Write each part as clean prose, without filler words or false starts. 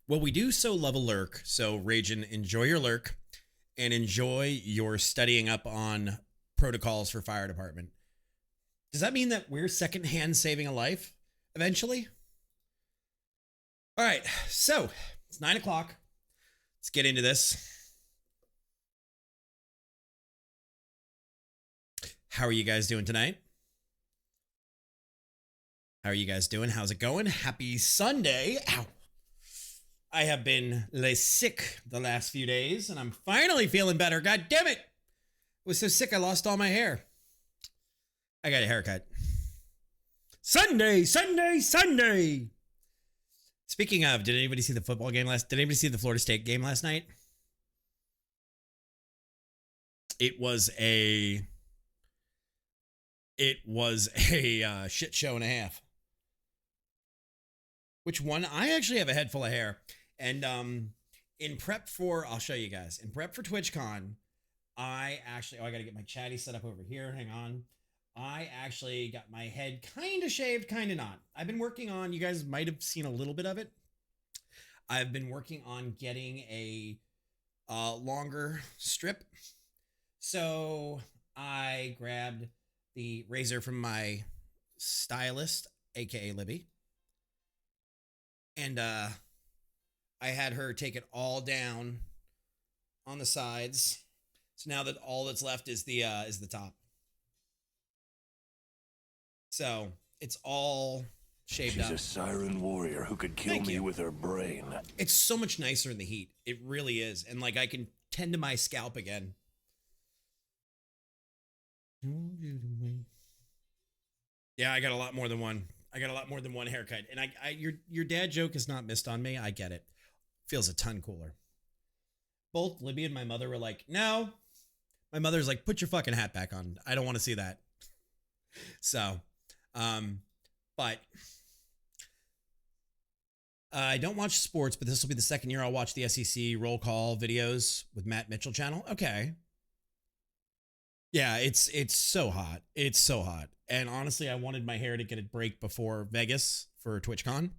Well, we do so love a lurk. So, Ragin, enjoy your lurk and enjoy your studying up on protocols for fire department. Does that mean that we're secondhand saving a life eventually? All right. So, it's 9 o'clock. Let's get into this. How are you guys doing tonight? How are you guys doing? How's it going? Happy Sunday. Ow. I have been sick the last few days, and I'm finally feeling better. God damn it. I was so sick I lost all my hair. I got a haircut. Sunday, Sunday, Sunday. Speaking of, did anybody see the football game did anybody see the Florida State game last night? It was a shit show and a half. Which one? I actually have a head full of hair. And in prep for, I'll show you guys. In prep for TwitchCon, I got to get my chatty set up over here. Hang on. I actually got my head kind of shaved, kind of not. I've been working on, you guys might have seen a little bit of it. I've been working on getting a longer strip. So I grabbed the razor from my stylist, aka Libby. And I had her take it all down on the sides. So now that all that's left is the top. So it's all shaved up. She's a siren warrior who could kill me with her brain. It's so much nicer in the heat. It really is. And like I can tend to my scalp again. Yeah, I got a lot more than one. I got a lot more than one haircut. And your dad joke is not missed on me. I get it. Feels a ton cooler. Both Libby and my mother were like, no. My mother's like, put your fucking hat back on. I don't want to see that. So, but I don't watch sports, but this will be the second year I'll watch the SEC roll call videos with Matt Mitchell channel. Okay. Yeah, it's so hot. It's so hot. And honestly, I wanted my hair to get a break before Vegas for TwitchCon.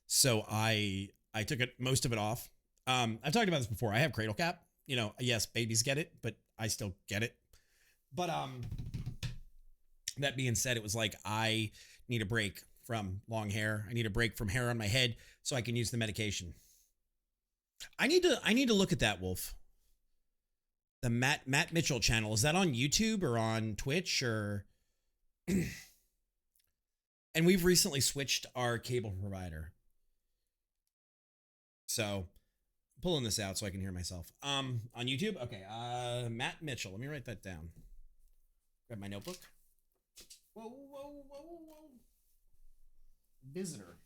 So I took most of it off. I've talked about this before. I have cradle cap. You know, yes, babies get it, but I still get it. But that being said, it was like I need a break from long hair. I need a break from hair on my head so I can use the medication. I need to look at that, Wolf. The Matt Mitchell channel. Is that on YouTube or on Twitch or and we've recently switched our cable provider. So pulling this out so I can hear myself. On YouTube. Okay. Matt Mitchell. Let me write that down. Grab my notebook. Whoa. Visitor.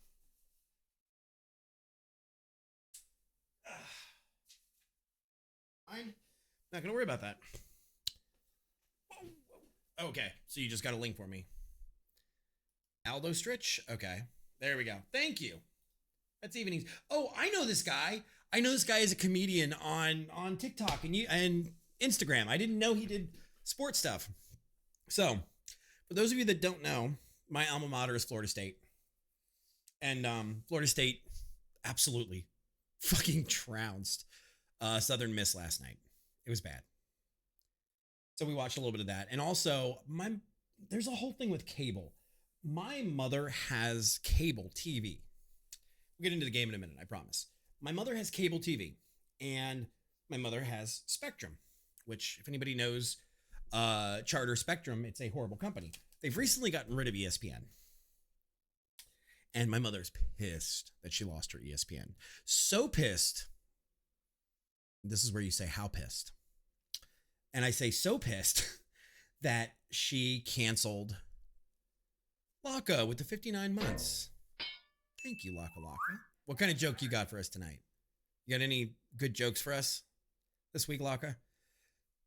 I'm not going to worry about that. Okay, so you just got a link for me. Aldo Stritch? Okay, there we go. Thank you. That's even easy. Oh, I know this guy. I know this guy is a comedian on TikTok and Instagram. I didn't know he did sports stuff. So, for those of you that don't know, my alma mater is Florida State. And Florida State absolutely fucking trounced Southern Miss last night. It was bad. So we watched a little bit of that. And also, there's a whole thing with cable. My mother has cable TV. We'll get into the game in a minute, I promise. My mother has cable TV. And my mother has Spectrum, which, if anybody knows Charter Spectrum, it's a horrible company. They've recently gotten rid of ESPN. And my mother's pissed that she lost her ESPN. So pissed. This is where you say, how pissed? And I say so pissed that she canceled Laka with the 59 months. Thank you, Laka. What kind of joke you got for us tonight? You got any good jokes for us this week, Laka?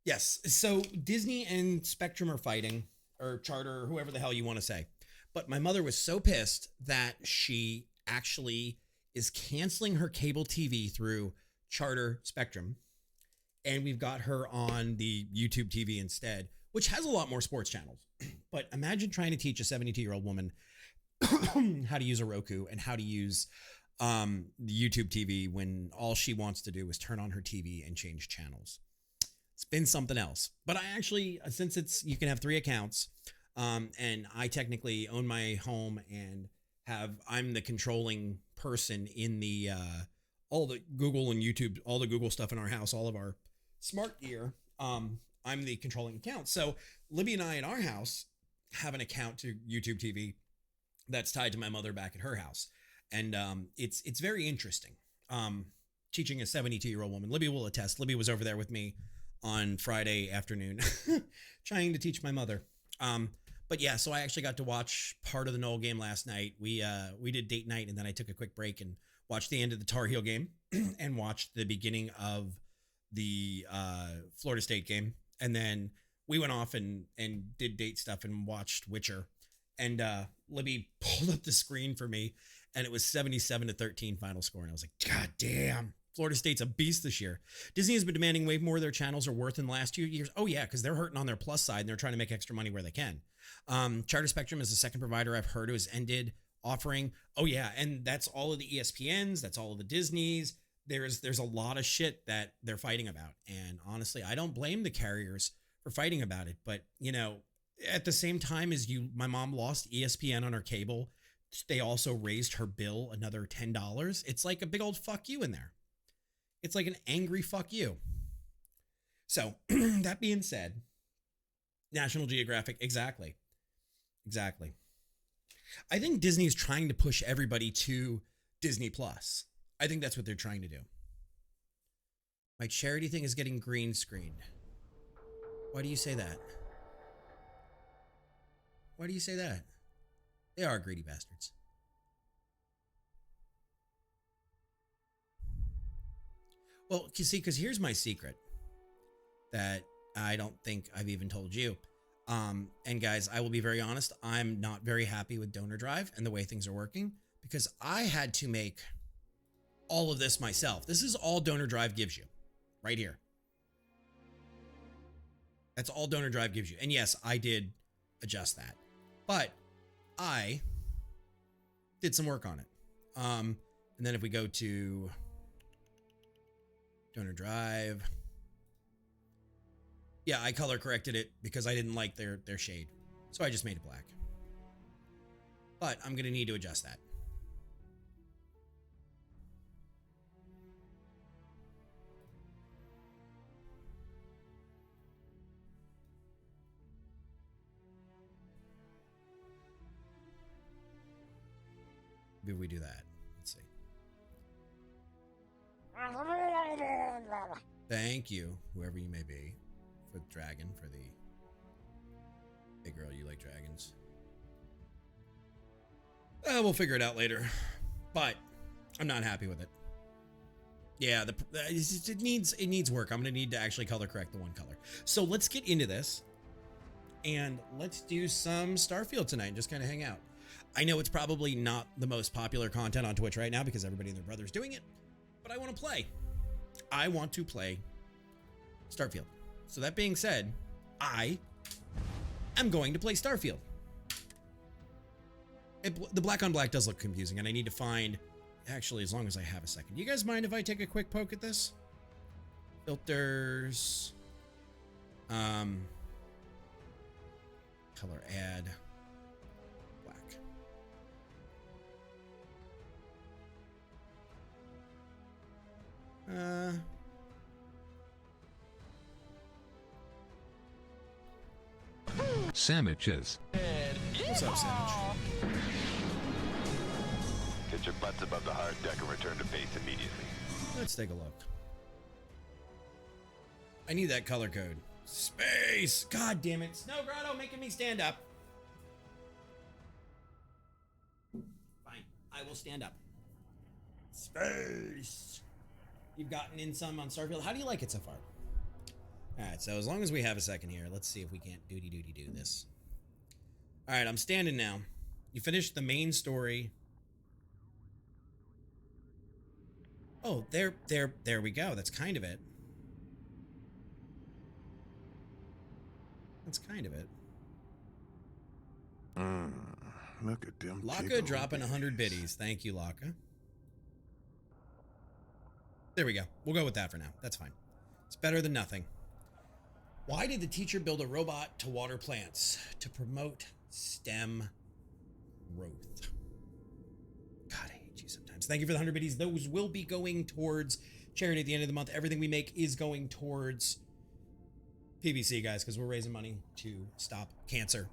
Yes. So Disney and Spectrum are fighting, or Charter, or whoever the hell you want to say. But my mother was so pissed that she actually is canceling her cable TV through Charter Spectrum. And we've got her on the YouTube TV instead, which has a lot more sports channels. But imagine trying to teach a 72-year-old woman how to use a Roku and how to use the YouTube TV when all she wants to do is turn on her TV and change channels. It's been something else. But I actually, since you can have 3 accounts, and I technically own my home and I'm the controlling person in the all the Google and YouTube, all the Google stuff in our house, all of our smart gear. I'm the controlling account. So Libby and I in our house have an account to YouTube TV that's tied to my mother back at her house. And it's very interesting. Teaching a 72-year-old woman. Libby will attest. Libby was over there with me on Friday afternoon trying to teach my mother. But yeah, so I actually got to watch part of the Knoll game last night. We did date night, and then I took a quick break and watched the end of the Tar Heel game and watched the beginning of the Florida State game. And then we went off and did date stuff and watched Witcher. And Libby pulled up the screen for me, and it was 77-13 final score. And I was like, God damn, Florida State's a beast this year. Disney has been demanding way more of their channels are worth in the last 2 years. Oh yeah, because they're hurting on their plus side and they're trying to make extra money where they can. Charter Spectrum is the second provider I've heard who has ended offering. Oh yeah, and that's all of the ESPNs, that's all of the Disneys. There's a lot of shit that they're fighting about. And honestly, I don't blame the carriers for fighting about it. But, you know, at the same time as my mom lost ESPN on her cable, they also raised her bill another $10. It's like a big old fuck you in there. It's like an angry fuck you. So that being said, National Geographic, exactly. I think Disney's trying to push everybody to Disney Plus. I think that's what they're trying to do. My charity thing is getting green screened. Why do you say that? Why do you say that? They are greedy bastards. Well, you see, because here's my secret that I don't think I've even told you. And guys, I will be very honest. I'm not very happy with Donor Drive and the way things are working because I had to make all of this myself. This is all Donor Drive gives you right here. That's all Donor Drive gives you. And yes, I did adjust that, but I did some work on it. And then if we go to Donor Drive, yeah, I color corrected it because I didn't like their shade. So I just made it black. But I'm going to need to adjust that. Maybe we do that. Let's see. Thank you, whoever you may be, for the dragon, for the... Hey girl, you like dragons? We'll figure it out later. But I'm not happy with it. Yeah, it needs work. I'm going to need to actually color correct the one color. So let's get into this. And let's do some Starfield tonight and just kind of hang out. I know it's probably not the most popular content on Twitch right now because everybody and their brother's doing it, but I want to play. I want to play Starfield. So that being said, I am going to play Starfield. The black on black does look confusing, and I need to find, actually, as long as I have a second. Do you guys mind if I take a quick poke at this? Filters. Color add. Sandwiches. What's up, Sandwich? Get your butts above the hard deck and return to base immediately. Let's take a look. I need that color code. Space! God damn it. Snow Grotto making me stand up. Fine. I will stand up. Space! You've gotten in some on Starfield. How do you like it so far? Alright, so as long as we have a second here, let's see if we can't do this. Alright, I'm standing now. You finished the main story. Oh, there we go. That's kind of it. That's kind of it. Look at them. Laka dropping 100 biddies. Thank you, Laka. There we go. We'll go with that for now. That's fine. It's better than nothing. Why did the teacher build a robot to water plants? To promote STEM growth. God, I hate you sometimes. Thank you for the 100 biddies. Those will be going towards charity at the end of the month. Everything we make is going towards PBC, guys, because we're raising money to stop cancer.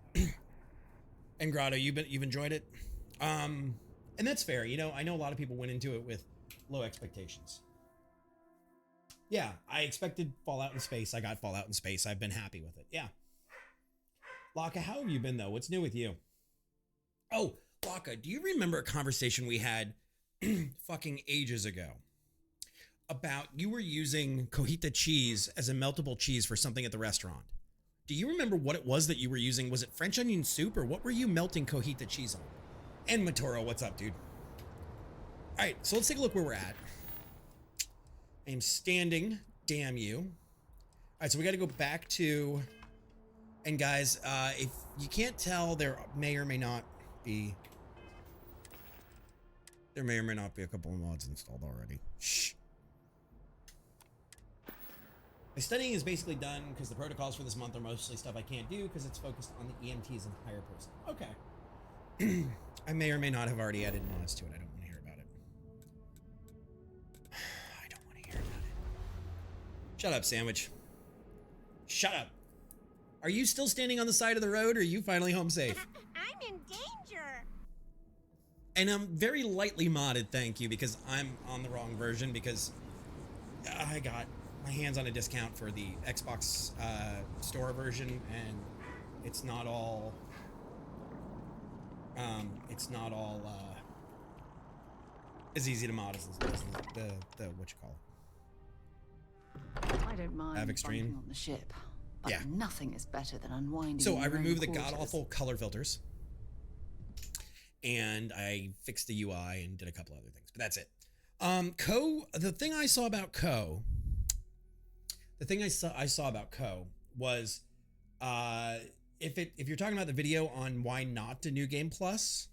And Grotto, you've enjoyed it, and that's fair. You know, I know a lot of people went into it with low expectations. Yeah, I expected Fallout in space. I got Fallout in space. I've been happy with it. Yeah. Laka, how have you been though? What's new with you? Oh, Laka, do you remember a conversation we had fucking ages ago about you were using cojita cheese as a meltable cheese for something at the restaurant? Do you remember what it was that you were using? Was it French onion soup, or what were you melting cojita cheese on? And Matoro, what's up, dude? All right, so let's take a look where we're at. I am standing, damn you. All right, so we got to go back to, and guys, if you can't tell, there may or may not be a couple of mods installed already. Shh. My studying is basically done because the protocols for this month are mostly stuff I can't do because it's focused on the EMTs and higher person. Okay. I may or may not have already added mods to it. I don't want to hear about it. I don't want to hear about it. Shut up, Sandwich. Shut up. Are you still standing on the side of the road, or are you finally home safe? I'm in danger. And I'm very lightly modded, thank you, because I'm on the wrong version because I got my hands on a discount for the Xbox store version, and it's not all as easy to mod as the what you call it. I don't mind bumping on the ship, but yeah, nothing is better than unwinding. So I removed the god-awful color filters, and I fixed the UI and did a couple other things, but that's it. The thing I saw about Co was if you're talking about the video on why not to New Game Plus,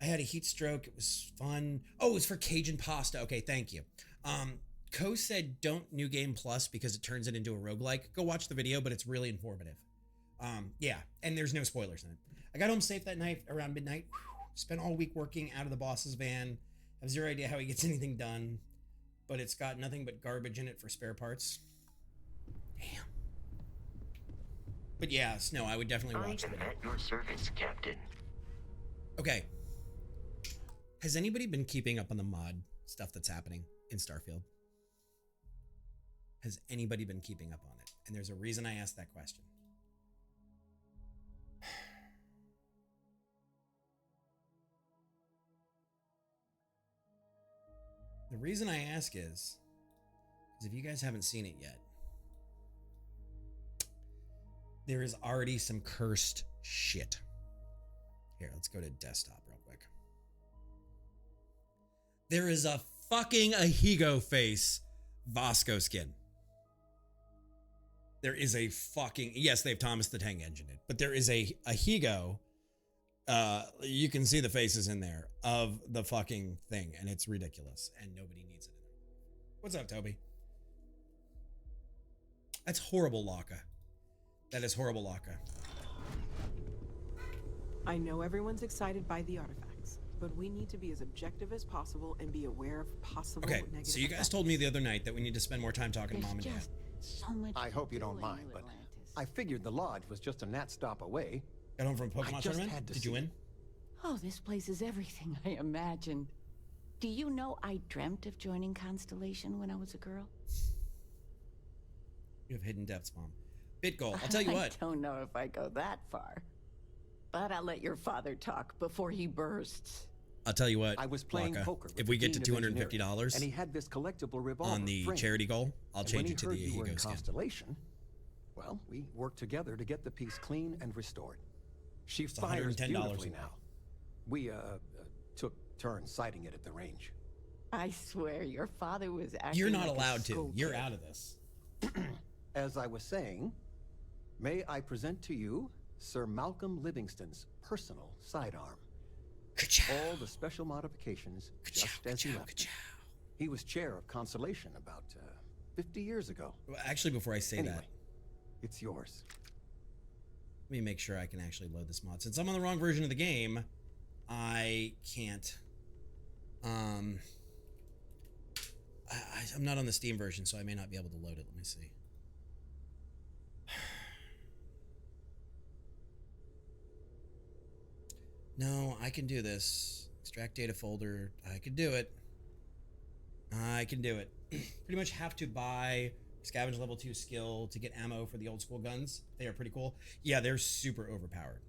I had a heat stroke. It was fun. Oh, it was for Cajun pasta. Okay, thank you. Co said don't New Game Plus because it turns it into a roguelike. Go watch the video, but it's really informative. Yeah, and there's no spoilers in it. I got home safe that night around midnight. Spent all week working out of the boss's van. Have zero idea how he gets anything done, but it's got nothing but garbage in it for spare parts. Damn. But yeah, Snow, I would definitely watch it. At your service, Captain. Okay. Has anybody been keeping up on the mod stuff that's happening in Starfield? Has anybody been keeping up on it? And there's a reason I asked that question. The reason I ask is if you guys haven't seen it yet, there is already some cursed shit. Here, let's go to desktop real quick. There is a fucking Ahigo face Vasco skin. There is a fucking, yes, they have Thomas the Tank Engine in, but there is a Ahigo. You can see the faces in there of the fucking thing, and it's ridiculous, and nobody needs it in there. What's up, Toby? That's horrible, Laka. That is horrible, Laka. I know everyone's excited by the artifacts, but we need to be as objective as possible and be aware of possible negative effects. So you guys told me the other night that we need to spend more time talking to Mom and Dad. So much I hope you don't mind, but I figured the lodge was just a gnat stop away. Got home from a Pokemon tournament? Did you win? Oh, this place is everything I imagined. Do you know I dreamt of joining Constellation when I was a girl? You have hidden depths, Mom. Bit goal. I'll tell you what. I don't know if I go that far, but I'll let your father talk before he bursts. I'll tell you what. I was playing Laka, poker with if we the get to Dean of $250 and he had this collectible revolver on the framed. charity goal, I'll And change when it to he the heard you were in Ahigo skin. Constellation, well, we worked together to get the piece clean and restored. She It's fires $110 beautifully now. now. We took turns sighting it at the range. I swear your father was acting You're not like a allowed to. school You're kid. out of this. As I was saying, may I present to you Sir Malcolm Livingston's personal sidearm. All the special modifications, just as he left them. He was chair of Constellation about 50 years ago. Well, actually, before I say Anyway, that, it's yours. let me make sure I can actually load this mod. Since I'm on the wrong version of the game, I can't. I'm not on the Steam version, so I may not be able to load it. Let me see. No, I can do this. Extract data folder. I can do it. I can do it. Pretty much have to buy scavenge level 2 skill to get ammo for the old school guns. They are pretty cool. Yeah, they're super overpowered.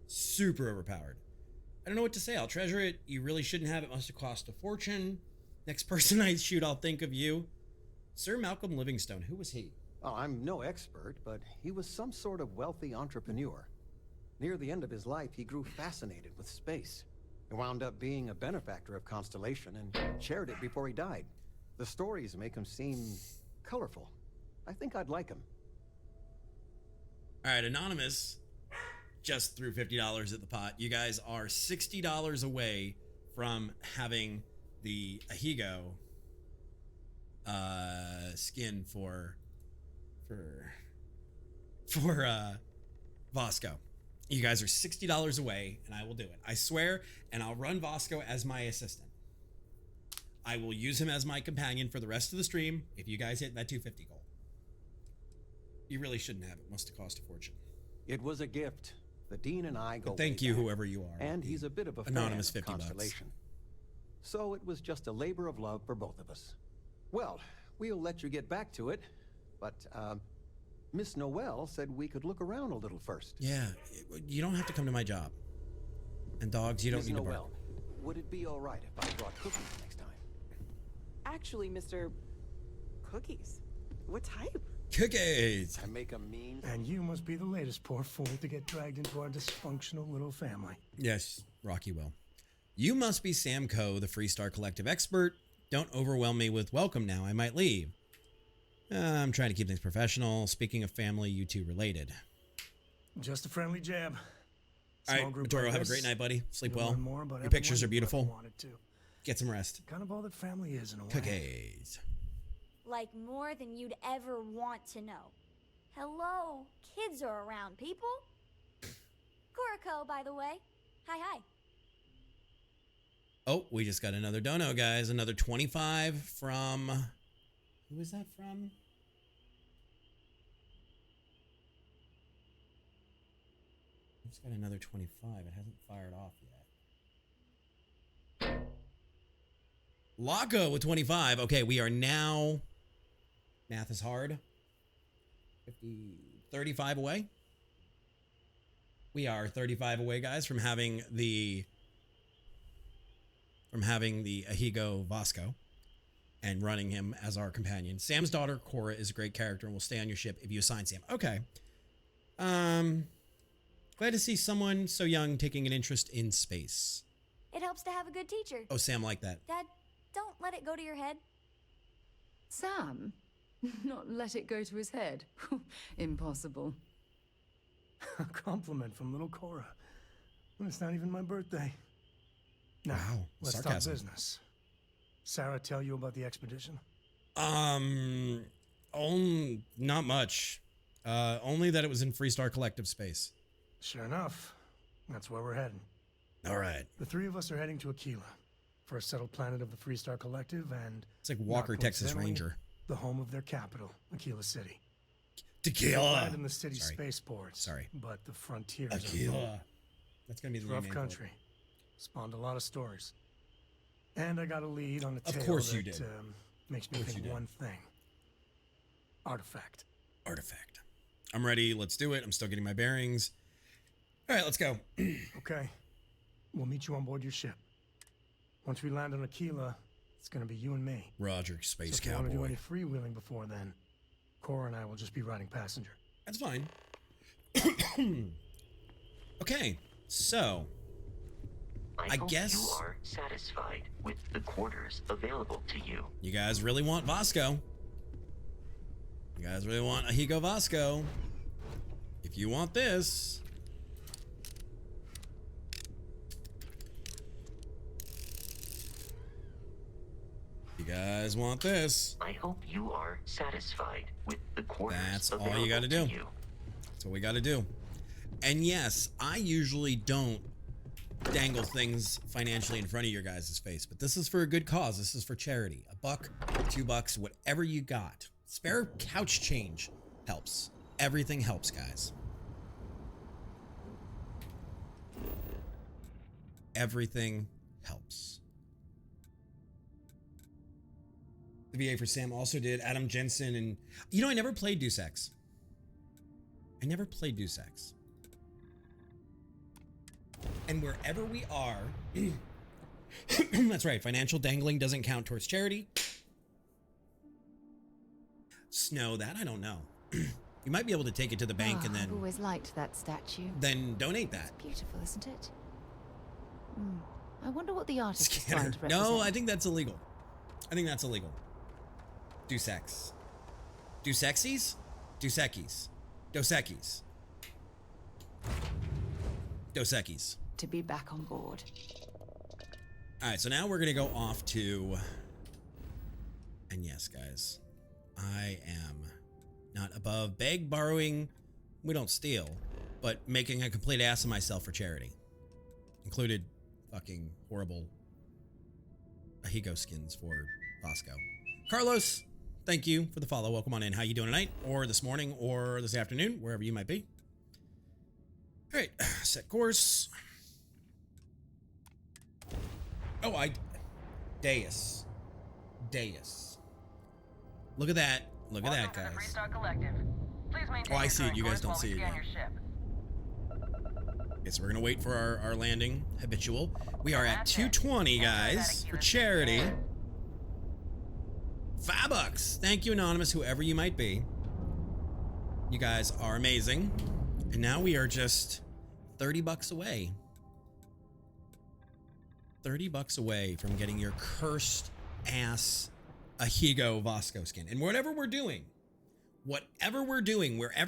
Super overpowered. I don't know what to say. I'll treasure it. You really shouldn't have it. Must have cost a fortune. Next person I shoot, I'll think of you. Sir Malcolm Livingstone. Who was he? Oh, I'm no expert, but he was some sort of wealthy entrepreneur. Near the end of his life, he grew fascinated with space. He wound up being a benefactor of Constellation and chaired it before he died. The stories make him seem colorful. I think I'd like him. All right, Anonymous just threw $50 at the pot. You guys are $60 away from having the Ahigo skin for Vasco. You guys are $60 away, and I will do it. I swear, and I'll run Vasco as my assistant. I will use him as my companion for the rest of the stream if you guys hit that 250 goal. You really shouldn't have it. Must have cost a fortune. It was a gift. The Dean and I go But thank way you, back. whoever you are. And he's a bit of a Anonymous fan of 50 bucks. Constellation. So it was just a labor of love for both of us. Well, we'll let you get back to it, but Miss Noel said we could look around a little first. Yeah, you don't have to come to my job. And dogs, you don't Miss need to bark. Noel, would it be all right if I brought cookies next time? Actually, Mr. Cookies. What type? Cookies! I make a mean. And you must be the latest poor fool to get dragged into our dysfunctional little family. Yes, Rocky will. You must be Sam Coe, the Freestar Collective expert. Don't overwhelm me with welcome now. I might leave. I'm trying to keep things professional. Speaking of family, you two related. Just a friendly jab. All right, Small group Matoro, like have a this, great night, buddy. Sleep you'll well. learn more about Your pictures are everyone you ever beautiful. wanted to. Get some rest. Kind of all that family is in a way. Cookies. Like more than you'd ever want to know. Hello, kids are around, people. Kuriko, by the way. Hi, hi. Oh, we just got another dono, guys. Another 25 from... Who is that from? Just got another 25. It hasn't fired off yet. Laco with 25. Okay, we are now... Math is hard. 35 away. We are 35 away, guys, from having the Ahigo Vasco and running him as our companion. Sam's daughter, Cora, is a great character and will stay on your ship if you assign Sam. Okay. Glad to see someone so young taking an interest in space. It helps to have a good teacher. Oh, Sam liked that. Dad, don't let it go to your head. Sam? Not let it go to his head. Impossible. A compliment from little Cora. Well, it's not even my birthday. Now, Wow, let's sarcasm. talk business. Sarah tell you about the expedition? Not much. Only that it was in Freestar Collective space. Sure enough. That's where we're heading. All right. The three of us are heading to Aquila, first settled planet of the Freestar Collective, and It's like Walker, not Texas coincidentally, Ranger. the home of their capital, Aquila City. Tequila. Land in the city's Sorry. spaceports. Sorry. But the frontiers are Tequila. That's gonna be the rough name for it. country. Spawned a lot of stories. And I got a lead on a Of tale course you that did. Makes me Of course think you did. one thing. Artifact. Artifact. I'm ready. Let's do it. I'm still getting my bearings. All right, let's go. Okay. We'll meet you on board your ship. Once we land on Aquila, it's gonna be you and me. Roger, So space if you want to do cowboy. any freewheeling before then, Cora and I will just be riding passenger. That's fine. Okay, so I hope guess- you are satisfied with the quarters available to you. you guys really want Vasco. You guys really want Ahigo Vasco. If you want this, You guys want this? I hope you are satisfied with the quarters That's all available you got to do. you. That's what we got to do. And yes, I usually don't dangle things financially in front of your guys' face, but this is for a good cause. This is for charity. $1, $2, whatever you got. Spare couch change helps. Everything helps, guys. Everything helps. The VA for Sam also did Adam Jensen, and you know, I never played Deus Ex. I never played Deus Ex. And wherever we are, that's right, financial dangling doesn't count towards charity. Snow, that I don't know. You might be able to take it to the bank and then... I've always liked that statue. Then donate that. It's beautiful, isn't it? I wonder what the artist is trying to represent. No, I think that's illegal. I think that's illegal. Deus Ex. Deus Exies? Deus Equis. Dos Equis. Dos Equis. To be back on board. All right, so now we're going to go off to... And yes, guys, I am not above borrowing, we don't steal, but making a complete ass of myself for charity. Included fucking horrible Ahigo skins for Bosco. Carlos, thank you for the follow. Welcome on in. How you doing tonight, or this morning, or this afternoon, wherever you might be. All right, set course. Oh, Deus. Look at that. Look at that, guys. Oh, I see it. You guys don't see it yet. Okay, so we're going to wait for our landing. Habitual. We are at 220, guys, for charity. $5. Thank you, Anonymous, whoever you might be. You guys are amazing. And now we are just $30 away. $30 away from getting your cursed ass Ahigo Vasco skin. And whatever we're doing, wherever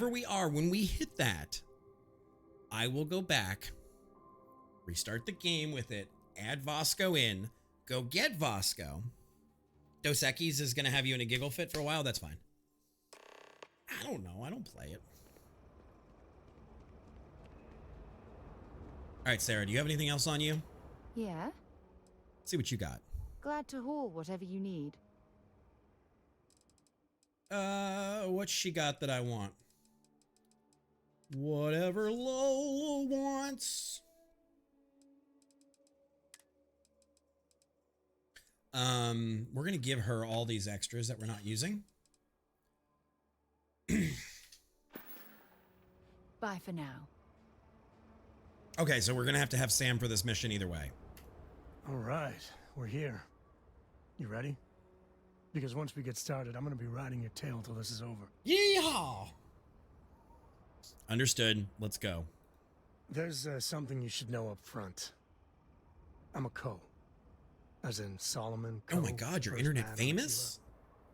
we are, when we hit that, I will go back, restart the game with it, add Vasco in, go get Vasco. Dos Equis is going to have you in a giggle fit for a while. That's fine. I don't know. I don't play it. All right, Sarah, do you have anything else on you? Yeah? Let's see what you got. Glad to haul whatever you need. What's she got that I want? Whatever Lola wants. We're gonna give her all these extras that we're not using. Bye for now. Okay, so we're gonna have to have Sam for this mission either way. All right, we're here. You ready? Because once we get started, I'm gonna be riding your tail till this is over. Yeehaw! Understood. Let's go. There's something you should know up front. I'm a Co. As in Solomon Co. Oh my God, you're internet famous?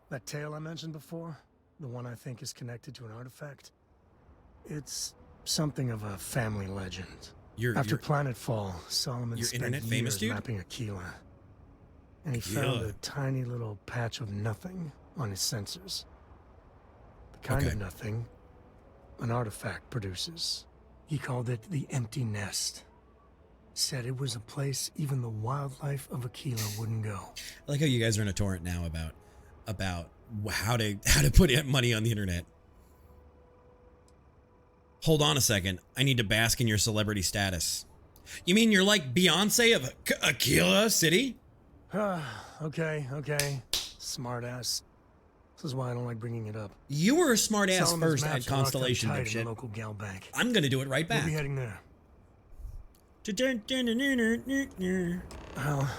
That tail I mentioned before, the one I think is connected to an artifact, it's something of a family legend. After Planetfall, Solomon spent internet years famous, dude? mapping Aquila. And he found a tiny little patch of nothing on his sensors. The kind of nothing an artifact produces. He called it the Empty Nest. Said it was a place even the wildlife of Aquila wouldn't go. I like how you guys are in a torrent now about how to put money on the internet. Hold on a second. I need to bask in your celebrity status. You mean you're like Beyonce of Aquila City? Okay. Smartass. This is why I don't like bringing it up. You were a smartass Solomon's first at Constellation, maps are locked up tight in dipshit. the local gal bank. I'm gonna do it right back. We'll be heading there. Well,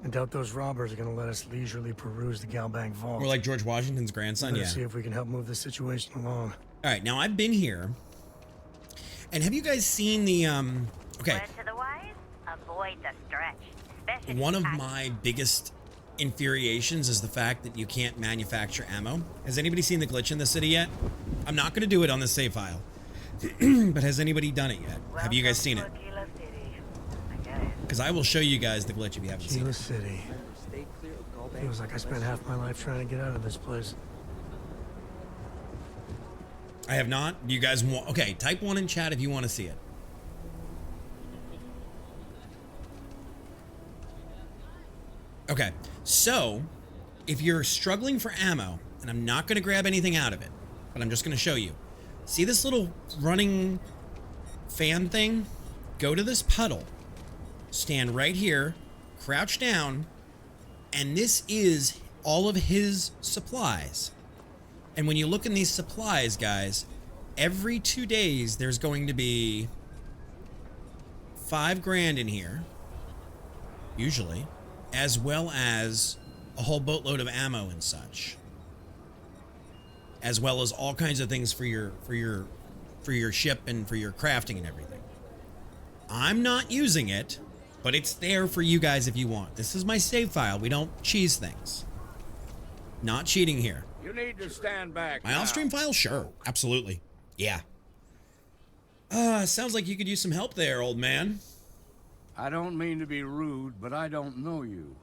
I doubt those robbers are gonna let us leisurely peruse the gal bank vault. We're like George Washington's grandson, yeah. See if we can help move this situation along. All right, now I've been here, and have you guys seen the okay? Word to the wise, avoid the stretch. Especially One of my biggest infuriations is the fact that you can't manufacture ammo. Has anybody seen the glitch in the city yet? I'm not going to do it on the save file, but has anybody done it yet? Have you guys seen it? Because I will show you guys the glitch if you haven't seen it. City. Feels like I spent half my life trying to get out of this place. I have not. Do you guys want... Okay, type 1 in chat if you want to see it. Okay, so if you're struggling for ammo, and I'm not going to grab anything out of it, but I'm just going to show you. See this little running fan thing? Go to this puddle, stand right here, crouch down, and this is all of his supplies. And when you look in these supplies, guys, every 2 days there's going to be $5 grand in here, usually, as well as a whole boatload of ammo and such, as well as all kinds of things for your ship and for your crafting and everything. I'm not using it, but it's there for you guys if you want. This is my save file. We don't cheese things. Not cheating here. You need to stand back. My off-stream file? Sure. Absolutely. Yeah. Sounds like you could use some help there, old man. I don't mean to be rude, but I don't know you.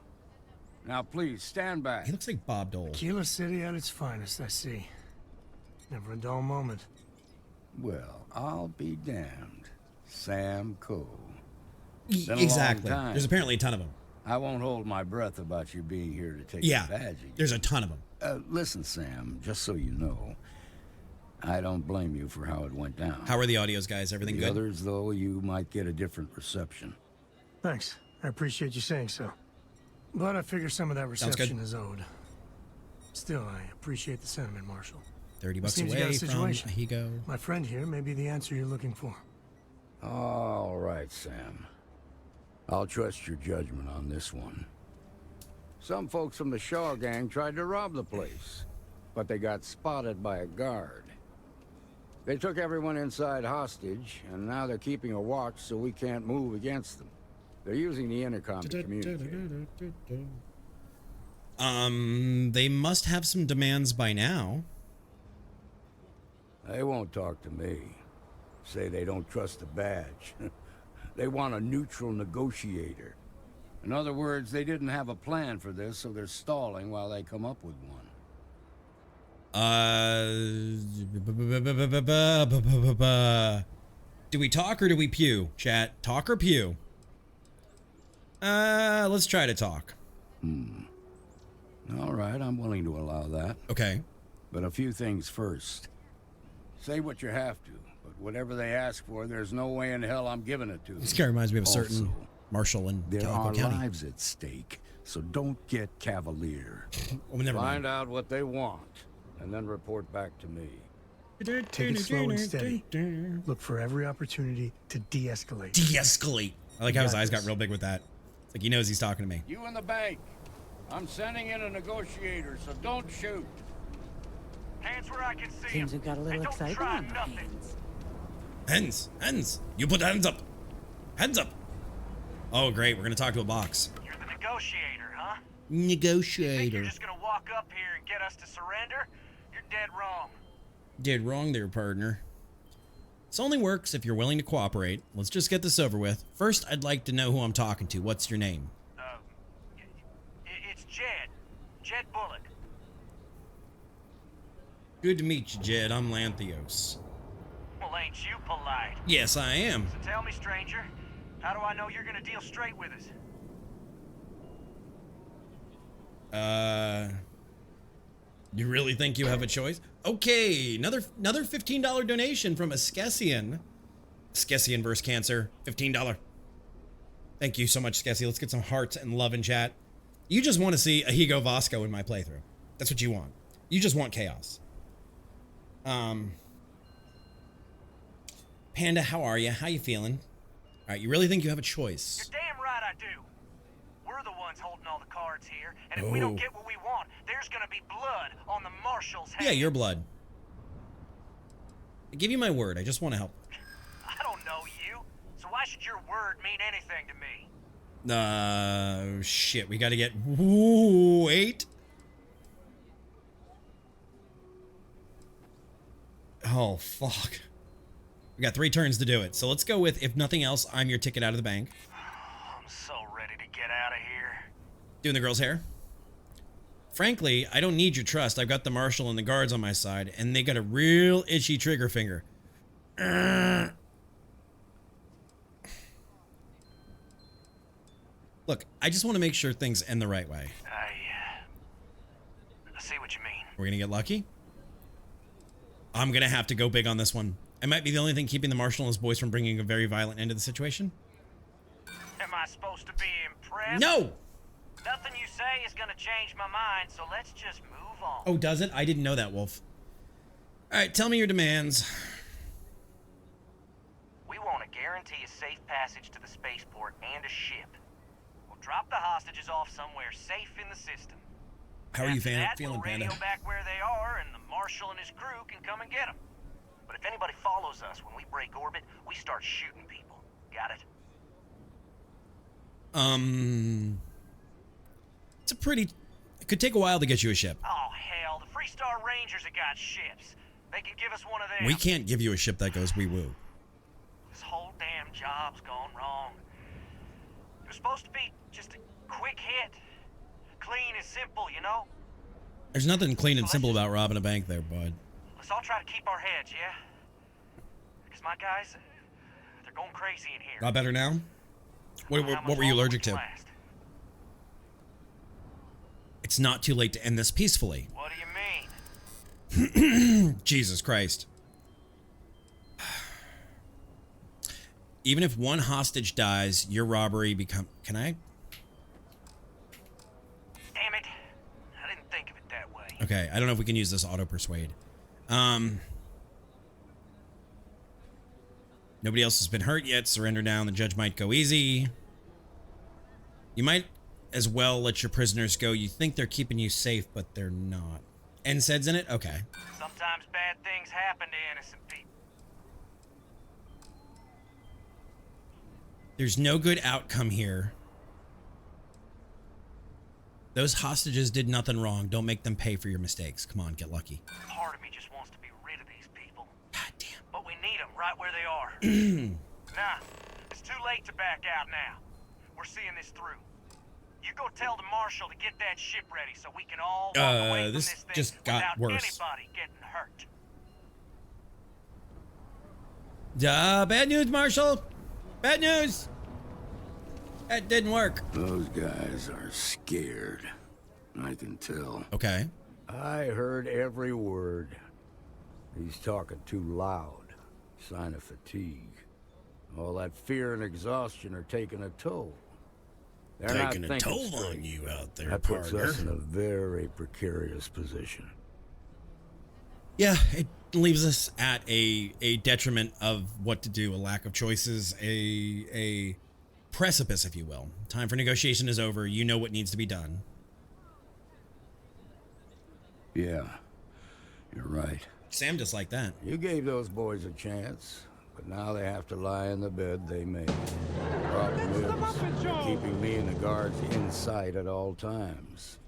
Now, please, stand back. He looks like Bob Dole. Kilo City at its finest, I see. Never a dull moment. Well, I'll be damned. Sam Cole. Exactly. There's apparently a ton of them. I won't hold my breath about you being here to take Yeah, the badge again. There's a ton of them. Listen, Sam, just so you know, I don't blame you for how it went down. How are the audios, guys? Everything the good? Others, though, you might get a different reception. Thanks. I appreciate you saying so. But I figure some of that reception is owed. Still, I appreciate the sentiment, Marshal. 30 bucks Seems you got away a from situation. Higo. My friend here may be the answer you're looking for. All right, Sam. I'll trust your judgment on this one. Some folks from the Shaw gang tried to rob the place, but they got spotted by a guard. They took everyone inside hostage, and now they're keeping a watch so we can't move against them. They're using the intercom to communicate. They must have some demands by now. They won't talk to me. Say they don't trust the badge. They want a neutral negotiator. In other words, they didn't have a plan for this, so they're stalling while they come up with one. Do we talk or do we pew? Chat, talk or pew? Let's try to talk. All right, I'm willing to allow that. Okay. But a few things first. Say what you have to, but whatever they ask for, there's no way in hell I'm giving it to them. This guy reminds me of a certain Marshall in there Calico are County. lives at stake, so don't get cavalier. Oh, never mind. Find out what they want, and then report back to me. Take it slow and steady. Look for every opportunity to de-escalate. De-escalate. I like how his eyes got real big with that. It's like he knows he's talking to me. You in the bank. I'm sending in a negotiator, so don't shoot. Hands where I can see Seems him. we got a little excited on our hands. Hands. You put hands up. Hands up. Oh, great. We're going to talk to a box. You're the negotiator, huh? Negotiator. You think you're just gonna walk up here and get us to surrender? You're dead wrong. Did wrong there, partner. This only works if you're willing to cooperate. Let's just get this over with. First, I'd like to know who I'm talking to. What's your name? It's Jed. Jed Bullock. Good to meet you, Jed. I'm Lanthios. Well, ain't you polite? Yes, I am. So tell me, stranger, how do I know you're gonna deal straight with us? You really think you have a choice? Okay, another $15 donation from a Skessian. Skessian versus cancer, $15. Thank you so much, Skessie. Let's get some hearts and love in chat. You just want to see a Higo Vasco in my playthrough. That's what you want. You just want chaos. Panda, how are you? How you feeling? All right, you really think you have a choice? You're damn right I do. We're the ones holding all the cards here, and if we don't get what we want, there's gonna be blood on the marshal's head. Yeah, your blood. I give you my word. I just want to help. I don't know you, so why should your word mean anything to me? Shit. We got to get... Wait. Oh, fuck. We got 3 turns to do it. So let's go with, if nothing else, I'm your ticket out of the bank. I'm so ready to get out of here. Doing the girl's hair. Frankly, I don't need your trust. I've got the marshal and the guards on my side, and they got a real itchy trigger finger. Look, I just want to make sure things end the right way. I see what you mean. We're gonna get lucky. I'm gonna have to go big on this one. I might be the only thing keeping the marshal and his boys from bringing a very violent end to the situation. Am I supposed to be impressed? No! Nothing you say is gonna change my mind, so let's just move on. Oh, does it? I didn't know that, Wolf. All right, tell me your demands. We want to guarantee a safe passage to the spaceport and a ship. We'll drop the hostages off somewhere safe in the system. How are you feeling, we'll radio Panda? back where they are, and the marshal and his crew can come and get them. But if anybody follows us when we break orbit, we start shooting people. Got it? It's a pretty... It could take a while to get you a ship. Oh, hell. The Freestar Rangers have got ships. They can give us one of them. We can't give you a ship that goes wee-woo. This whole damn job's gone wrong. It was supposed to be just a quick hit. Clean and simple, you know? There's nothing clean and simple about robbing a bank there, bud. Let's all try to keep our heads, yeah? Because my guys, they're going crazy in here. Got better now? What were you allergic to? It's not too late to end this peacefully. What do you mean? Jesus Christ. Even if one hostage dies, your robbery become... Can I? Damn it. I didn't think of it that way. Okay, I don't know if we can use this auto persuade. Nobody else has been hurt yet. Surrender down. The judge might go easy. You might as well let your prisoners go. You think they're keeping you safe, but they're not. NSAID's in it? Okay. Sometimes bad things happen to innocent people. There's no good outcome here. Those hostages did nothing wrong. Don't make them pay for your mistakes. Come on, get lucky. Part of me just wants to be rid of these people. God damn. But we need them right where they are. Nah, it's too late to back out now. We're seeing this through. You go tell the marshal to get that ship ready so we can all walk away from this thing just got without worse. anybody getting hurt. Bad news, Marshal. Bad news. That didn't work. Those guys are scared. I can tell. Okay. I heard every word. He's talking too loud. Sign of fatigue. All that fear and exhaustion are taking a toll. They're taking not a thinking toll straight. on you out there, That puts partner. us in a very precarious position. Yeah, it leaves us at a detriment of what to do, a lack of choices, a precipice, if you will. Time for negotiation is over. You know what needs to be done. Yeah, you're right. Sam just like that. You gave those boys a chance, but now they have to lie in the bed they made. The problem is, they're keeping me and the guards in sight at all times.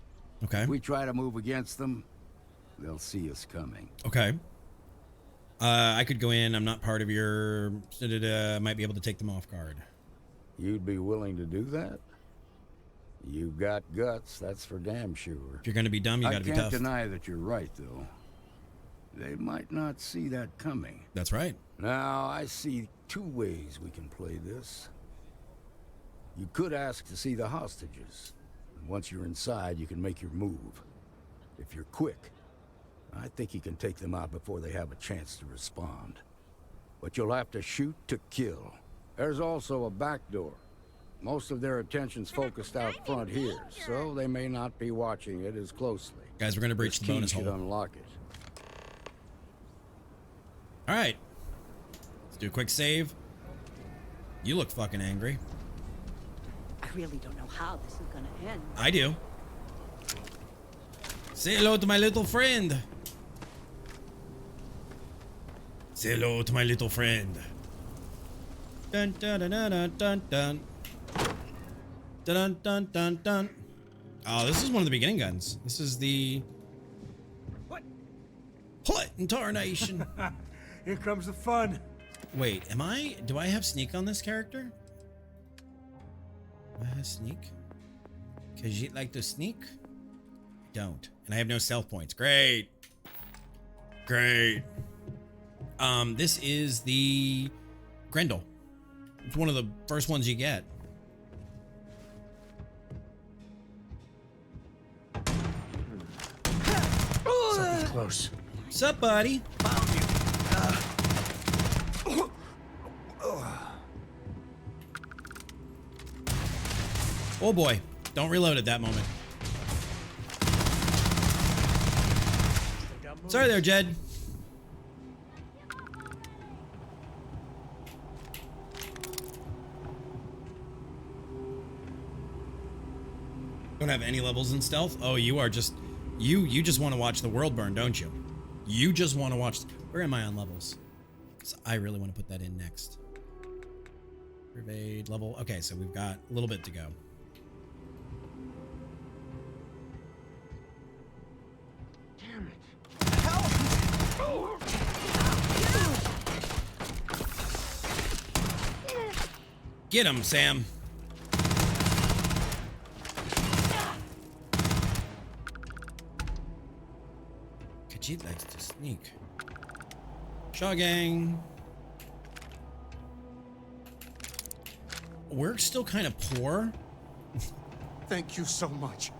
Okay. If we try to move against them, they'll see us coming. Okay. I could go in. I'm not part of your... might be able to take them off guard. You'd be willing to do that? You've got guts, that's for damn sure. If you're going to be dumb, you got to be tough. I can't deny that you're right, though. They might not see that coming. That's right. Now, I see two ways we can play this. You could ask to see the hostages. And once you're inside, you can make your move. If you're quick, I think you can take them out before they have a chance to respond. But you'll have to shoot to kill. There's also a back door. Most of their attention's focused out front here, so they may not be watching it as closely. Guys, we're going to breach the bonus hole. hole. Unlock it. All right. Let's do a quick save. You look fucking angry. I really don't know how this is gonna end. I do. Say hello to my little friend. Say hello to my little friend. Dun dun dun dun dun dun. Dun dun dun dun. Oh, this is one of the beginning guns. This is the... What in tarnation? Here comes the fun. Wait, do I have sneak on this character? Do I have sneak? Cause you like to sneak? don't. And I have no stealth points. Great. Great. This is the Grendel. It's one of the first ones you get. Something's close. What's up, buddy? Oh boy. Don't reload at that moment. Sorry there, Jed. Don't have any levels in stealth? Oh, you are just... You just want to watch the world burn, don't you? You just want to watch... Where am I on levels? So I really want to put that in next. Pervade level. Okay, so we've got a little bit to go. Damn it. Get him, Sam. Khajiit likes to sneak. Shaw gang. We're still kind of poor. Thank you so much.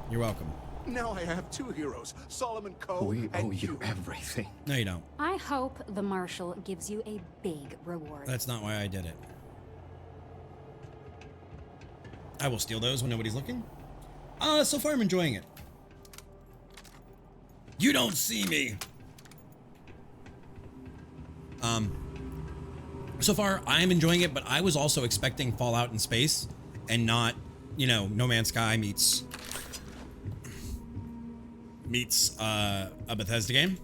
You're welcome. Now I have two heroes, Solomon Coe We and owe you everything. No, you don't. I hope the Marshal gives you a big reward. That's not why I did it. I will steal those when nobody's looking. So far I'm enjoying it. You don't see me. So far I'm enjoying it, but I was also expecting Fallout in space and not, you know, No Man's Sky meets a Bethesda game.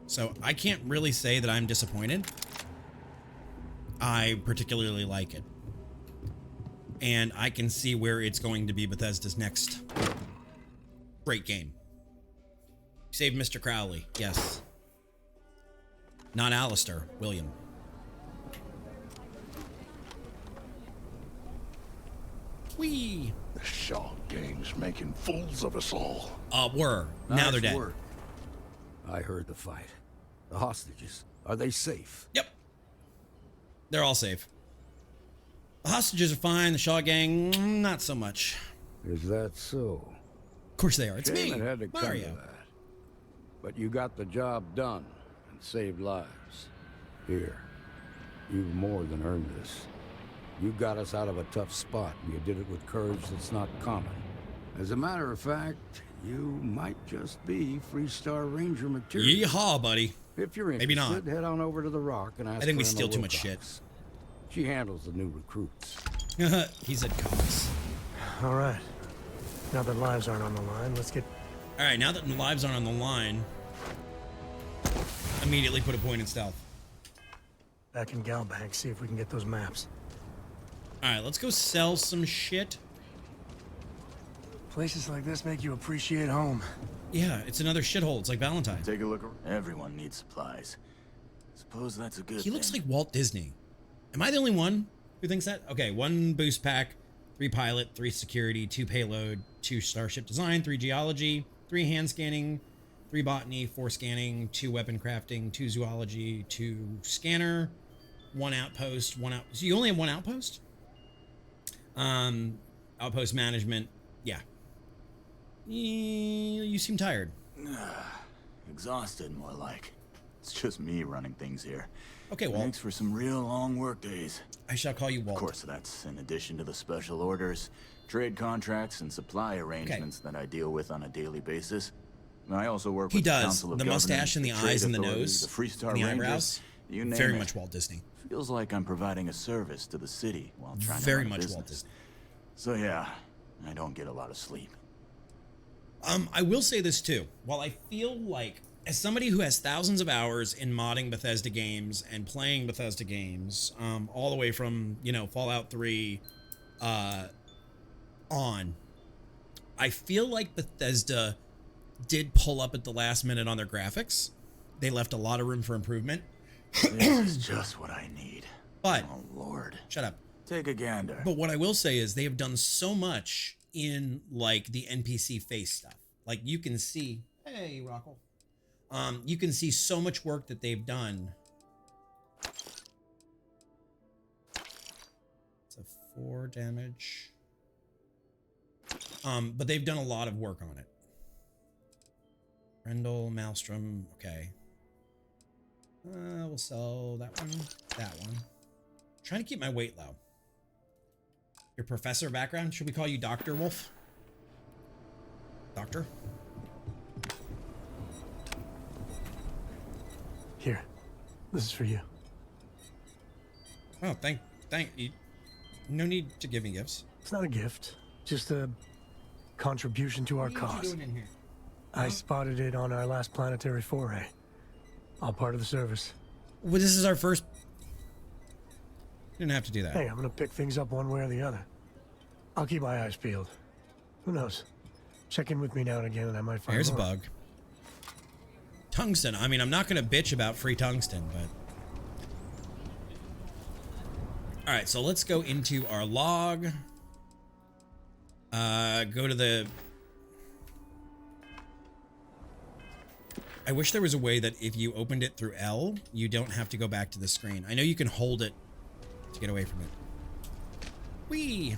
So I can't really say that I'm disappointed. I particularly like it. And I can see where it's going to be Bethesda's next great game. Save Mr. Crowley. Yes. Not Alistair. William. Whee! The Shaw gang's making fools of us all. Were. Now they're dead. Work. I heard the fight. The hostages, are they safe? Yep. They're all safe. The hostages are fine. The Shaw gang, not so much. Is that so? Of course they are. It's Shame me, it had to come to Mario. that. But you got the job done and saved lives. Here, you've more than earned this. You got us out of a tough spot, and you did it with courage that's not common. As a matter of fact, you might just be Freestar Ranger material. Yeehaw, buddy. If you're Maybe interested, not. head on over to the Rock and ask I think for we Emma steal too much Wilcox. She handles the new recruits. He said Cox. All right. Now that lives aren't on the line, let's get... All right, now that lives aren't on the line, immediately put a point in stealth. back in Galbank, see if we can get those maps. All right, let's go sell some shit. Places like this make you appreciate home. Yeah, it's another shithole. It's like Valentine. Take a look around. Everyone needs supplies. Suppose that's a good He looks thing. like Walt Disney. Am I the only one who thinks that? Okay, 1 boost pack, 3 pilot, 3 security, 2 payload, 2 starship design, 3 geology, 3 hand scanning, 3 botany, 4 scanning, 2 weapon crafting, 2 zoology, 2 scanner, 1 outpost, 1 out. So you only have 1 outpost? Outpost management. Yeah. You seem tired. Exhausted, more like. It's just me running things here. Okay, Walt. Thanks for some real long work days. I shall call you Walt. Of course, that's in addition to the special orders, trade contracts, and supply arrangements that I deal with on a daily basis. I also work He with the does. Council of The mustache and the Governors, eyes and the Trade nose, Authority, the Freestar and the Rangers, eyebrows. you name Very it. much Walt Disney. Feels like I'm providing a service to the city while trying to Very run a much business. Walt Disney. So yeah, I don't get a lot of sleep. I will say this too. While I feel like, as somebody who has thousands of hours in modding Bethesda games and playing Bethesda games, all the way from, you know, Fallout 3 on, I feel like Bethesda did pull up at the last minute on their graphics. They left a lot of room for improvement. This is just what I need. But, oh Lord, shut up. Take a gander. But what I will say is they have done so much in like the NPC face stuff. Like you can see, hey, Rockle. You can see so much work that they've done. It's a 4 damage. But they've done a lot of work on it. Rendell, Maelstrom, okay. We'll sell that one, that one. Trying to keep my weight low. Your professor background? Should we call you Dr. Wolf? Doctor? Here, this is for you. Oh, thank you. No need to give me gifts. It's not a gift, just a contribution to our What are you cause. doing in here? I spotted it on our last planetary foray. All part of the service. Well, this is our first... You didn't have to do that. Hey, I'm gonna pick things up one way or the other. I'll keep my eyes peeled. Who knows? Check in with me now and again and I might find Here's a more. bug. Tungsten. I mean, I'm not going to bitch about free tungsten, but... Alright, so let's go into our log. Go to the... I wish there was a way that if you opened it through L, you don't have to go back to the screen. I know you can hold it to get away from it. Whee!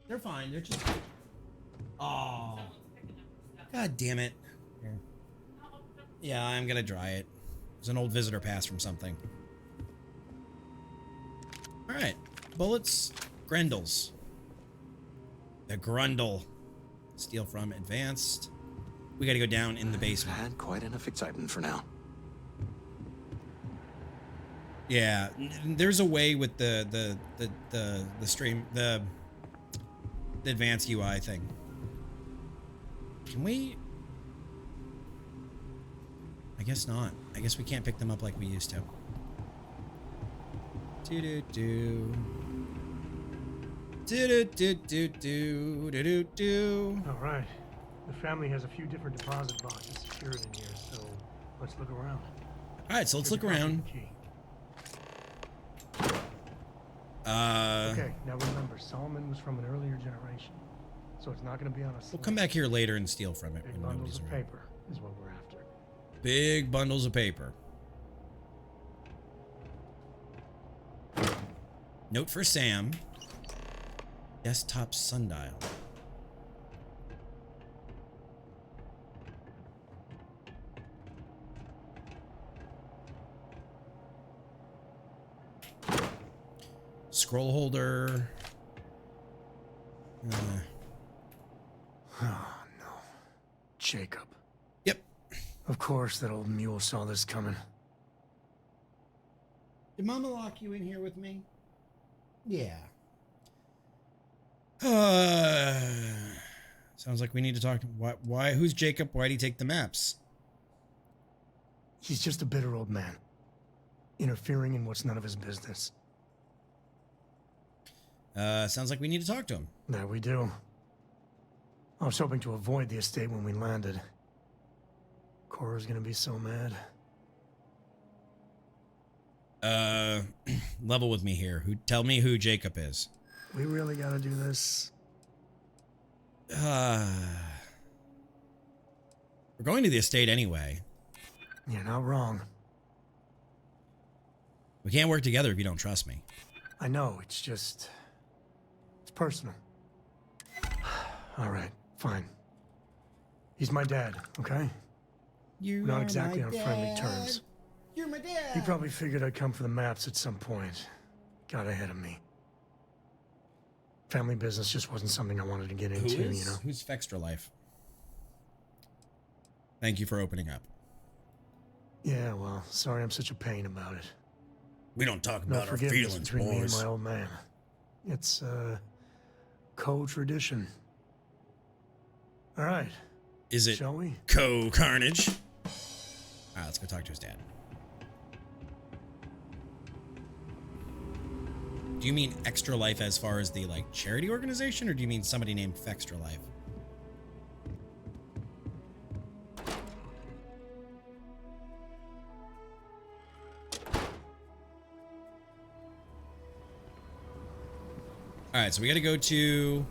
They're fine. They're just... Oh. God damn it. Here. Yeah, I'm gonna dry it. It's an old visitor pass from something. Alright. Bullets. Grendels. The Grundle. Steal from advanced. We gotta go down in the basement. Had quite enough excitement for now. Yeah, there's a way with the stream, the advanced UI thing. Can we? I guess not. I guess we can't pick them up like we used to. Do-do-do. Do-do-do-do-do. All right. The family has a few different deposit boxes secured in here, so let's look around. All right, so let's look around. Okay, now remember, Solomon was from an earlier generation, so it's not going to be on a slate. We'll come back here later and steal from it Big when bundles nobody's of around. paper is what we're after. Big bundles of paper. Note for Sam. Desktop sundial. Scroll holder. Oh, no. Jacob. Yep. Of course, that old mule saw this coming. Did Mama lock you in here with me? Yeah. Sounds like we need to talk. Why? Who's Jacob? Why'd he take the maps? He's just a bitter old man, interfering in what's none of his business. Sounds like we need to talk to him. There we do. I was hoping to avoid the estate when we landed. Cora's gonna be so mad. Level with me here. Tell me who Jacob is. We really gotta do this. We're going to the estate anyway. You're not wrong. We can't work together if you don't trust me. I know, it's just... It's personal. All right, fine. He's my dad, okay? We're not exactly on friendly terms. You're my dad. He probably figured I'd come for the maps at some point. Got ahead of me. Family business just wasn't something I wanted to get into, you know? Who's Fextra Life? Thank you for opening up. Yeah, well, sorry I'm such a pain about it. We don't talk No about our forgiveness feelings, between me and boys. my old man. It's, co-tradition. All right. Is it Shall we? Co-Carnage? All right, let's go talk to his dad. Do you mean Extra Life as far as the, like, charity organization, or do you mean somebody named Fextra Life? All right, so we got to go to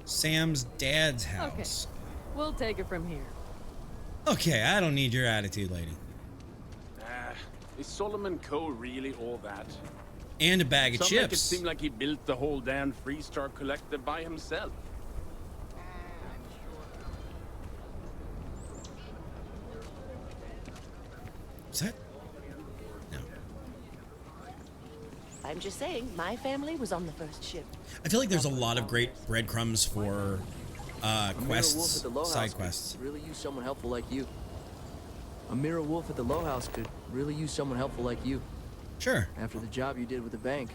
Sam's dad's house. Okay, we'll take it from here. Okay, I don't need your attitude, lady. Is Solomon Coe really all that? And a bag of Some make it chips. seem like he built the whole damn Freestar Collective by himself. Is that? No. I'm just saying, my family was on the first ship. I feel like there's a lot of great breadcrumbs for quests, Wolf at the Low side House quests. could really use someone helpful like you. A Mirror Wolf at the Low House could really use someone helpful like you. Sure. After the job you did with the bank,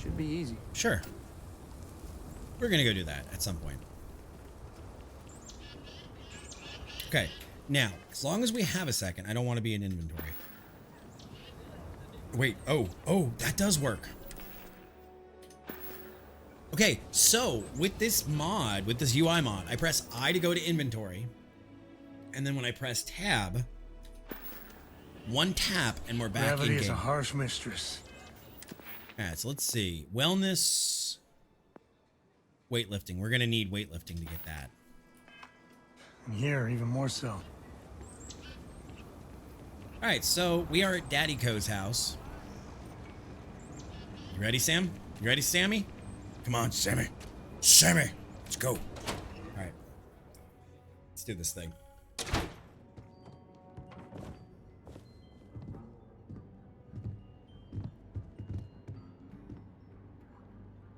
should be easy. Sure. We're gonna go do that at some point. Okay. Now, as long as we have a second, I don't want to be in inventory. Wait. Oh, that does work. Okay, so with this mod, with this UI mod, I press I to go to inventory. And then when I press tab, one tap and we're back in Gravity game. is a harsh mistress. All right, so let's see. Wellness, weightlifting. We're going to need weightlifting to get that. And here, even more so. All right, so we are at Daddy Co's house. You ready, Sam? You ready, Sammy? Come on, Sammy. Sammy, let's go. All right, let's do this thing.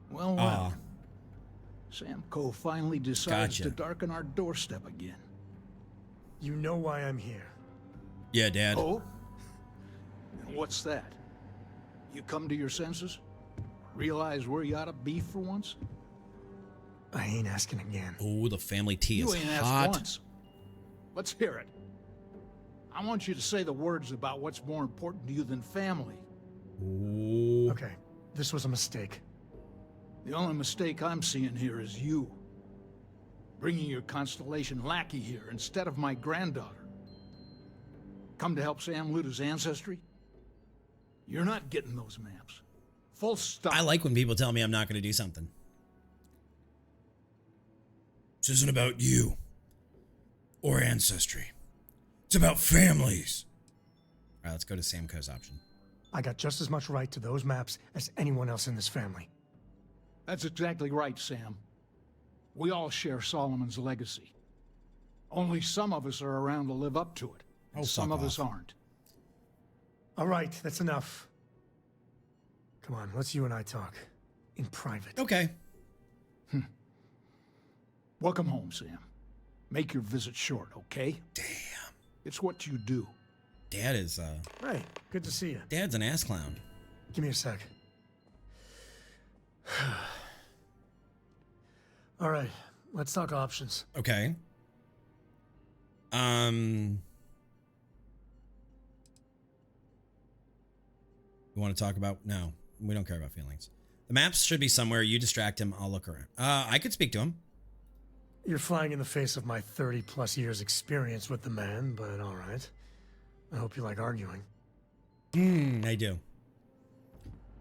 Well. Sam Coe finally decides Gotcha. to darken our doorstep again. You know why I'm here. Yeah, Dad. Oh? And what's that? You come to your senses? Realize where you ought to be for once? I ain't asking again. Oh, the family tea You is ain't hot. asked once. Let's hear it. I want you to say the words about what's more important to you than family. Ooh. Okay, this was a mistake. The only mistake I'm seeing here is you. Bringing your Constellation lackey here instead of my granddaughter. Come to help Sam loot his ancestry? You're not getting those maps. Full stop. I like when people tell me I'm not going to do something. This isn't about you or ancestry. It's about families. All right, let's go to Sam Co's option. I got just as much right to those maps as anyone else in this family. That's exactly right, Sam. We all share Solomon's legacy. Only some of us are around to live up to it. And some of us aren't. All right, that's enough. Come on, let's you and I talk. In private. Okay. Welcome home, Sam. Make your visit short, okay? Damn. It's what you do. Dad is, Hey, good to see you. Dad's an ass clown. Give me a sec. All right, let's talk options. Okay. You want to talk about? No, we don't care about feelings. The maps should be somewhere. You distract him. I'll look around. I could speak to him. You're flying in the face of my 30-plus years experience with the man, but all right. I hope you like arguing. I do.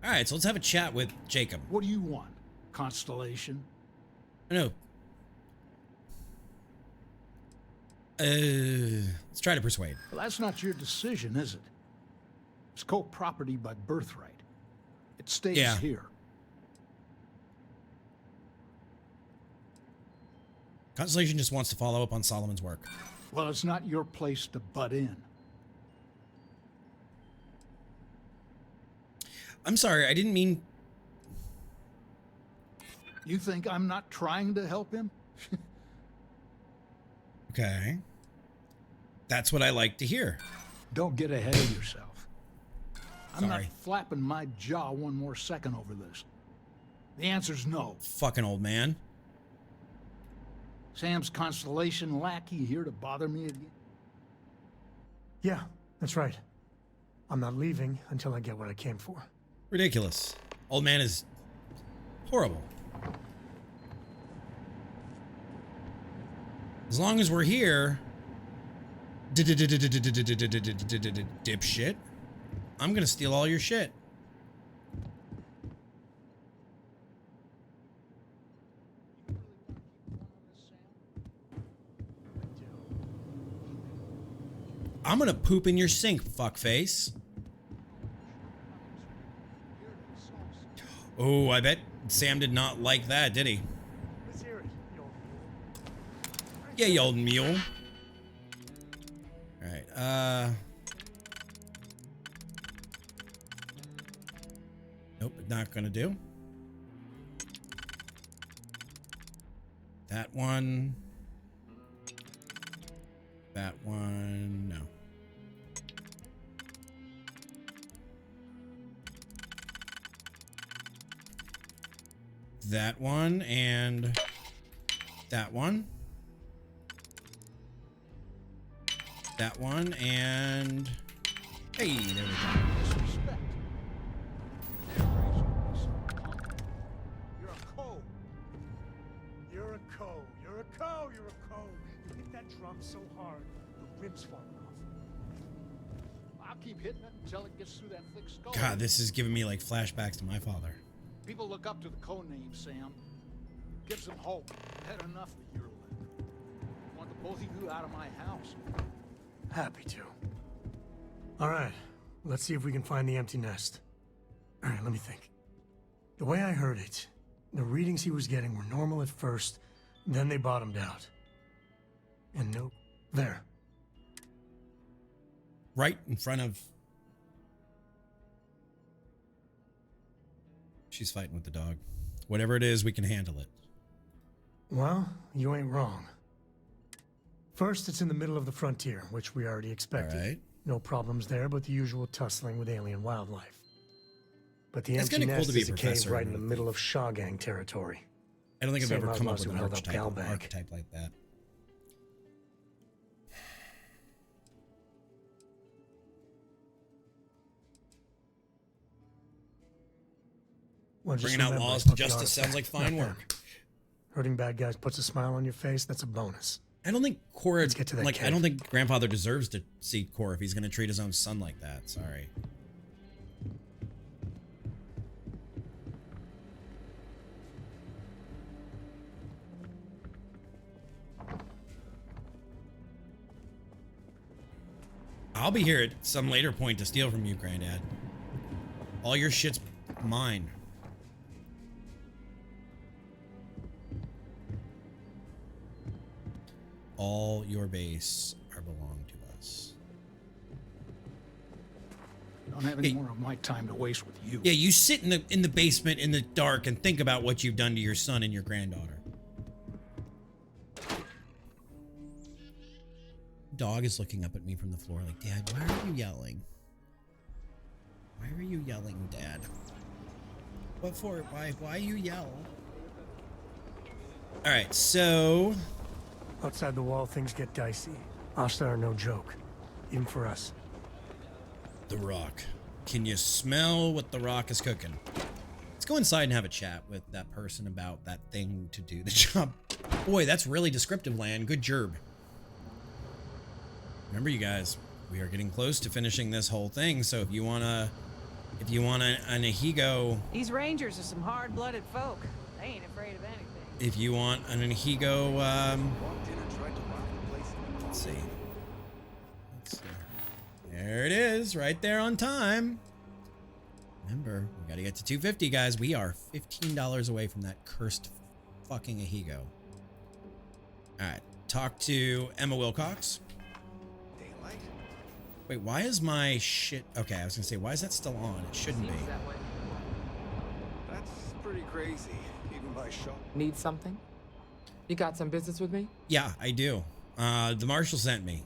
All right, so let's have a chat with Jacob. What do you want? Constellation? No. Let's try to persuade. Well, that's not your decision, is it? It's co-property by birthright. It stays here. Constellation just wants to follow up on Solomon's work. Well, it's not your place to butt in. I'm sorry, I didn't mean... You think I'm not trying to help him? Okay. That's what I like to hear. Don't get ahead of yourself. I'm not Sorry. flapping my jaw one more second over this. The answer's no. Fucking old man. Sam's Constellation lackey here to bother me again? Yeah, that's right. I'm not leaving until I get what I came for. Ridiculous. Old man is horrible. As long as we're here, dipshit, I'm gonna steal all your shit. I'm gonna poop in your sink, fuckface. Oh, I bet Sam did not like that, did he? Yeah, you old mule. Alright, nope, not gonna do. That one. That one, no. That one and that one. That one and hey, there we go. You're a co. You're a co. You're a co. You're a co. You hit that drum so hard, the ribs falling off. I'll keep hitting it until it gets through that thick skull. God, this is giving me like flashbacks to my father. People look up to the code name, Sam. Gives them hope. Had enough of your life. Want the both of you out of my house. Happy to. All right, let's see if we can find the empty nest. All right, let me think. The way I heard it, the readings he was getting were normal at first, then they bottomed out. And nope, there. Right in front of... She's fighting with the dog. Whatever it is, we can handle it. Well, you ain't wrong. First, it's in the middle of the frontier, which we already expected. All right. No problems there, but the usual tussling with alien wildlife. But the That's empty kinda cool nest to be is a a cave professor right in in the a middle of Shaw Gang territory. I don't think I've Same ever come up outlaws with who an held up archetype like that. Well, just Bringing out remember, laws I to put the justice sounds like artifact, fine not work. them. Hurting bad guys puts a smile on your face, that's a bonus. I don't think Cora, Let's get to that like, I cave. don't think Grandfather deserves to see Cora if he's going to treat his own son like that. Sorry. I'll be here at some later point to steal from you, Granddad. All your shit's mine. All your base are belong to us. Don't have any more of my time to waste with you. Yeah, you sit in the basement in the dark and think about what you've done to your son and your granddaughter. Dog is looking up at me from the floor like, Dad, why are you yelling? Why are you yelling, Dad? What for? Why you yell? All right, so Outside the wall, things get dicey. Hostile are no joke, even for us. The Rock. Can you smell what The Rock is cooking? Let's go inside and have a chat with that person about that thing to do the job. Boy, that's really descriptive, Lan. Good job. Remember, you guys, we are getting close to finishing this whole thing, so if you want an Ehigo... These rangers are some hard-blooded folk. They ain't afraid of anything. If you want an Ehigo, let's see. There it is, right there on time. Remember, we gotta get to 250, guys. We are $15 away from that cursed fucking Ehigo. Alright, talk to Emma Wilcox. Wait, why is my shit... Okay, I was gonna say, why is that still on? It shouldn't be. That's pretty crazy, even by Shaw. Need something? You got some business with me? Yeah, I do. The marshal sent me.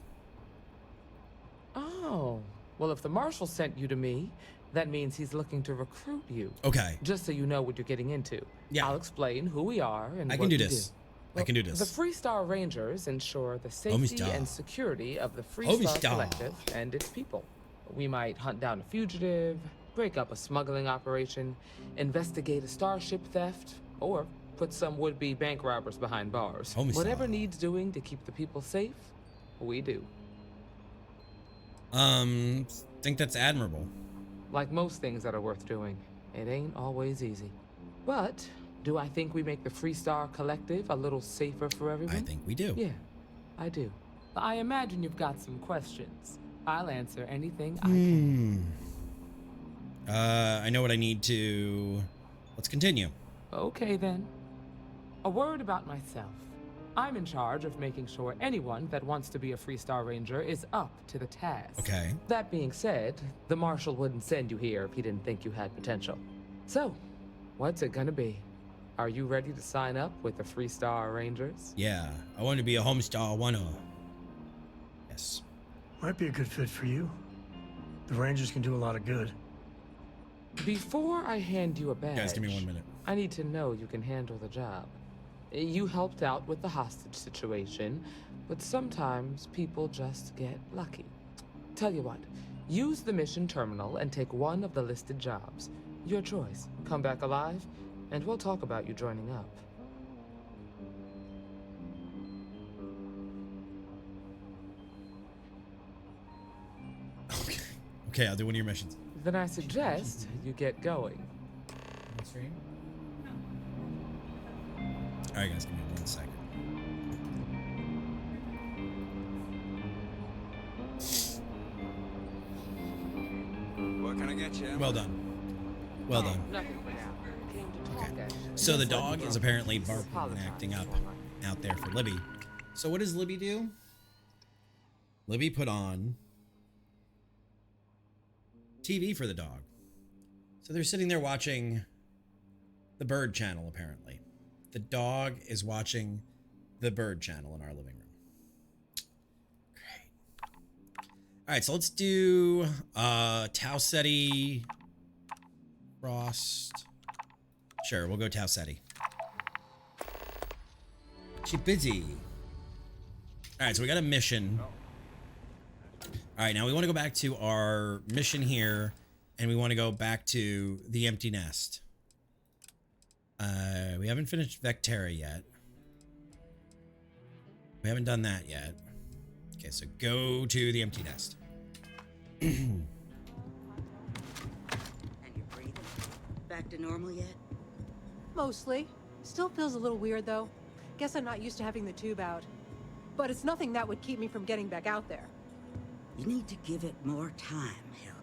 Oh, well, if the marshal sent you to me, that means he's looking to recruit you. Okay. Just so you know what you're getting into. Yeah. I'll explain who we are and I what can do we this. Well, I can do this. The Freestar Rangers ensure the safety Star. and security of the Homie Freestar Star. Collective and its people. We might hunt down a fugitive, break up a smuggling operation, investigate a starship theft, or put some would-be bank robbers behind bars. Homie Whatever Star. needs doing to keep the people safe, we do. Think that's admirable. Like most things that are worth doing, it ain't always easy. But do I think we make the Freestar Collective a little safer for everyone? I think we do. Yeah, I do. I imagine you've got some questions. I'll answer anything I can. I know what I need to... Let's continue. Okay, then. A word about myself. I'm in charge of making sure anyone that wants to be a Freestar Ranger is up to the task. Okay. That being said, the Marshal wouldn't send you here if he didn't think you had potential. So, what's it gonna be? Are you ready to sign up with the Freestar Rangers? Yeah, I want to be a Homestar 1. Yes. Might be a good fit for you. The Rangers can do a lot of good. Before I hand you a badge, Guys, give me 1 minute. I need to know you can handle the job. You helped out with the hostage situation, but sometimes people just get lucky. Tell you what, use the mission terminal and take one of the listed jobs. Your choice. Come back alive, and we'll talk about you joining up. Okay, I'll do one of your missions. Then I suggest you get going. Stream? Alright guys, give me 1 second. What can I get you? Well done. Well done. Okay. So the dog is apparently barking and acting up out there for Libby. So what does Libby do? Libby put on TV for the dog. So they're sitting there watching the Bird Channel, apparently. The dog is watching the Bird Channel in our living room. Great. All right, so let's do Tau Ceti, Frost. Sure, we'll go Tau Ceti. She busy. All right, so we got a mission. All right, now we want to go back to our mission here, and we want to go back to the empty nest. We haven't finished Vectera yet. We haven't done that yet. Okay, so go to the empty nest. And you're breathing? Back to normal yet? Mostly. Still feels a little weird, though. Guess I'm not used to having the tube out. But it's nothing that would keep me from getting back out there. You need to give it more time, Helga.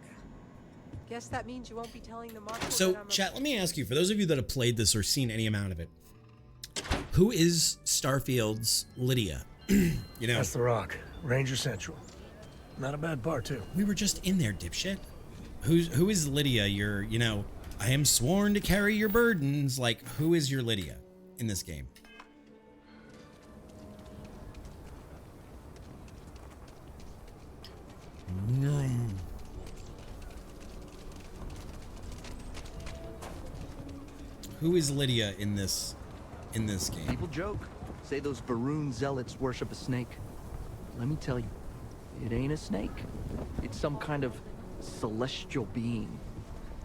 Guess that means you won't be telling the Marshal So, that I'm chat, let me ask you, for those of you that have played this or seen any amount of it, who is Starfield's Lydia? You know, That's the Rock, Ranger Central. Not a bad bar, too. We were just in there, dipshit. Who is Lydia? You know, I am sworn to carry your burdens. Like, who is your Lydia in this game? Who is Lydia in this game? People joke, say those Baroon zealots worship a snake. Let me tell you, it ain't a snake. It's some kind of celestial being.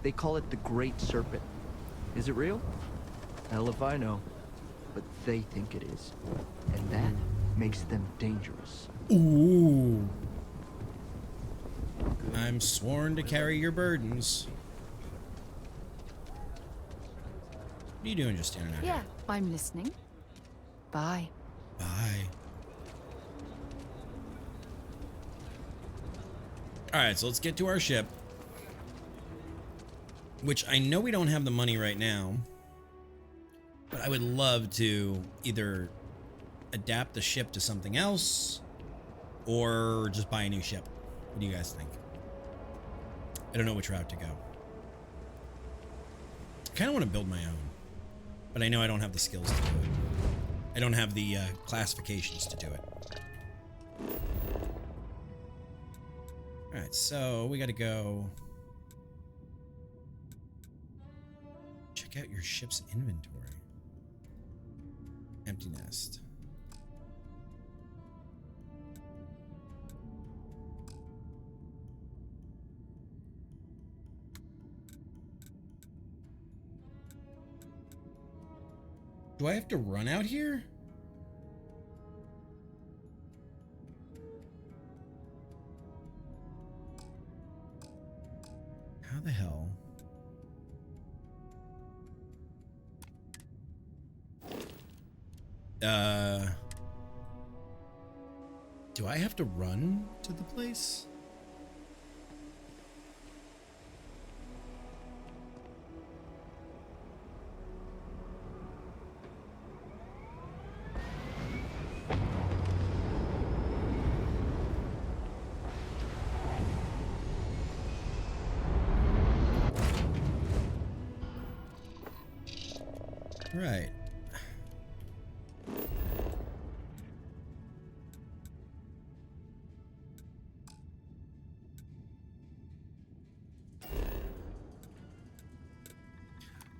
They call it the Great Serpent. Is it real? Hell if I know. But they think it is. And that makes them dangerous. Ooh. I'm sworn to carry your burdens. What are you doing just standing out Yeah, here? I'm listening. Bye. Bye. Alright, so let's get to our ship. Which I know we don't have the money right now. But I would love to either adapt the ship to something else or just buy a new ship. What do you guys think? I don't know which route to go. I kind of want to build my own. But I know I don't have the skills to do it. I don't have the classifications to do it. Alright, so we gotta go... check out your ship's inventory. Empty nest. Do I have to run out here? How the hell? Do I have to run to the place? Right.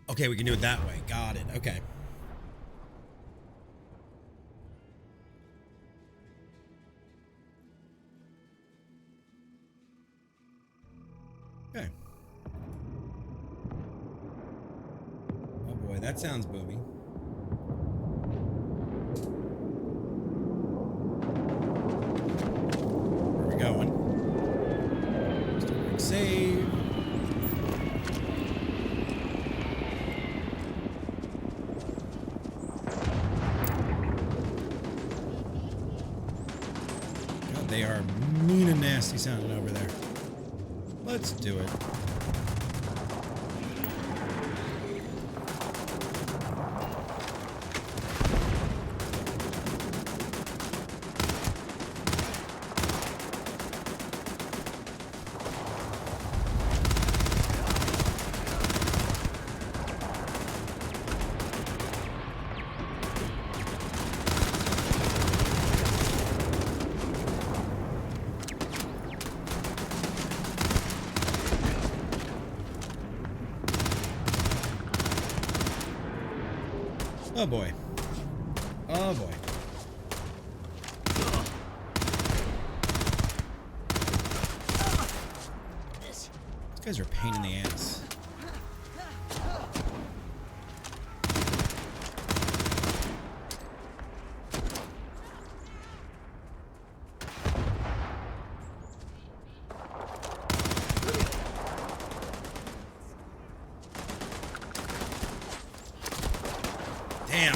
Okay, we can do it that way. Got it. Okay. Okay. Oh boy, that sounds boomy. Where are we going? Just a quick save. God, they are mean and nasty sounding over there. Let's do it. Oh boy. Oh boy. These guys are a pain in the ass. Damn.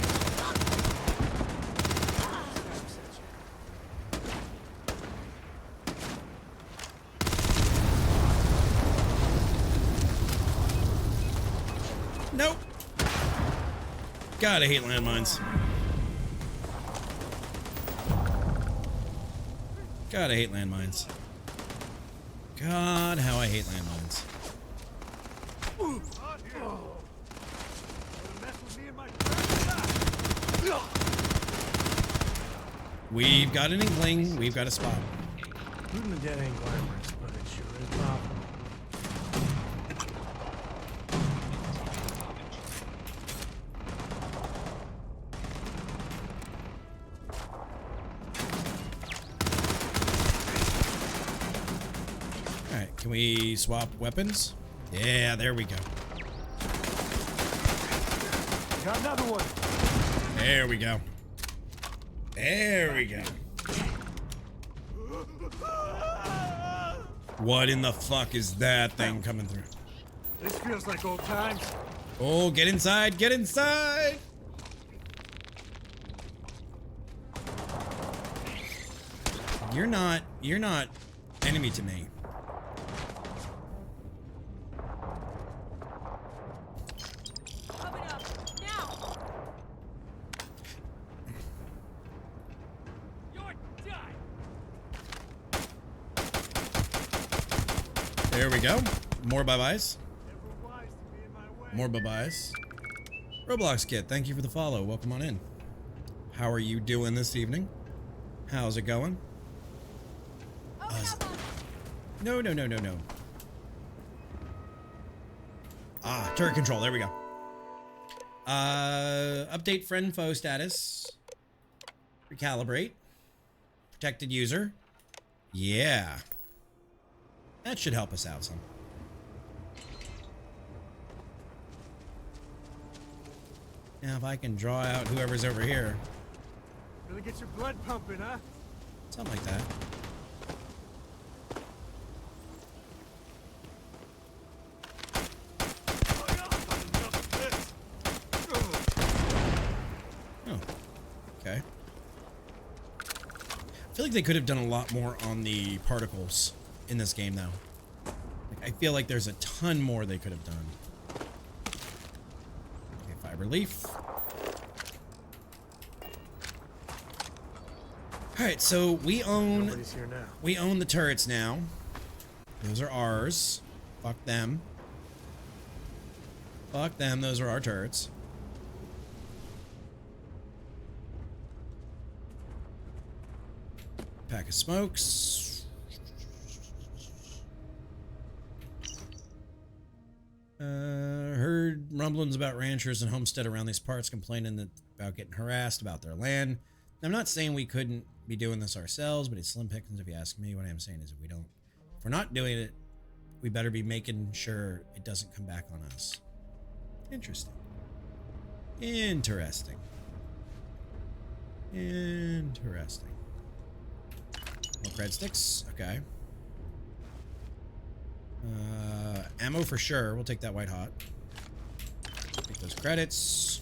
Nope. God, I hate landmines. God, I hate landmines. God, how I hate landmines. We've got an inkling. We've got a spot. Shooting the dead ain't glamorous, but it sure is profitable. Alright, can we swap weapons? Yeah, there we go. Got another one. There we go. There we go. What in the fuck is that thing coming through? This feels like old times. Oh, get inside, get inside! You're not enemy to me. There we go. More bye-byes. More bye-byes. Roblox Kit, thank you for the follow. Welcome on in. How are you doing this evening? How's it going? No. Ah, turret control. There we go. Update friend foe status. Recalibrate. Protected user. Yeah. That should help us out some. Now if I can draw out whoever's over here. Really get your blood pumping, huh? Something like that. Oh. Okay. I feel like they could have done a lot more on the particles in this game, though. Like, I feel like there's a ton more they could have done. Okay, fiber leaf. All right, so we own the turrets now. Those are ours. Fuck them. Fuck them. Those are our turrets. pack of smokes. Heard rumblings about ranchers and homestead around these parts complaining about getting harassed about their land. I'm not saying we couldn't be doing this ourselves, but it's slim pickings if you ask me. What I'm saying is if we're not doing it, we better be making sure it doesn't come back on us. Interesting. Interesting. Interesting. More cred sticks. Okay. Ammo for sure. We'll take that white hot. Take those credits.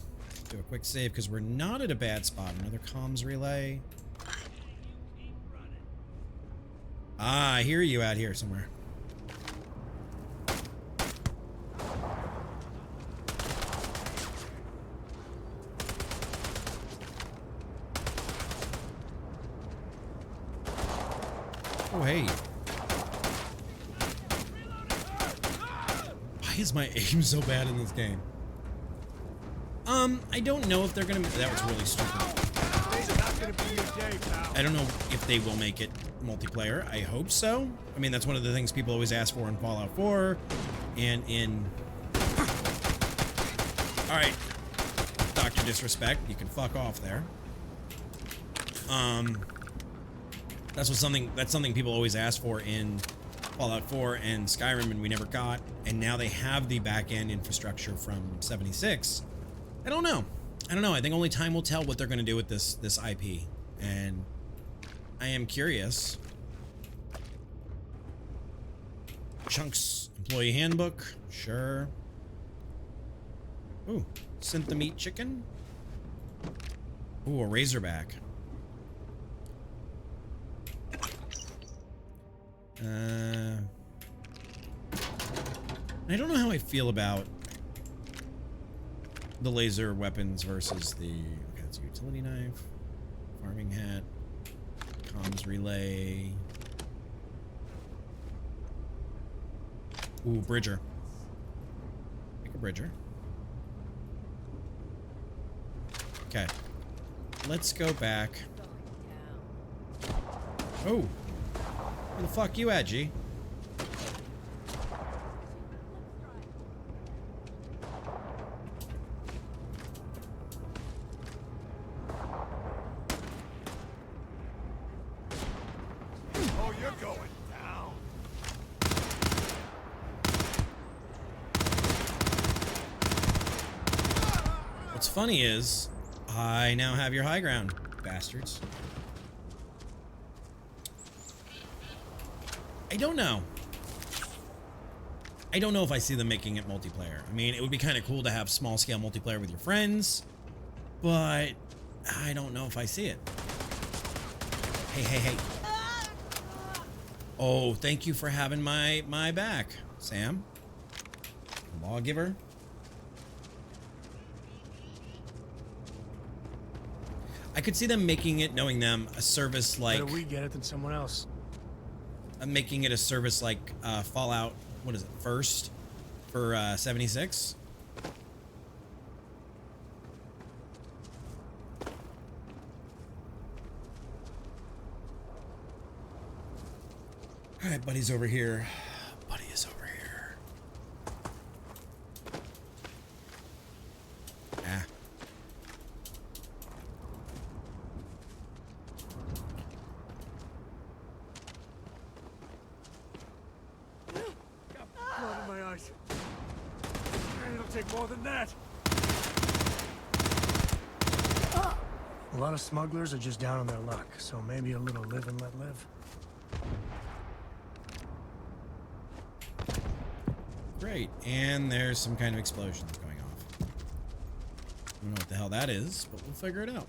Do a quick save because we're not at a bad spot. Another comms relay. Ah, I hear you out here somewhere. Oh, hey. Why is my aim so bad in this game? I don't know if they're gonna... That was really stupid. I don't know if they will make it multiplayer. I hope so. I mean, that's one of the things people always ask for in Fallout 4 and in... Alright. Dr. Disrespect. You can fuck off there. That's something people always ask for in Fallout 4 and Skyrim, and we never got. And now they have the back-end infrastructure from 76. I don't know. I think only time will tell what they're going to do with this IP. And I am curious. Chunks employee handbook. Sure. Ooh, synth meat chicken. Ooh, a razorback. I don't know how I feel about the laser weapons versus the... Okay, that's a utility knife. Farming hat. Comms relay. Ooh, Bridger. Pick a Bridger. Okay. Let's go back. Oh. Where the fuck you at, G? Oh, you're going down. What's funny is, I now have your high ground, bastards. I don't know. I don't know if I see them making it multiplayer. I mean, it would be kind of cool to have small-scale multiplayer with your friends, but I don't know if I see it. Hey, hey, hey. Oh, thank you for having my back, Sam. Lawgiver. I could see them making it, knowing them, a service like... Better we get it than someone else. Making it a service like Fallout, what is it, First for 76? All right, buddy's over here. Buddy is over here. Ah. Blood in my eyes. It'll take more than that. A lot of smugglers are just down on their luck, so maybe a little live and let live. Great, and there's some kind of explosion that's going off. I don't know what the hell that is, but we'll figure it out.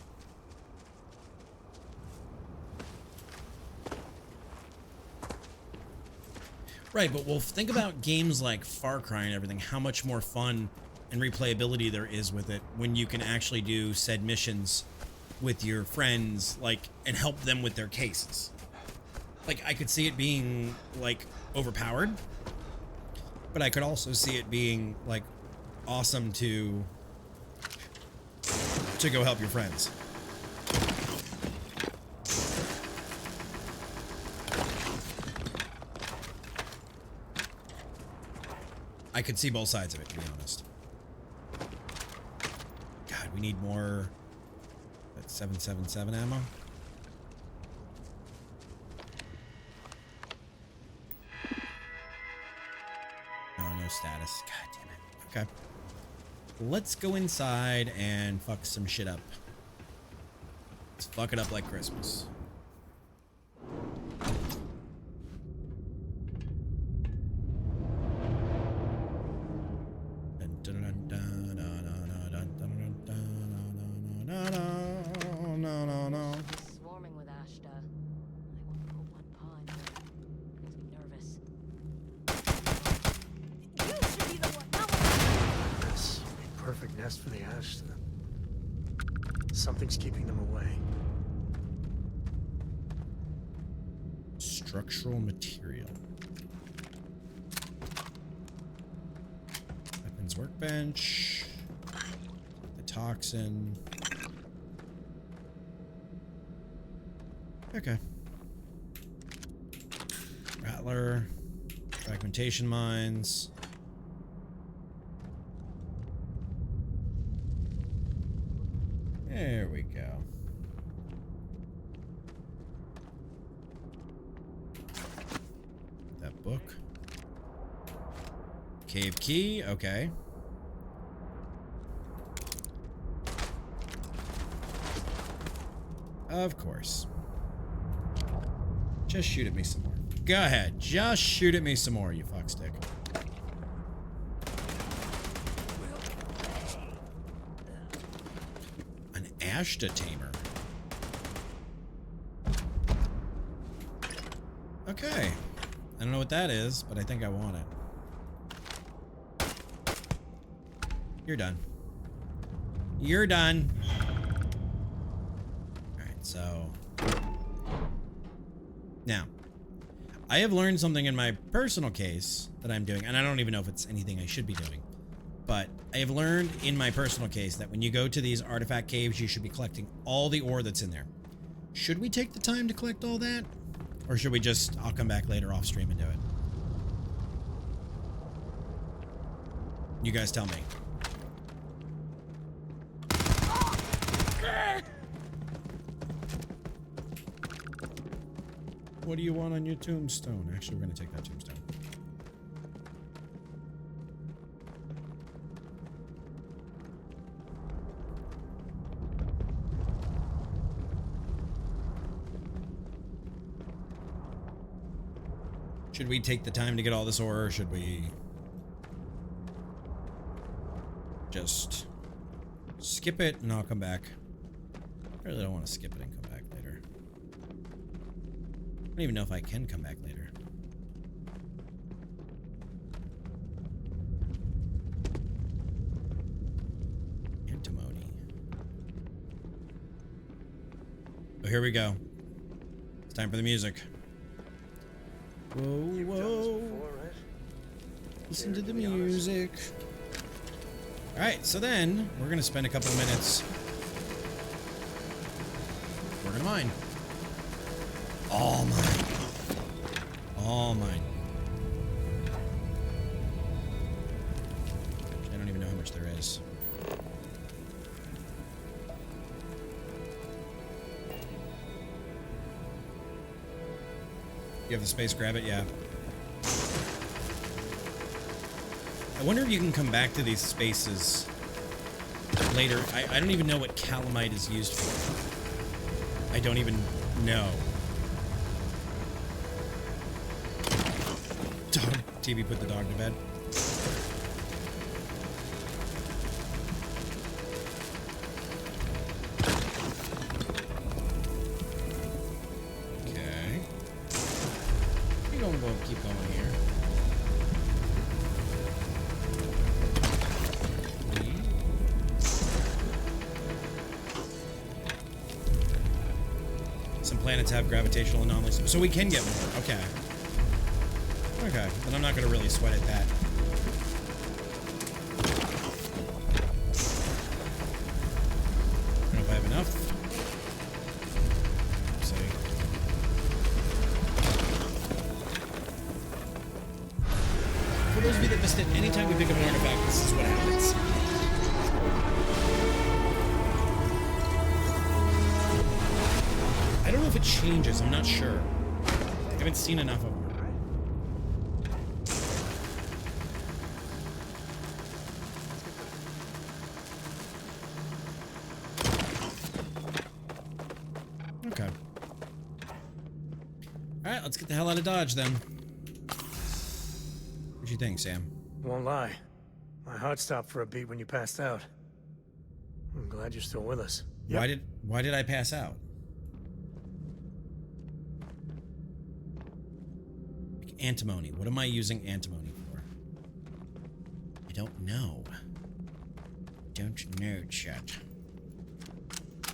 Right, but we'll think about games like Far Cry and everything, how much more fun and replayability there is with it when you can actually do said missions with your friends, like, and help them with their cases. Like, I could see it being, like, overpowered, but I could also see it being, like, awesome to go help your friends. I could see both sides of it, to be honest. God, we need more. That's 777 ammo. Oh, no status. God damn it. Okay. Let's go inside and fuck some shit up. Let's fuck it up like Christmas. Swarming with Ashta. I won't pull one paw in there. Makes me nervous. You should be the one. No. This perfect nest for the Ashta. Something's keeping them away. Structural material. Weapons workbench. The toxin. Okay. Rattler. Fragmentation mines. There we go. That book. Cave key, okay. Of course. Just shoot at me some more. Go ahead. Just shoot at me some more, you fuckstick. An Ashta tamer. Okay. I don't know what that is, but I think I want it. You're done. You're done. Alright, so... Now, I have learned something in my personal case that I'm doing, and I don't even know if it's anything I should be doing, but I have learned in my personal case that when you go to these artifact caves, you should be collecting all the ore that's in there. Should we take the time to collect all that? Or should we just, I'll come back later off stream and do it? You guys tell me. What do you want on your tombstone? Actually, we're going to take that tombstone. Should we take the time to get all this ore, or should we just skip it and I'll come back? I really don't want to skip it and come back later. I don't even know if I can come back later. Antimony. Oh, here we go. It's time for the music. Whoa, whoa. Listen to the music. Alright, so then we're going to spend a couple of minutes. We're going to mine. All mine. All mine. I don't even know how much there is. You have the space, grab it, yeah. I wonder if you can come back to these spaces later. I don't even know what calamite is used for. I don't even know. Dog. TV put the dog to bed. Okay. We'll keep going here. Some planets have gravitational anomalies, so we can get more. Okay. Okay, but I'm not going to really sweat at that. I don't know if I have enough. Let's see. For those of you that harvest it anytime we pick up an artifact. This is what happens. I don't know if it changes. I'm not sure. I haven't seen enough of them. Okay. Alright, let's get the hell out of Dodge then. What'd you think, Sam? Won't lie. My heart stopped for a beat when you passed out. I'm glad you're still with us. Yep. Why did I pass out? Like antimony. What am I using antimony for? I don't know. Don't know, chat.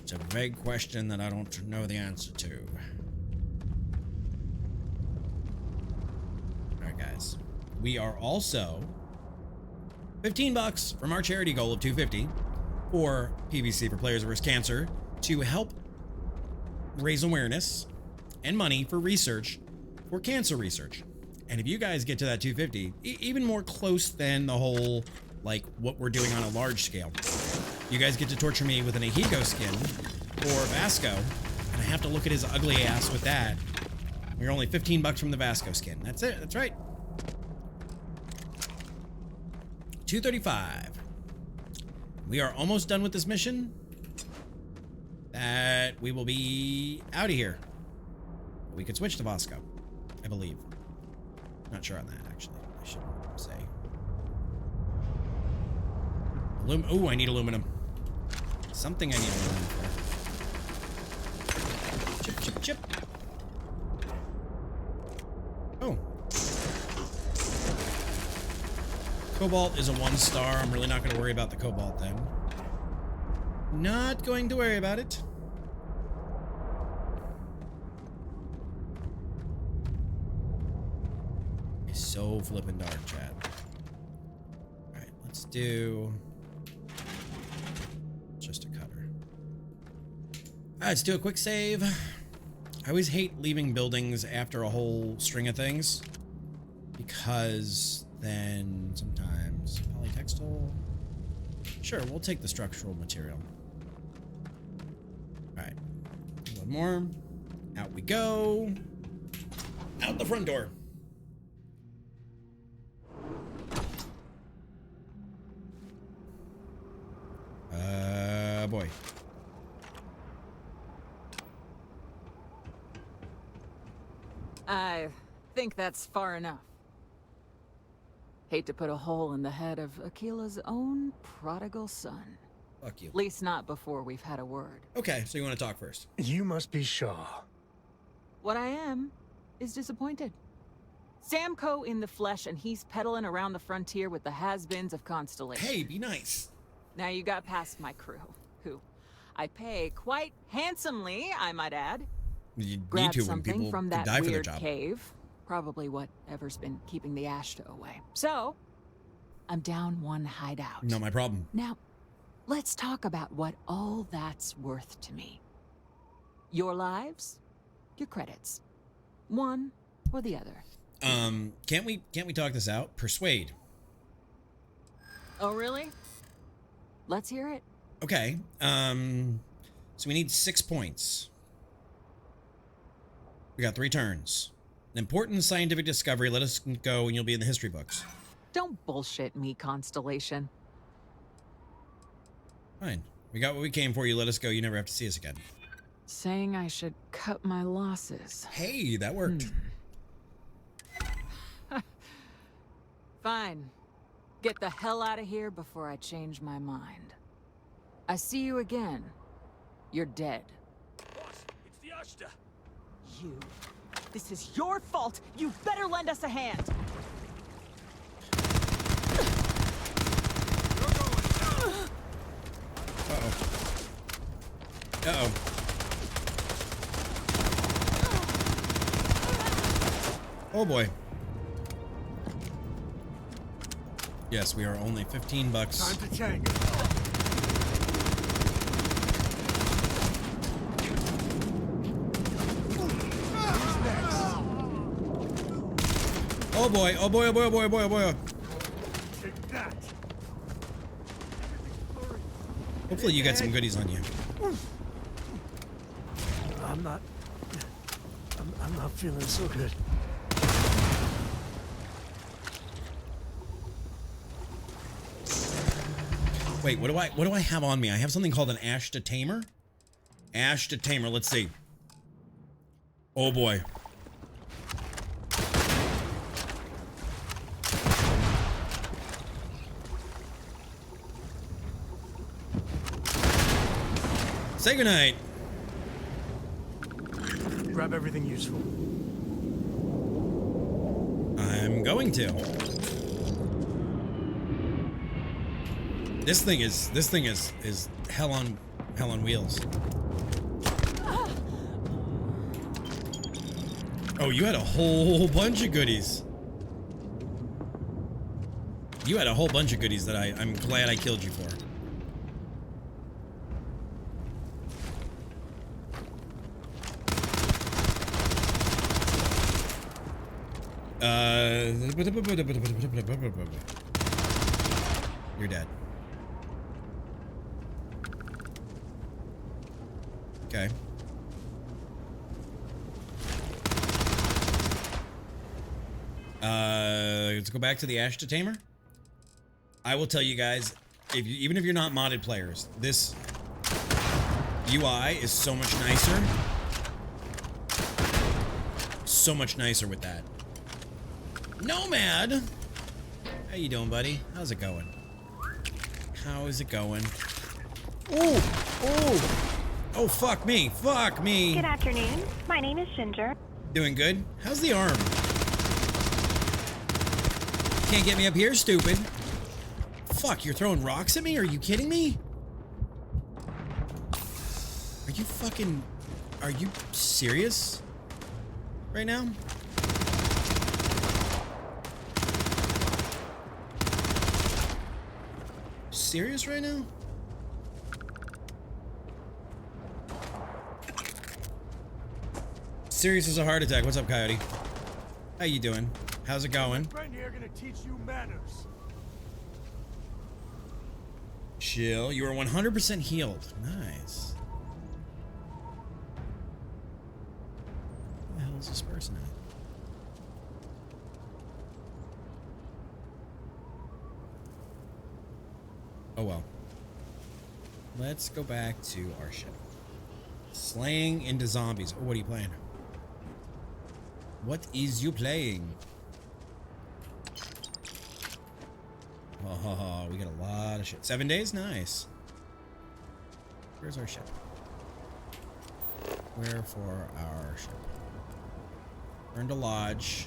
It's a vague question that I don't know the answer to. Alright, guys. We are also $15 from our charity goal of $250 for PVC for Players vs. Cancer to help raise awareness and money for research for cancer research. And if you guys get to that $250, even more close than the whole, like, what we're doing on a large scale, you guys get to torture me with an Ahiko skin or Vasco, and I have to look at his ugly ass with that. We're only $15 from the Vasco skin. That's it. That's right. $235. We are almost done with this mission. That we will be out of here. We could switch to Vasco, I believe. Not sure on that, actually. I should say. Oh, I need aluminum. Something I need aluminum for. Chip, chip, chip. Oh. Cobalt is a 1-star. I'm really not going to worry about the cobalt then. Not going to worry about it. It's so flippin' dark, chat. Alright, let's do... just a cutter. Alright, let's do a quick save. I always hate leaving buildings after a whole string of things, because then sometimes polytextile. Sure, we'll take the structural material. Alright. One more. Out we go. Out the front door. Boy. I think that's far enough. Hate to put a hole in the head of Akila's own prodigal son. Fuck you. At least not before we've had a word. Okay, so you want to talk first? You must be Shaw. What I am is disappointed. Sam Coe in the flesh, and he's peddling around the frontier with the has-beens of Constellation. Hey, be nice. Now you got past my crew, who I pay quite handsomely, I might add. You Grab need to when something people from could that die for their weird job. cave. Probably whatever's been keeping the Ashta away. So, I'm down one hideout. Not my problem. Now, let's talk about what all that's worth to me. Your lives, your credits. One or the other. Can't we talk this out? Persuade. Oh, really? Let's hear it. Okay. So we need 6 points. We got 3 turns. An important scientific discovery. Let us go and you'll be in the history books. Don't bullshit me, Constellation. Fine. We got what we came for. You let us go. You never have to see us again. Saying I should cut my losses. Hey, that worked. Fine. Get the hell out of here before I change my mind. I see you again. You're dead. Boss, it's the Ashta. You. This is your fault. You better lend us a hand. Uh-oh. Uh-oh. Oh boy. Yes, we are only $15. Time to tango. Oh boy, oh boy, oh boy, oh boy, oh boy, oh boy. Hopefully you got some goodies on you. I'm not feeling so good. Wait, what do I have on me? I have something called an Ash to Tamer. Ash to Tamer. Let's see. Oh boy. Say goodnight. Grab everything useful. I'm going to. This thing is hell on wheels. Oh, you had a whole bunch of goodies. You had a whole bunch of goodies that I'm glad I killed you for. You're dead. Okay. Let's go back to the Ash to Tamer. I will tell you guys, even if you're not modded players, this UI is so much nicer. So much nicer with that. Nomad! How you doing, buddy? How's it going? How is it going? Oh! Oh! Oh, fuck me! Fuck me! Good afternoon. My name is Ginger. Doing good? How's the arm? Can't get me up here, stupid. Fuck, you're throwing rocks at me? Are you kidding me? Are you fucking... Are you serious? Right now? Serious right now? Serious as a heart attack. What's up, Coyote? How you doing? How's it going? Friend here gonna teach you manners. Chill. You are 100% healed. Nice. Who the hell is this person at? Oh well. Let's go back to our ship. Slaying into zombies. Oh, what are you playing? What is you playing? Oh, we got a lot of shit. 7 days? Nice. Where's our ship? Where for our ship? Return to lodge.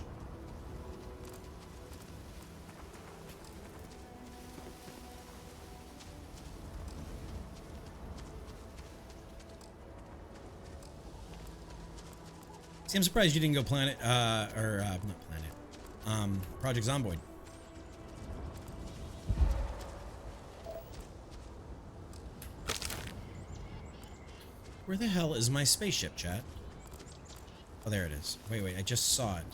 See, I'm surprised you didn't go planet, not planet, Project Zomboid. Where the hell is my spaceship, chat? Oh, there it is. Wait, I just saw it.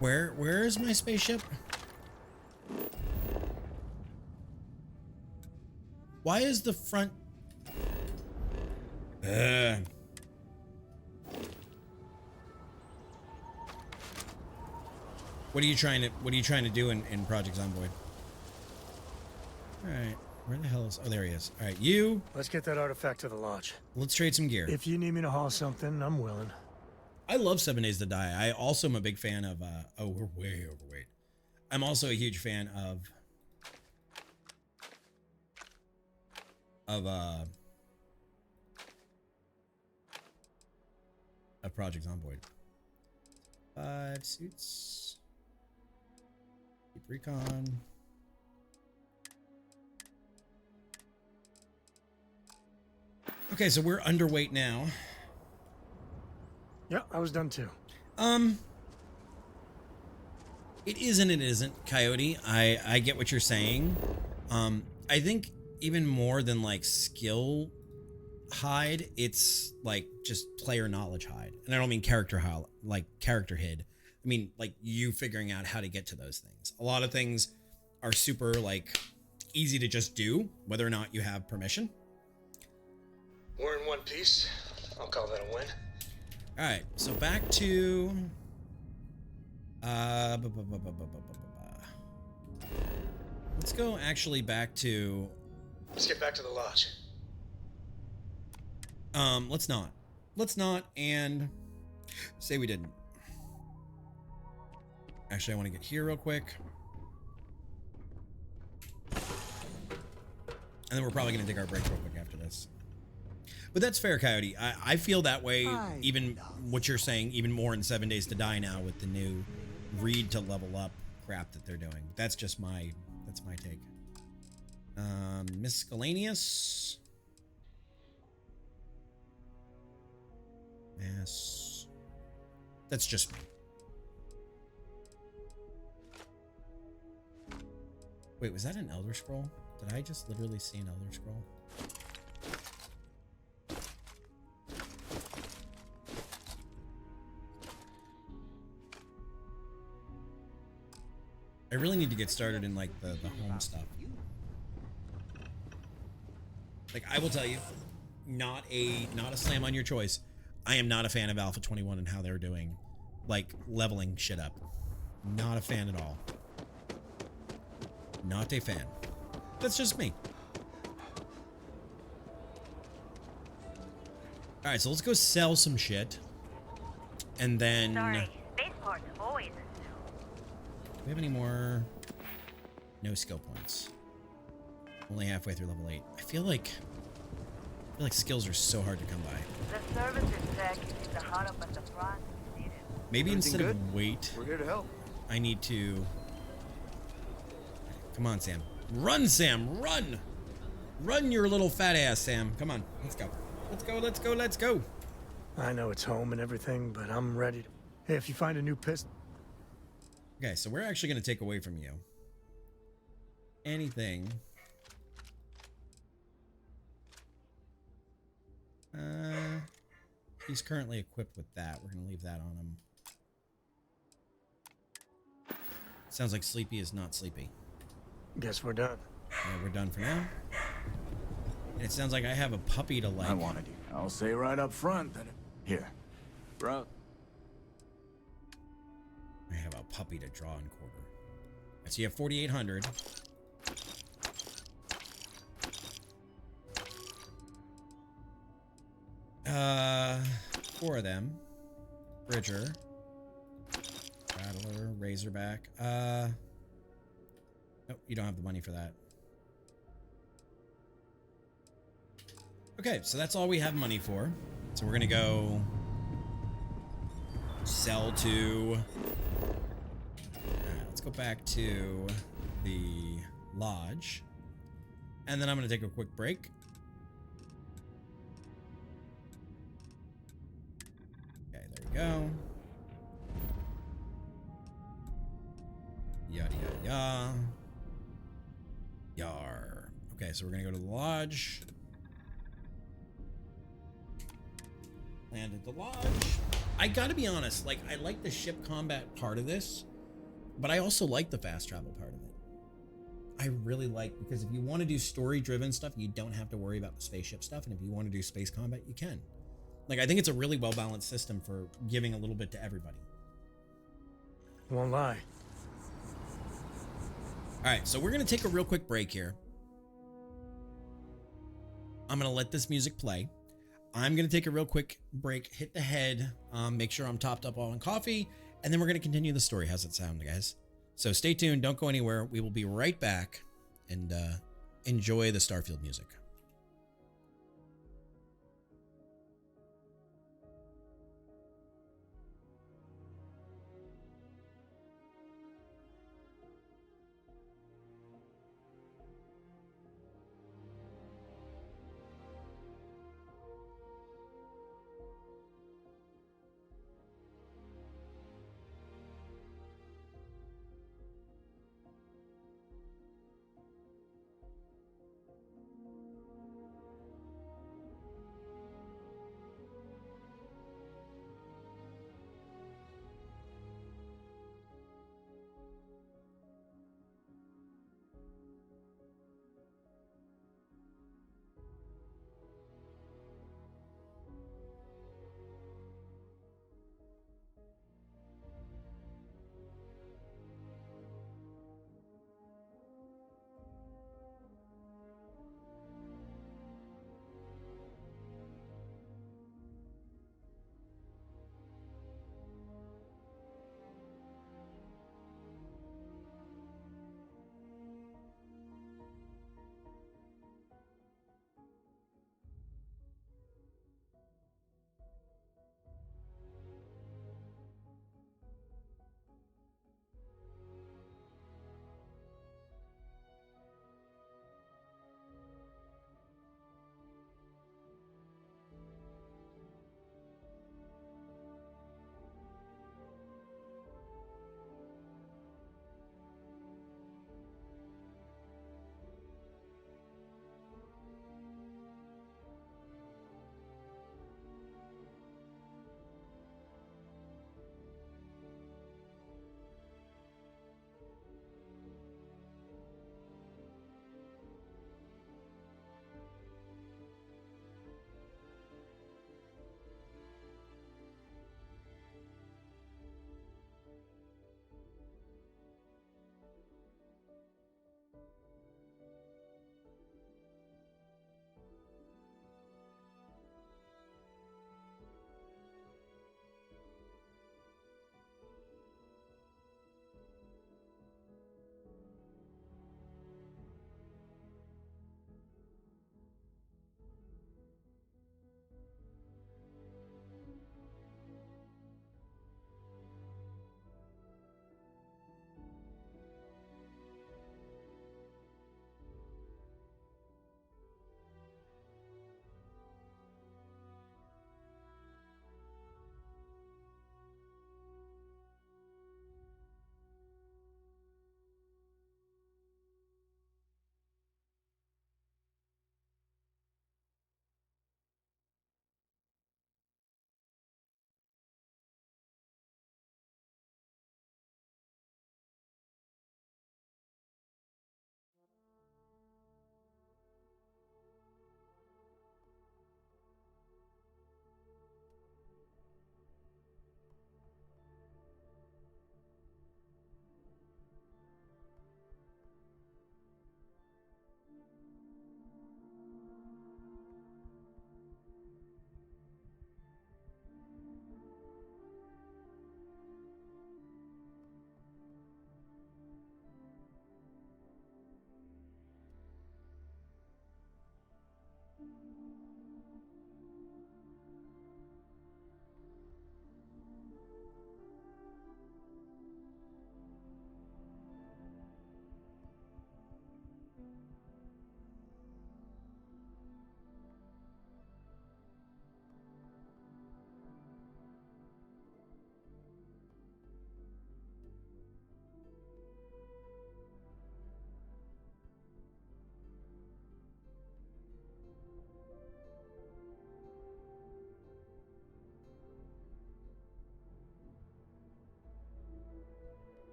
Where is my spaceship? Why is the front... What are you trying to do in Project Zomboid? Alright. Where the hell is... Oh, there he is. Alright, you... Let's get that artifact to the lodge. Let's trade some gear. If you need me to haul something, I'm willing. I love 7 Days to Die. I also am a big fan of... Oh, we're way overweight. I'm also a huge fan of Project Zomboid. 5 suits. Keep recon. Okay, so we're underweight now. Yeah, I was done too. It is and it isn't, Coyote. I get what you're saying. I think even more than like skill hide, it's like just player knowledge hide. And I don't mean character hide, like character hid. I mean like you figuring out how to get to those things. A lot of things are super like easy to just do, whether or not you have permission. We're in one piece. I'll call that a win. All right, so back to let's go actually back to. Let's get back to the lodge. Let's not. Let's not and say we didn't. Actually, I want to get here real quick. And then we're probably going to take our break real quick after this. But that's fair, Coyote. I feel that way, even what you're saying, even more in 7 Days to Die now with the new read to level up crap that they're doing. That's just my take. Miscellaneous. Yes. That's just me. Wait, was that an Elder Scroll? Did I just literally see an Elder Scroll? I really need to get started in like the home stuff. Like I will tell you, not a slam on your choice. I am not a fan of Alpha 21 and how they're doing like leveling shit up. Not a fan at all. Not a fan. That's just me. All right, so let's go sell some shit. And then... Sorry, spaceport's always a zoo. Do we have any more? No skill points. Only halfway through level 8. I feel like skills are so hard to come by. The service exec is the hot up at the front. Maybe instead of wait, we're here to help. I need to... Come on, Sam. Run, Sam! Run! Run your little fat ass, Sam. Come on. Let's go. Let's go, let's go, let's go. I know it's home and everything, but I'm ready to... Hey, if you find a new pistol... Okay, so we're actually going to take away from you anything. He's currently equipped with that. We're going to leave that on him. Sounds like Sleepy is not sleepy. Guess we're done. Yeah, we're done for now. And it sounds like I have a puppy to like. I wanted you. I'll say right up front that here, bro. I have a puppy to draw and quarter. So you have 4,800. Four of them. Bridger. Rattler, Razorback. Nope, you don't have the money for that. Okay, so that's all we have money for. So we're gonna go sell to... Alright, let's go back to the lodge. And then I'm gonna take a quick break. Okay, there we go. Yada yada yada. Yar. Okay, so we're gonna go to the lodge. Land at the lodge. I gotta be honest, like, I like the ship combat part of this, but I also like the fast travel part of it. I really like, because if you want to do story-driven stuff, you don't have to worry about the spaceship stuff, and if you want to do space combat, you can. Like, I think it's a really well-balanced system for giving a little bit to everybody. Won't lie. Alright, so we're gonna take a real quick break here. I'm gonna let this music play. I'm gonna take a real quick break, hit the head, make sure I'm topped up on coffee, and then we're gonna continue the story. How's it sound, guys? So stay tuned, don't go anywhere. We will be right back, and enjoy the Starfield music.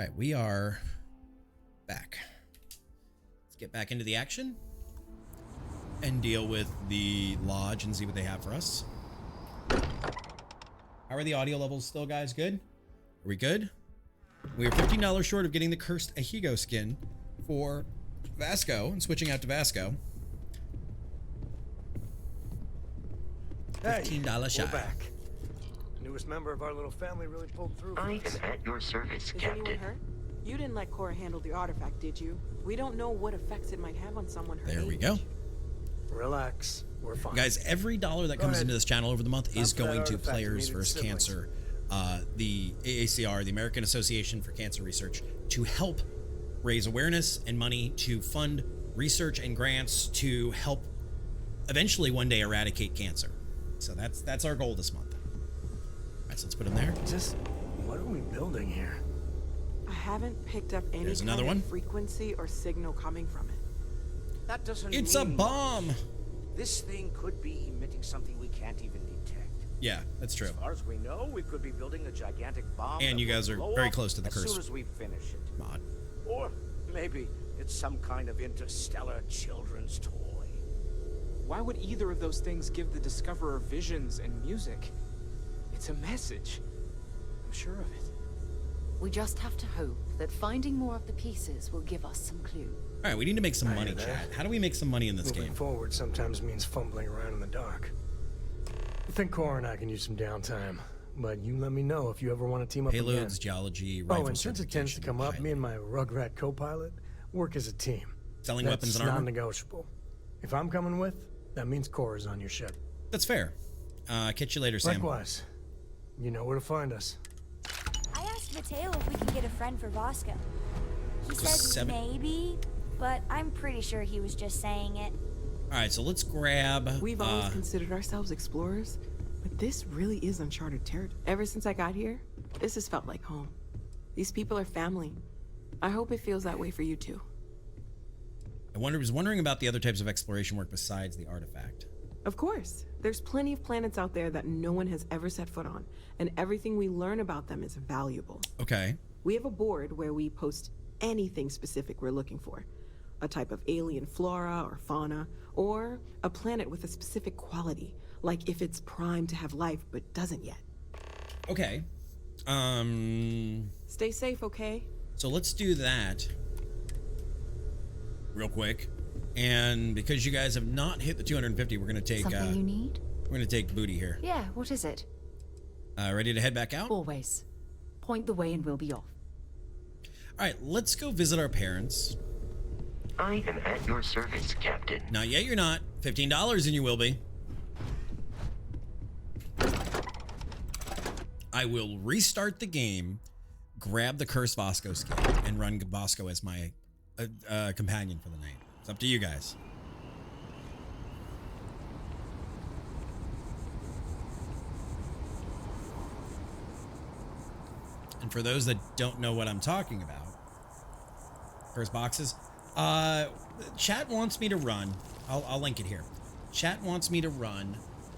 All right, we are back. Let's get back into the action and deal with the lodge and see what they have for us. How are the audio levels still, guys? Good? Are we good? We are $15 short of getting the cursed Ahigo skin for Vasco and switching out to Vasco. $15 shy. We're back. Newest member of our little family really pulled through. I am at your service, Is Captain. anyone hurt? You didn't let Cora handle the artifact, did you? We don't know what effects it might have on someone her There we age. go. Relax. We're fine. Guys, every dollar that comes into this channel over the month is Time for that going to artifact Players needed vs. siblings. Cancer, the AACR, the American Association for Cancer Research, to help raise awareness and money to fund research and grants to help eventually one day eradicate cancer. So that's our goal this month. All right, so let's put them there. Just what are we building here? I haven't picked up any There's kind another of one. frequency or signal coming from it. That doesn't It's a mean bomb. much. This thing could be emitting something we can't even detect. Yeah, that's true. As far as we know, we could be building a gigantic bomb. And that you guys will are blow very up close to the as curse soon as we finish it. mod. Or maybe it's some kind of interstellar children's toy. Why would either of those things give the Discoverer visions and music? It's a message. I'm sure of it. We just have to hope that finding more of the pieces will give us some clue. All right, we need to make some I money, hear that. chat. How do we make some money in this Moving game? forward sometimes means fumbling around in the dark. I think Cora and I can use some downtime, but you let me know if you ever want to team up again. Payloads, geology, Oh, rifle and since it tends to certification, come up, pilot. me and my Rugrat co-pilot work as a team. Selling That's weapons and armor? non-negotiable. If I'm coming with, that means Cora's on your ship. That's fair. Catch you later, Sam. Likewise. You know where to find us. I asked Mateo if we can get a friend for Vasco. He said Seven. maybe, but I'm pretty sure he was just saying it. All right, so let's grab. We've always considered ourselves explorers, but this really is uncharted territory. Ever since I got here, this has felt like home. These people are family. I hope it feels that way for you too. I was wondering about the other types of exploration work besides the artifact. Of course. There's plenty of planets out there that no one has ever set foot on, and everything we learn about them is valuable. Okay. We have a board where we post anything specific we're looking for. A type of alien flora or fauna, or a planet with a specific quality, like if it's primed to have life but doesn't yet. Okay. Stay safe, okay? So let's do that real quick. And because you guys have not hit the 250, we're gonna take Something you need? we're gonna take booty here. Yeah, what is it? Ready to head back out? Always. Point the way and we'll be off. All right, let's go visit our parents. I am at your service, Captain. Not yet, you're not. $15 and you will be. I will restart the game, grab the cursed Vasco skin, and run Vasco as my companion for the night. It's up to you guys. And for those that don't know what I'm talking about, cursed boxes, chat wants me to run. I'll link it here. Chat wants me to run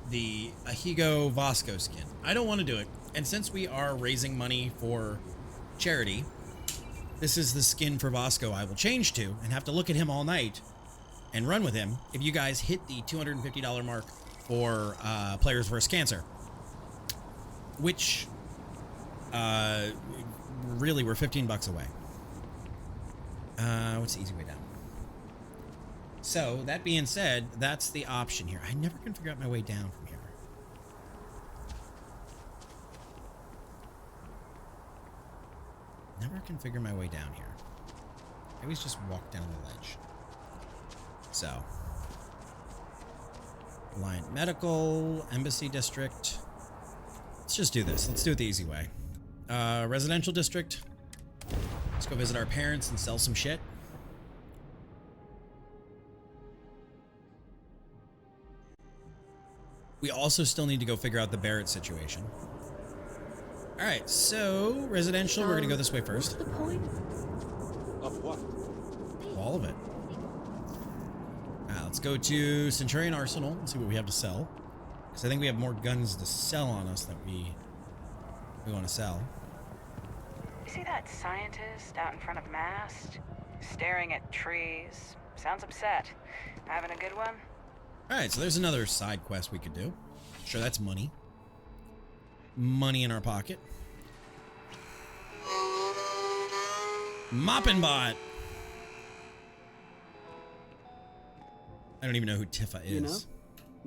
the Ahigo Vasco skin. I don't want to do it. And since we are raising money for charity, this is the skin for Vasco I will change to and have to look at him all night and run with him if you guys hit the $250 mark for Players vs. Cancer. Which, really, we're 15 bucks away. What's the easy way down? So, that being said, that's the option here. I never can figure out my way down from here. Never can figure my way down here. I always just walk down the ledge. So. Reliant Medical, Embassy District. Let's just do this. Let's do it the easy way. Residential District. Let's go visit our parents and sell some shit. We also still need to go figure out the Barrett situation. All right, so residential, we're gonna go this way first. What's the point? Of what? All of it. Let's go to Centurion Arsenal and see what we have to sell. Because I think we have more guns to sell on us that we want to sell. You see that scientist out in front of mast? Staring at trees. Sounds upset. Having a good one? Alright, so there's another side quest we could do. Sure, that's money. Money in our pocket. Moppin' Bot! I don't even know who Tifa is. You know,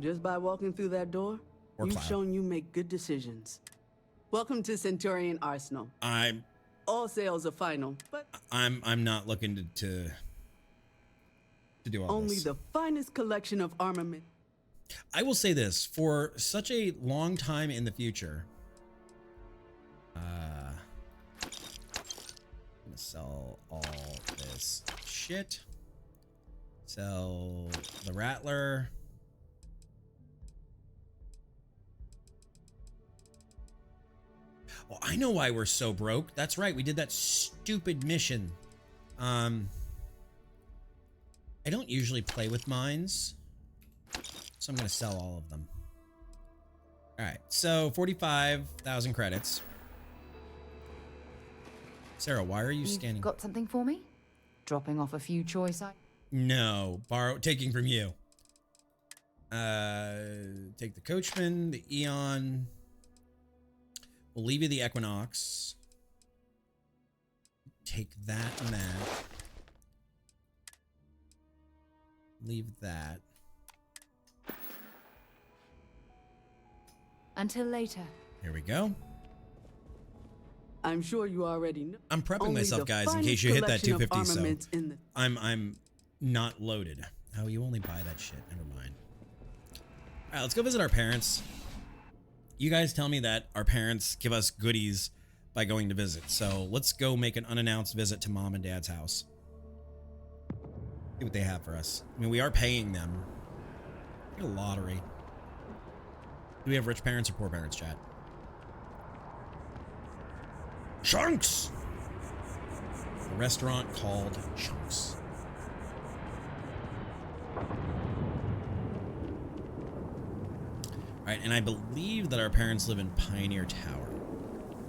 just by walking through that door, Or you've Cloud. shown you make good decisions. Welcome to Centurion Arsenal. All sales are final, but I'm not looking to do all only this. the finest collection of armament. I will say this, for such a long time in the future, I'm gonna sell all this shit. Sell the Rattler. Oh, I know why we're so broke. That's right, we did that stupid mission. I don't usually play with mines, so I'm gonna sell all of them. All right, so 45,000 credits. Sarah, why are you scanning? Got something for me? Dropping off a few choice items? No, taking from you. Take the Coachman, the Eon. We'll leave you the Equinox. Take that and that. Leave that. Until later. Here we go. I'm sure you already know. I'm prepping Only myself, the guys, in finest case you hit that collection of 250. So armaments in the I'm not loaded. Oh, you only buy that shit. Never mind. All right, let's go visit our parents. You guys tell me that our parents give us goodies by going to visit. So let's go make an unannounced visit to Mom and Dad's house. See what they have for us. I mean, we are paying them. Get a lottery. Do we have rich parents or poor parents, chat? Chunks! A restaurant called Chunks. Alright, and I believe that our parents live in Pioneer Tower.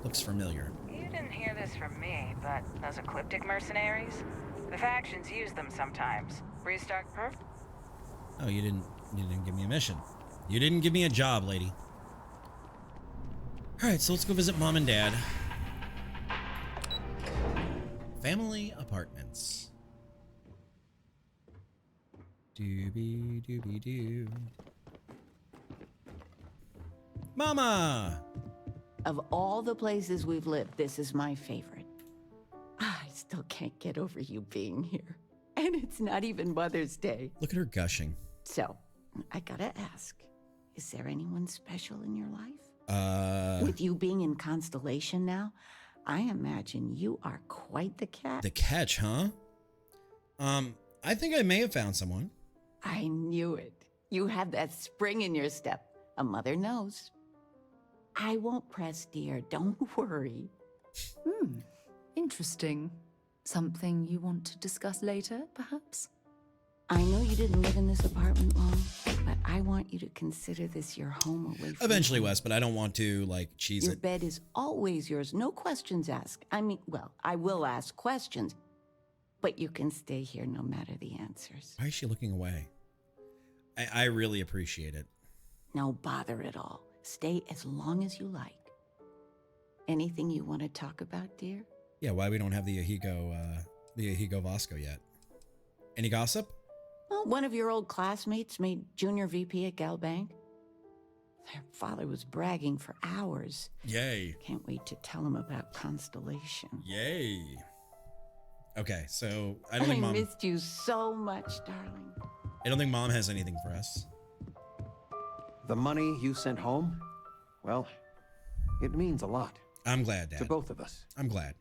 Looks familiar. You didn't hear this from me, but those ecliptic mercenaries? The factions use them sometimes. Restart, huh? Oh, you didn't give me a mission. You didn't give me a job, lady. Alright, so let's go visit Mom and Dad. Family apartments. Doobie doobie doo. Mama! Of all the places we've lived, this is my favorite. I still can't get over you being here. And it's not even Mother's Day. Look at her gushing. So, I gotta ask, is there anyone special in your life? With you being in Constellation now, I imagine you are quite the catch. The catch, huh? I think I may have found someone. I knew it. You have that spring in your step. A mother knows. I won't press, dear. Don't worry. Interesting. Something you want to discuss later, perhaps? I know you didn't live in this apartment long, but I want you to consider this your home away from Eventually, Wes, but I don't want to, like, cheese Your it. bed is always yours. No questions asked. I mean, well, I will ask questions, but you can stay here no matter the answers. Why is she looking away? I really appreciate it. No bother at all. Stay as long as you like. Anything you want to talk about, dear? Yeah, why we don't have the Ahigo Vasco yet? Any gossip? Well, one of your old classmates made junior VP at Galbank. Their father was bragging for hours. Yay. Can't wait to tell him about Constellation. Yay. Okay, so I don't think Mom... missed you so much, darling. I don't think Mom has anything for us. The money you sent home? Well, it means a lot. I'm glad, Dad. To both of us. I'm glad.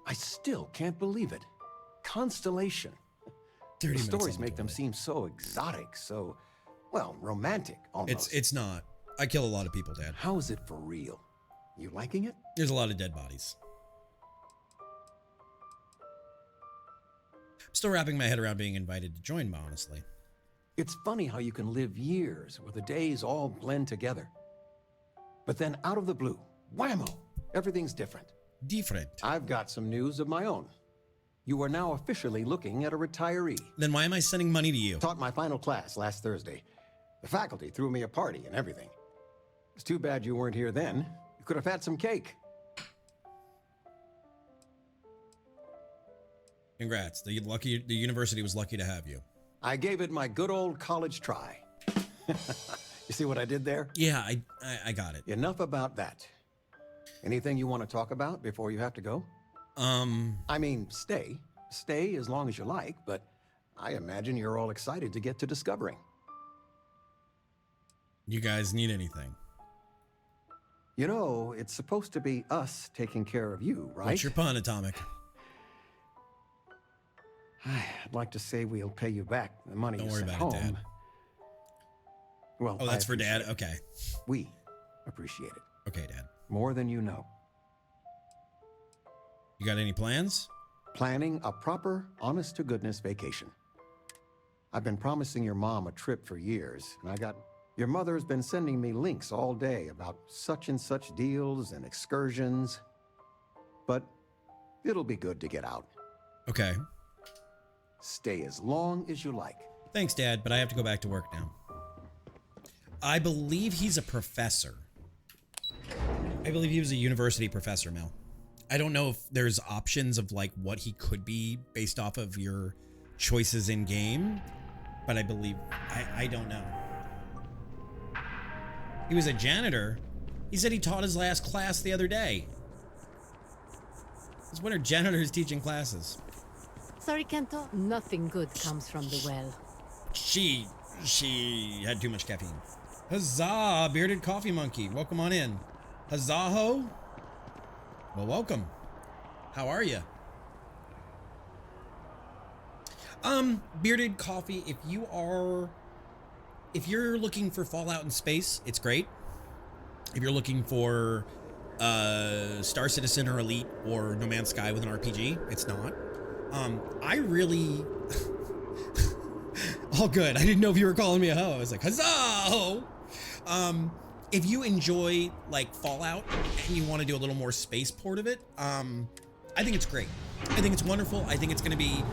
I still can't believe it. Constellation. 30 The minutes stories on the make them toilet. seem so exotic, so, well, romantic almost. It's not. I kill a lot of people, Dad. How is it for real? You liking it? There's a lot of dead bodies. I'm still wrapping my head around being invited to join, honestly. It's funny how you can live years where the days all blend together. But then out of the blue, whammo, everything's different. Different. I've got some news of my own. You are now officially looking at a retiree. Then why am I sending money to you? Taught my final class last Thursday. The faculty threw me a party and everything. It's too bad you weren't here then. You could have had some cake. Congrats. The university was lucky to have you. I gave it my good old college try. You see what I did there? Yeah, I got it. Enough about that. Anything you want to talk about before you have to go? I mean, stay. Stay as long as you like, but I imagine you're all excited to get to discovering. You guys need anything? You know, it's supposed to be us taking care of you, right? What's your pun, Atomic? I'd like to say we'll pay you back the money Don't you worry sent about home. it, Dad. Well, oh, that's for Dad? Okay. We appreciate it. Okay, Dad. More than you know. You got any plans? Planning a proper, honest-to-goodness vacation. I've been promising your mom a trip for years, and your mother's been sending me links all day about such and such deals and excursions. But it'll be good to get out. Okay. Stay as long as you like. Thanks, Dad, but I have to go back to work now. I believe he's a professor. I believe he was a university professor, Mel. I don't know if there's options of like what he could be based off of your choices in game, but I believe, I don't know. He was a janitor. He said he taught his last class the other day. It's when are janitors teaching classes? Sorry, Kento. Nothing good comes from the well. She had too much caffeine. Huzzah, bearded coffee monkey. Welcome on in. Huzzah-ho? Well, welcome. How are you? Bearded coffee, if you're looking for Fallout in space, it's great. If you're looking for Star Citizen or Elite or No Man's Sky with an RPG, it's not. I really all good. I didn't know if you were calling me a hoe. I was like, huzzah! If you enjoy like Fallout and you want to do a little more spaceport of it, I think it's great. I think it's wonderful. I think it's going to be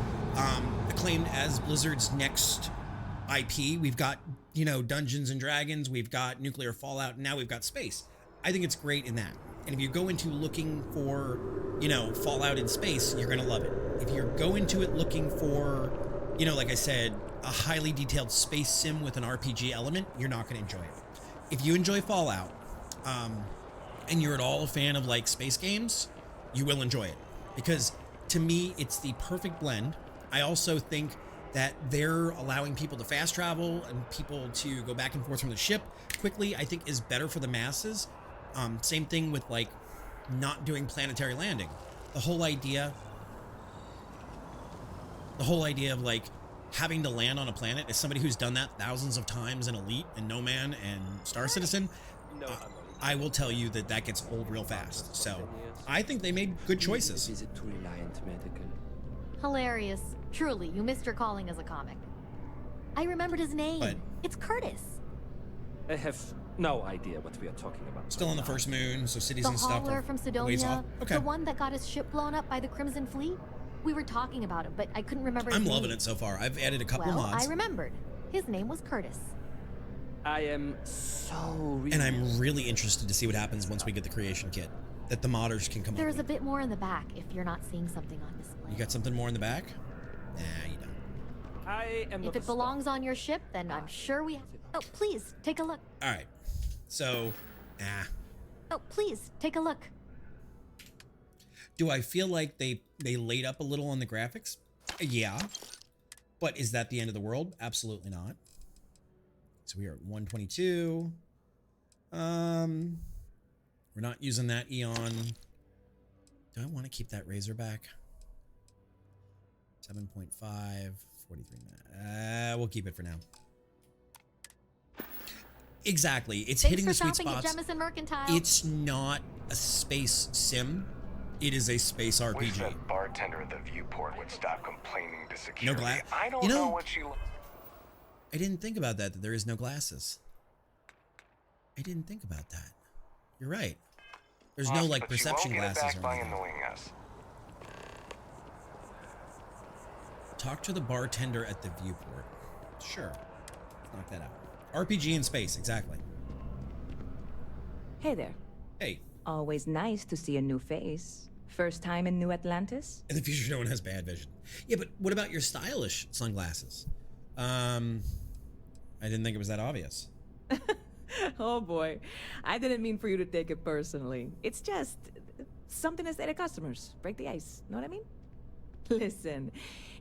acclaimed as Blizzard's next IP. We've got, you know, Dungeons and Dragons, we've got nuclear Fallout, and now we've got space. I think it's great in that. And if you go into looking for, you know, Fallout in space, you're going to love it. If you go into it looking for, you know, like I said, a highly detailed space sim with an RPG element, you're not going to enjoy it. If you enjoy Fallout, and you're at all a fan of like space games, you will enjoy it. Because to me, it's the perfect blend. I also think that they're allowing people to fast travel and people to go back and forth from the ship quickly, I think is better for the masses. Same thing with like not doing planetary landing. The whole idea of like having to land on a planet, as somebody who's done that thousands of times in Elite and No Man and Star Citizen, I will tell you that that gets old real fast. So I think they made good choices. Hilarious. Truly, you missed your calling as a comic. I remembered his name. But it's Curtis. I have no idea what we are talking about. Still on the first moon, so cities The and stuff hauler are from ways Sidonia, off. Okay. the one that got his ship blown up by the Crimson Fleet. We were talking about him, but I couldn't remember his I'm name. loving it so far. I've added a couple Well, of mods. I remembered. His name was Curtis. I am so And I'm really interested to see what happens once we get the creation kit that the modders can come up There's with. a bit more in the back if you're not seeing something on display. You got something more in the back? Nah, you don't. I am If it belongs on your ship, then I'm sure we... Oh, please, take a look. All right. So, Oh, please, take a look. do I feel like they laid up a little on the graphics? Yeah. But is that the end of the world? Absolutely not. So we are at 122. We're not using that Eon. Do I want to keep that Razorback? 7.5, 43 minutes. We'll keep it for now. Exactly. It's Thanks hitting for the sweet shopping at spots. Jemison Mercantile. It's not a space sim. It is a space RPG. Wish that bartender at the viewport would stop complaining to security. No glass. I don't You know, know what she... I didn't think about that there is no glasses. I didn't think about that. You're right. There's no like perception glasses or by anything. annoying us. Talk to the bartender at the viewport. Sure. Let's knock that out. RPG in space, exactly. Hey there. Hey. Always nice to see a new face. First time in New Atlantis? In the future, no one has bad vision. Yeah, but what about your stylish sunglasses? I didn't think it was that obvious. Oh boy. I didn't mean for you to take it personally. It's just something to say to customers. Break the ice. Know what I mean? Listen,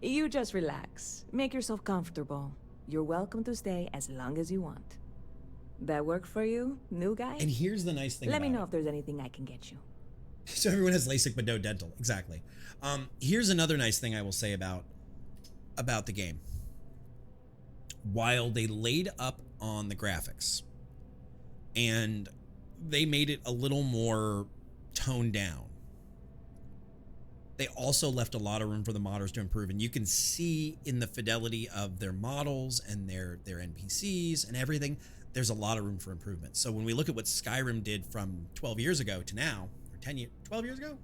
you just relax. Make yourself comfortable. You're welcome to stay as long as you want. That work for you, new guy? And here's the nice thing Let me about know it. if there's anything I can get you. So everyone has LASIK but no dental. Exactly. Here's another nice thing I will say about the game. While they laid up on the graphics and they made it a little more toned down, they also left a lot of room for the modders to improve. And you can see in the fidelity of their models and their NPCs and everything, there's a lot of room for improvement. So when we look at what Skyrim did from 12 years ago to now, or 12 years ago?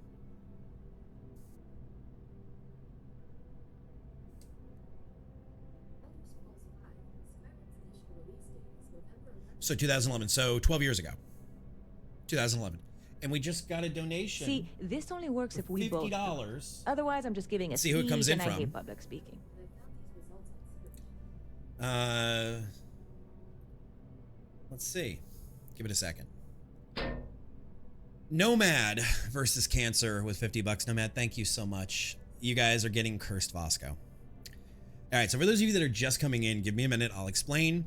So 2011, so 12 years ago, 2011. And we just got a donation. See, this only works if we both. $50. Otherwise, I'm just giving a See who it comes in and from. I hate public speaking. Let's see. Give it a second. Nomad versus Cancer with $50. Nomad, thank you so much. You guys are getting cursed Vasco. All right, so for those of you that are just coming in, give me a minute. I'll explain.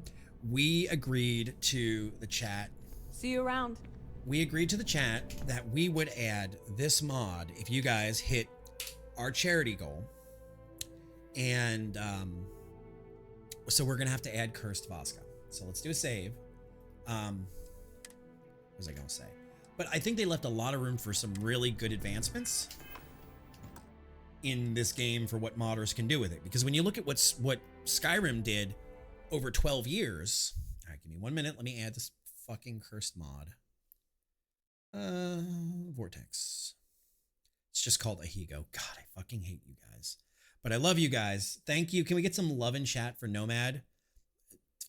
We agreed to the chat. See you around. We agreed to the chat that we would add this mod if you guys hit our charity goal. And so we're going to have to add cursed Vasco. So let's do a save. What was I going to say? But I think they left a lot of room for some really good advancements in this game for what modders can do with it. Because when you look at what Skyrim did over 12 years. All right, give me 1 minute. Let me add this fucking cursed mod. Vortex. It's just called Ahigo. God, I fucking hate you guys. But I love you guys. Thank you. Can we get some love and chat for Nomad?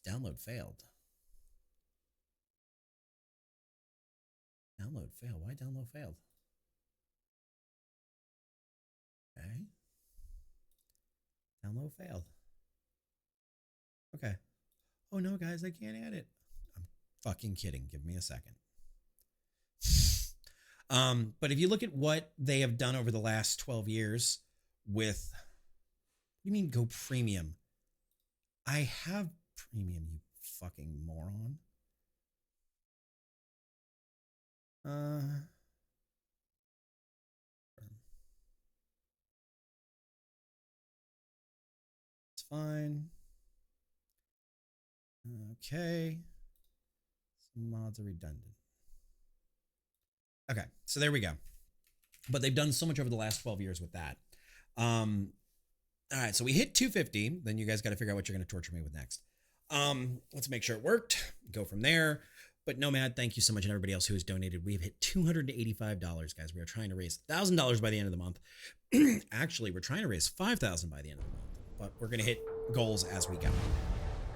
Download failed. Download failed. Why download failed? Okay. Download failed. Okay. Oh no, guys, I can't add it. I'm fucking kidding. Give me a second. But if you look at what they have done over the last 12 years with, what do you mean go premium? I have premium, you fucking moron. It's fine. Okay. Some mods are redundant. Okay, so there we go. But they've done so much over the last 12 years with that. All right, so we hit 250. Then you guys got to figure out what you're going to torture me with next. Let's make sure it worked. Go from there. But Nomad, thank you so much, and everybody else who has donated. We've hit $285, guys. We are trying to raise $1,000 by the end of the month. Actually, we're trying to raise $5,000 by the end of the month. But we're going to hit goals as we go.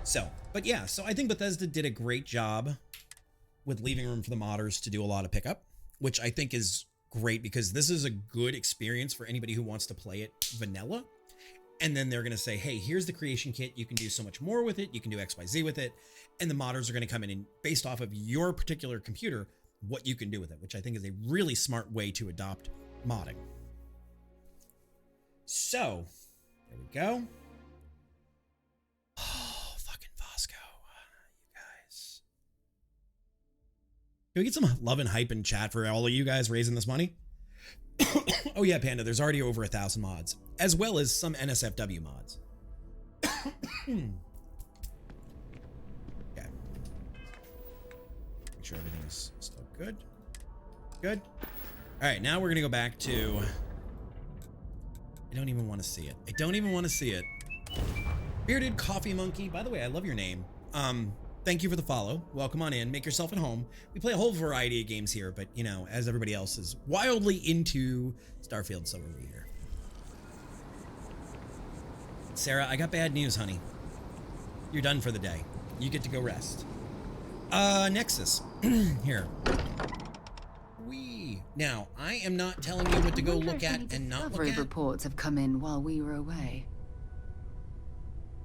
So, but yeah, so I think Bethesda did a great job with leaving room for the modders to do a lot of pickup, which I think is great because this is a good experience for anybody who wants to play it vanilla. And then they're going to say, hey, here's the creation kit. You can do so much more with it. You can do X, Y, Z with it. And the modders are going to come in and based off of your particular computer, what you can do with it, which I think is a really smart way to adopt modding. So there we go. Oh, fucking Vasco, you guys. Can we get some love and hype in chat for all of you guys raising this money? Oh yeah, Panda, there's already over 1,000 mods, as well as some NSFW mods. Okay. Make sure everything is still good. Good. All right, now we're gonna go back to, I don't even want to see it. I don't even want to see it. Bearded Coffee Monkey. By the way, I love your name. thank you for the follow. Welcome on in. Make yourself at home. We play a whole variety of games here, but, you know, as everybody else is wildly into Starfield, so are we here. Sarah, I got bad news, honey. You're done for the day. You get to go rest. Nexus. Here. Now, I am not telling you what to go look at and not look at. Reports have come in while we were away.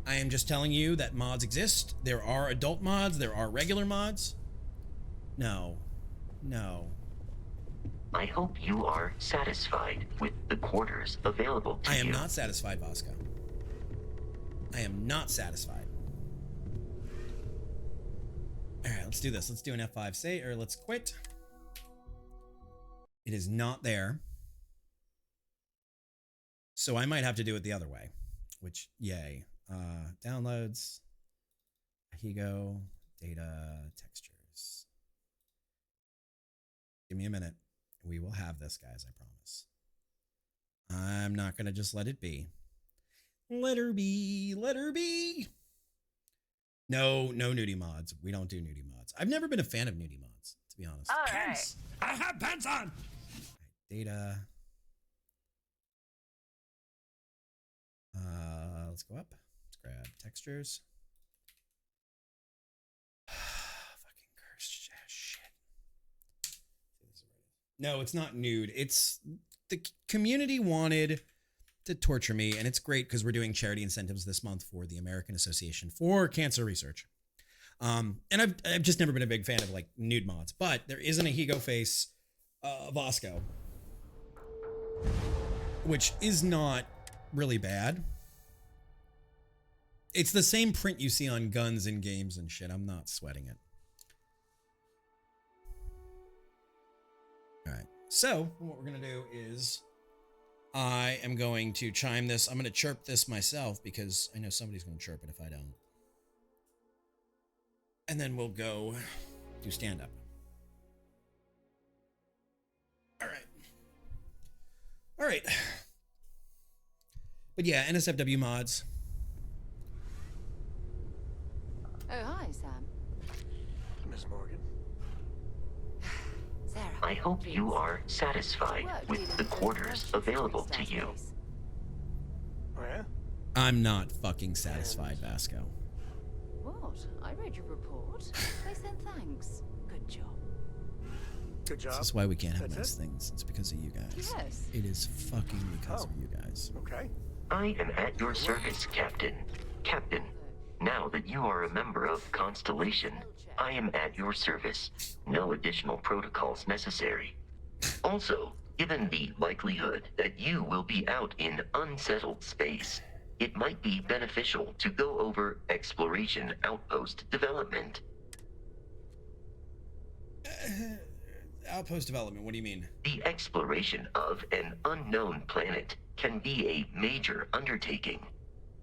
I am just telling you that mods exist. There are adult mods. There are regular mods. No. No. I hope you are satisfied with the quarters available to you. I am not satisfied, Vasco. I am not satisfied. All right, let's do this. Let's do an F5 or let's quit. It is not there. So I might have to do it the other way, which, yay. Downloads, Higo, data, textures. Give me a minute. We will have this, guys, I promise. I'm not going to just let it be. Let her be. Let her be. No nudie mods. We don't do nudie mods. I've never been a fan of nudie mods, to be honest. All right. Pants. I have pants on. Data. Let's go up. Let's grab textures. Fucking cursed shit. No, it's not nude. It's the community wanted to torture me, and it's great because we're doing charity incentives this month for the American Association for Cancer Research. And I've just never been a big fan of like nude mods, but there is an Ahigo face Vasco, which is not really bad. It's the same print you see on guns in games and shit. I'm not sweating it. All right. So what we're going to do is I am going to chime this. I'm going to chirp this myself because I know somebody's going to chirp it if I don't. And then we'll go do stand up. All right. All right. But yeah, NSFW mods. Oh, hi, Sam. Miss Morgan. Sarah. I hope you are satisfied with the quarters available to you. Oh, yeah? I'm not fucking satisfied, Vasco. What? I read your report. They said thanks. Good job. Good job. This is why we can't have nice things. It's because of you guys. Yes. It is fucking because of you guys. Okay. I am at your service, Captain. Captain, now that you are a member of Constellation, I am at your service. No additional protocols necessary. Also, given the likelihood that you will be out in unsettled space, it might be beneficial to go over exploration outpost development. Outpost development, what do you mean? The exploration of an unknown planet can be a major undertaking.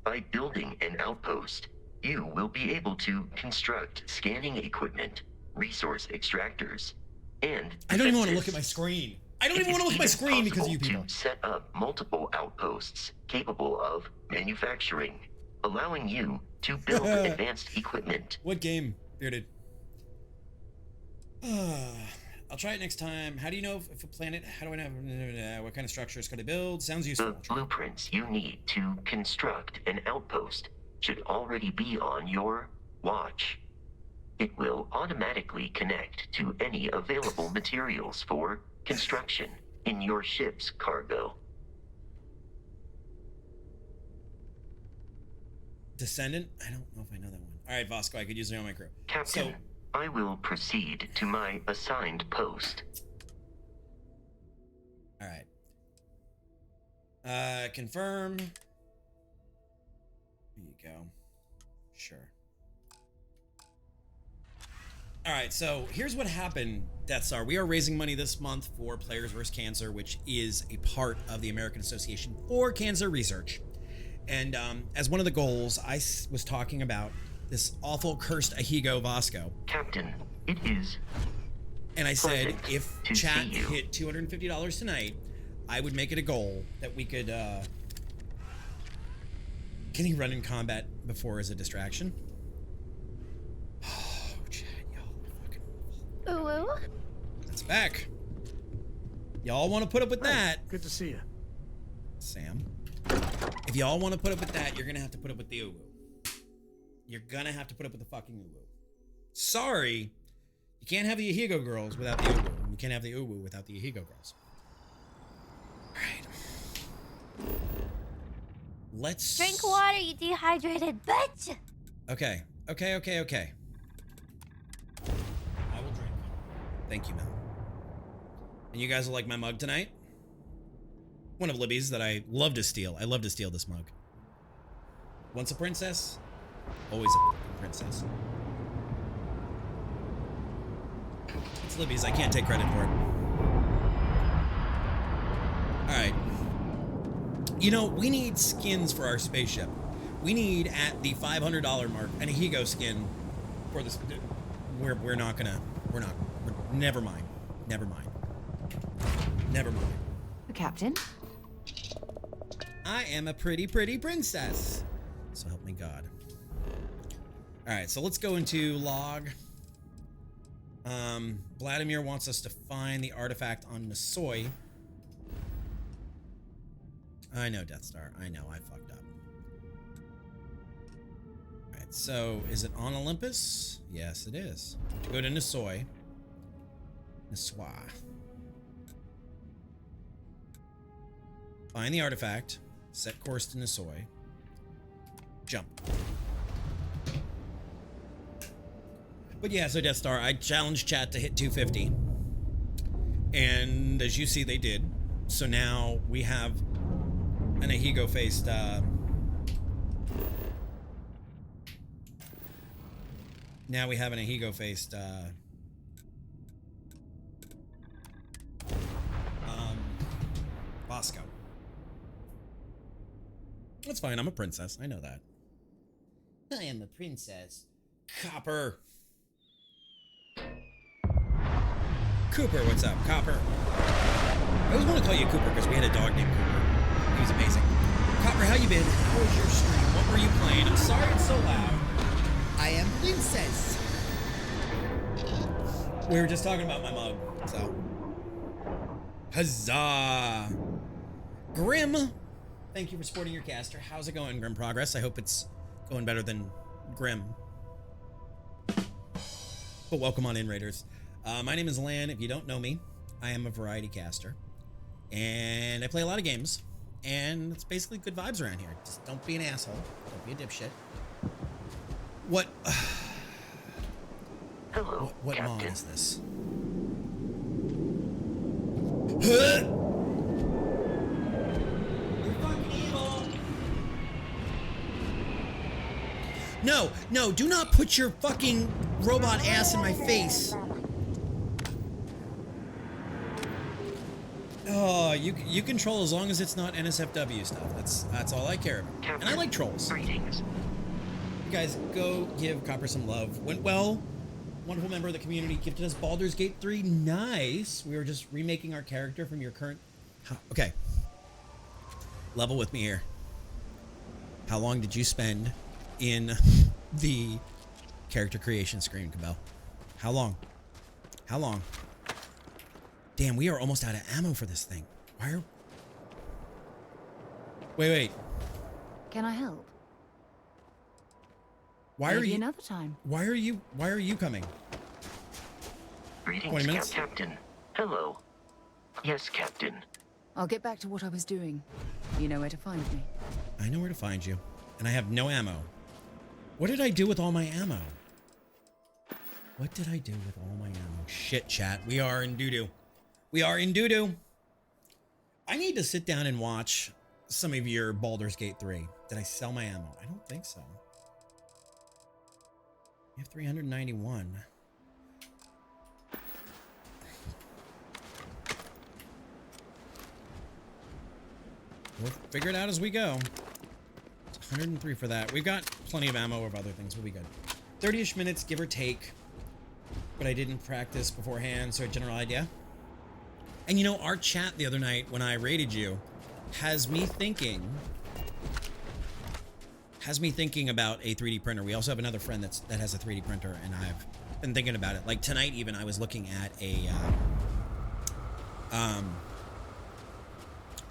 By building an outpost, you will be able to construct scanning equipment, resource extractors, and I don't even want to look at my screen. I don't even want to look at my screen because of you people. To set up multiple outposts capable of manufacturing, allowing you to build advanced equipment. What game, Bearded? I'll try it next time. How do you know if a planet, how do I know what kind of structures could I build? Sounds useful. The blueprints you need to construct an outpost should already be on your watch. It will automatically connect to any available materials for construction in your ship's cargo. Descendant? I don't know if I know that one. All right, Vasco, I could use it on my crew. Captain, I will proceed to my assigned post. All right. Confirm. There you go. Sure. All right, so here's what happened, Death Star. We are raising money this month for Players vs. Cancer, which is a part of the American Association for Cancer Research. And as one of the goals, I was talking about this awful cursed Ahigo Vasco. Captain, it is. And I said, if chat hit $250 tonight, I would make it a goal that we could. Can he run in combat before as a distraction? Ooh. That's back. Y'all want to put up with that? Good to see you. Sam. If y'all want to put up with that, you're going to have to put up with the uwu. You're going to have to put up with the fucking uwu. Sorry. You can't have the Ehigo girls without the uwu. You can't have the uwu without the Ehigo girls. Alright. Let's... Drink water, you dehydrated bitch! Okay. I will drink. Thank you, Mel. And you guys will like my mug tonight? One of Libby's that I love to steal. I love to steal this mug. Once a princess, always a princess. It's Libby's. I can't take credit for it. Alright. You know, we need skins for our spaceship. We need, at the $500 mark, an Ehigo skin for this. Never mind. Captain? I am a pretty princess. So help me God. Alright, so let's go into log. Vladimir wants us to find the artifact on Nisoi. I know, Death Star. I know, I fucked up. Alright, so is it on Olympus? Yes, it is. Go to Nisoi. Find the artifact. Set course to Nisoi. Jump. But yeah, so Death Star, I challenged chat to hit 250. And as you see, they did. So now we have an Ehigo-faced... now we have an Ehigo-faced... Bosco. That's fine, I'm a princess. I know that. I am a princess. Copper. Cooper, what's up? Copper. I always want to call you Cooper because we had a dog named Cooper. He was amazing. Copper, how you been? How was your stream? What were you playing? I'm sorry it's so loud. I am princess. We were just talking about my mug, so. Huzzah. Grim. Thank you for supporting your caster. How's it going, Grim Progress? I hope it's going better than Grim. But welcome on in, Raiders. My name is Lan. If you don't know me, I am a variety caster. And I play a lot of games. And it's basically good vibes around here. Just don't be an asshole. Don't be a dipshit. What? Hello, what Captain. mod is this? No, do not put your fucking robot ass in my face. Oh, you can troll as long as it's not NSFW stuff. That's all I care about. Captain, and I like trolls. Greetings. You guys, go give Copper some love. Went well. Wonderful member of the community gifted us Baldur's Gate 3. Nice. We were just remaking our character from your current... Okay. Level with me here. How long did you spend in the character creation screen, Cabell? How long? How long? Damn, we are almost out of ammo for this thing. Why are... Wait. Can I help? Why Maybe are you... another time. Why are you coming? 20 Greetings, minutes? Captain. Hello. Yes, Captain. I'll get back to what I was doing. You know where to find me. I know where to find you. And I have no ammo. What did I do with all my ammo? What did I do with all my ammo? Shit, chat. We are in doo-doo. We are in doo-doo. I need to sit down and watch some of your Baldur's Gate 3. Did I sell my ammo? I don't think so. You have 391. We'll figure it out as we go. It's 103 for that. We've got plenty of ammo of other things. We'll be good. 30-ish minutes, give or take. But I didn't practice beforehand, so a general idea. And you know, our chat the other night when I raided you has me thinking about a 3D printer. We also have another friend that has a 3D printer, and I've been thinking about it. Like tonight, even I was looking at a,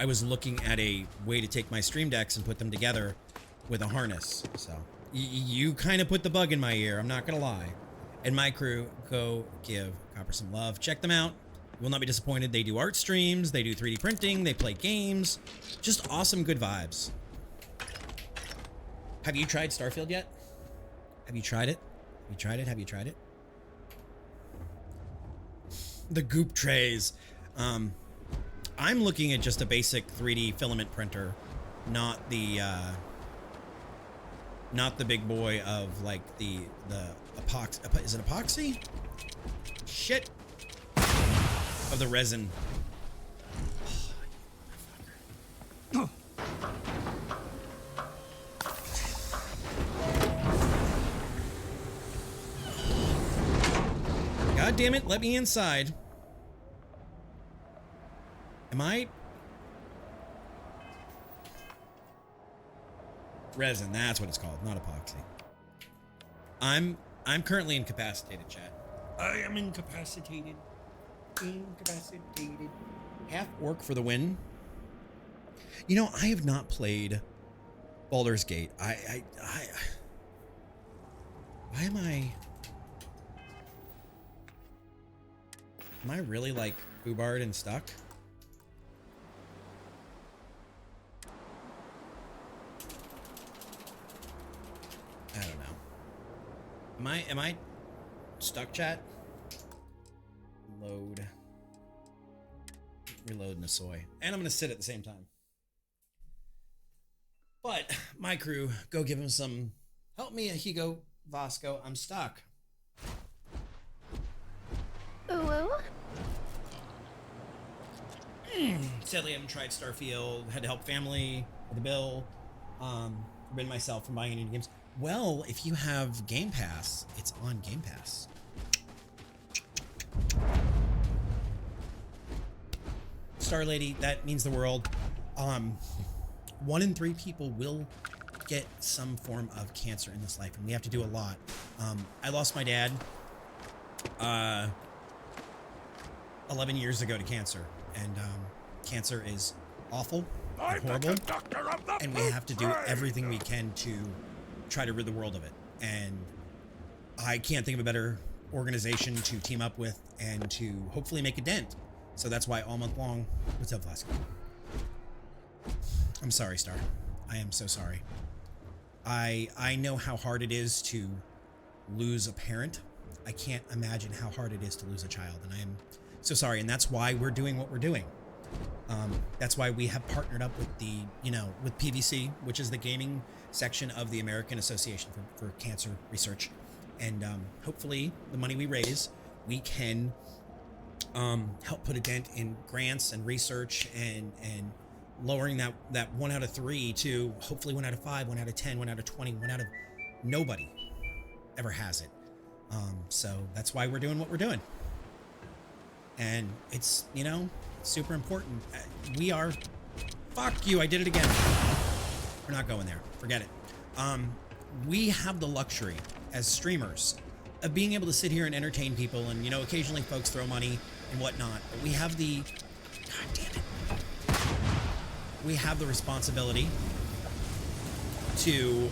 I was looking at a way to take my stream decks and put them together with a harness. So you kind of put the bug in my ear. I'm not gonna lie. And my crew, go give Copper some love. Check them out. You will not be disappointed. They do art streams. They do 3D printing. They play games. Just awesome, good vibes. Have you tried Starfield yet? Have you tried it? Have you tried it? Have you tried it? The goop trays. I'm looking at just a basic 3D filament printer, not the big boy of like the epoxy. Is it epoxy? Shit. Of the resin. God damn it, let me inside. Am I? Resin, that's what it's called, not epoxy. I'm currently incapacitated, chat. I am incapacitated. Incapacitated. Half orc for the win. You know, I have not played Baldur's Gate. Why am I really like foobarred and stuck? I don't know. Am I stuck, chat? Load. Reload Nasoy. And I'm gonna sit at the same time. But my crew, go give him some help me, Hugo Vasco. I'm stuck. Ooh. Sadly, I haven't tried Starfield. Had to help family with the bill. Forbidden myself from buying any games. Well, if you have Game Pass, it's on Game Pass. Star Lady, that means the world. 1 in 3 people will get some form of cancer in this life, and we have to do a lot. I lost my dad 11 years ago to cancer, and cancer is awful and horrible, and we have to do everything we can to try to rid the world of it. And I can't think of a better organization to team up with and to hopefully make a dent. So that's why all month long, what's up, Vasco? I'm sorry, Star. I am so sorry. I know how hard it is to lose a parent. I can't imagine how hard it is to lose a child, and I am so sorry. And that's why we're doing what we're doing. That's why we have partnered up with the, with PVC, which is the gaming section of the American Association for Cancer Research. And hopefully the money we raise, we can help put a dent in grants and research and lowering that 1 out of 3 to hopefully 1 out of 5, 1 out of 10, 1 out of 20, 1 out of nobody ever has it. So that's why we're doing what we're doing. And it's, super important. We are, fuck you, I did it again. We're not going there, forget it. We have the luxury as streamers of being able to sit here and entertain people, and occasionally folks throw money and whatnot, but we have the, god damn it, we have the responsibility to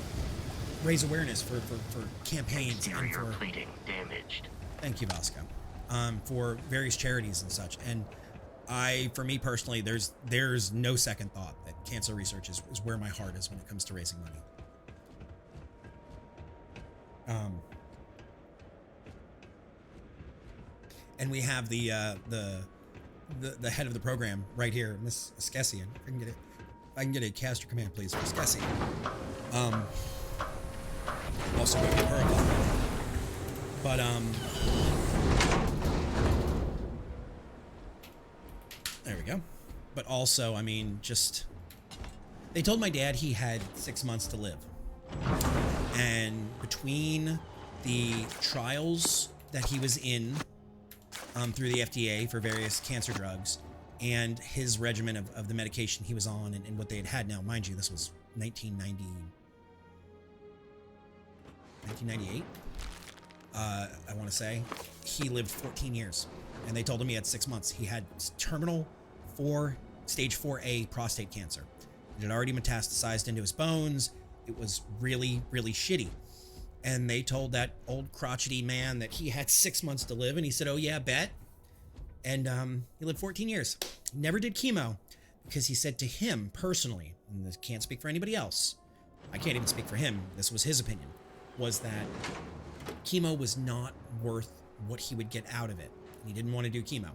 raise awareness for campaigns and for plating damaged. Thank you, Vasco. For various charities and such. And for me personally, there's no second thought that cancer research is where my heart is when it comes to raising money. And we have the head of the program right here, Miss Skessian. If I can get a caster command, please, for Skessian. Also going to give her a call. But there we go. But also, I mean, just they told my dad he had 6 months to live, and between the trials that he was in through the FDA for various cancer drugs and his regimen of the medication he was on and what they had. Now, mind you, this was 1998. I want to say, he lived 14 years. And they told him he had 6 months. He had terminal stage 4A prostate cancer. It had already metastasized into his bones. It was really, really shitty. And they told that old crotchety man that he had 6 months to live. And he said, oh yeah, bet. And he lived 14 years. Never did chemo because he said to him personally, and this can't speak for anybody else, I can't even speak for him, this was his opinion, was that chemo was not worth what he would get out of it. And he didn't want to do chemo.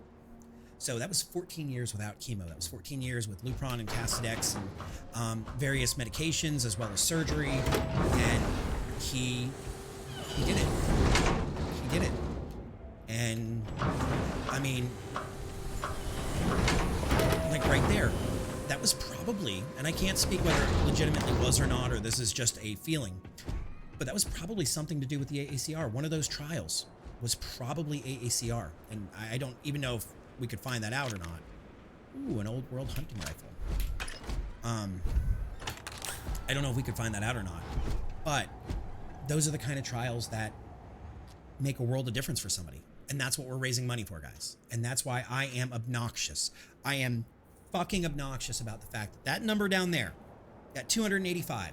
So that was 14 years without chemo. That was 14 years with Lupron and Casodex and various medications as well as surgery. And he did it. He did it. And I mean, like right there, that was probably, and I can't speak whether it legitimately was or not, or this is just a feeling, but that was probably something to do with the AACR. One of those trials was probably AACR. And I don't even know if we could find that out or not. Ooh, an old world hunting rifle. I don't know if we could find that out or not, but those are the kind of trials that make a world of difference for somebody. And that's what we're raising money for, guys. And that's why I am obnoxious. I am fucking obnoxious about the fact that that number down there, that 285,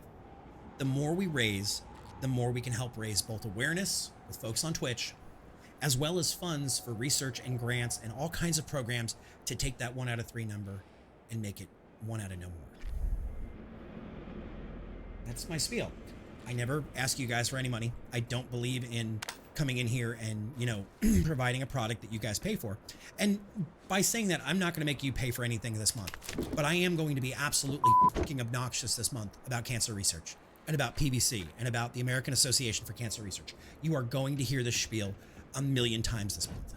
the more we raise, the more we can help raise both awareness with folks on Twitch, as well as funds for research and grants and all kinds of programs to take that 1 out of 3 number and make it 1 out of no more. That's my spiel. I never ask you guys for any money. I don't believe in coming in here and, you know, providing a product that you guys pay for. And by saying that, I'm not going to make you pay for anything this month, but I am going to be absolutely fucking obnoxious this month about cancer research and about PBC and about the American Association for Cancer Research. You are going to hear this spiel a million times this month.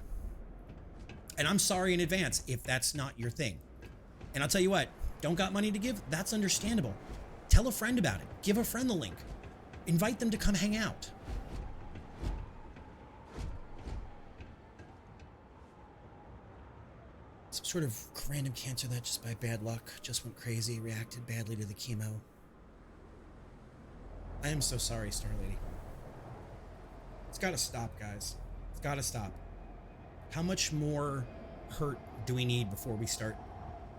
And I'm sorry in advance if that's not your thing. And I'll tell you what, don't got money to give? That's understandable. Tell a friend about it. Give a friend the link. Invite them to come hang out. Some sort of random cancer that just by bad luck just went crazy, reacted badly to the chemo. I am so sorry, Star Lady. It's gotta stop, guys. It's gotta stop. How much more hurt do we need before we start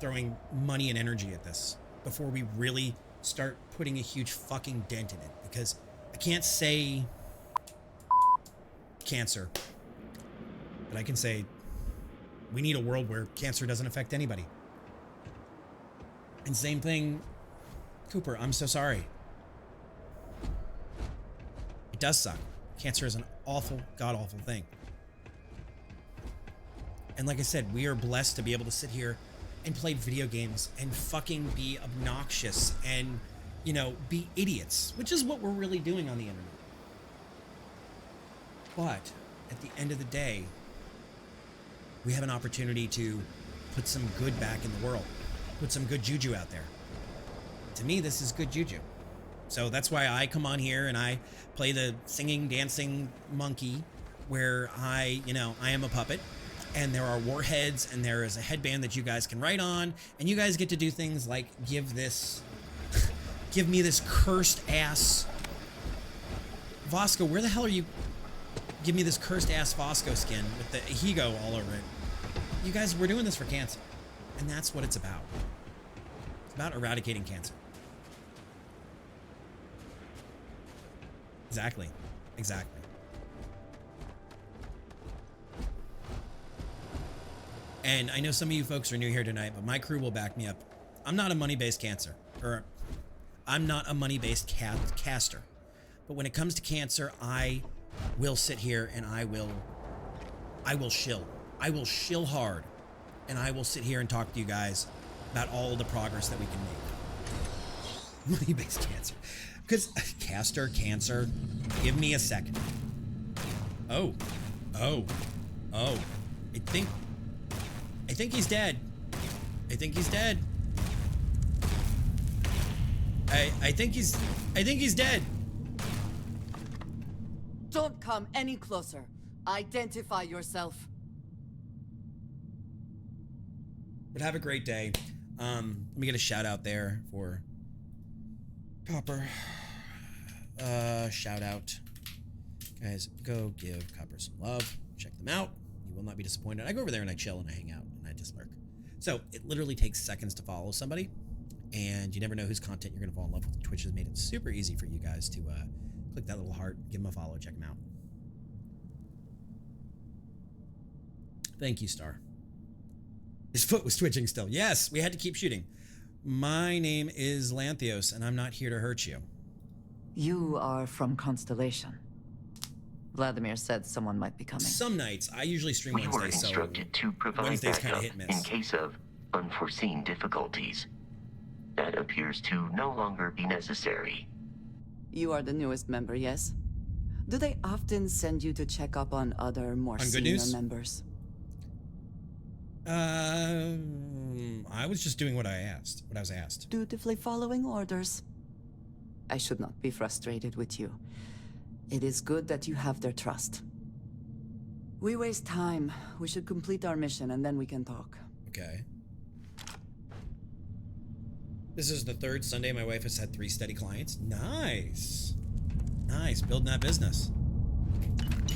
throwing money and energy at this? Before we really start putting a huge fucking dent in it? Because I can't say cancer, but I can say we need a world where cancer doesn't affect anybody. And same thing, Cooper, I'm so sorry. It does suck. Cancer is an awful, god-awful thing. And like I said, we are blessed to be able to sit here and play video games and fucking be obnoxious and, you know, be idiots, which is what we're really doing on the internet. But at the end of the day, we have an opportunity to put some good back in the world, put some good juju out there. To me, this is good juju. So that's why I come on here and I play the singing, dancing monkey where I am a puppet and there are warheads and there is a headband that you guys can write on and you guys get to do things like give me this cursed ass Vasco. Where the hell are you? Give me this cursed ass Vasco skin with the Higo all over it. You guys, we're doing this for cancer. And that's what it's about. It's about eradicating cancer. Exactly. Exactly. And I know some of you folks are new here tonight, but my crew will back me up. I'm not a money-based cancer. Or I'm not a money-based caster. But when it comes to cancer, I will sit here and I will shill. I will shill hard. And I will sit here and talk to you guys about all of the progress that we can make. Money-based cancer. Because caster, cancer, give me a second. Oh. I think he's dead. I think he's dead. I think he's dead. Don't come any closer. Identify yourself. But have a great day. Let me get a shout out there for Copper. Shout out. Guys, go give Copper some love. Check them out. You will not be disappointed. I go over there and I chill and I hang out and I just lurk. So it literally takes seconds to follow somebody, and you never know whose content you're going to fall in love with. Twitch has made it super easy for you guys to click that little heart, give them a follow, check them out. Thank you, Star. His foot was twitching still. Yes, we had to keep shooting. My name is Lanthios, and I'm not here to hurt you. You are from Constellation. Vladimir said someone might be coming. Some nights. I usually stream We were Wednesdays, so instructed to provide Wednesdays kind backup of hit miss. in case of unforeseen difficulties. That appears to no longer be necessary. You are the newest member, yes? Do they often send you to check up on other, more On Good senior News? members? I was just doing what I was asked. Dutifully following orders. I should not be frustrated with you. It is good that you have their trust. We waste time. We should complete our mission and then we can talk. Okay. This is the third Sunday my wife has had 3 steady clients. Nice. Nice, building that business.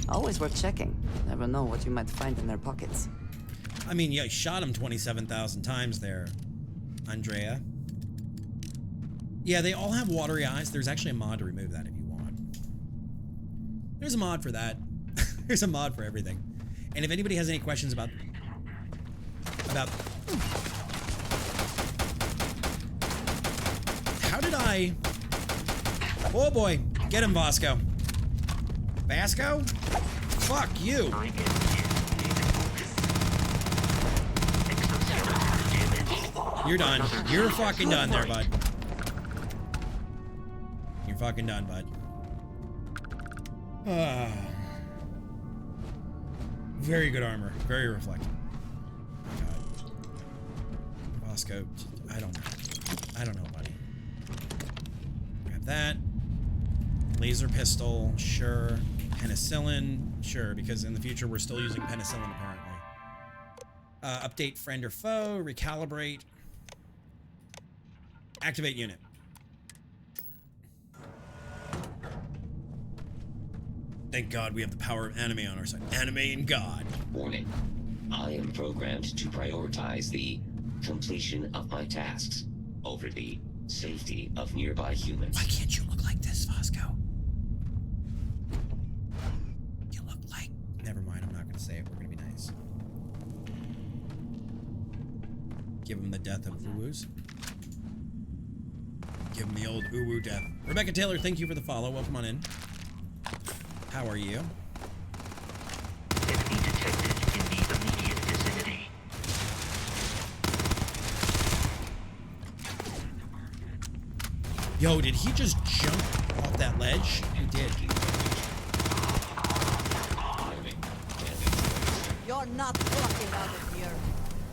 Always worth checking. Never know what you might find in their pockets. I mean, yeah, I shot him 27,000 times there, Andrea. Yeah, they all have watery eyes. There's actually a mod to remove that if you want. There's a mod for that. There's a mod for everything. And if anybody has any questions about how did I... Oh boy, get him, Vasco. Vasco? Fuck you. You're done. You're fucking done there, bud. You're fucking done, bud. Very good armor. Very reflective. Oh, God. Bosco, I don't know, buddy. Grab that. Laser pistol, sure. Penicillin, sure, because in the future we're still using penicillin apparently. Update friend or foe, recalibrate. Activate unit. Thank God we have the power of anime on our side. Anime and God. Warning. I am programmed to prioritize the completion of my tasks over the safety of nearby humans. Why can't you look like this, Vasco? You look like... Never mind, I'm not going to say it. We're going to be nice. Give him the death of Uwus. Give him the old Uwu death. Rebecca Taylor, thank you for the follow. Welcome on in. How are you? Enemy detected in the immediate vicinity. Yo, did he just jump off that ledge? He did. You're not walking out of here.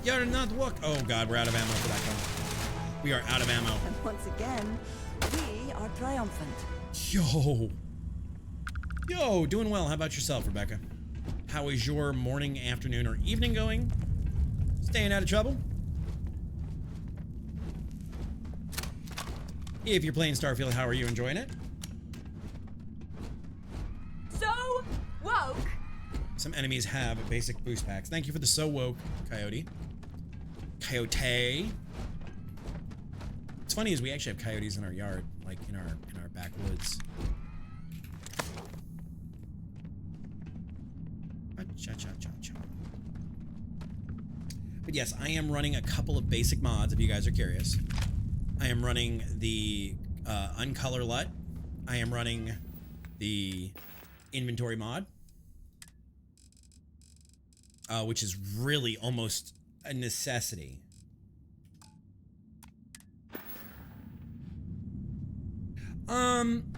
You're not walk. Oh God, we're out of ammo for that gun. We are out of ammo. And once again, we are triumphant. Yo. Yo, doing well. How about yourself, Rebecca? How is your morning, afternoon, or evening going? Staying out of trouble? If you're playing Starfield, how are you enjoying it? So woke. Some enemies have basic boost packs. Thank you for the so woke, Coyote. Coyote. What's funny is we actually have coyotes in our yard, like in our backwoods. But yes, I am running a couple of basic mods, if you guys are curious. I am running the Uncolor LUT. I am running the inventory mod, which is really almost a necessity.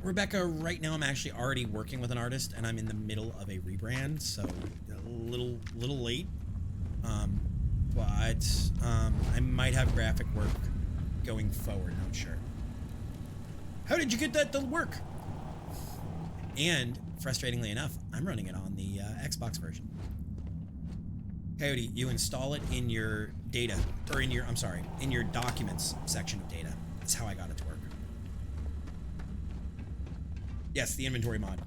Rebecca, right now I'm actually already working with an artist and I'm in the middle of a rebrand, so a little late. But I might have graphic work going forward, not sure. How did you get that to work? And frustratingly enough, I'm running it on the Xbox version. Coyote, you install it in your data, or in your, I'm sorry, in your documents section of data. That's how I got it to work. Yes, the inventory mod.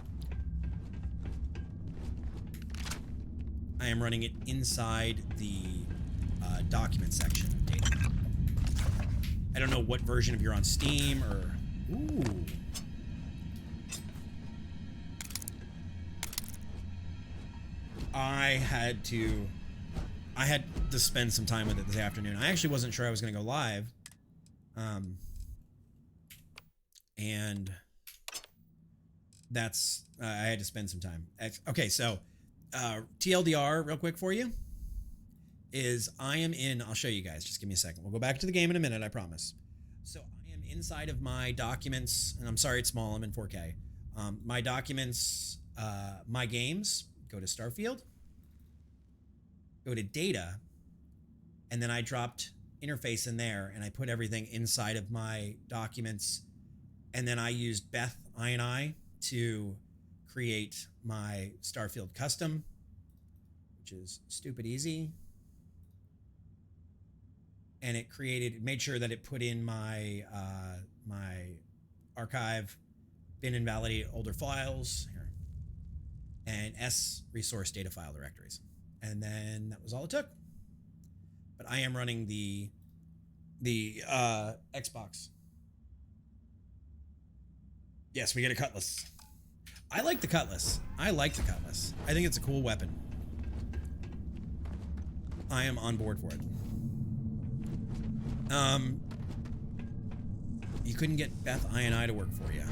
I am running it inside the document section of data. I don't know what version, if you're on Steam or... Ooh. I had to spend some time with it this afternoon. I actually wasn't sure I was going to go live. And that's, I had to spend some time. Okay, so TLDR real quick for you is I am in, I'll show you guys, just give me a second. We'll go back to the game in a minute, I promise. So I am inside of my documents, and I'm sorry it's small, I'm in 4K. My documents, my games, go to Starfield, go to data, and then I dropped interface in there, and I put everything inside of my documents, and then I used Beth I to create my Starfield custom, which is stupid easy. And it made sure that it put in my my archive, bin invalidate older files here, and S resource data file directories. And then that was all it took. But I am running the Xbox. Yes, we get a cutlass. I like the cutlass. I think it's a cool weapon. I am on board for it. You couldn't get Beth I to work for you.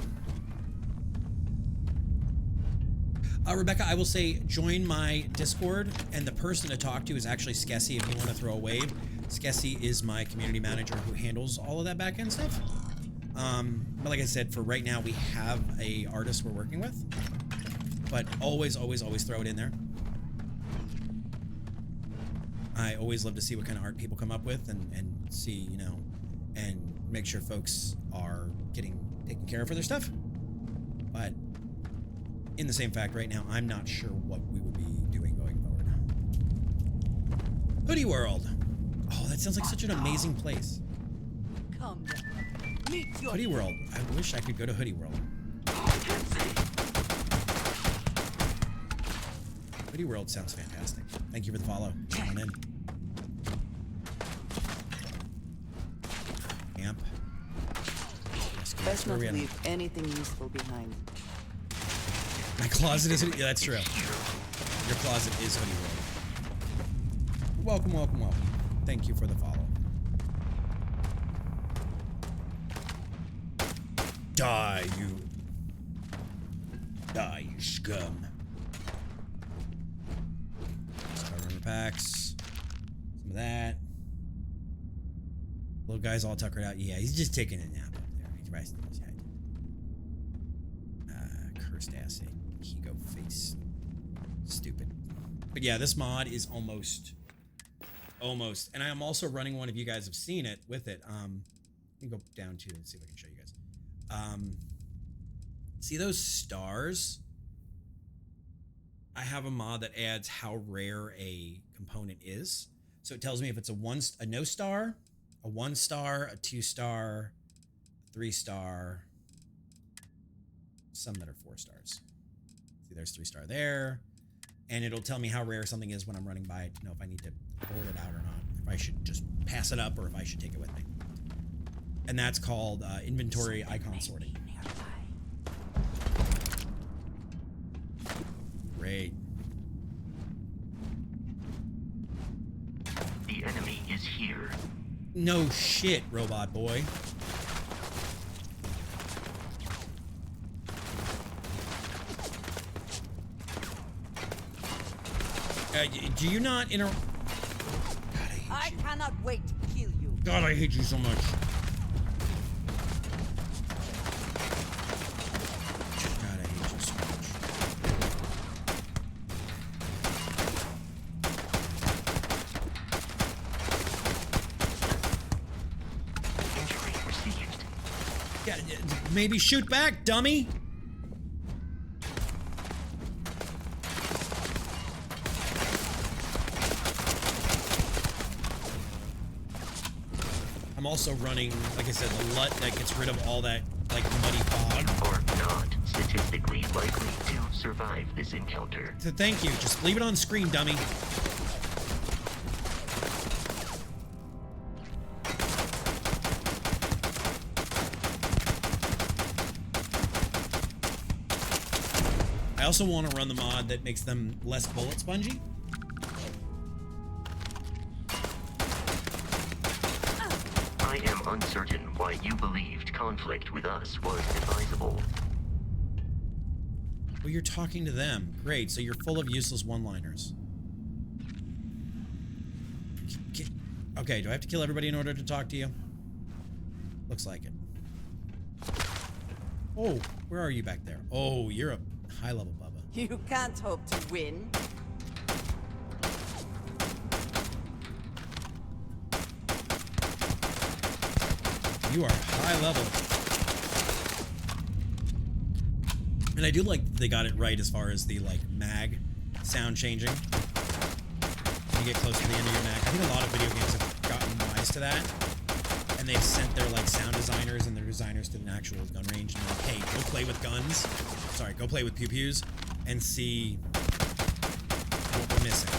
Rebecca, I will say join my Discord, and the person to talk to is actually Skessy if you want to throw a wave. Skessy is my community manager who handles all of that back-end stuff. But like I said, for right now, we have a artist we're working with. But always, always, always throw it in there. I always love to see what kind of art people come up with and see, you know, and make sure folks are getting taken care of for their stuff. But in the same fact, right now, I'm not sure what we will be doing going forward. Hoodie World. Oh, that sounds like such an amazing place. Come down. Meet your Hoodie World. I wish I could go to Hoodie World. Hoodie World sounds fantastic. Thank you for the follow. Come on in. Amp. Best not to leave anything useful behind. My closet is... Yeah, that's true. Your closet is Hoodie World. Welcome, welcome, welcome. Thank you for the follow. Die, you. Die, you scum. Starter packs. Some of that. Little guy's all tuckered out. Yeah, he's just taking a nap up there. He's resting his head. Cursed ass Higo face. Stupid. But yeah, this mod is almost. And I am also running one, if you guys have seen it, with it. Let me go down to and see if I can show you guys. See those stars? I have a mod that adds how rare a component is. So it tells me if it's a no star, a 1 star, a 2 star, 3 star, some that are 4 stars. See, there's 3 star there. And it'll tell me how rare something is when I'm running by it to know if I need to board it out or not. If I should just pass it up or if I should take it with me. And that's called inventory icon sorting. Great. The enemy is here. No shit, robot boy. Do you not inter... I cannot wait to kill you. God, I hate you so much. God, I hate you so much. Injury received. Yeah, maybe shoot back, dummy. I'm also running, like I said, the LUT that gets rid of all that, like, muddy fog. You are not statistically likely to survive this encounter. So thank you. Just leave it on screen, dummy. I also want to run the mod that makes them less bullet spongy. I am uncertain why you believed conflict with us was advisable. Well, you're talking to them. Great, so you're full of useless one-liners. Okay, do I have to kill everybody in order to talk to you? Looks like it. Oh, where are you back there? Oh, you're a high-level Bubba. You can't hope to win. You are high level. And I do like they got it right as far as the like mag sound changing. When you get close to the end of your mag. I think a lot of video games have gotten wise to that. And they've sent their like sound designers and their designers to an actual gun range and they're like, hey, go play with guns. Sorry, go play with pew-pews and see what we're missing.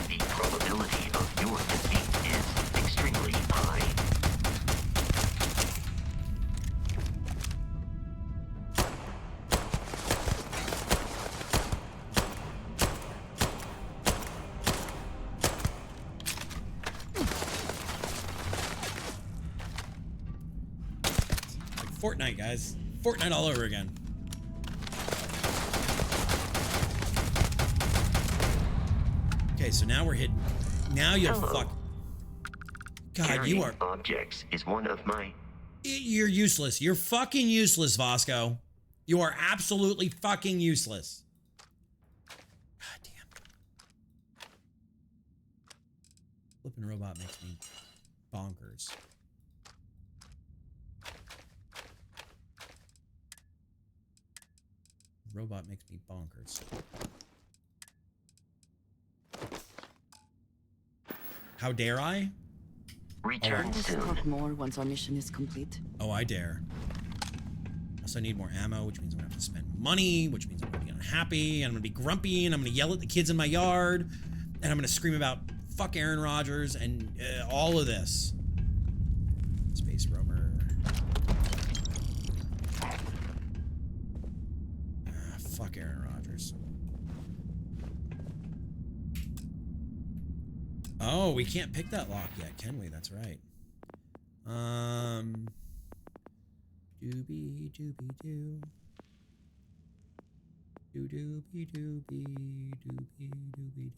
The probability of your defeat is extremely high. Fortnite, guys. Fortnite all over again. Okay, so now we're hitting. Now you're fuck. God, Carrying you are. objects is one of my. You're useless. You're fucking useless, Vasco. You are absolutely fucking useless. God damn. Flipping robot makes me bonkers. Robot makes me bonkers. How dare I? Return soon. Talk more once our mission is complete. Oh, I dare. Also need more ammo, which means I'm gonna have to spend money, which means I'm gonna be unhappy, and I'm gonna be grumpy, and I'm gonna yell at the kids in my yard, and I'm gonna scream about fuck Aaron Rodgers and all of this. Space Roamer. Fuck Aaron Rodgers. Oh, we can't pick that lock yet, can we? That's right. Doobie doobie doo. Doo doobie doobie doobie doobie doo.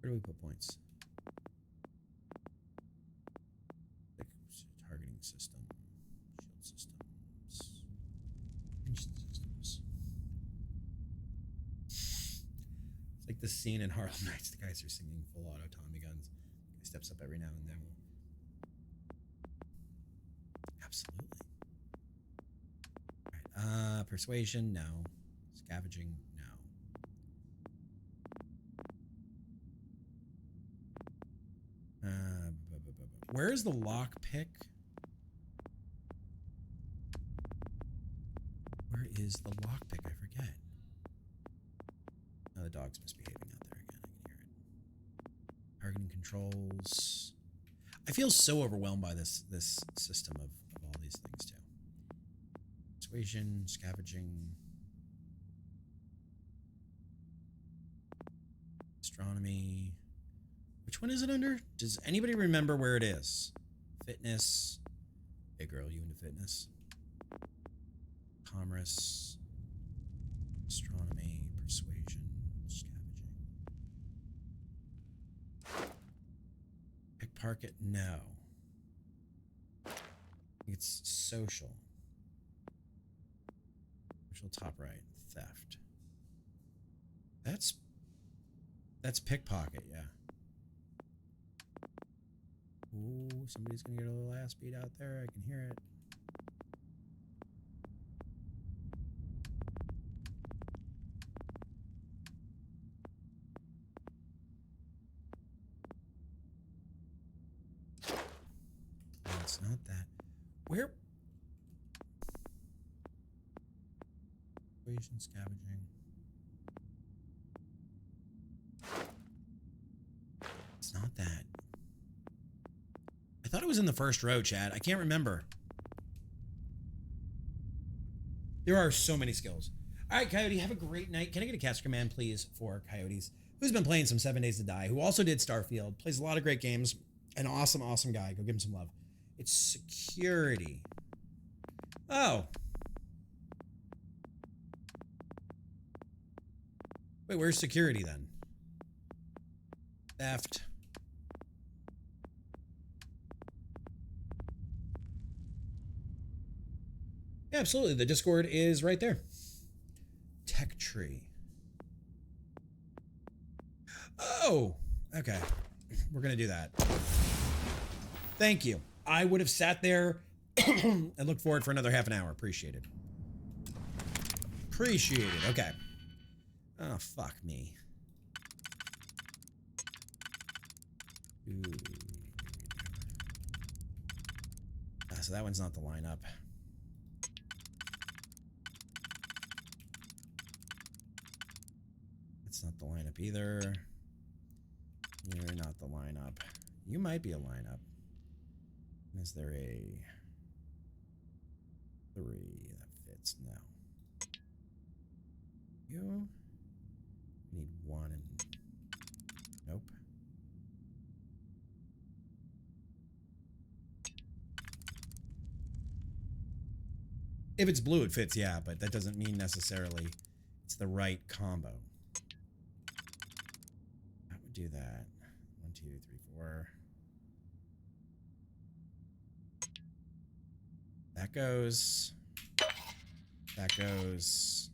Where do we put points? Like targeting system, shield systems, engine systems. It's like the scene in Harlem Nights. The guys are singing full auto Tommy guns. He steps up every now and then. Absolutely. All right. Persuasion, no. Scavenging, no. Where is the lock pick? Where is the lock pick? I forget. Oh, the dog's misbehaving out there again. I can hear it. Targeting controls. I feel so overwhelmed by this system of all these things too. Persuasion, scavenging, astronomy. Which one is it under? Does anybody remember where it is? Fitness. Hey girl, you into fitness? Commerce. Astronomy. Persuasion. Scavenging. Pickpocket? No. It's social. Social top right. Theft. That's pickpocket, yeah. Ooh, somebody's gonna get a little ass beat out there. I can hear it. No, it's not that. Where? Excavation, scavenging. It's not that. I thought it was in the first row, Chad. I can't remember. There are so many skills. All right, Coyote, have a great night. Can I get a cast command, please, for Coyotes, who's been playing some 7 Days to Die, who also did Starfield, plays a lot of great games, an awesome, awesome guy. Go give him some love. It's security. Oh. Wait, where's security then? Theft. Yeah, absolutely. The Discord is right there. Tech tree. Oh, okay. We're going to do that. Thank you. I would have sat there and looked forward for another half an hour. Appreciate it. Appreciate it. Okay. Oh, fuck me. Ooh. So that one's not the lineup. That's not the lineup either. You're not the lineup. You might be a lineup. Is there a 3 that fits? No. You need 1 and nope. If it's blue, it fits, yeah, but that doesn't mean necessarily it's the right combo. I would do that. 1, 2, 3, 4. That goes. That goes.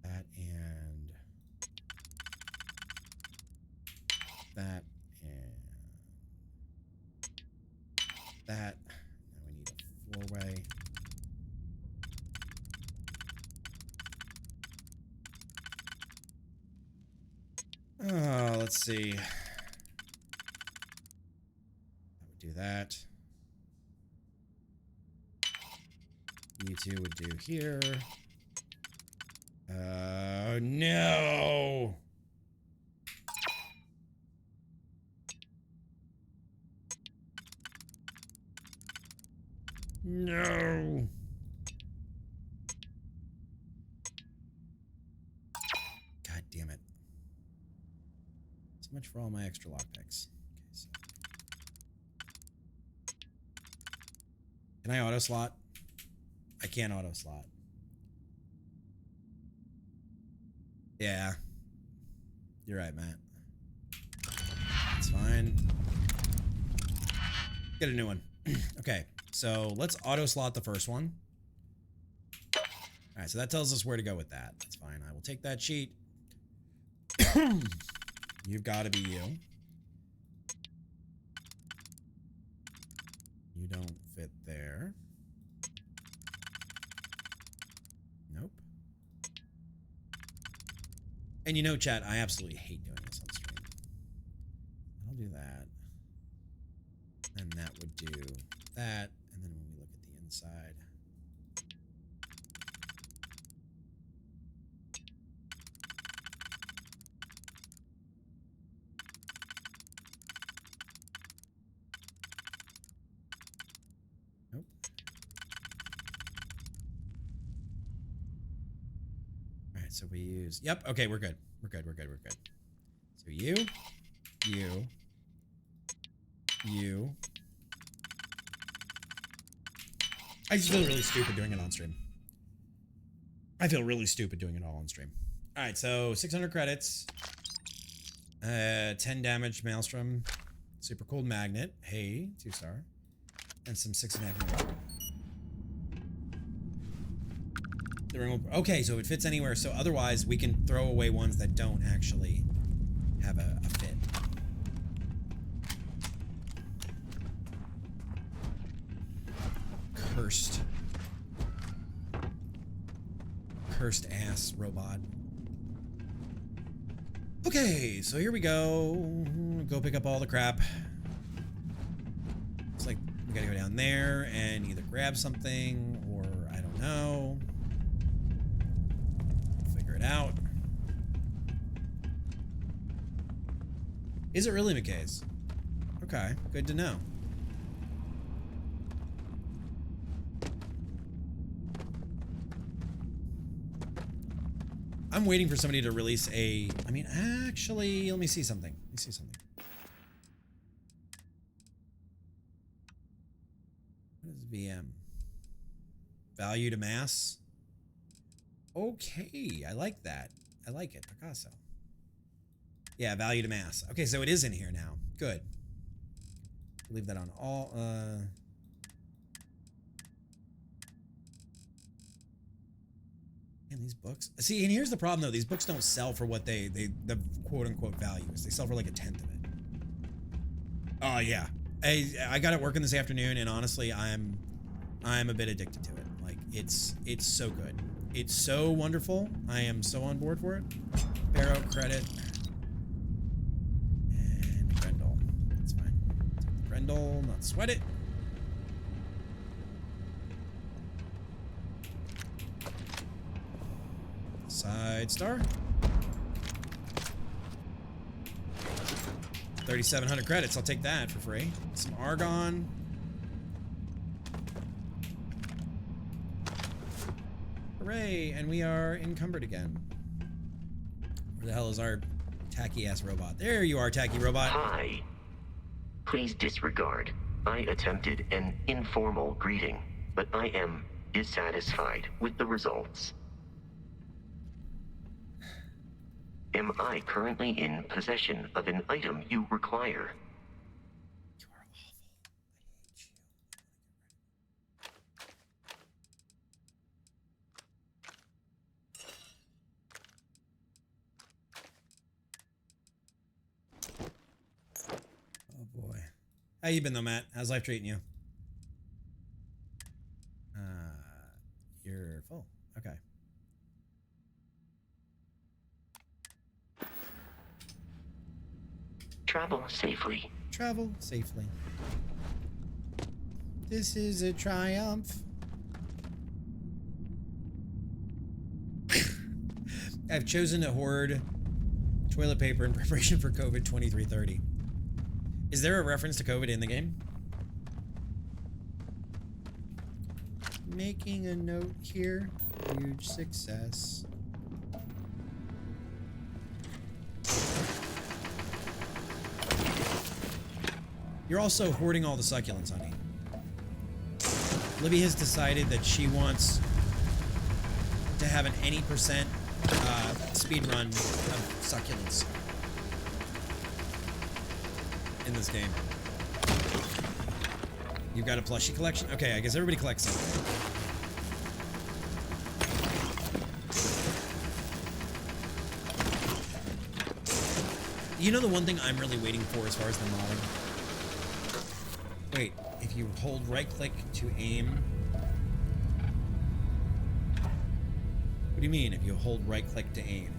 That and that and that. Now we need a 4-way. Oh, let's see. That would do that. You two would do here. No. No. God damn it. So much for all my extra lockpicks. Okay, so. Can I auto slot? I can't auto slot. Yeah. You're right, Matt. It's fine. Get a new one. Okay, so let's auto slot the first one. All right, so that tells us where to go with that. That's fine. I will take that sheet. You've got to be you. You don't fit there. Nope. And you know, chat, I absolutely hate doing this on stream. I'll do that. And that would do that. And then when we look at the inside. Nope. All right, so we use, yep, okay, we're good. We're good, we're good, we're good. So you. I just feel really stupid doing it on stream. I feel really stupid doing it all on stream. All right, so 600 credits. 10 damage Maelstrom. Super cool magnet. Hey, 2-star. And some 6.5. The ring will, okay, so it fits anywhere. So otherwise, we can throw away ones that don't actually have a fit. Cursed ass robot. Okay, so here we go. Go pick up all the crap. It's like we gotta go down there and either grab something or I don't know. Figure it out. Is it really McKay's? Okay, good to know. I'm waiting for somebody to release a... I mean, actually, let me see something. Let me see something. What is VM? Value to mass? Okay, I like that. I like it, Picasso. Yeah, value to mass. Okay, so it is in here now. Good. Leave that on all... And these books. See, and here's the problem though. These books don't sell for what the quote unquote value is. They sell for like 1/10 of it. Oh yeah. I got it working this afternoon, and honestly, I'm a bit addicted to it. Like it's so good. It's so wonderful. I am so on board for it. Barrow credit. And Grendel. That's fine. Grendel, not sweat it. Side star. 3,700 credits. I'll take that for free. Some argon. Hooray! And we are encumbered again. Where the hell is our tacky ass robot? There you are, tacky robot. Hi. Please disregard. I attempted an informal greeting, but I am dissatisfied with the results. Am I currently in possession of an item you require? You are awful. I hate you. Oh boy. How you been though, Matt? How's life treating you? You're full. Okay. Travel safely. Travel safely. This is a triumph. I've chosen to hoard toilet paper in preparation for COVID 2330. Is there a reference to COVID in the game? Making a note here. Huge success. You're also hoarding all the succulents, honey. Libby has decided that she wants to have an any percent speed run of succulents in this game. You've got a plushie collection? Okay, I guess everybody collects something. You know the one thing I'm really waiting for as far as the modding? Wait, if you hold right click to aim. What do you mean if you hold right click to aim?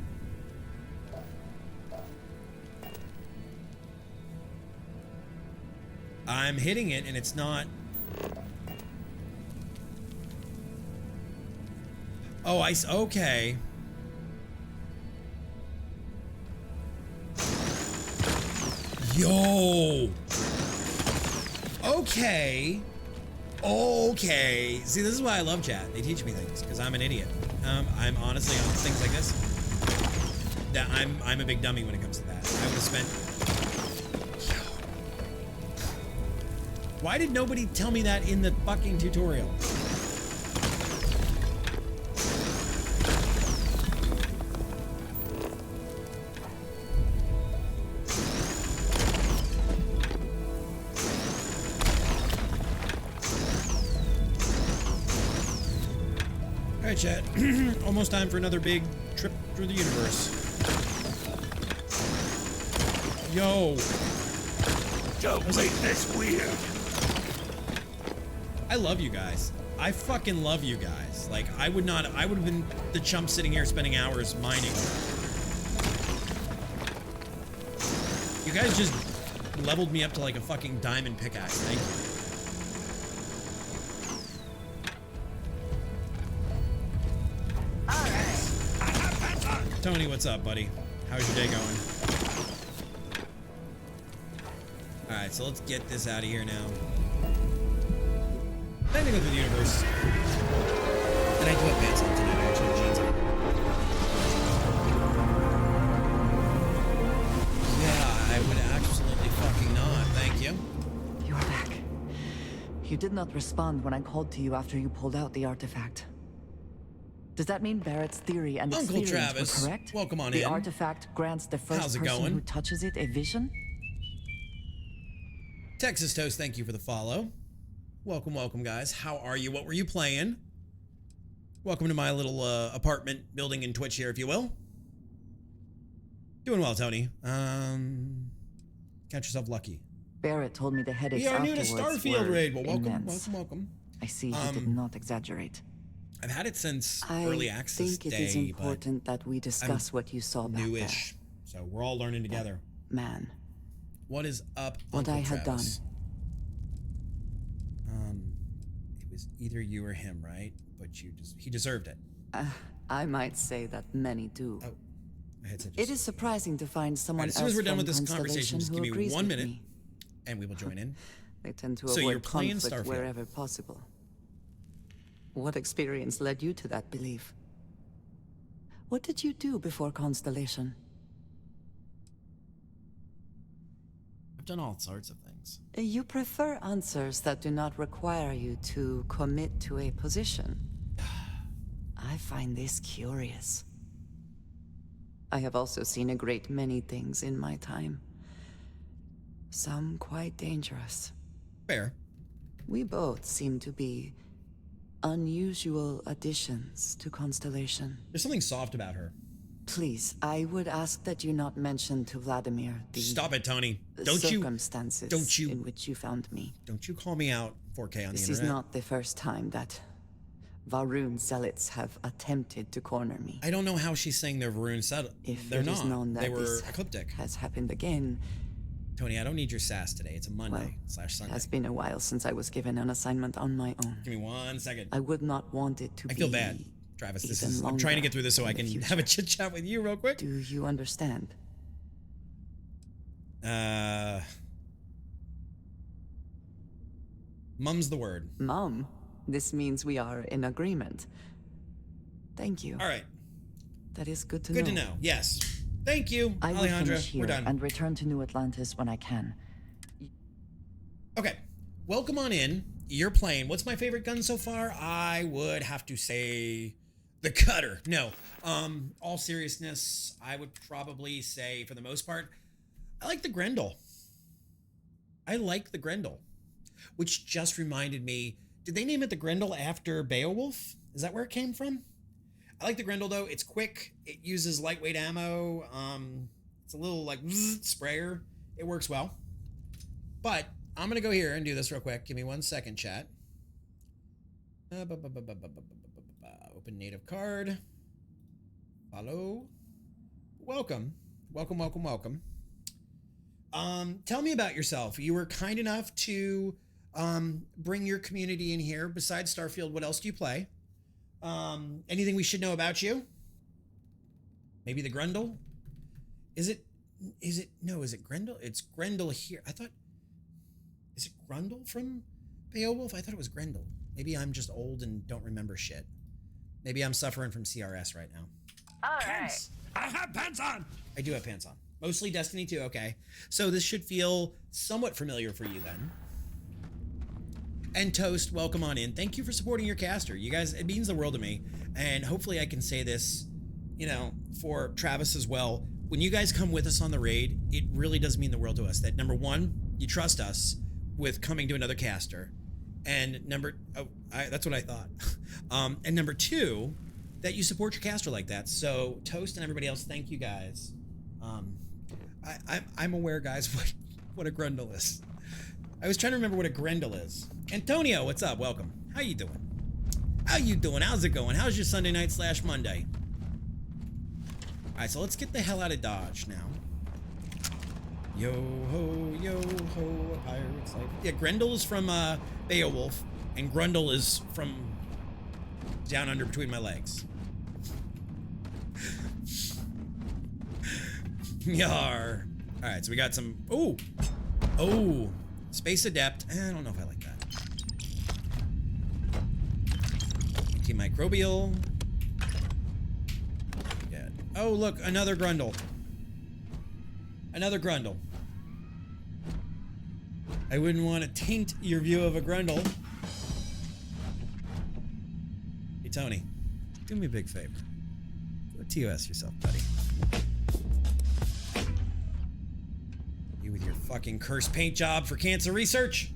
I'm hitting it and it's not. Oh, okay. Yo. Okay. Okay. See, this is why I love chat. They teach me things because I'm an idiot. I'm honestly on things like this. That I'm a big dummy when it comes to that. I would have spent. Why did nobody tell me that in the fucking tutorial? All right, chat. Almost time for another big trip through the universe. Yo. Don't make this weird. I love you guys. I fucking love you guys. Like, I would have been the chump sitting here spending hours mining. You guys just leveled me up to like a fucking diamond pickaxe. Thank you. Tony, what's up, buddy? How's your day going? Alright, so let's get this out of here now. Time to go through the universe. And I do have pants on tonight. I actually have jeans on. Yeah, I would absolutely fucking not. Thank you. You are back. You did not respond when I called to you after you pulled out the artifact. Does that mean Barrett's theory and Uncle experience Travis, were correct? welcome on the in. The artifact grants the first How's it person going? who touches it a vision? Texas Toast, thank you for the follow. Welcome, welcome, guys. How are you? What were you playing? Welcome to my little apartment building in Twitch here, if you will. Doing well, Tony. Count yourself lucky. Barrett told me the headaches We are new to afterwards Starfield were raid. Well, welcome, immense. welcome. I see he did not exaggerate. I've had it since early access I think it is day, important that we discuss what you saw back newish, so we're all learning together. Man. What is up, What Uncle I had done. Travis? It was either you or him, right? But he deserved it. I might say that many do. Oh, my headset just... It is surprising to find someone As soon as we're done else with this from conversation, just Constellation give who me agrees 1 with minute, me. and we will join in. They tend to So you're avoid playing conflict Starfield. wherever possible. What experience led you to that belief? What did you do before Constellation? I've done all sorts of things. You prefer answers that do not require you to commit to a position. I find this curious. I have also seen a great many things in my time. Some quite dangerous. Fair. We both seem to be unusual additions to Constellation. There's something soft about her. Please, I would ask that you not mention to Vladimir the Stop it, Tony. circumstances in which you found me. Don't you call me out 4K on the internet. This is not the first time that Varun zealots have attempted to corner me. I don't know how she's saying they're Varun zealots. They're it is not. known that They were this ecliptic. has happened again. Tony, I don't need your sass today. It's a Monday / It Sunday. has been a while since I was given an assignment on my own. Give me 1 second. I would not want it to be. I feel bad, Travis. I'm longer trying to get through this so I in the can future. have a chit chat with you real quick. Do you understand? Mum's the word. Mum, this means we are in agreement. Thank you. All right. That is good to Good know. to know. Yes. Thank you, I will Alejandra. finish here We're done. and return to New Atlantis when I can. Okay. Welcome on in. You're playing. What's my favorite gun so far? I would have to say the cutter. No. All seriousness, I would probably say, for the most part, I like the Grendel. Which just reminded me, did they name it the Grendel after Beowulf? Is that where it came from? I like the Grendel though. It's quick. It uses lightweight ammo. It's a little like sprayer. It works well. But I'm gonna go here and do this real quick. Give me 1 second, chat. Open native card. Follow. Welcome. Welcome. Tell me about yourself. You were kind enough to bring your community in here. Besides Starfield, what else do you play? Anything we should know about you? Maybe the Grendel? Is it Grendel? It's Grendel here. I thought, is it Grendel from Beowulf? I thought it was Grendel. Maybe I'm just old and don't remember shit. Maybe I'm suffering from CRS right now. All right. I have pants on. I do have pants on. Mostly Destiny 2, okay. So this should feel somewhat familiar for you then. And Toast, welcome on in. Thank you for supporting your caster. You guys, it means the world to me. And hopefully I can say this, for Travis as well. When you guys come with us on the raid, it really does mean the world to us. That number one, you trust us with coming to another caster. And that's what I thought. And number two, that you support your caster like that. So Toast and everybody else, thank you guys. I'm aware, guys, what a Grendel is. I was trying to remember what a Grendel is. Antonio, what's up? Welcome. How you doing? How's it going? How's your Sunday night / Monday? All right, so let's get the hell out of Dodge now. Yo ho, a pirate's life. Yeah, Grendel is from Beowulf, and Grundle is from down under between my legs. Yar. All right, so we got some. Oh, space adept. I don't know if I like that. Antimicrobial. Yeah. Oh, look, another Grundle. Another Grundle. I wouldn't want to taint your view of a Grundle. Hey, Tony, do me a big favor. Go TOS yourself, buddy. You with your fucking cursed paint job for cancer research.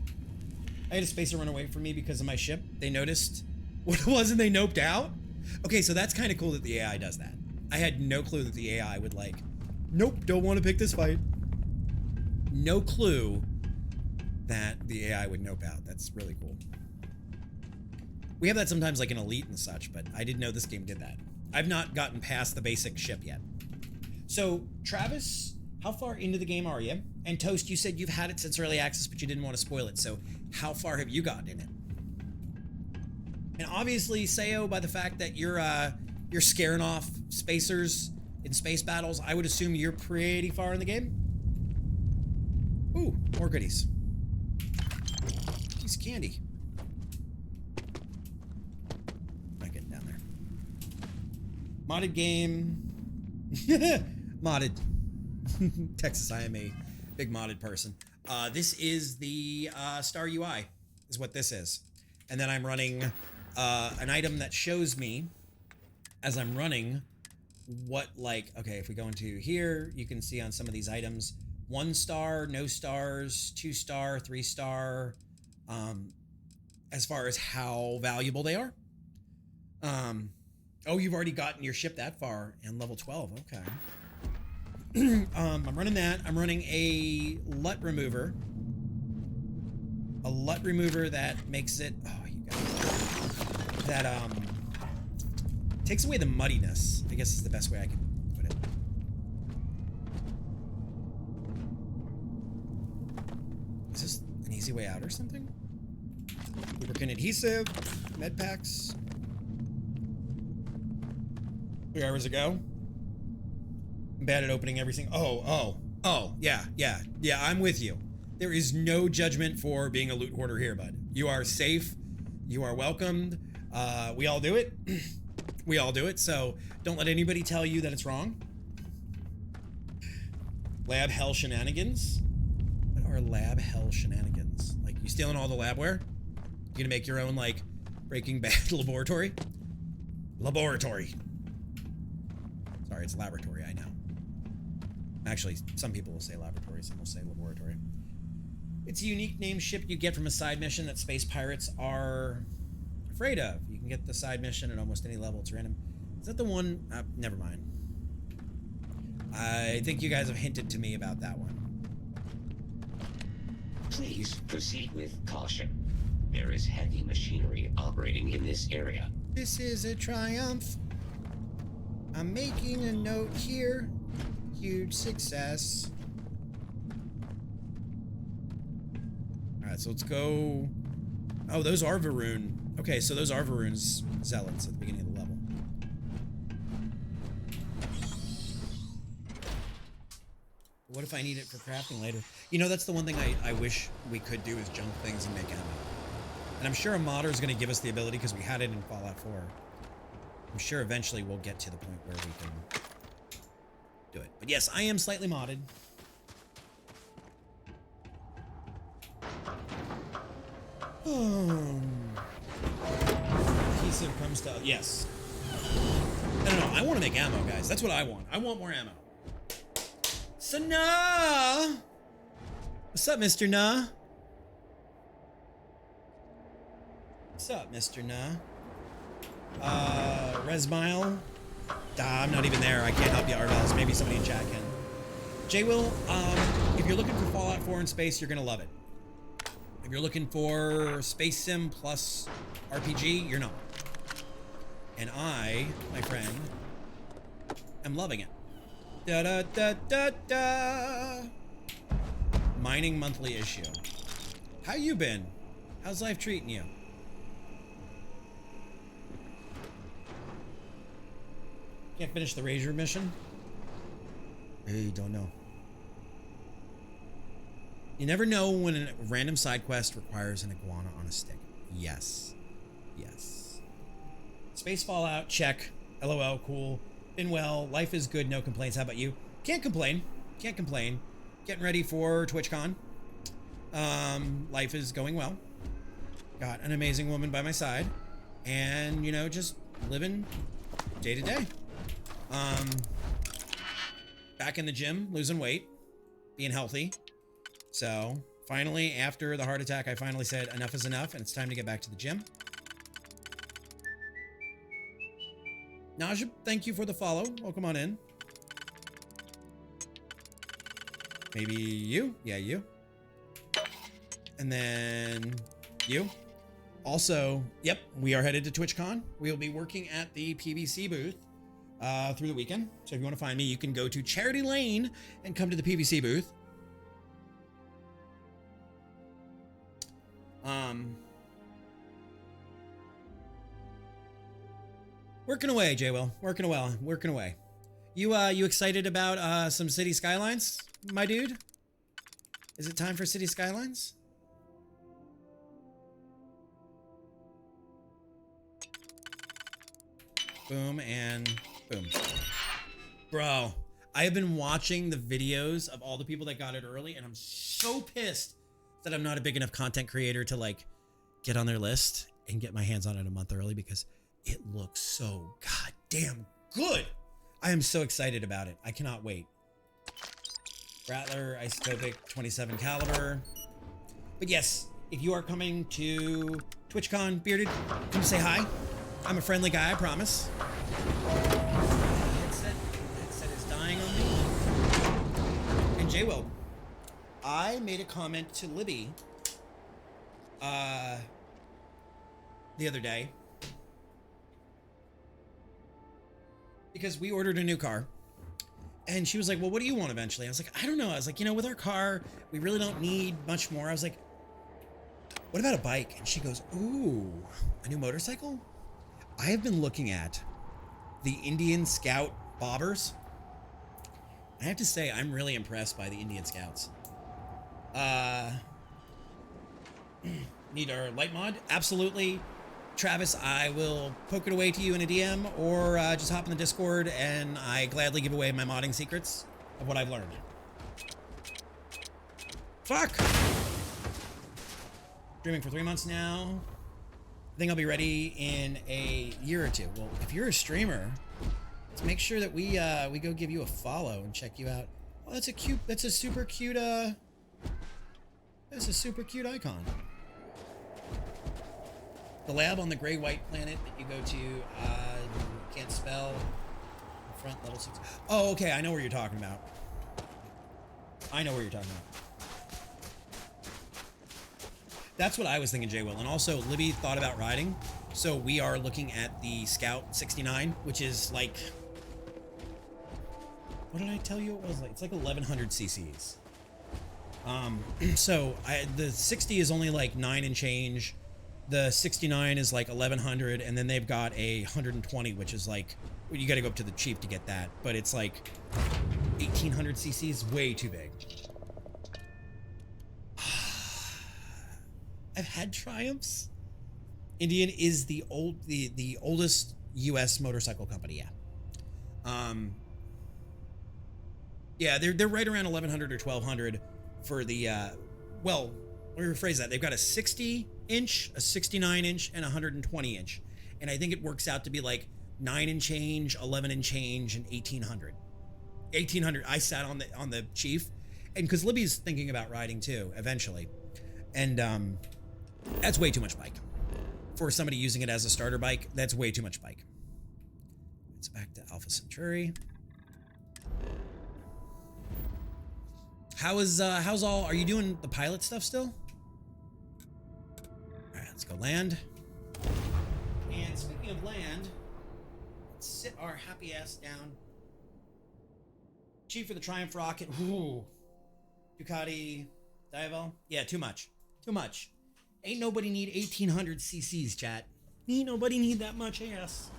I had a spacer run away from me because of my ship. They noticed what it was and they noped out. Okay, so that's kind of cool that the AI does that. I had no clue that the AI would like, nope, don't want to pick this fight. No clue that the AI would nope out. That's really cool. We have that sometimes like in Elite and such, but I didn't know this game did that. I've not gotten past the basic ship yet. So, Travis, how far into the game are you? And Toast, you said you've had it since early access, but you didn't want to spoil it. So, how far have you gotten in it? And obviously, Sayo, by the fact that you're scaring off spacers in space battles, I would assume you're pretty far in the game. Ooh, more goodies. Piece of candy. Not getting down there. Modded game. Modded. Texas, I am a big modded person. This is the Star UI, is what this is. And then I'm running an item that shows me, as I'm running, what, like, okay, if we go into here, you can see on some of these items, 1 star, no stars, 2 star, 3 star, as far as how valuable they are. Oh, you've already gotten your ship that far and level 12, okay. I'm running that. I'm running a LUT remover. A LUT remover that makes it, oh, you guys, that, takes away the muddiness, I guess is the best way I can put it. Is this an easy way out or something? Lubricant adhesive, med packs. 3 hours ago. I'm bad at opening everything. Oh, yeah, I'm with you. There is no judgment for being a loot hoarder here, bud. You are safe. You are welcomed. We all do it. We all do it, so don't let anybody tell you that it's wrong. Lab hell shenanigans? What are lab hell shenanigans? Like, you stealing all the labware? You gonna make your own, like, Breaking Bad laboratory? Laboratory. Sorry, it's laboratory, I know. Actually, some people will say laboratory, some will say laboratory. It's a unique name ship you get from a side mission that space pirates are afraid of. You can get the side mission at almost any level. It's random. Is that the one? Never mind. I think you guys have hinted to me about that one. Please proceed with caution. There is heavy machinery operating in this area. This is a triumph. I'm making a note here. Huge success. Alright, so let's go. Oh, those are Varun. Okay, so those are Varun's zealots at the beginning of the level. What if I need it for crafting later? You know, that's the one thing I wish we could do is junk things and make ammo. And I'm sure a modder is going to give us the ability because we had it in Fallout 4. I'm sure eventually we'll get to the point where we can do it. But yes, I am slightly modded. Adhesive comes to... Yes. I don't know. I want to make ammo, guys. That's what I want. I want more ammo. So, nah. What's up, Mr. Nah? What's up, Mr. Nah? Resmile? I'm not even there. I can't help you, Arvels. Maybe somebody in chat can. J-Will, if you're looking for Fallout 4 in space, you're gonna love it. If you're looking for Space Sim plus RPG, you're not. And I, my friend, am loving it. Da-da-da-da-da! Mining monthly issue. How you been? How's life treating you? Can't finish the Razor mission? I don't know. You never know when a random side quest requires an iguana on a stick. Yes. Yes. Space Fallout, check. LOL, cool. Been well. Life is good, no complaints. How about you? Can't complain. Can't complain. Getting ready for TwitchCon. Life is going well. Got an amazing woman by my side. And, you know, just living day to day. Back in the gym, losing weight, being healthy. So finally, after the heart attack, I finally said enough is enough and it's time to get back to the gym. Najib, thank you for the follow. Welcome on in. Maybe you? Yeah, you. And then you. Also, yep, we are headed to TwitchCon. We'll be working at the PVC booth through the weekend. So if you want to find me, you can go to Charity Lane and come to the PVC booth. Working away, J-Will. Working away. Working away. You excited about some City Skylines, my dude? Is it time for City Skylines? Boom and boom. Bro, I have been watching the videos of all the people that got it early, and I'm so pissed that I'm not a big enough content creator to like get on their list and get my hands on it a month early because it looks so goddamn good. I am so excited about it. I cannot wait. Rattler, Isotopic, 27 caliber. But yes, if you are coming to TwitchCon, Bearded, come say hi. I'm a friendly guy, I promise. Headset is dying on me. And J-Will, I made a comment to Libby the other day because we ordered a new car. And she was like, well, what do you want eventually? I was like, I don't know. I was like, you know, with our car, we really don't need much more. I was like, what about a bike? And she goes, ooh, a new motorcycle? I have been looking at the Indian Scout bobbers. I have to say, I'm really impressed by the Indian Scouts. Need our light mod? Absolutely. Travis, I will poke it away to you in a DM or just hop in the Discord and I gladly give away my modding secrets of what I've learned. Fuck! Streaming for 3 months now. I think I'll be ready in a year or two. Well, if you're a streamer, let's make sure that we go give you a follow and check you out. Oh, that's a super cute icon. The lab on the gray-white planet that you go to, can't spell. Front level 6. Oh, okay, I know where you're talking about. That's what I was thinking, J-Will. And also, Libby thought about riding. So we are looking at the Scout 69, which is like... What did I tell you it was like? It's like 1100 cc's. So the 60 is only like 9 and change. The 69 is like 1100, and then they've got a 120, which is like, you got to go up to the Chief to get that, but it's like 1800 cc's, way too big. I've had Triumphs. Indian is the oldest U.S. motorcycle company. Yeah. Yeah, they're right around 1100 or 1200 for the well, let me rephrase that. They've got a 60-inch, a 69-inch, and a 120-inch. And I think it works out to be like 9 and change, 11 and change, and 1800. 1800. I sat on the Chief, and because Libby's thinking about riding too, eventually. And that's way too much bike. For somebody using it as a starter bike, that's way too much bike. It's back to Alpha Centauri. How's all, are you doing the pilot stuff still? All right, let's go land. And speaking of land, let's sit our happy ass down. Chief for the Triumph rocket. Ooh. Ducati Diavel. Yeah, too much. Too much. Ain't nobody need 1800 cc's, chat. Ain't nobody need that much ass.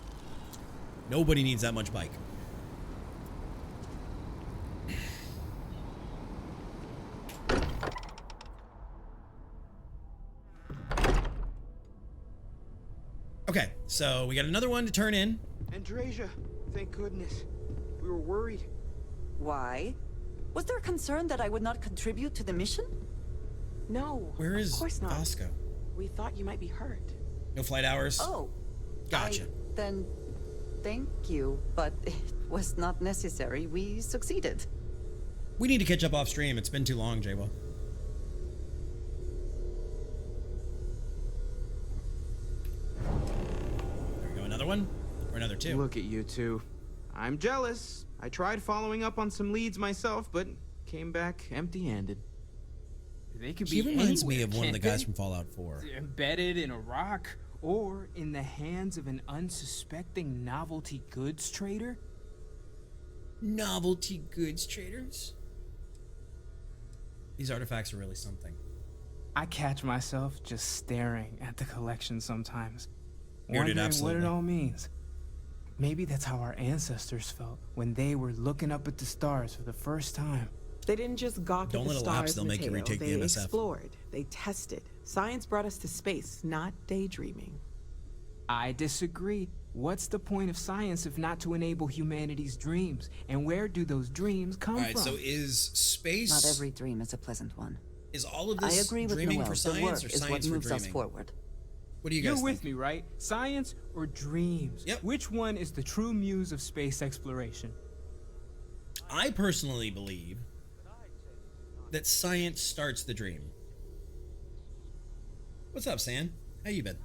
Nobody needs that much bike. Okay, so we got another one to turn in. Andreja, thank goodness. We were worried. Why? Was there a concern that I would not contribute to the mission? No. Where is of course not. Bosco? We thought you might be hurt. No flight hours? Oh. Gotcha. Then thank you, but it was not necessary. We succeeded. We need to catch up off stream. It's been too long, J-Will. There we go. Another one? Or another two? Look at you two. I'm jealous. I tried following up on some leads myself, but came back empty-handed. They could He be reminds me anywhere, of one of the can't guys they? from Fallout 4. Embedded in a rock, or in the hands of an unsuspecting novelty goods trader? Novelty goods traders? These artifacts are really something. I catch myself just staring at the collection sometimes, Bearded, wondering absolutely. what it all means. Maybe that's how our ancestors felt when they were looking up at the stars for the first time. They didn't just gawk Don't at the let it stars, lapse, they'll make you Mateo. retake the They MSF. explored. They tested. Science brought us to space, not daydreaming. I disagree. What's the point of science if not to enable humanity's dreams? And where do those dreams come All right, from? so is space... Not every dream is a pleasant one. Is all of I this agree with dreaming Noel. for The science work or is science what for moves us dreaming? forward. What do you You're guys with think? me, right? Science or dreams? Yep. Which one is the true muse of space exploration? I personally believe that science starts the dream. What's up, San? How you been?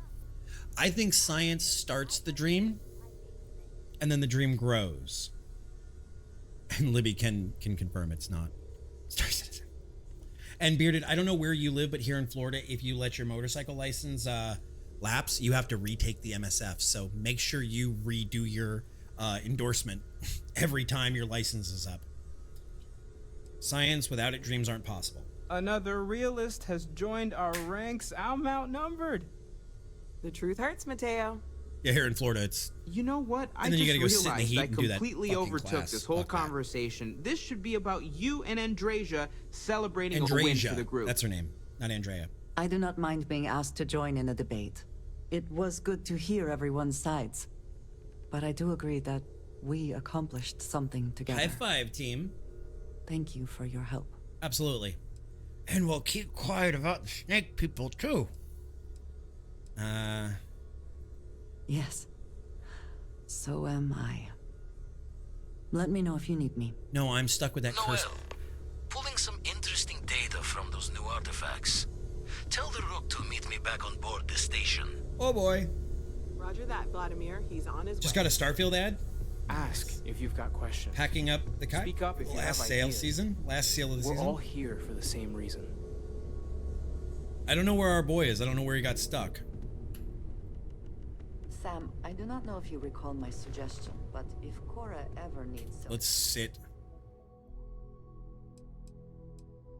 I think science starts the dream, and then the dream grows. And Libby can confirm it's not Star Citizen. And Bearded, I don't know where you live, but here in Florida, if you let your motorcycle license lapse, you have to retake the MSF. So make sure you redo your endorsement every time your license is up. Science, without it, dreams aren't possible. Another realist has joined our ranks. I'm outnumbered. The truth hurts, Mateo. Yeah, here in Florida, it's... You know what? I And then you just gotta go sit in the realized heat I and do that completely fucking overtook class. this whole Fuck that. conversation. This should be about you and Andreja celebrating a win for Andreja. the group. That's her name, not Andrea. I do not mind being asked to join in a debate. It was good to hear everyone's sides. But I do agree that we accomplished something together. High five, team. Thank you for your help. Absolutely. And we'll keep quiet about the snake people, too. Yes. So am I. Let me know if you need me. No, I'm stuck with that curse. Noel, pulling some interesting data from those new artifacts. Tell the Rook to meet me back on board the station. Oh boy. Roger that, Vladimir. He's on his Just way. got a Starfield ad? Ask if you've got questions. Packing up the kite? Speak up if you Last have sale ideas. season? Last sale of the We're season? all here for the same reason. I don't know where our boy is. I don't know where he got stuck. Sam, I do not know if you recall my suggestion, but if Cora ever needs some... Let's sit.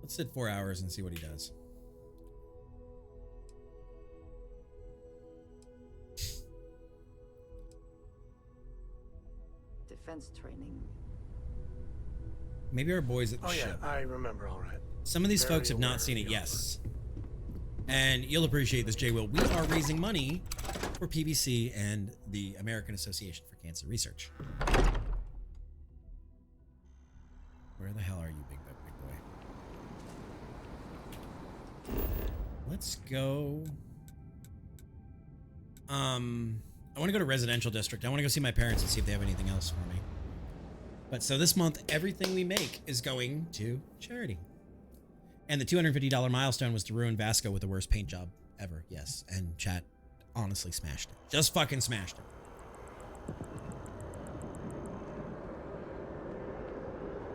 Let's sit 4 hours and see what he does. Defense training. Maybe our boys at the Oh yeah, ship. I remember all right. Some of these Very folks have aware not of seen it, the yes. And you'll appreciate this, Jay Will. We are raising money for PBC and the American Association for Cancer Research. Where the hell are you, big boy? Let's go. I want to go to residential district. I want to go see my parents and see if they have anything else for me. But so this month, everything we make is going to charity. And the $250 milestone was to ruin Vasco with the worst paint job ever. Yes. And chat honestly smashed it. Just fucking smashed it.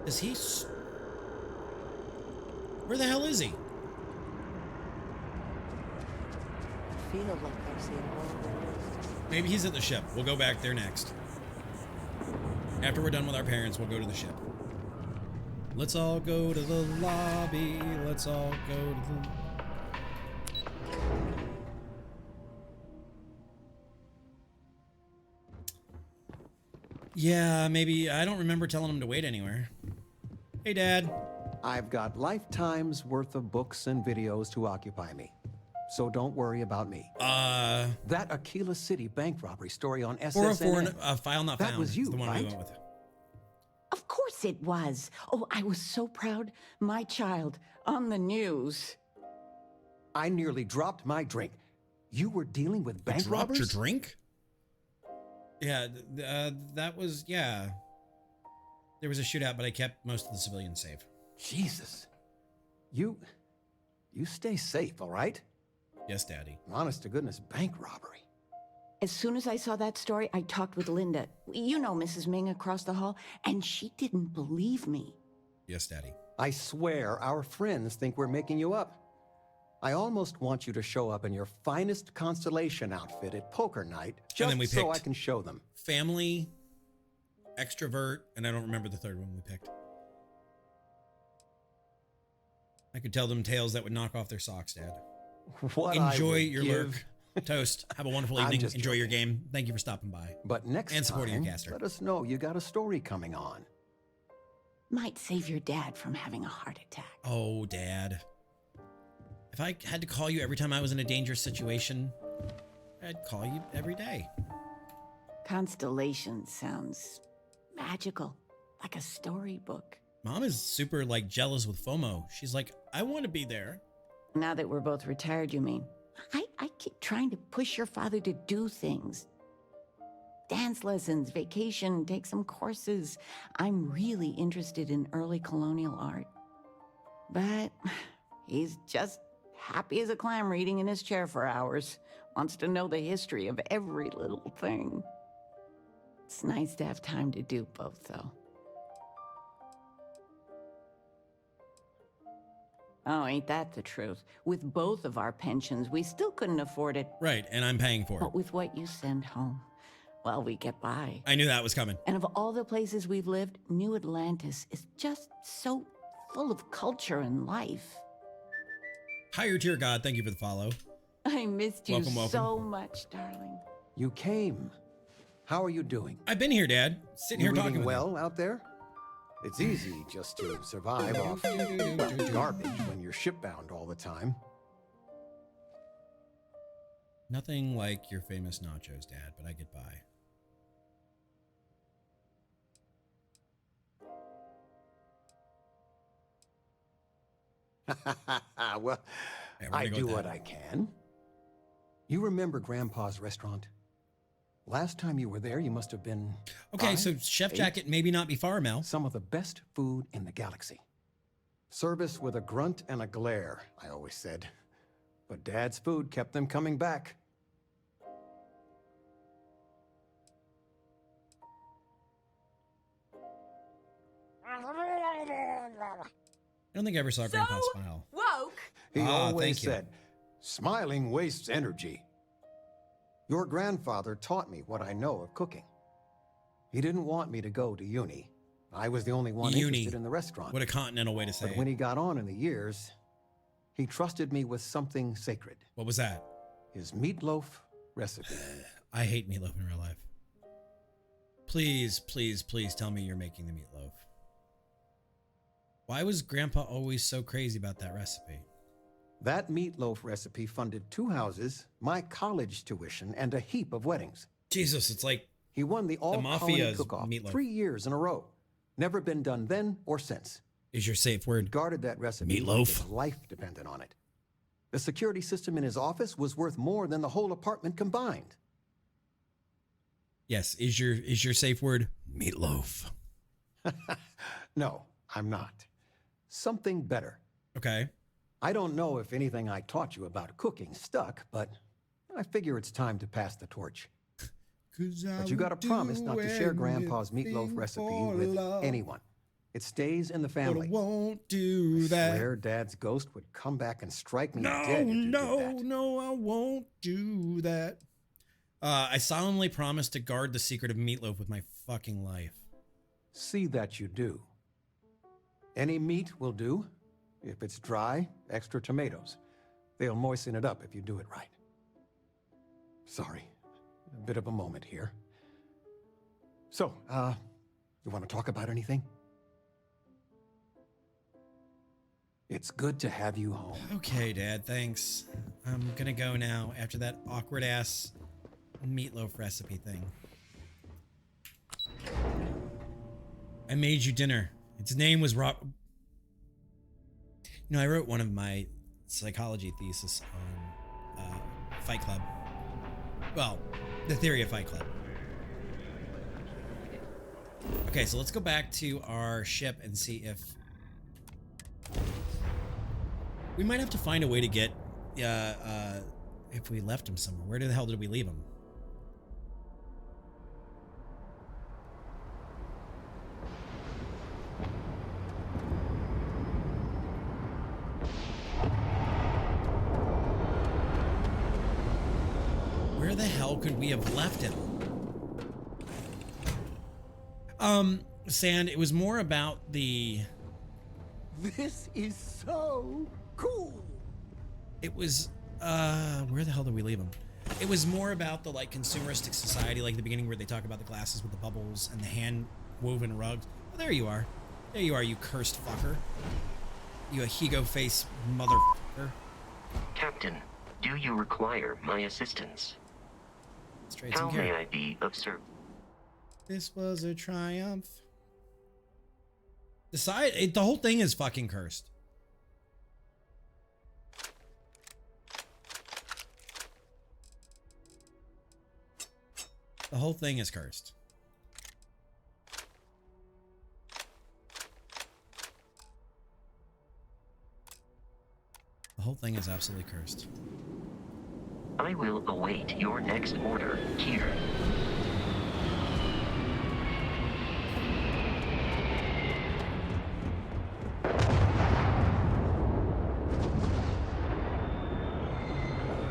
Is he... Where the hell is he? I feel like I've seen all the Maybe he's at the ship. We'll go back there next. After we're done with our parents, we'll go to the ship. Let's all go to the lobby. Let's all go to the... Yeah, maybe. I don't remember telling him to wait anywhere. Hey, Dad. I've got lifetime's worth of books and videos to occupy me. so don't worry about me. That Aquila City bank robbery story on SSN. 404 file not found. That was you, the one right? we went with. Of course it was. Oh, I was so proud. My child on the news. I nearly dropped my drink. You were dealing with bank dropped robbers? your drink? Yeah, that was, yeah. There was a shootout, but I kept most of the civilians safe. Jesus. You stay safe, all right? Yes, Daddy. Honest to goodness, bank robbery. As soon as I saw that story, I talked with Linda. You know Mrs. Ming across the hall, and she didn't believe me. Yes, Daddy. I swear our friends think we're making you up. I almost want you to show up in your finest Constellation outfit at poker night, just so I can show them. Family, extrovert, and I don't remember the third one we picked. I could tell them tales that would knock off their socks, Dad. What Enjoy I your give... lurk. Toast. Have a wonderful evening. Enjoy your game. Thank you for stopping by. But next and supporting time, your caster. Let us know you got a story coming on. Might save your dad from having a heart attack. Oh, Dad. If I had to call you every time I was in a dangerous situation, I'd call you every day. Constellation sounds magical, like a storybook. Mom is super, like, jealous with FOMO. She's like, I want to be there. Now that we're both retired, you mean? I keep trying to push your father to do things. Dance lessons, vacation, take some courses. I'm really interested in early colonial art. But he's just happy as a clam reading in his chair for hours. Wants to know the history of every little thing. It's nice to have time to do both, though. Oh, ain't that the truth? With both of our pensions, we still couldn't afford it. Right, and I'm paying for it. But with what you send home, well, we get by. I knew that was coming. And of all the places we've lived, New Atlantis is just so full of culture and life. Higher tier God, thank you for the follow. I missed you Welcome. so much, darling. You came. How are you doing? I've been here, Dad. Sitting here talking with well out there? It's easy just to survive off garbage when you're shipbound all the time. Nothing like your famous nachos, Dad, but I get by. Well, I do what I can. You remember Grandpa's restaurant? Last time you were there, you must have been... Okay, so Chef Jacket maybe not be far, Mel. Some of the best food in the galaxy. Service with a grunt and a glare, I always said. But Dad's food kept them coming back. I don't think I ever saw Grandpa smile. Woke. He always thank you. said, smiling wastes energy. Your grandfather taught me what I know of cooking. He didn't want me to go to uni. I was the only one interested in the restaurant. What a continental way to say But it. when he got on in the years, he trusted me with something sacred. What was that? His meatloaf recipe. I hate meatloaf in real life. Please, please, please tell me you're making the meatloaf. Why was Grandpa always so crazy about that recipe? That meatloaf recipe funded 2 houses, my college tuition, and a heap of weddings. Jesus, it's like he won the all-colony mafia's cook-off meatloaf. 3 years in a row. Never been done then or since. Is your safe word guarded that recipe? Meatloaf? Like his life depended on it. The security system in his office was worth more than the whole apartment combined. Yes, is your safe word meatloaf? No, I'm not. Something better. Okay. I don't know if anything I taught you about cooking stuck, but I figure it's time to pass the torch. But you gotta promise not to share Grandpa's meatloaf recipe with anyone. It stays in the family. But I won't do that. I swear Dad's ghost would come back and strike me dead if you did that. No, I won't do that. I solemnly promise to guard the secret of meatloaf with my fucking life. See that you do. Any meat will do. If it's dry, extra tomatoes. They'll moisten it up if you do it right. Sorry, a bit of a moment here. So, you want to talk about anything? It's good to have you home. Okay, Dad, thanks. I'm gonna go now after that awkward ass meatloaf recipe thing. I made you dinner. Its name was Rob. You know, I wrote one of my psychology thesis on Fight Club. Well, the theory of Fight Club. Okay, so let's go back to our ship and see if we might have to find a way to get if we left him somewhere. Where the hell did we leave him? Where the hell could we have left him? Sand, it was more about the... This is so cool. It was, where the hell did we leave him? It was more about the, like, consumeristic society, like the beginning where they talk about the glasses with the bubbles and the hand-woven rugs. Oh, there you are. There you are, you cursed fucker. You Ahigo face motherfucker. Captain, do you require my assistance? Straight How may I be of service? This was a triumph. The whole thing is fucking cursed. The whole thing is cursed. The whole thing is absolutely cursed. I will await your next order, here.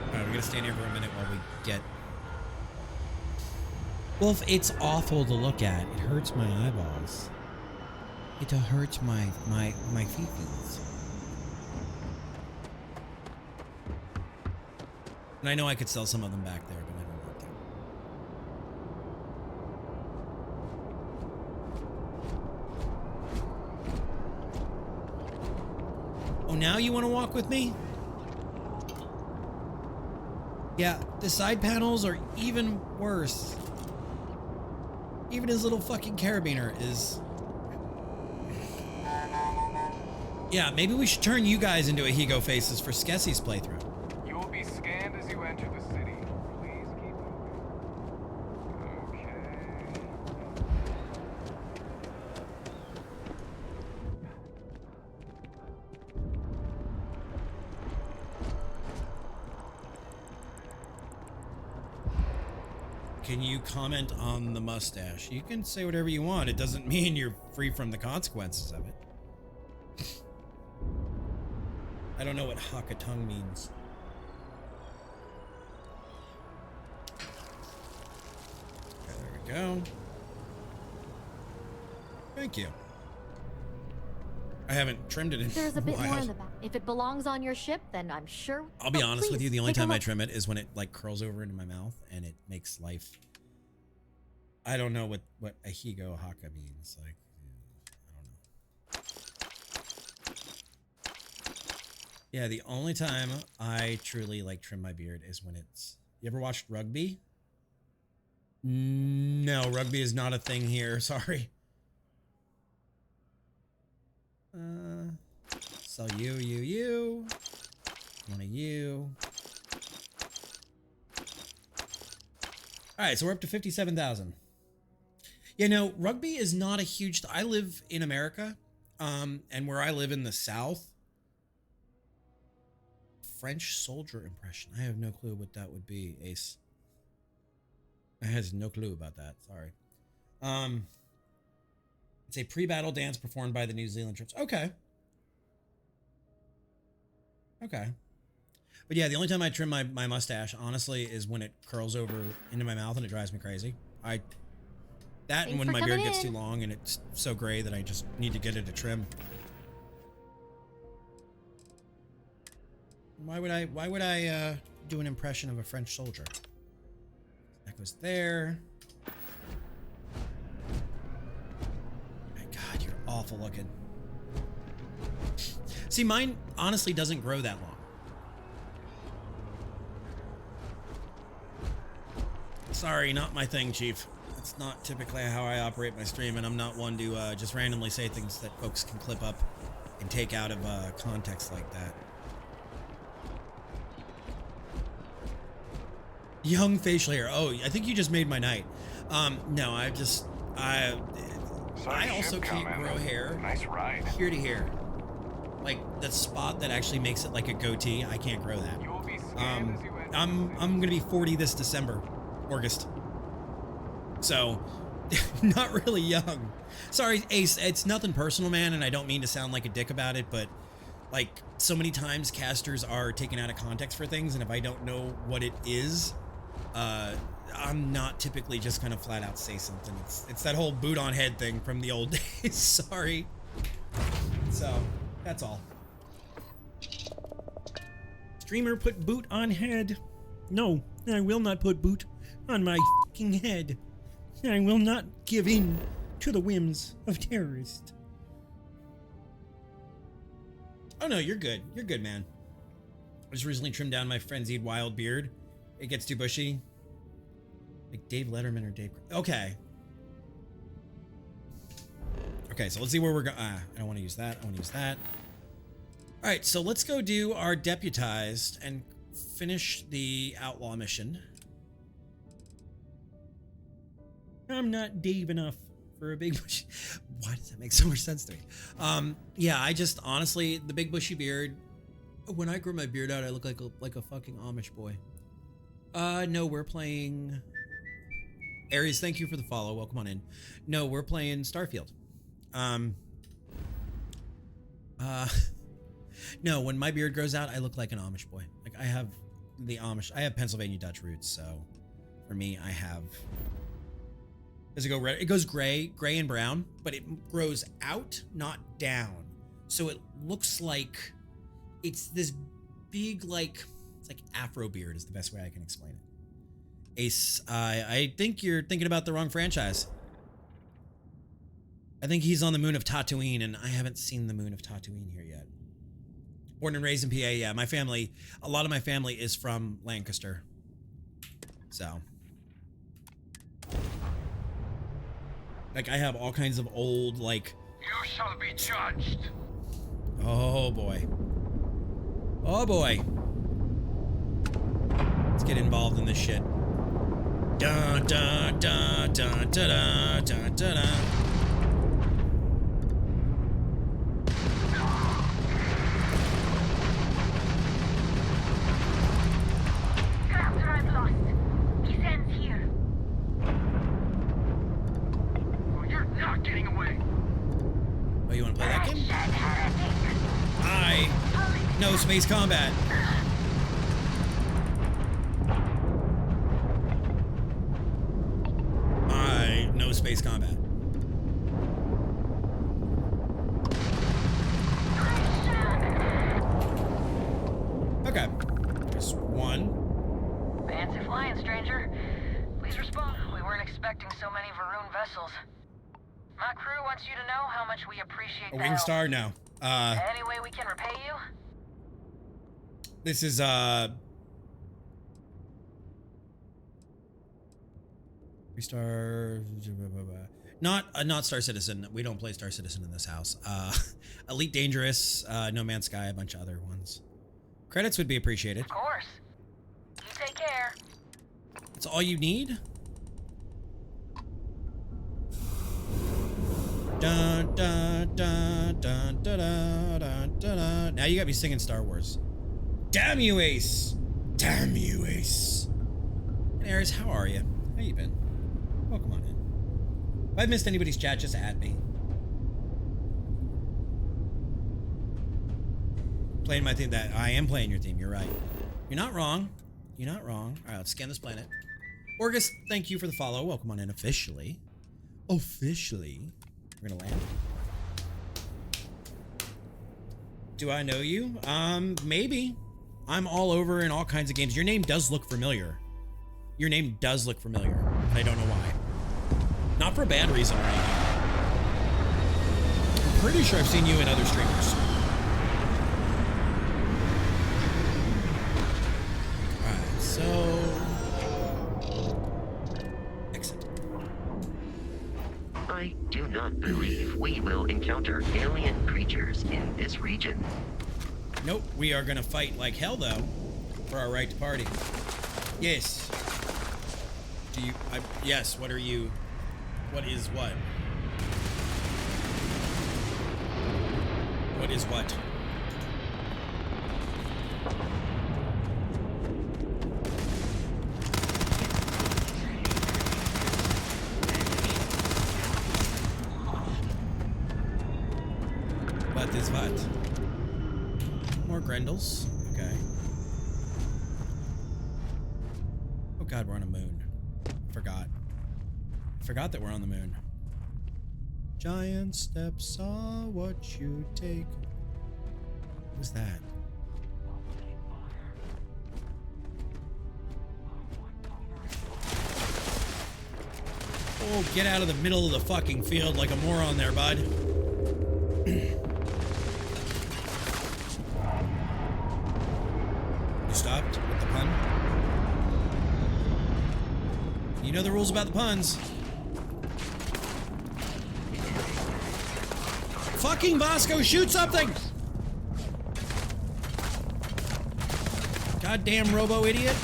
Alright, we're gonna stand here for a minute while we get... Wolf, it's awful to look at. It hurts my eyeballs. It hurts my feet. And I know I could sell some of them back there, but I don't want to. Oh, now you want to walk with me? Yeah, the side panels are even worse. Even his little fucking carabiner is... Yeah, maybe we should turn you guys into Ahigo faces for Skessie's playthrough. You will be scanned as you enter the city. Please keep moving. Okay. Can you comment on the mustache? You can say whatever you want. It doesn't mean you're free from the consequences of it. I don't know what Hakatung means. Okay, there we go. Thank you. I haven't trimmed it in There's a a bit while. more in the back. If it belongs on your ship, then I'm sure. I'll be Oh, honest with please, you, the only take a time I look. trim it is when it like curls over into my mouth and it makes life. I don't know what Ahigo Haka means. Like, I don't know. Yeah, the only time I truly like trim my beard is when it's... You ever watched rugby? No, rugby is not a thing here. Sorry. So you. One of you. All right, so we're up to 57,000. Yeah, no, rugby is not a huge... I live in America, and where I live in the South, French soldier impression. I have no clue what that would be, Ace. I has no clue about that. Sorry. It's a pre-battle dance performed by the New Zealand troops. Okay. Okay. But yeah, the only time I trim my mustache, honestly, is when it curls over into my mouth and it drives me crazy. That Thanks and when for my beard coming gets in. too long and it's so gray that I just need to get it a trim. Why would I do an impression of a French soldier? That goes there. My God, you're awful looking. See, mine honestly doesn't grow that long. Sorry, not my thing, Chief. That's not typically how I operate my stream, and I'm not one to just randomly say things that folks can clip up and take out of context like that. Young facial hair. Oh, I think you just made my night. No, I also can't grow hair. Nice ride. Here to here. Like the spot that actually makes it like a goatee, I can't grow that. I'm gonna be 40 this December, August. So, not really young. Sorry, Ace, it's nothing personal, man, and I don't mean to sound like a dick about it, but like so many times casters are taken out of context for things, and if I don't know what it is, I'm not typically just gonna flat out say something. It's that whole boot on head thing from the old days. Sorry. So, that's all. Streamer put boot on head. No, I will not put boot on my fucking head. I will not give in to the whims of terrorists. Oh no, you're good. You're good, man. I just recently trimmed down my frenzied wild beard. It gets too bushy. Like Dave Letterman or Dave... Okay. Okay, so let's see where we're going. I don't want to use that. I want to use that. All right, so let's go do our deputized and finish the outlaw mission. I'm not Dave enough for a big bushy... Why does that make so much sense to me? Yeah, I just, honestly, the big bushy beard... When I grow my beard out, I look like a fucking Amish boy. No, we're playing... Aries, thank you for the follow. Welcome on in. No, we're playing Starfield. No, when my beard grows out, I look like an Amish boy. Like, I have Pennsylvania Dutch roots, so for me, I have... Does it go red? It goes gray and brown, but it grows out, not down. So it looks like it's this big, like, it's like Afro beard is the best way I can explain it. Ace, I think you're thinking about the wrong franchise. I think he's on the moon of Tatooine, and I haven't seen the moon of Tatooine here yet. Born and raised in PA, yeah. My family, a lot of my family is from Lancaster. So. Like, I have all kinds of old, like... You shall be judged. Oh, boy. Oh, boy. Let's get involved in this shit. Dun, dun, dun, dun, dun, dun, dun, dun. Crafter, I've lost. He ends here. Oh, you're not getting away. Oh, you want to play that game? No space combat. No space combat. Okay. Just one. Fancy flying, stranger. Please respond. We weren't expecting so many Varun vessels. My crew wants you to know how much we appreciate A the wing help. star? No. Any way we can repay you? This is Star, not Star Citizen. We don't play Star Citizen in this house. Elite Dangerous, No Man's Sky, a bunch of other ones. Credits would be appreciated. Of course. You take care. That's all you need? Dun, dun, dun, dun, dun, dun, dun, dun. Now you got me singing Star Wars. Damn you, Ace! Damn you, Ace! And Ares, how are you? How you been? Welcome on in. If I've missed anybody's chat, just add me. Playing my theme. That I am playing your theme. You're right. You're not wrong. You're not wrong. All right, let's scan this planet. Orgus, thank you for the follow. Welcome on in officially. Officially. We're gonna land. Do I know you? Maybe. I'm all over in all kinds of games. Your name does look familiar. Your name does look familiar, and I don't know why. Not for a bad reason or anything. I'm pretty sure I've seen you in other streamers. Alright, so... not believe we will encounter alien creatures in this region. Nope, we are gonna fight like hell, though, for our right to party. Yes. Do you... yes, what are you... What is what? What is what? What is what? More Grendels. Okay. Oh god, we're on a moon. Forgot that we're on the moon. Giant steps are what you take. What was that? Oh, get out of the middle of the fucking field like a moron there, bud. You stopped with the pun? You know the rules about the puns. Fucking Bosco, shoot something! Goddamn robo idiot.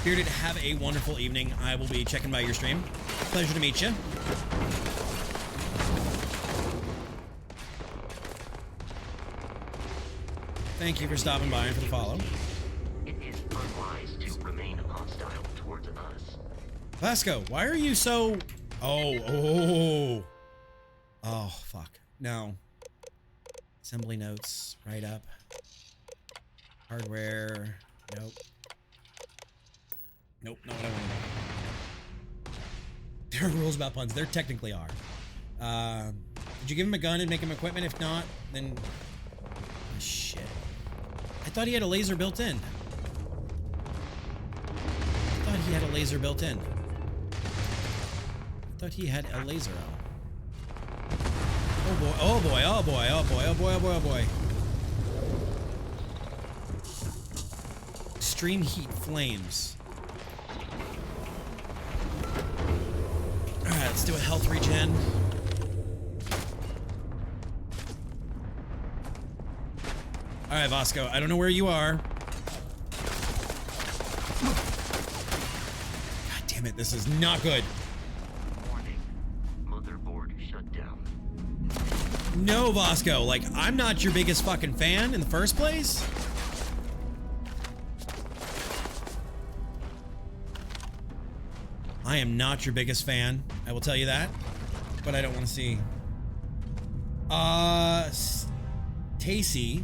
Bearded, have a wonderful evening. I will be checking by your stream. Pleasure to meet you. Thank you for stopping by and for the follow. It is unwise to remain hostile towards us. Vasco, why are you so... Oh, fuck. No. Assembly notes, right up. Hardware, nope. Nope, not what I want. There are rules about puns. There technically are. Did you give him a gun and make him equipment? If not, then... Oh, shit. I thought he had a laser built in. I thought he had a laser built in. I thought he had a laser out. Oh boy, oh boy, oh boy, oh boy, oh boy, oh boy, oh boy. Extreme heat flames. Alright, let's do a health regen. Alright, Vasco, I don't know where you are. God damn it, this is not good. No, Vasco, like, I'm not your biggest fucking fan in the first place. I am not your biggest fan, I will tell you that, but I don't want to see. Tasty.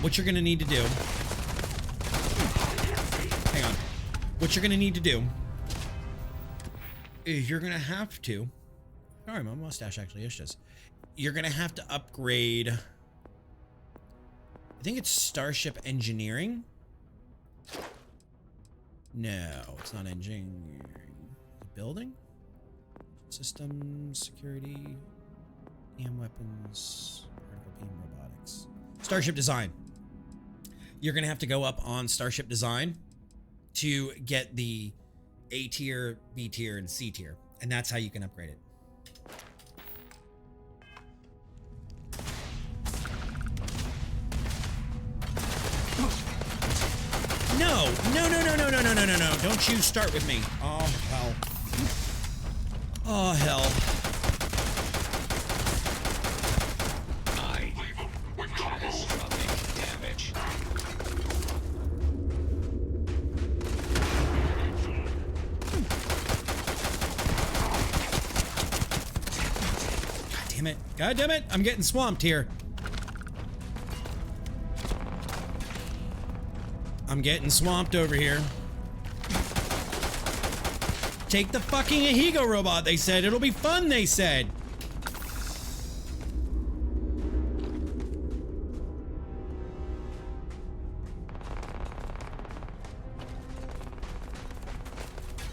What you're gonna need to do. Hang on. What you're gonna need to do is you're gonna have to. Sorry, my mustache actually itches. You're gonna have to upgrade. I think it's Starship Engineering. No, it's not engineering. Building? Systems, security, EM weapons, particle beam robotics. Starship Design. You're gonna have to go up on Starship Design to get the A tier, B tier, and C tier. And that's how you can upgrade it. No, no, no, no, no, no, no, no, no, no. Don't you start with me. Oh, hell. Oh, hell. I will make damage. God damn it. God damn it. I'm getting swamped here. I'm getting swamped over here. Take the fucking Ahigo robot, they said. It'll be fun, they said.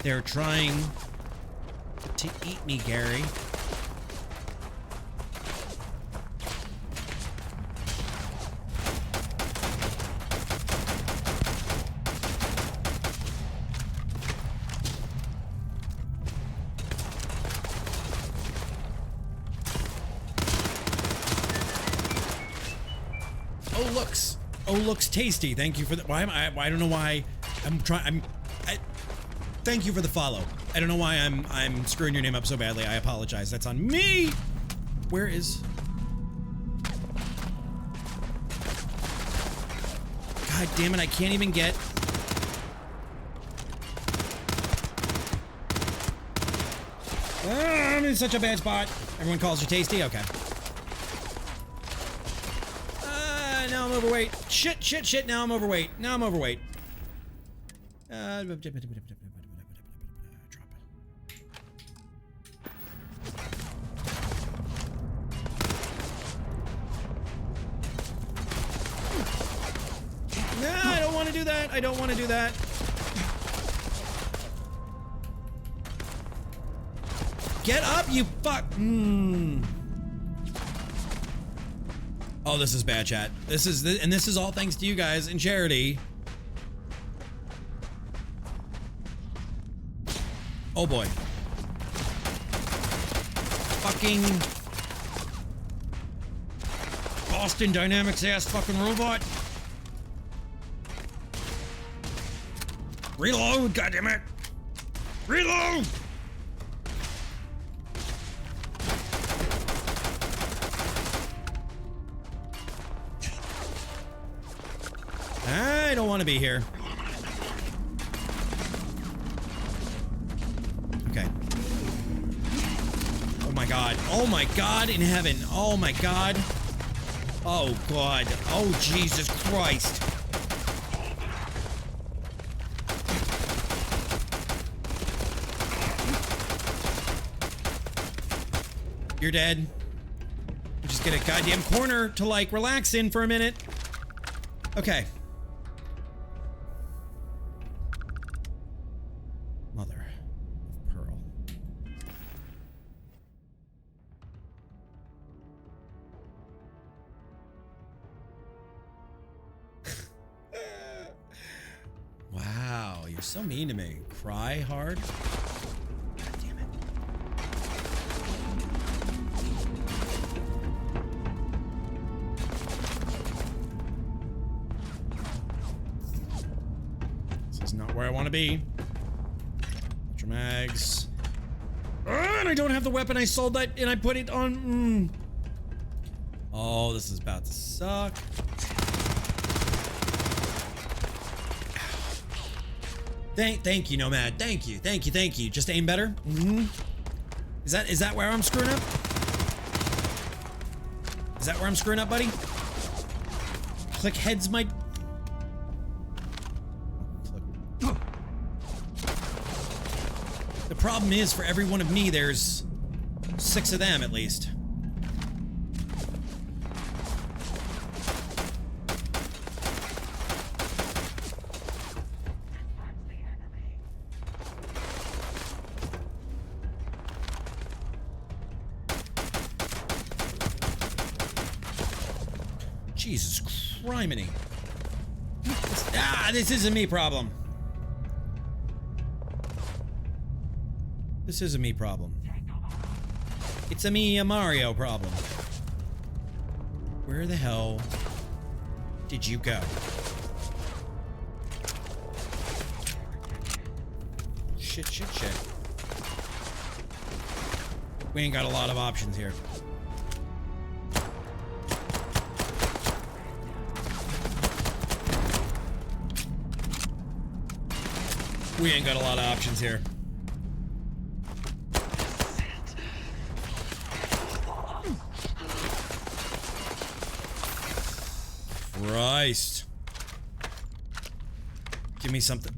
They're trying to eat me, Gary. looks. Oh, looks tasty. Thank you for the. Why am I don't know why I'm trying. Thank you for the follow. I don't know why I'm screwing your name up so badly. I apologize. That's on me. Where is? God damn it! I can't even get. I'm in such a bad spot. Everyone calls you tasty? Okay. Now I'm overweight. Shit. Now I'm overweight. Now I'm overweight. Drop. Nah, I don't want to do that. I don't want to do that. Get up, you fuck. Oh, this is bad, chat. This is all thanks to you guys in charity. Oh boy. Fucking Boston Dynamics ass fucking robot. Reload, goddammit. Reload! I don't want to be here. Okay. Oh my god. Oh my god in heaven. Oh my god. Oh god. Oh Jesus Christ. You're dead. Just get a goddamn corner to like relax in for a minute. Okay. Mother of pearl. Wow, you're so mean to me. Cry hard. God damn it. This is not where I want to be. Ultra mags. And I don't have the weapon. I sold that and I put it on. Oh, this is about to suck. Thank you, Nomad. Thank you. Just aim better. Is that where I'm screwing up? Is that where I'm screwing up, buddy? Click heads might. The problem is, for every one of me, there's 6 of them at least. Jesus criminy. This is a me problem. This is a me problem. It's a Mario problem. Where the hell did you go? Shit. We ain't got a lot of options here. We ain't got a lot of options here. Christ. Give me something.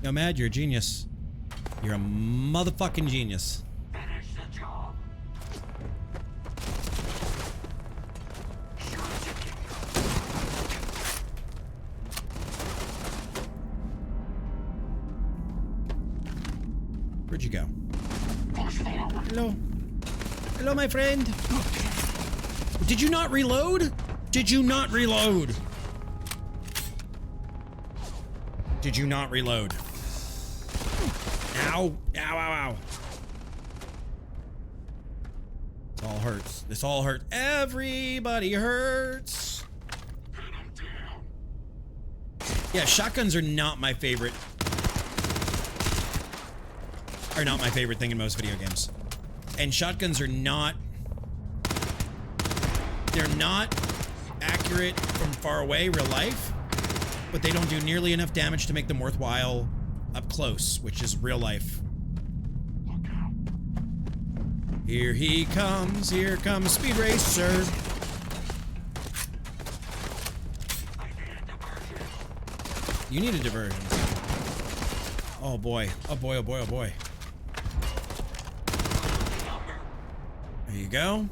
Nomad, you're a genius. You're a motherfucking genius. Where'd you go? Hello. Hello, my friend. Did you not reload? Did you not reload? Did you not reload? Ow. Ow, ow, ow. This all hurts. This all hurts. Everybody hurts. Yeah, shotguns are not my favorite. Are not my favorite thing in most video games. And shotguns are not... They're not accurate from far away, real life. But they don't do nearly enough damage to make them worthwhile up close, which is real life. Here he comes. Here comes Speed Racer. You need a diversion. Oh boy. Oh boy, oh boy, oh boy. There you go.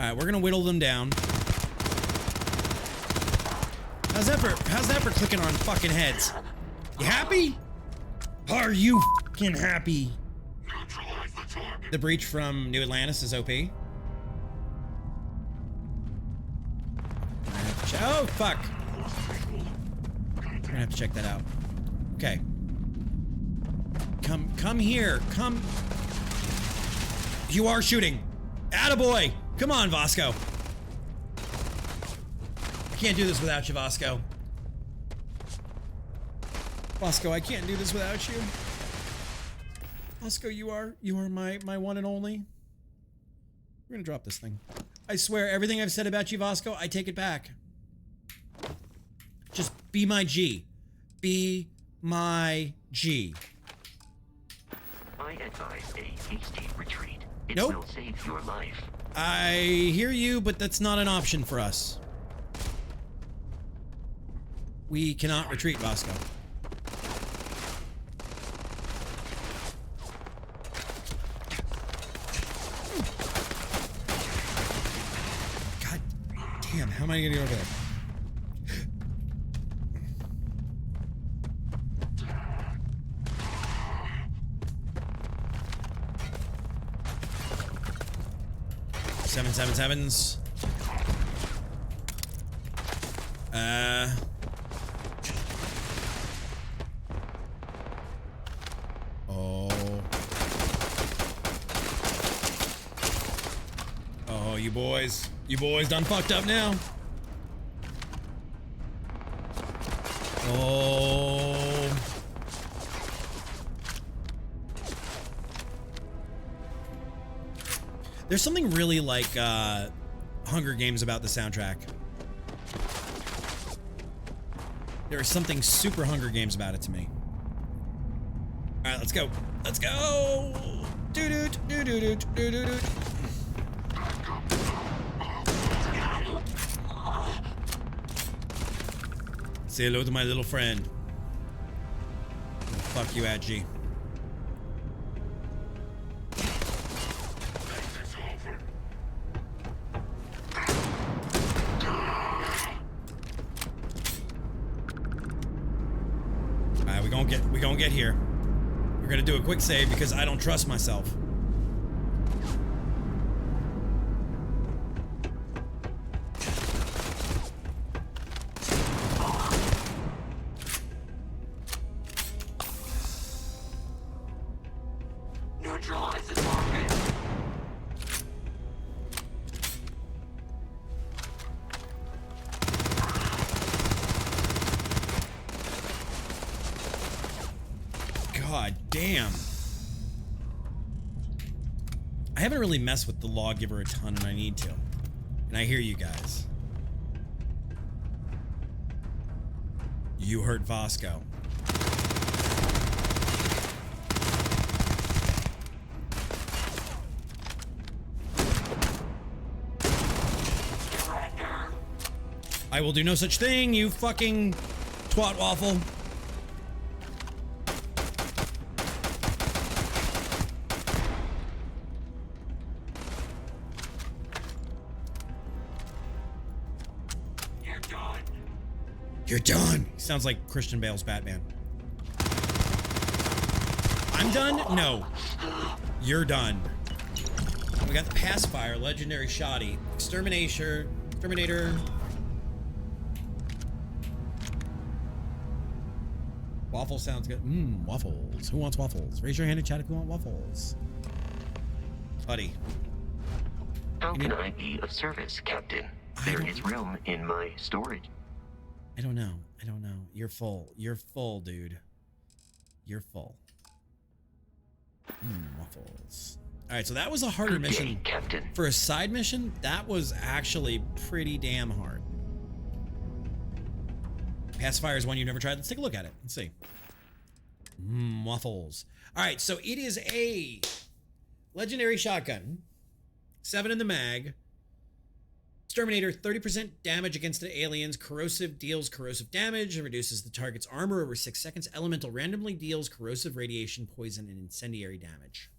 Alright, we're gonna whittle them down. How's that for clicking on fucking heads? You happy? Are you fucking happy? The breach from New Atlantis is OP. Oh, fuck. We're gonna have to check that out. Okay. Come here. Come. You are shooting. Attaboy. Come on, Vasco. I can't do this without you, Vasco. Vasco, I can't do this without you. Vasco, you are my one and only. We're gonna drop this thing. I swear, everything I've said about you, Vasco, I take it back. Just be my G. Be my G. I advise a hasty retreat. It Nope. will save your life. I hear you, but that's not an option for us. We cannot retreat, Vasco. God damn, how am I gonna get over there? Seven, seven, sevens. Oh. Oh, you boys done fucked up now. Oh. There's something really like Hunger Games about the soundtrack. There is something super Hunger Games about it to me. All right, let's go. Let's go. Doo-doot, doo-doot, doo-doot. Say hello to my little friend. Fuck you at G. We gonna get here. We're gonna do a quick save because I don't trust myself. Neutralize the target. God damn. I haven't really messed with the lawgiver a ton, and I need to. And I hear you guys. You hurt Vasco. I will do no such thing, you fucking twat waffle. You're done. Sounds like Christian Bale's Batman. I'm done? No. You're done. We got the Pacifier, Legendary Shoddy, Exterminator. Waffle sounds good. Waffles. Who wants waffles? Raise your hand in chat if you want waffles. Buddy. How can I be of service, Captain? There is room in my storage. I don't know. I don't know. You're full. You're full, dude. You're full. Waffles. All right, so that was a harder mission. Captain. For a side mission, that was actually pretty damn hard. Pacifier is one you've never tried. Let's take a look at it. Let's see. Waffles. All right, so it is a legendary shotgun. 7 in the mag. Exterminator, 30% damage against the aliens. Corrosive deals corrosive damage and reduces the target's armor over 6 seconds. Elemental randomly deals corrosive radiation, poison, and incendiary damage.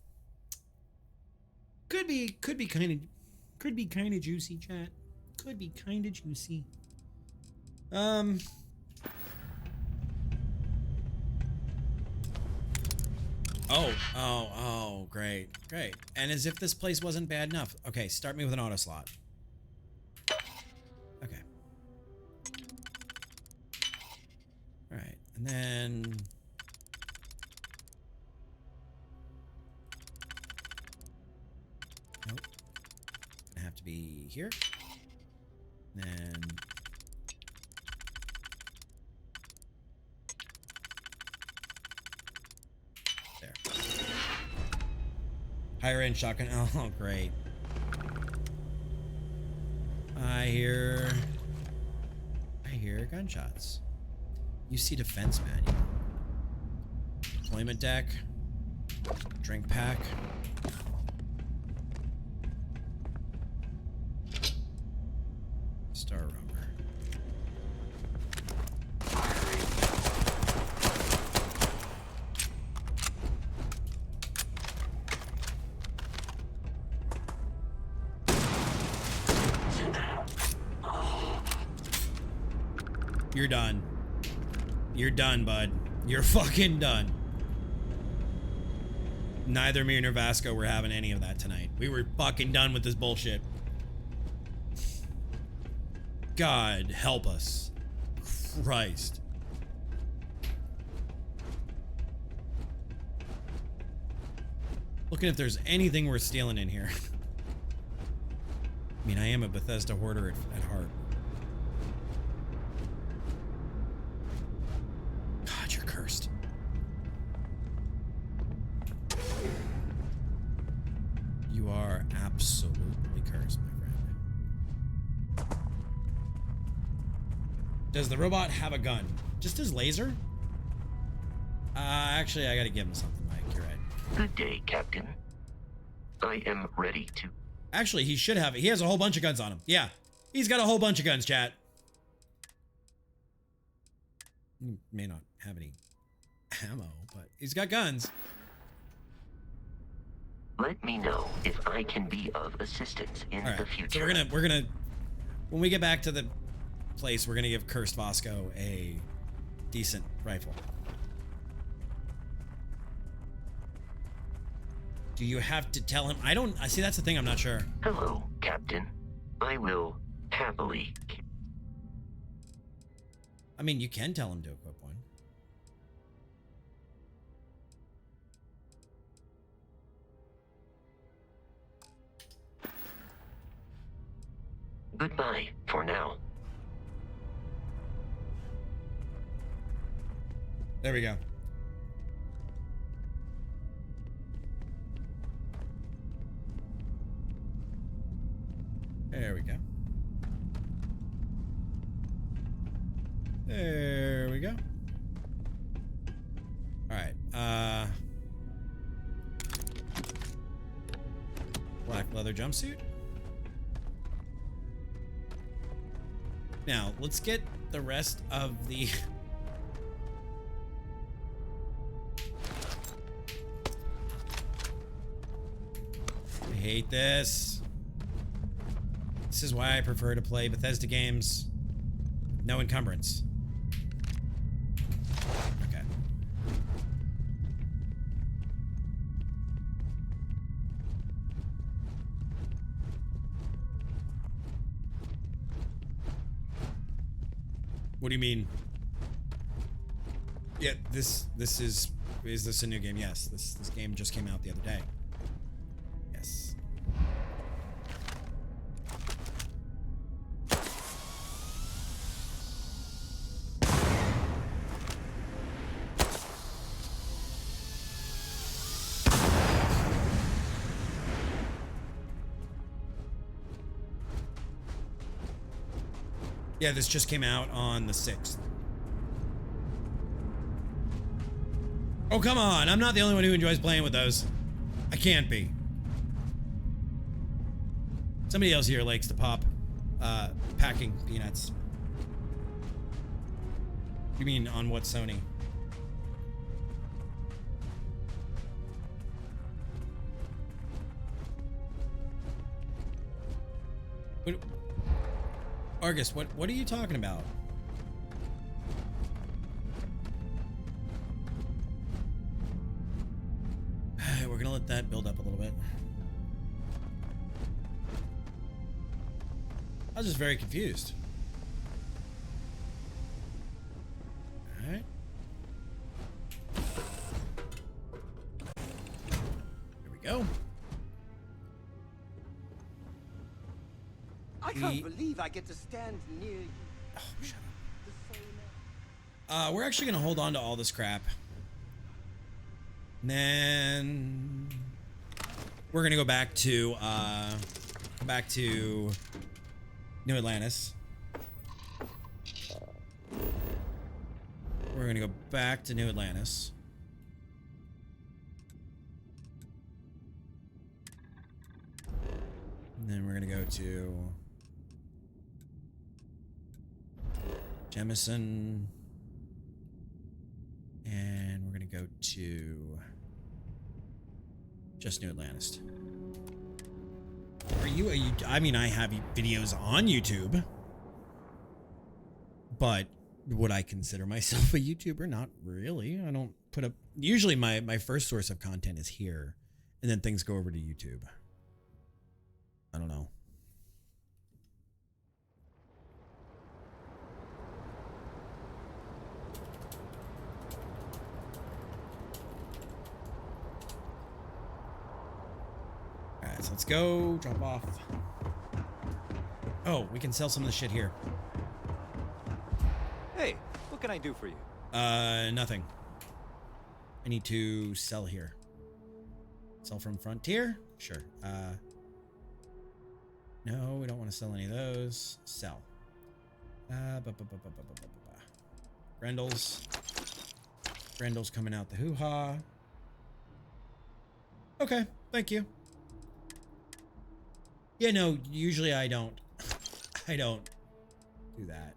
Could be kind of juicy, chat. Could be kind of juicy. Oh, great. And as if this place wasn't bad enough. Okay, start me with an auto slot. Okay. All right, and then... Nope. Gonna have to be here. Then... There. Higher end shotgun. Oh, great. I hear gunshots. UC defense manual. Deployment deck. Drink pack. Star Roamer. You're done. You're done, bud. You're fucking done. Neither me nor Vasco were having any of that tonight. We were fucking done with this bullshit. God help us. Christ. Looking if there's anything worth stealing in here. I mean, I am a Bethesda hoarder at heart. God, you're cursed. You are absolutely cursed, my friend. Does the robot have a gun? Just his laser? Actually, I gotta give him something, Mike. You're right. Good day, Captain. I am ready to... Actually, he should have it. He has a whole bunch of guns on him. Yeah, he's got a whole bunch of guns, chat. He may not have any ammo, but he's got guns. Let me know if I can be of assistance in the future. So we're gonna, when we get back to the place, we're gonna give Cursed Vasco a decent rifle. Do you have to tell him? I see, that's the thing, I'm not sure. Hello, Captain. I will happily... I mean, you can tell him to equip one. Goodbye for now. There we go. There we go. There we go. All right. Black leather jumpsuit. Now, let's get the rest of the... I hate this. This is why I prefer to play Bethesda games. No encumbrance. Okay. What do you mean? Yeah, this is this a new game? Yes, this game just came out the other day. Yes. Yeah, this just came out on the 6th. Oh, come on. I'm not the only one who enjoys playing with those. I can't be. Somebody else here likes to pop packing peanuts. You mean on what Sony? What, Argus, what are you talking about? We're gonna let that build up a little bit. I was just very confused. All right. Here we go. I can't believe I get to stand near you. Oh, shut up. We're actually gonna hold on to all this crap. And then we're gonna go back to New Atlantis. We're gonna go back to New Atlantis. And then we're gonna go to Jemison. And we're gonna go to just New Atlantis. Are you I mean, I have videos on YouTube, but would I consider myself a YouTuber? Not really. I don't put up, usually my first source of content is here, and then things go over to YouTube. I don't know. Alright, so let's go drop off. Oh, we can sell some of the shit here. Hey, what can I do for you? Nothing. I need to sell here. Sell from Frontier? Sure. No, we don't want to sell any of those. Sell. Grendel's. Grendel's coming out the hoo-ha. Okay, thank you. Yeah, no, usually I don't. I don't do that.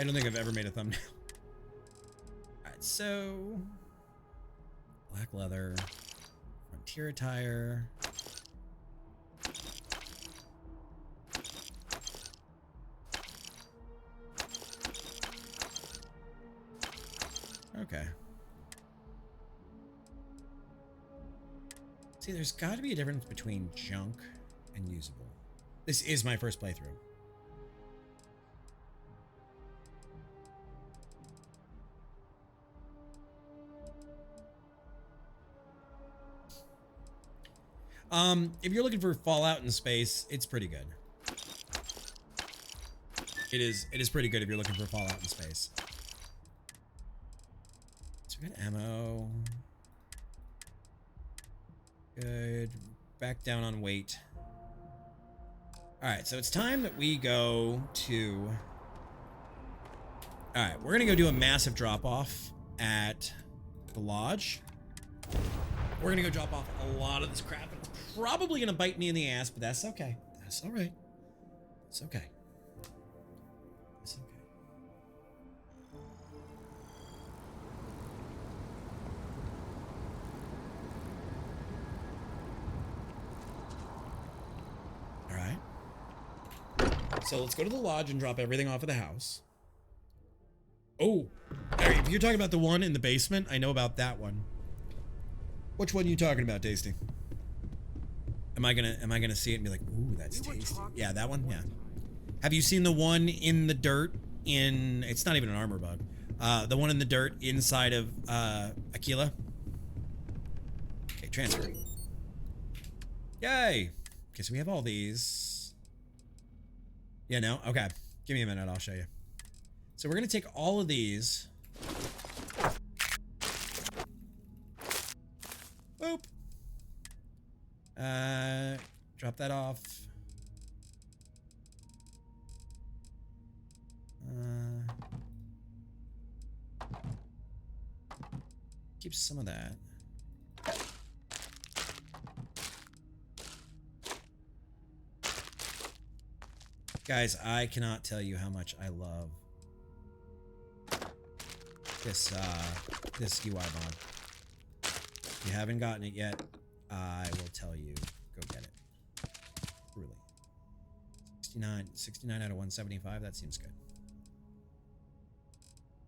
I don't think I've ever made a thumbnail. Alright, so black leather, Frontier attire. Okay. See, there's got to be a difference between junk and usable. This is my first playthrough. If you're looking for Fallout in space, it's pretty good. It is pretty good if you're looking for Fallout in space. So we got ammo. Good. Back down on weight. Alright, so it's time that we go to... Alright, we're gonna go do a massive drop-off at the lodge. We're gonna go drop off a lot of this crap. It's probably gonna bite me in the ass, but that's okay. That's alright. It's okay. It's okay. Alright. So let's go to the lodge and drop everything off of the house. Oh, Alright, if you're talking about the one in the basement, I know about that one. Which one are you talking about, Tasty? Am I gonna see it and be like, ooh, that's tasty? Yeah, that one? Yeah. Have you seen the one in the dirt in, it's not even an armor bug. The one in the dirt inside of Aquila. Okay, transfer. Yay! Okay, so we have all these. Yeah, no? Okay. Give me a minute, I'll show you. So we're gonna take all of these. Boop. Drop that off. Keep some of that. Guys, I cannot tell you how much I love this UI mod. If you haven't gotten it yet, I will tell you, go get it. Really. 69 out of 175, that seems good.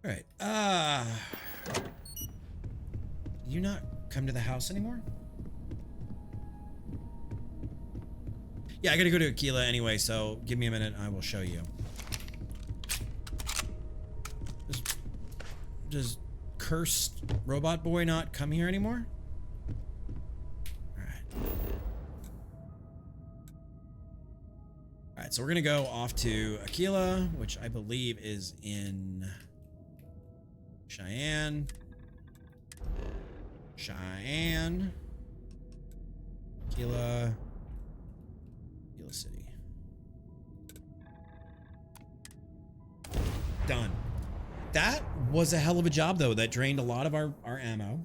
All right. Do you not come to the house anymore? Yeah, I gotta go to Aquila anyway, so give me a minute and I will show you. Does cursed robot boy not come here anymore? Alright, so we're gonna go off to Aquila, which I believe is in Cheyenne. Aquila City. Done. That was a hell of a job, though. That drained a lot of our ammo.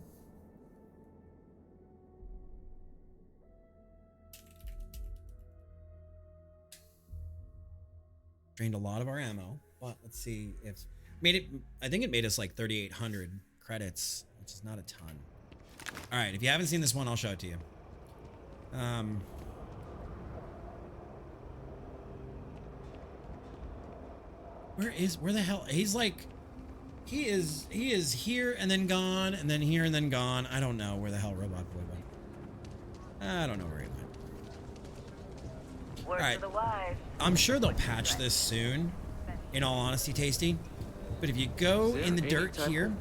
Drained a lot of our ammo. But let's see if made it. I think it made us like 3,800 credits, which is not a ton. All right, if you haven't seen this one, I'll show it to you. Where the hell? He's like, he is here and then gone and then here and then gone. I don't know where the hell Robot Boy went. I don't know where he went. All right, I'm sure they'll patch this soon. In all honesty, Tasty. But if you go in the dirt here,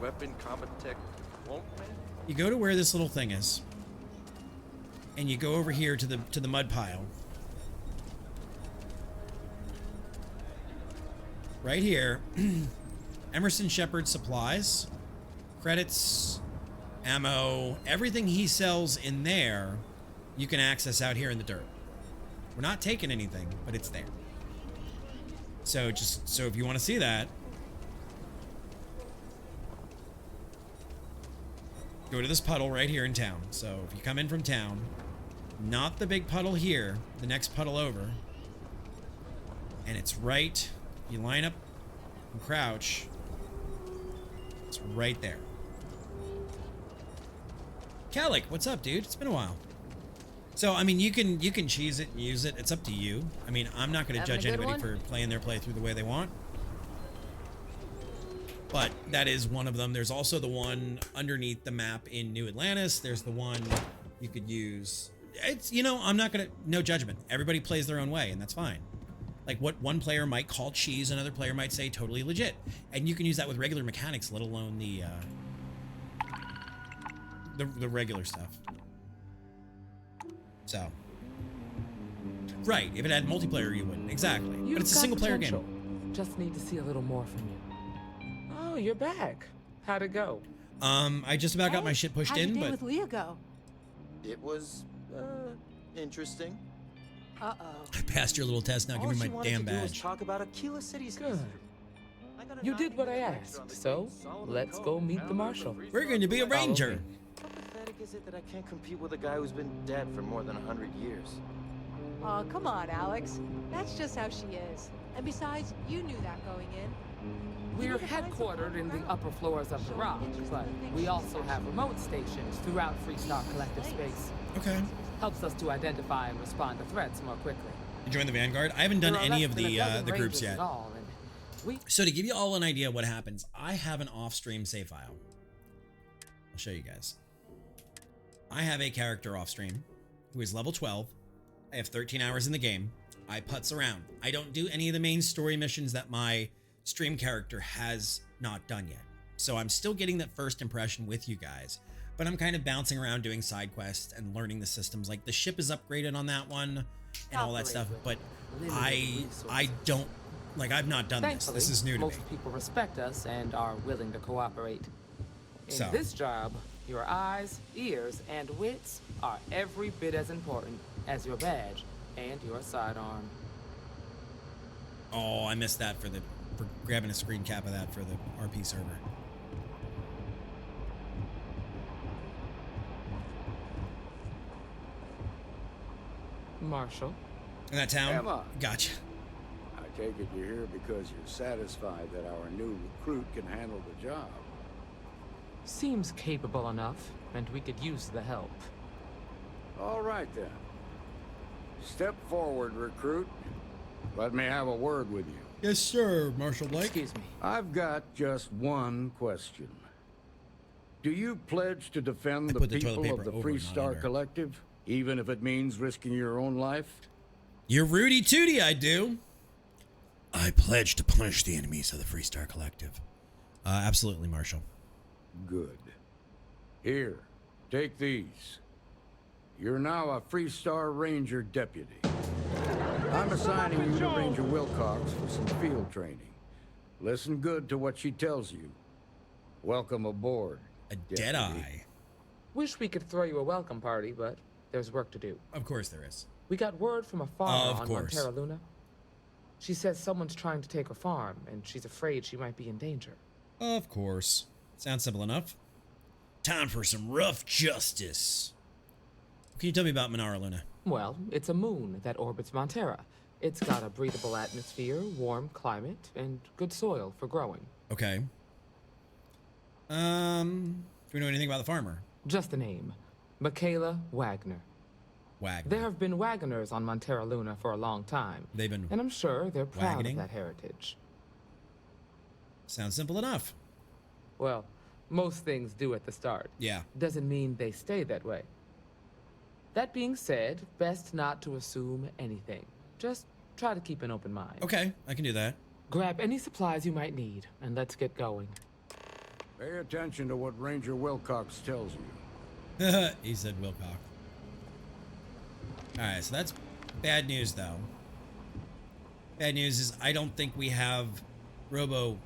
you go to where this little thing is, and you go over here to the mud pile. Right here, Emerson Shepard supplies, credits, ammo, everything he sells in there, you can access out here in the dirt. We're not taking anything, but it's there. So if you want to see that, go to this puddle right here in town. So if you come in from town, not the big puddle here, the next puddle over, and it's right. You line up and crouch. It's right there. Calic, what's up, dude? It's been a while. So, I mean, you can cheese it and use it. It's up to you. I mean, I'm not going to judge anybody for playing their playthrough the way they want. But that is one of them. There's also the one underneath the map in New Atlantis. There's the one you could use. It's, you know, I'm not going to, no judgment. Everybody plays their own way, and that's fine. Like what one player might call cheese, another player might say totally legit. And you can use that with regular mechanics, let alone the regular stuff. So. Right, if it had multiplayer, you wouldn't. Exactly. But it's a single player game. Just need to see a little more from you. Oh, you're back. How'd it go? I just about got my shit pushed in, but... How'd with Leah go? It was, interesting. Uh-oh. I passed your little test, now give me my damn badge. Talk about Aquila City's good. You did what I asked, so let's go meet the marshal. We're going to be a ranger. How pathetic is it that I can't compete with a guy who's been dead for more than 100 years? Oh, come on, Alex. That's just how she is. And besides, you knew that going in. We're headquartered in the upper floors of the Rock, but we also have remote stations throughout Freestar Collective Space. Okay. Helps us to identify and respond to threats more quickly. You join the Vanguard? I haven't done any of the groups yet. So to give you all an idea of what happens, I have an off-stream save file. I'll show you guys. I have a character off-stream who is level 12. I have 13 hours in the game. I putz around. I don't do any of the main story missions that my stream character has not done yet. So I'm still getting that first impression with you guys, but I'm kind of bouncing around doing side quests and learning the systems. Like the ship is upgraded on that one and all that stuff, but I don't, like, I've not done this. This is new to me. Most people respect us and are willing to cooperate. In So. this job, your eyes, ears, and wits are every bit as important as your badge and your sidearm. Oh, I missed that for grabbing a screen cap of that for the RP server. Marshall. In that town? Emma. Gotcha. I take it you're here because you're satisfied that our new recruit can handle the job. Seems capable enough, and we could use the help. All right, then. Step forward, recruit. Let me have a word with you. Yes, sir, Marshal Blake. Excuse me. I've got just one question. Do you pledge to defend the put the toilet people paper of the over, Free not Star under. Collective, even if it means risking your own life? You're Rudy Tooty, I do. I pledge to punish the enemies of the Free Star Collective. Absolutely, Marshal. Good. Here, take these. You're now a Free Star Ranger deputy. I'm assigning you to Ranger Wilcox for some field training. Listen good to what she tells you. Welcome aboard. A Deadeye. Wish we could throw you a welcome party, but there's work to do. Of course there is. We got word from a farmer Of on course. Montera Luna. She says someone's trying to take her farm, and she's afraid she might be in danger. Of course. Sounds simple enough. Time for some rough justice. What can you tell me about Monara Luna? Well, it's a moon that orbits Montera. It's got a breathable atmosphere, warm climate, and good soil for growing. Okay. Do we know anything about the farmer? Just a name. Michaela Wagner. Wagner. There have been Wagoners on Montera Luna for a long time. They've been And I'm sure they're proud wagoning? of that heritage. Sounds simple enough. Well, most things do at the start. Yeah. Doesn't mean they stay that way. That being said, best not to assume anything. Just try to keep an open mind. Okay, I can do that. Grab any supplies you might need, and let's get going. Pay attention to what Ranger Wilcox tells you. He said Wilcox. Alright, so that's bad news, though. Bad news is I don't think we have Robo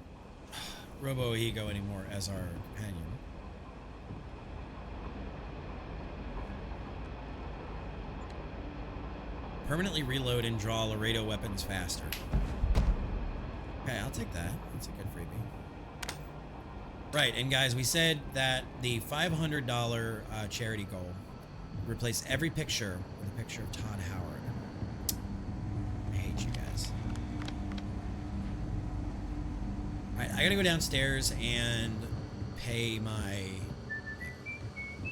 Ego anymore as our companion. Permanently reload and draw Laredo weapons faster. Okay, I'll take that. That's a good freebie. Right, and guys, we said that the $500 charity goal replace every picture with a picture of Todd Howard. I hate you guys. Alright, I gotta go downstairs and pay my...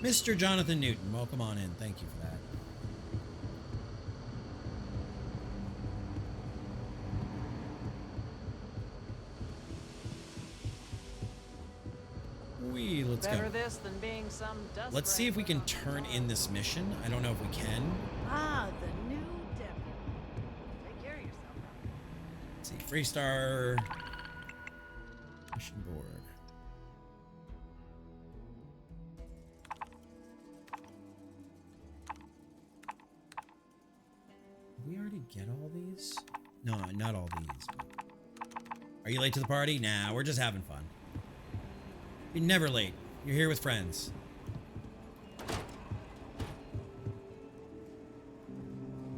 Mr. Jonathan Newton, welcome on in. Thank you for that. Let's Better go. this than being some dust Let's see if we can turn in this mission. I don't know if we can. Ah, the new deputy. Take care of yourself. Let's see, Free Star mission board. Did we already get all these? No, not all these. Are you late to the party? Nah, we're just having fun. You're never late. You're here with friends.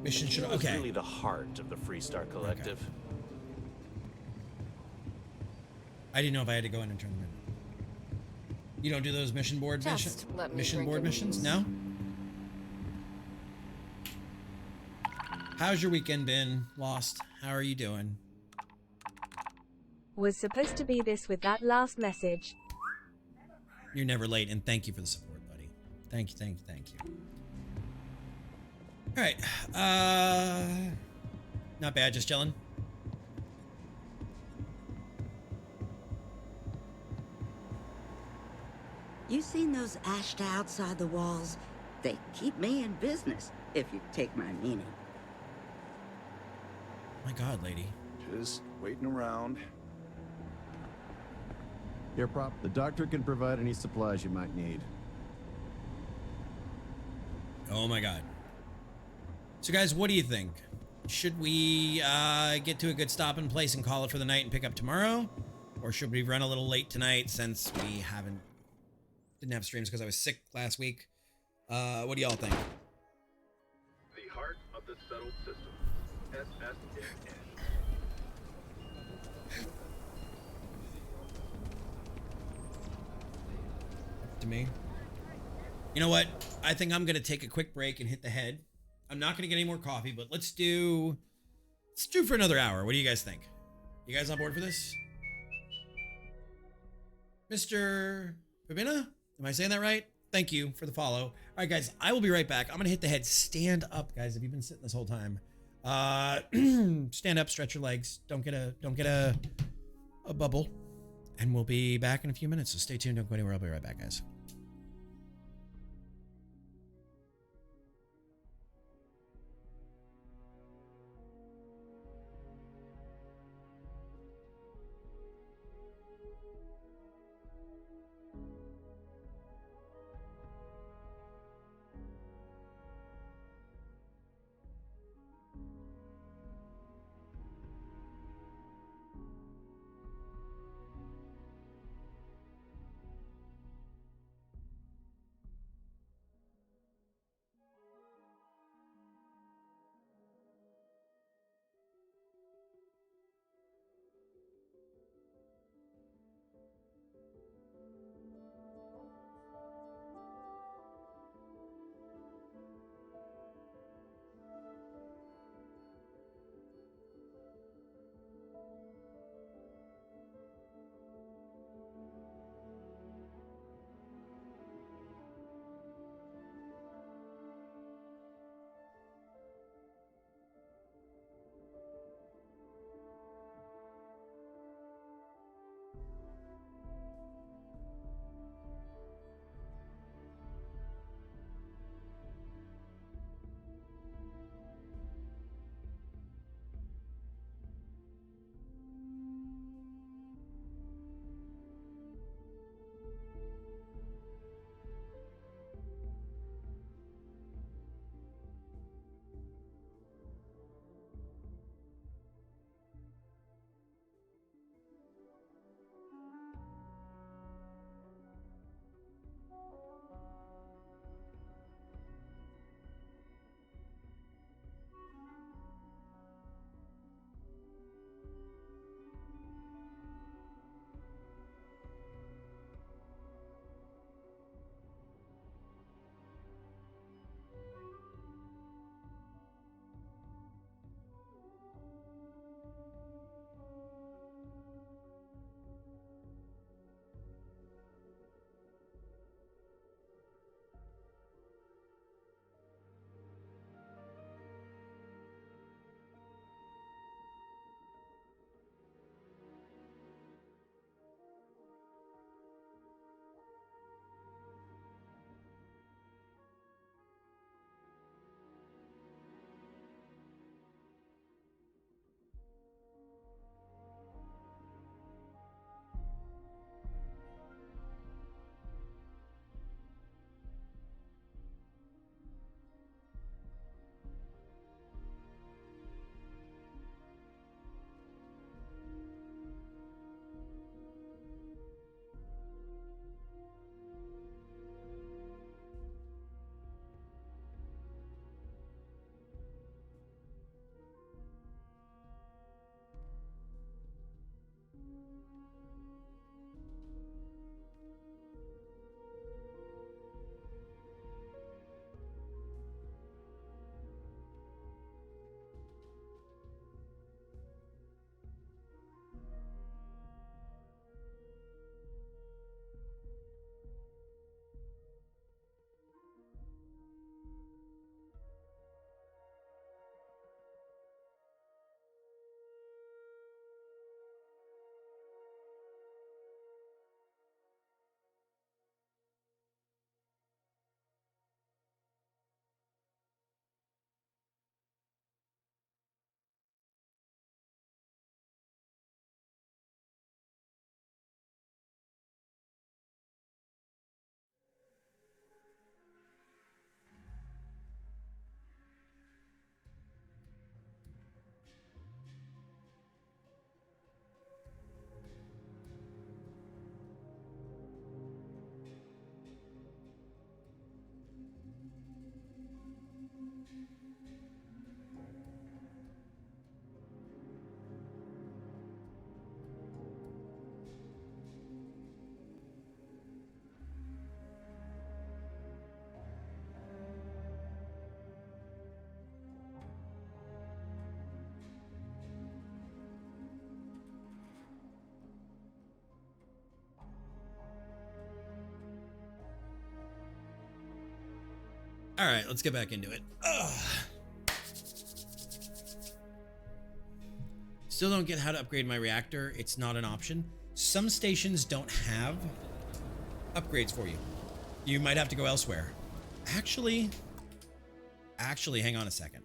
Mission should... It's Okay. really the heart of the Free Star Collective. Okay. I didn't know if I had to go in and turn them in. You don't do those mission board Just let me mission drink board in missions? peace. No? How's your weekend been, Lost? How are you doing? Was supposed to be this with that last message. You're never late, and thank you for the support, buddy. Thank you, thank you, thank you. Alright, not bad, just chilling. You seen those ashed outside the walls? They keep me in business, if you take my meaning. My God, lady. Just waiting around. Here, Prop. The doctor can provide any supplies you might need. Oh my god. So guys, what do you think? Should we get to a good stopping place and call it for the night and pick up tomorrow? Or should we run a little late tonight since we didn't have streams because I was sick last week? What do y'all think? The heart of the settled system. SSNN. To me. You know what? I think I'm gonna take a quick break and hit the head. I'm not gonna get any more coffee, but let's do for another hour. What do you guys think? You guys on board for this? Mr. Pabina? Am I saying that right? Thank you for the follow. All right, guys, I will be right back. I'm gonna hit the head. Stand up, guys. If you've been sitting this whole time, stand up, stretch your legs. Don't get a bubble. And we'll be back in a few minutes. So stay tuned. Don't go anywhere. I'll be right back, guys. All right, let's get back into it. Ugh. Still don't get how to upgrade my reactor. It's not an option. Some stations don't have upgrades for you. You might have to go elsewhere. Actually, hang on a second.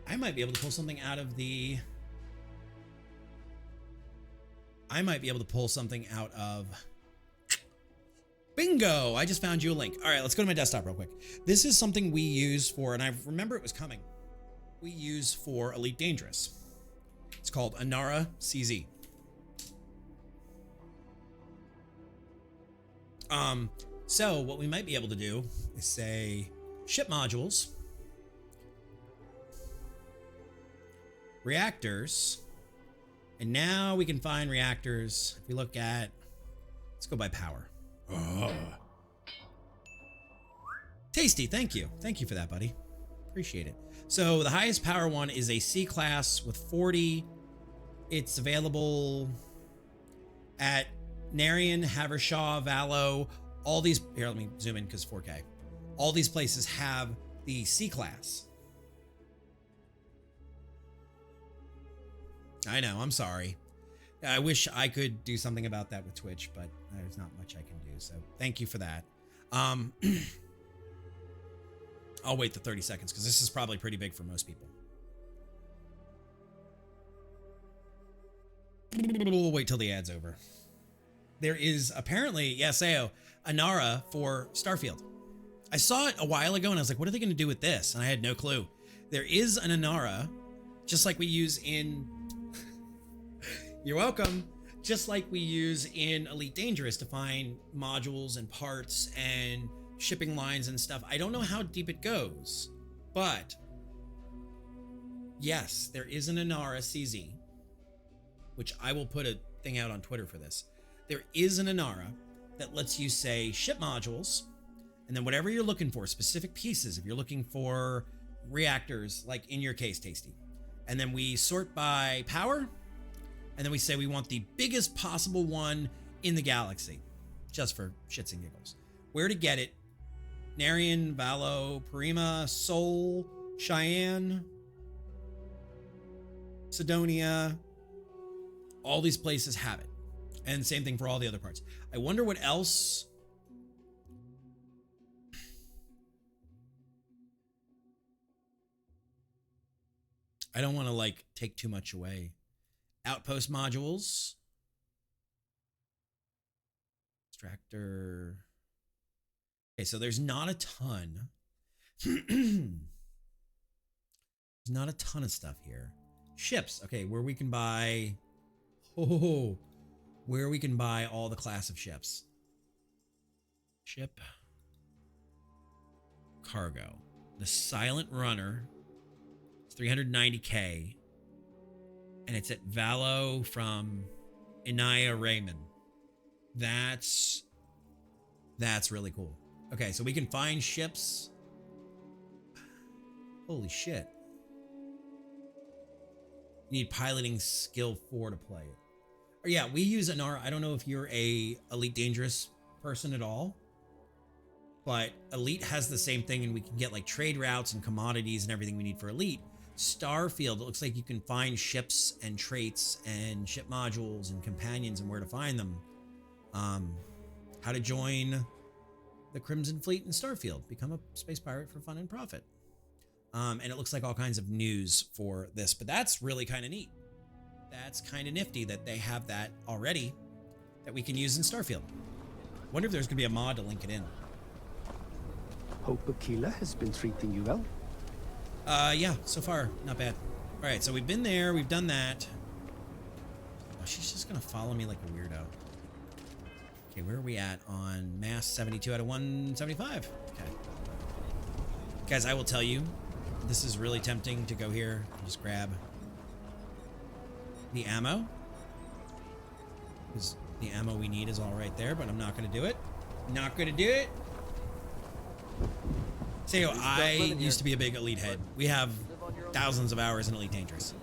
I might be able to pull something out of the... Bingo! I just found you a link. All right, let's go to my desktop real quick. This is something we use for, and I remember it was coming. We use for Elite Dangerous. It's called Anara CZ. So what we might be able to do is say ship modules, reactors, and now we can find reactors. If we look at, let's go by power. Tasty, thank you. Thank you for that, buddy. Appreciate it. So the highest power one is a C class with 40. It's available at Narian, Havershaw, Valo, all these, here, let me zoom in because 4K. All these places have the C class. I know, I'm sorry. I wish I could do something about that with Twitch, but there's not much I can do. So thank you for that. I'll wait the 30 seconds because this is probably pretty big for most people. We'll wait till the ad's over. There is apparently, yes, Anara for Starfield. I saw it a while ago and I was like, what are they going to do with this? And I had no clue. There is an Anara, just like we use in... You're welcome. Just like we use in Elite Dangerous to find modules and parts and shipping lines and stuff. I don't know how deep it goes, but yes, there is an Anara CZ, which I will put a thing out on Twitter for this. There is an Anara that lets you say ship modules, and then whatever you're looking for, specific pieces, if you're looking for reactors, like in your case, Tasty, and then we sort by power, and then we say we want the biggest possible one in the galaxy, just for shits and giggles. Where to get it? Narian, Valo, Parima, Seoul, Cheyenne, Sidonia, all these places have it. And same thing for all the other parts. I wonder what else. I don't want to like take too much away. Outpost modules. Extractor. Okay, so there's not a ton. There's not a ton of stuff here. Ships. Okay, where we can buy... Oh, where we can buy all the class of ships. Ship. Cargo. The Silent Runner. It's 390K. And it's at Valo from Inaya Raymond. That's really cool. Okay, so we can find ships. Holy shit. You need piloting skill 4 to play it. Or yeah, we use Anara. I don't know if you're a Elite Dangerous person at all, but Elite has the same thing, and we can get like trade routes and commodities and everything we need for Elite. Starfield, it looks like you can find ships and traits and ship modules and companions and where to find them. How to join the Crimson Fleet in Starfield. Become a space pirate for fun and profit. And it looks like all kinds of news for this, but that's really kind of neat. That's kind of nifty that they have that already that we can use in Starfield. Wonder if there's gonna be a mod to link it in. Hope Aquila has been treating you well. Yeah, so far, not bad. All right, so we've been there, we've done that. Oh, she's just gonna follow me like a weirdo. Okay, where are we at on mass 72 out of 175? Okay. Guys, I will tell you, this is really tempting to go here and just grab the ammo. Because the ammo we need is all right there, but I'm not gonna do it. Not gonna do it. So I used to be a big Elite head. We have thousands of hours in Elite Dangerous.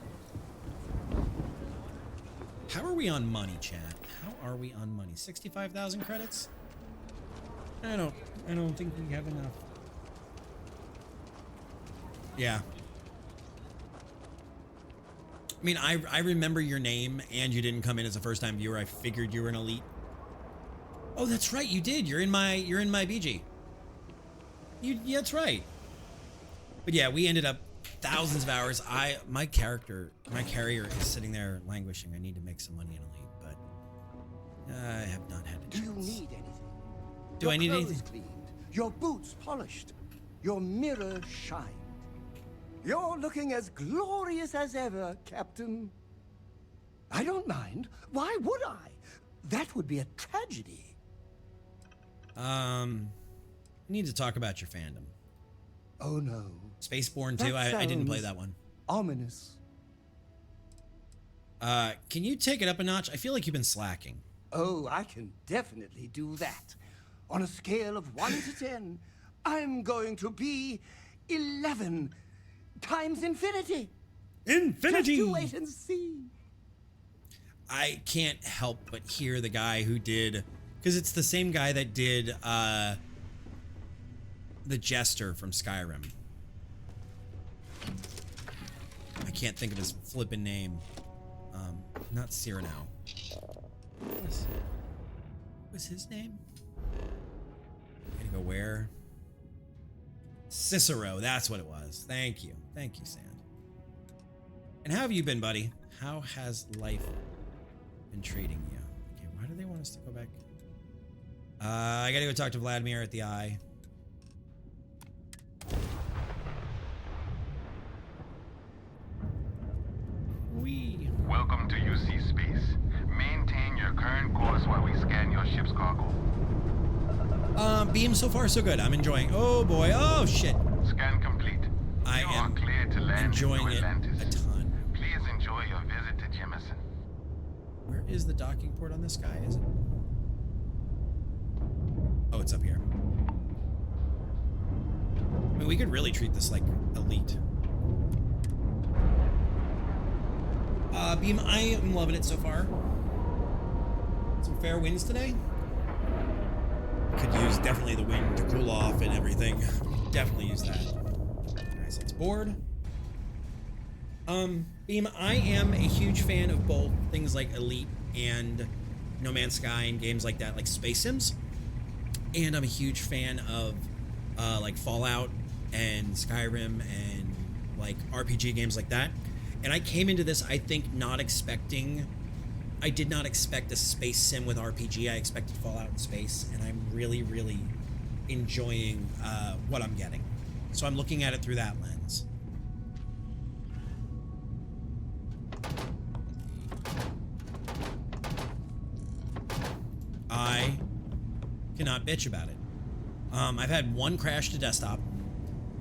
How are we on money, chat? How are we on money? 65,000 credits? I don't think we have enough. Yeah. I mean, I remember your name, and you didn't come in as a first-time viewer. I figured you were an elite. Oh, that's right, you did. You're in my BG. Yeah, that's right. But yeah, we ended up thousands of hours. My carrier is sitting there languishing. I need to make some money in elite, but I have not had a chance. Do you need anything? Do I need anything? Your clothes cleaned, your boots polished, your mirror shined. You're looking as glorious as ever, Captain. I don't mind. Why would I? That would be a tragedy. I need to talk about your fandom. Oh no. Spaceborne 2, I didn't play that one. Ominous. Can you take it up a notch? I feel like you've been slacking. Oh, I can definitely do that. On a scale of 1 to 10, I'm going to be 11 times infinity. Infinity! Just you wait and see. I can't help but hear the guy who did, because it's the same guy that did the Jester from Skyrim. I can't think of his flippin' name. Not Cyrano. What was his name? I'm gonna go where? Cicero, that's what it was. Thank you. Thank you, Sand. And how have you been, buddy? How has life been treating you? Okay, why do they want us to go back? I gotta go talk to Vladimir at the Eye. Welcome to UC Space. Maintain your current course while we scan your ship's cargo. Beam, so far so good. I'm enjoying. Oh boy. Oh shit. Scan complete. I am clear to land enjoying in it Atlantis. a ton. Please enjoy your visit to Jemison. Where is the docking port on this guy? Is it? Oh, it's up here. I mean, we could really treat this like elite. Beam, I am loving it so far. Some fair winds today. Could use definitely the wind to cool off and everything. Definitely use that. Alright, so it's board. Beam, I am a huge fan of both things like Elite and No Man's Sky and games like that, like Space Sims. And I'm a huge fan of like Fallout and Skyrim and like RPG games like that. And I came into this, I think, not expecting... I did not expect a space sim with RPG. I expected Fallout in space, and I'm really, really enjoying what I'm getting. So I'm looking at it through that lens. I cannot bitch about it. I've had one crash to desktop.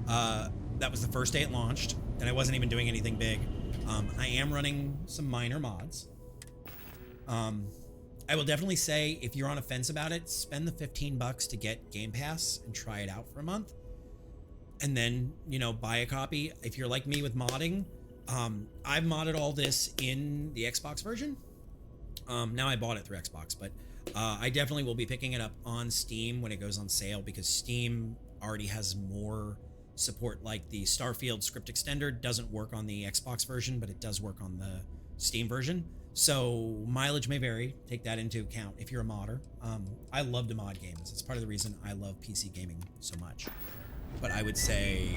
That was the first day it launched, and I wasn't even doing anything big. I am running some minor mods. I will definitely say, if you're on a fence about it, spend the $15 to get Game Pass and try it out for a month. And then, you know, buy a copy. If you're like me with modding, I've modded all this in the Xbox version. Now I bought it through Xbox, but I definitely will be picking it up on Steam when it goes on sale, because Steam already has more support. Like the Starfield script extender doesn't work on the Xbox version, but it does work on the Steam version. So mileage may vary. Take that into account if you're a modder. I love to mod games. It's part of the reason I love PC gaming so much. But I would say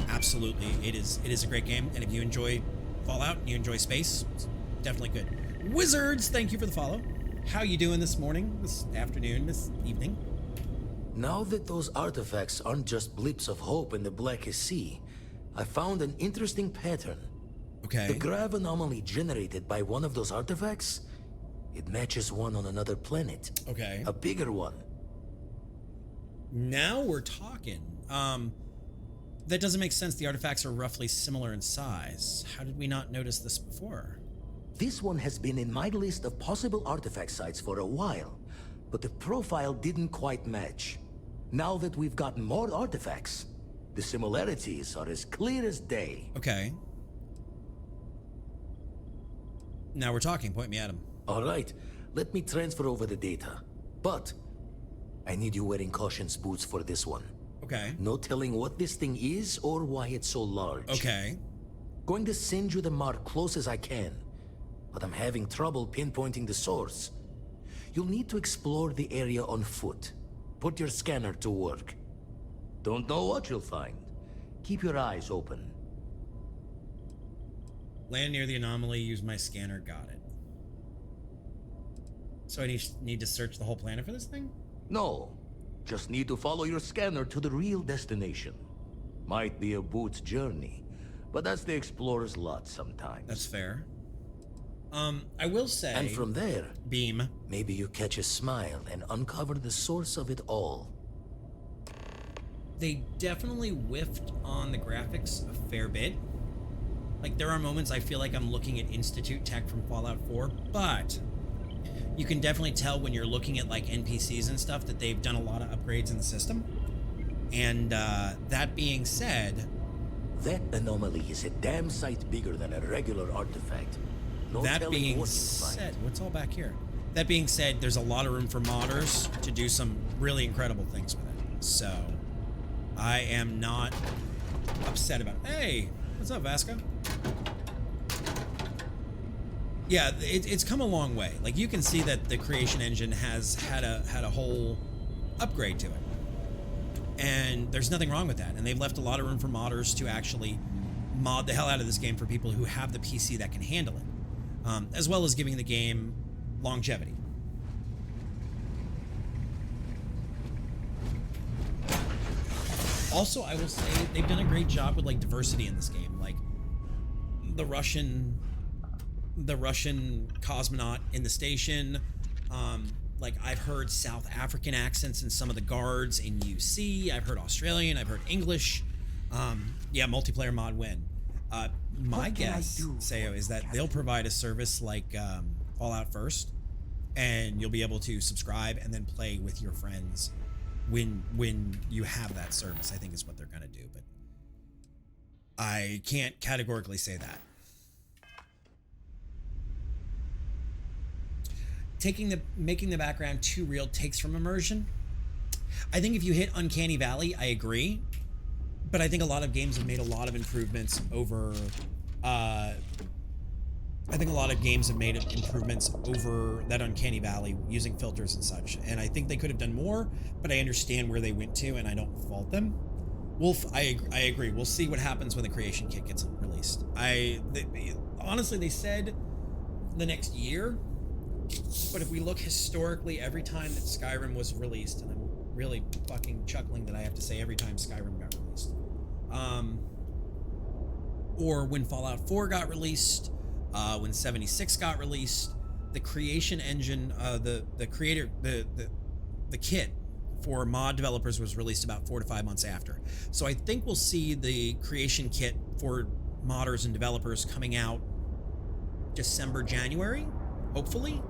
absolutely it is a great game. And if you enjoy Fallout and you enjoy space, it's definitely good. Wizards, thank you for the follow. How you doing this morning, this afternoon, this evening? Now that those artifacts aren't just blips of hope in the Blackest Sea, I found an interesting pattern. Okay. The grav anomaly generated by one of those artifacts, it matches one on another planet. Okay. A bigger one. Now we're talking. That doesn't make sense. The artifacts are roughly similar in size. How did we not notice this before? This one has been in my list of possible artifact sites for a while, but the profile didn't quite match. Now that we've gotten more artifacts, the similarities are as clear as day. Okay. Now we're talking. Point me at him. All right, let me transfer over the data. But I need you wearing caution's boots for this one. Okay. No telling what this thing is or why it's so large. Okay. Going to send you the mark close as I can, but I'm having trouble pinpointing the source. You'll need to explore the area on foot. Put your scanner to work. Don't know what you'll find. Keep your eyes open. Land near the anomaly, use my scanner, got it. So I need to search the whole planet for this thing? No, just need to follow your scanner to the real destination. Might be a boot's journey, but that's the explorer's lot sometimes. That's fair. I will say... And from there, Beam, maybe you catch a smile and uncover the source of it all. they definitely whiffed on the graphics a fair bit. Like, there are moments I feel like I'm looking at Institute tech from Fallout 4, but you can definitely tell when you're looking at, like, NPCs and stuff that they've done a lot of upgrades in the system. And that being said... That anomaly is a damn sight bigger than a regular artifact. No that telling being what you'll find. said, what's all back here? That being said, there's a lot of room for modders to do some really incredible things with it. So, I am not upset about it. Hey, what's up, Vasco? Yeah, it's come a long way. Like, you can see that the creation engine has had a whole upgrade to it. And there's nothing wrong with that. And they've left a lot of room for modders to actually mod the hell out of this game for people who have the PC that can handle it. As well as giving the game longevity. Also, I will say they've done a great job with, like, diversity in this game. Like, the Russian cosmonaut in the station. Like, I've heard South African accents in some of the guards in UC. I've heard Australian. I've heard English. Yeah, multiplayer mod win. My guess, Sayo, is that they'll provide a service like Fallout First, and you'll be able to subscribe and then play with your friends when you have that service. I think is what they're going to do, but I can't categorically say that. Making the background too real takes from immersion. I think if you hit Uncanny Valley, I agree. But I think a lot of games have made a lot of improvements over that Uncanny Valley using filters and such. And I think they could have done more, but I understand where they went to and I don't fault them. I agree. We'll see what happens when the creation kit gets released. Honestly, they said the next year. But if we look historically, every time that Skyrim was released, and I'm really fucking chuckling that I have to say every time Skyrim got released, or when Fallout 4 got released, when 76 got released, the creation engine, the kit for mod developers was released about 4 to 5 months after. So I think we'll see the creation kit for modders and developers coming out December, January, hopefully.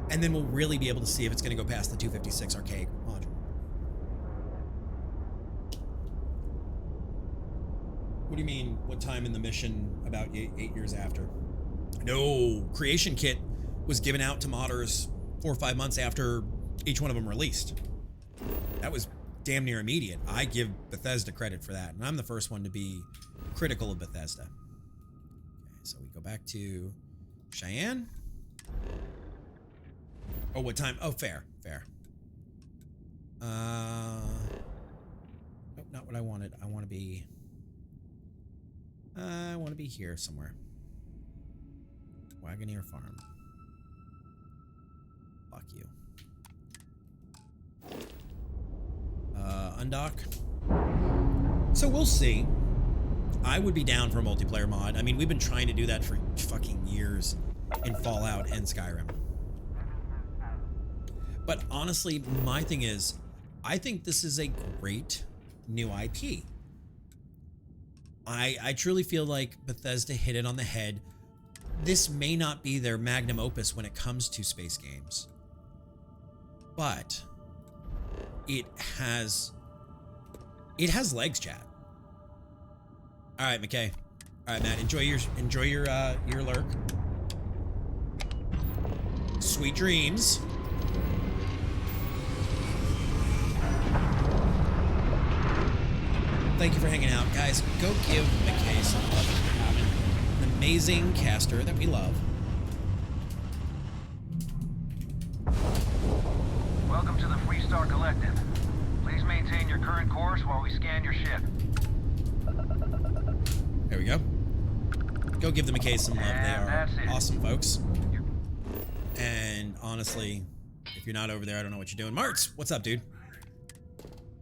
And then we'll really be able to see if it's going to go past the 256 archaic module. What do you mean, what time in the mission about 8 years after? No, creation kit was given out to modders 4 or 5 months after each one of them released. That was damn near immediate. I give Bethesda credit for that, and I'm the first one to be critical of Bethesda. Okay, so we go back to Cheyenne. Oh, what time? Oh, fair. Nope, not what I wanted. I want to be here somewhere. Wagoneer Farm. Fuck you. Undock. So we'll see. I would be down for a multiplayer mod. I mean, we've been trying to do that for fucking years in Fallout and Skyrim. But honestly, my thing is, I think this is a great new IP. I truly feel like Bethesda hit it on the head. This may not be their magnum opus when it comes to space games, but it has legs, chat. All right, McKay. All right, Matt. Enjoy your lurk. Sweet dreams. thank you for hanging out. Guys, go give McKay some love for having an amazing caster that we love. Welcome to the Freestar Collective. Please maintain your current course while we scan your ship. There we go. Go give the McKay some love. They are awesome folks. And honestly, if you're not over there, I don't know what you're doing. Martz, what's up, dude?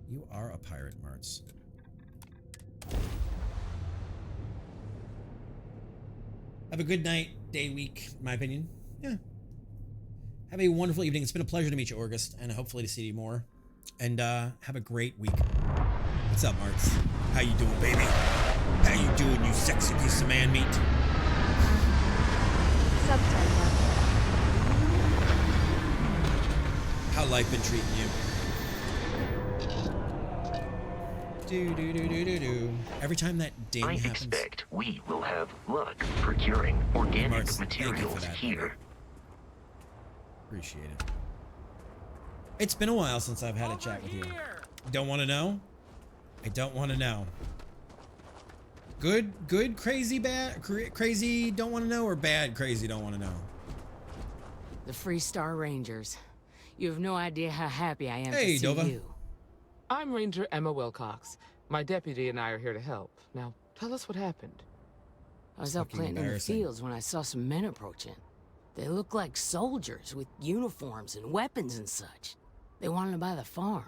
You are a pirate, Martz. Have a good night, day, week, in my opinion. Yeah. Have a wonderful evening. It's been a pleasure to meet you, August, and hopefully to see you more. And have a great week. What's up, Martz? How you doing, baby? How you doing, you sexy piece of man meat? How life been treating you? Every time that ding happens. I expect we will have luck procuring organic materials here. Appreciate it. It's been a while since I've had a chat with you. Don't want to know? I don't want to know. Good, crazy, bad, crazy, don't want to know, or bad, crazy, don't want to know? The Freestar Rangers. You have no idea how happy I am to see Dova. you. I'm Ranger Emma Wilcox. My deputy and I are here to help. Now, tell us what happened. I was out planting in the fields when I saw some men approaching. They looked like soldiers with uniforms and weapons and such. They wanted to buy the farm.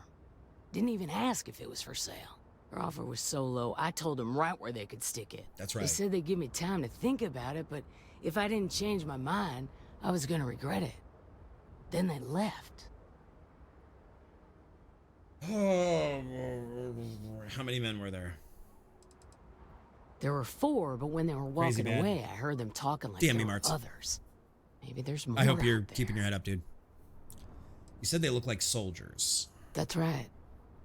Didn't even ask if it was for sale. Their offer was so low, I told them right where they could stick it. That's right. They said they'd give me time to think about it, but if I didn't change my mind, I was gonna regret it. Then they left. Oh, how many men were there? There were 4, but when they were walking away, I heard them talking like Damn there me, were Martz. others. Maybe there's more. I hope you're out there. keeping your head up, dude. You said they look like soldiers. That's right.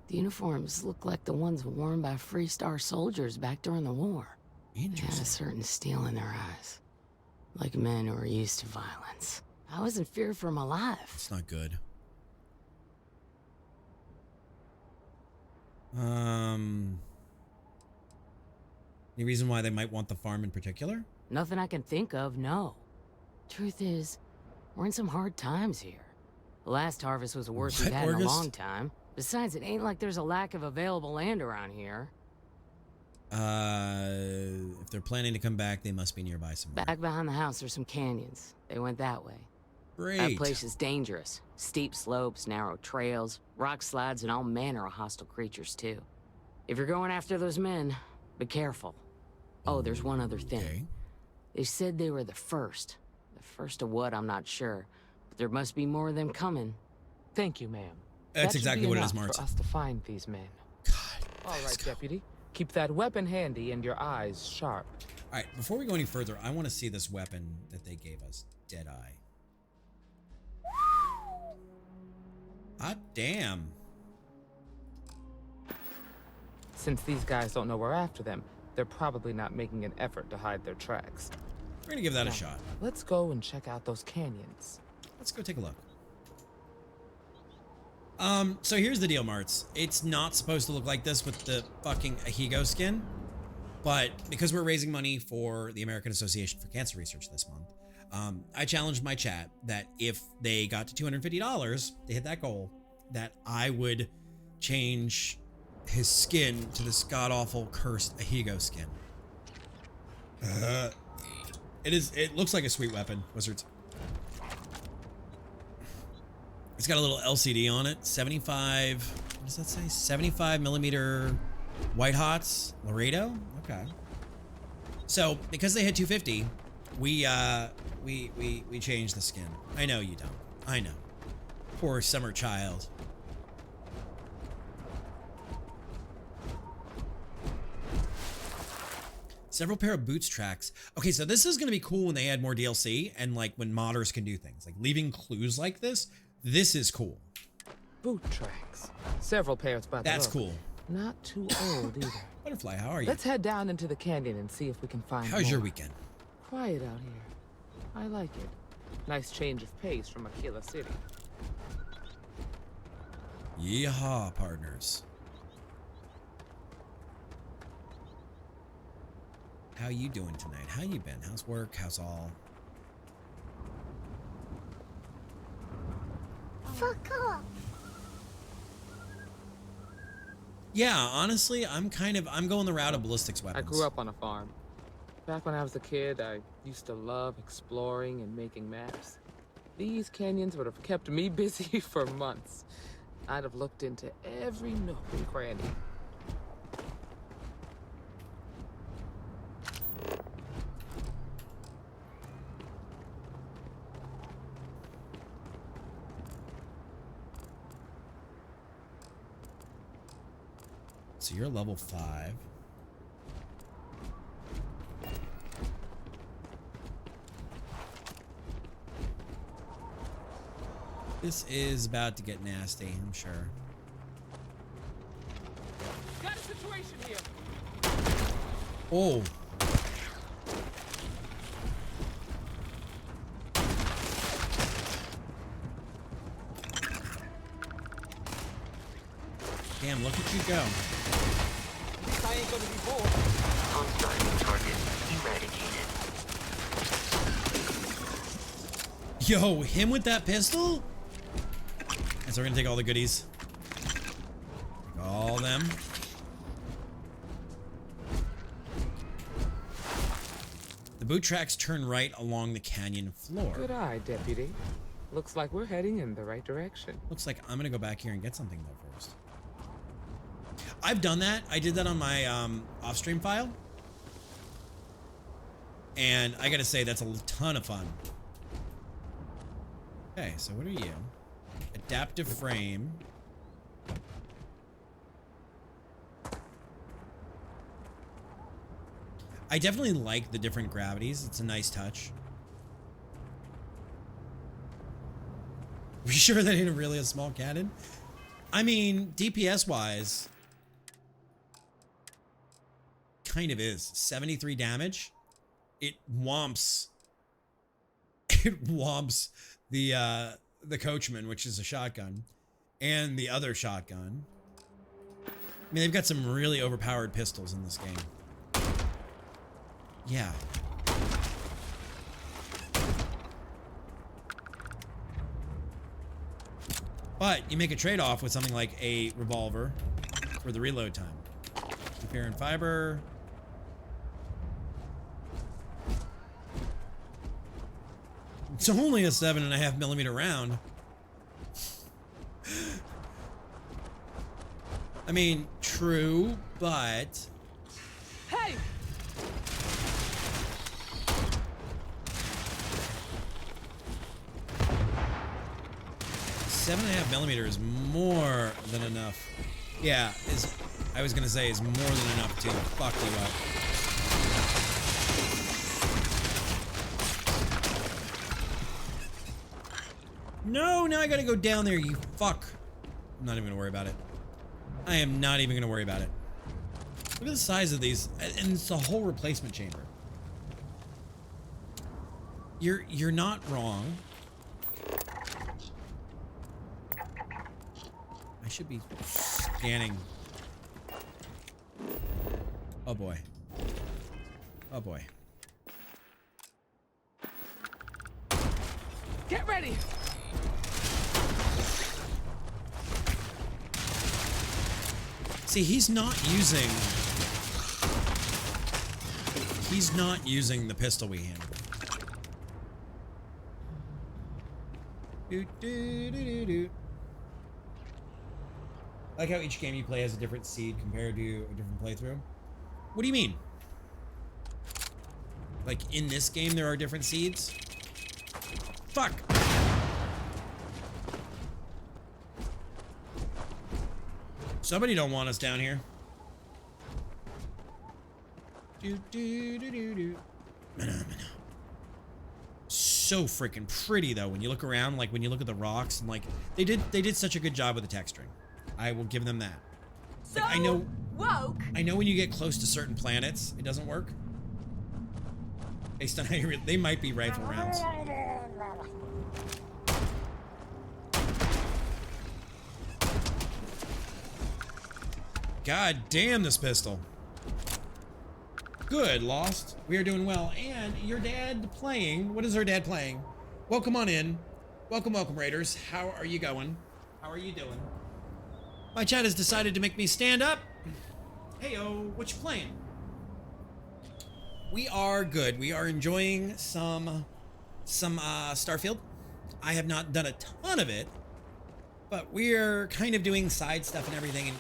The uniforms look like the ones worn by Freestar soldiers back during the war. They had a certain steel in their eyes. Like men who are used to violence. I was in fear for my life. It's not good. Any reason why they might want the farm in particular? Nothing I can think of, no. Truth is, we're in some hard times here. The last harvest was the worst we've had in a long time. Besides, it ain't like there's a lack of available land around here. If they're planning to come back, they must be nearby somewhere. Back behind the house, there's some canyons. They went that way. Great. That place is dangerous. Steep slopes, narrow trails, rock slides, and all manner of hostile creatures, too. If you're going after those men, be careful. Oh, there's one other thing. They said they were the first. The first of what, I'm not sure. But there must be more of them coming. Thank you, ma'am. That's That should exactly be what it is, enough Martz. for us to find these men. All right, deputy. Keep that weapon handy and your eyes sharp. All right, before we go any further, I want to see this weapon that they gave us. Deadeye. Hot damn. Since these guys don't know we're after them, they're probably not making an effort to hide their tracks. We're gonna give that Now, a shot. Let's go and check out those canyons. Let's go take a look. So here's the deal, Martz. It's not supposed to look like this with the fucking Ahigo skin, but because we're raising money for the American Association for Cancer Research this month, I challenged my chat that if they got to $250 to hit that goal, that I would change his skin to this god-awful cursed Ahigo skin. It looks like a sweet weapon, Wizards. It's got a little LCD on it. 75, what does that say? 75 millimeter white hots, Laredo. Okay. So because they hit 250, we changed the skin. I know you don't. I know. Poor summer child. Several pair of boots tracks. Okay, so this is going to be cool when they add more DLC and like when modders can do things like leaving clues like this. This is cool. Boot tracks. Several pairs by the That's look. cool. Not too old either. Butterfly, how are you? Let's head down into the canyon and see if we can find How's your more. weekend? Quiet out here. I like it. Nice change of pace from Aquila City. Yeehaw, partners. How you doing tonight? How you been? How's work? How's all? Fuck off. Yeah, honestly, I'm going the route of ballistics weapons. I grew up on a farm. Back when I was a kid, I used to love exploring and making maps. These canyons would have kept me busy for months. I'd have looked into every nook and cranny. So you're level 5. This is about to get nasty, I'm sure. Got a situation here. Oh. Damn, look at you go. I ain't gonna be bored. Hostile target eradicated. Yo, him with that pistol? And so we're gonna take all the goodies. Take all them. The boot tracks turn right along the canyon floor. Good eye, Deputy. Looks like we're heading in the right direction. Looks like I'm gonna go back here and get something though first. I've done that. I did that on my off-stream file. And I gotta say, that's a ton of fun. Okay, so what are you? Adaptive frame. I definitely like the different gravities. It's a nice touch. We sure that ain't really a small cannon? I mean, DPS-wise, kind of is. 73 damage. It whomps. It whomps the coachman, which is a shotgun, and the other shotgun. I mean, they've got some really overpowered pistols in this game. Yeah. But you make a trade-off with something like a revolver for the reload time. Repair and fiber. It's only a 7.5mm round. I mean, true, but... Hey! Seven and a half millimeter is more than enough. Yeah, I was gonna say is more than enough to fuck you up. No, now I gotta go down there, you fuck. I'm not even gonna worry about it. I am not even gonna worry about it. Look at the size of these, and it's a whole replacement chamber. You're not wrong. I should be scanning. Oh boy. Oh boy. Get ready! See, he's not using the pistol we handled. I like how each game you play has a different seed compared to a different playthrough. What do you mean? Like, in this game there are different seeds? Fuck! Somebody don't want us down here. So freaking pretty though when you look around, like when you look at the rocks, and like they did such a good job with the texturing. I will give them that. So like, I know when you get close to certain planets, it doesn't work. Based on how they might be rifle rounds. God damn this pistol. Good, Lost. We are doing well. And your dad playing. What is our dad playing? Welcome on in. Welcome, welcome, Raiders. How are you going? How are you doing? My chat has decided to make me stand up. Heyo, what you playing? We are good. We are enjoying some Starfield. I have not done a ton of it, but we're kind of doing side stuff and everything. And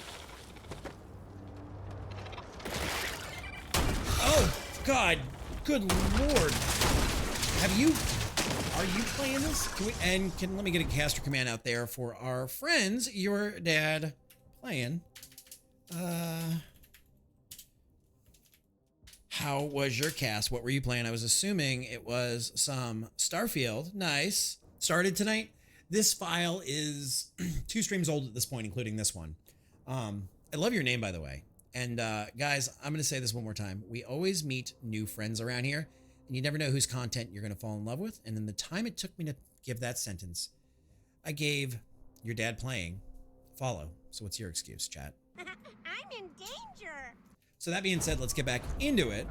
oh God, good Lord! Are you playing this? Let me get a caster command out there for our friends. Your dad playing. How was your cast? What were you playing? I was assuming it was some Starfield. Nice. Started tonight. This file is 2 streams old at this point, including this one. I love your name, by the way. And guys, I'm going to say this one more time. We always meet new friends around here, and you never know whose content you're going to fall in love with. And in the time it took me to give that sentence, I gave your dad playing follow. So what's your excuse, chat? I'm in danger. So that being said, let's get back into it.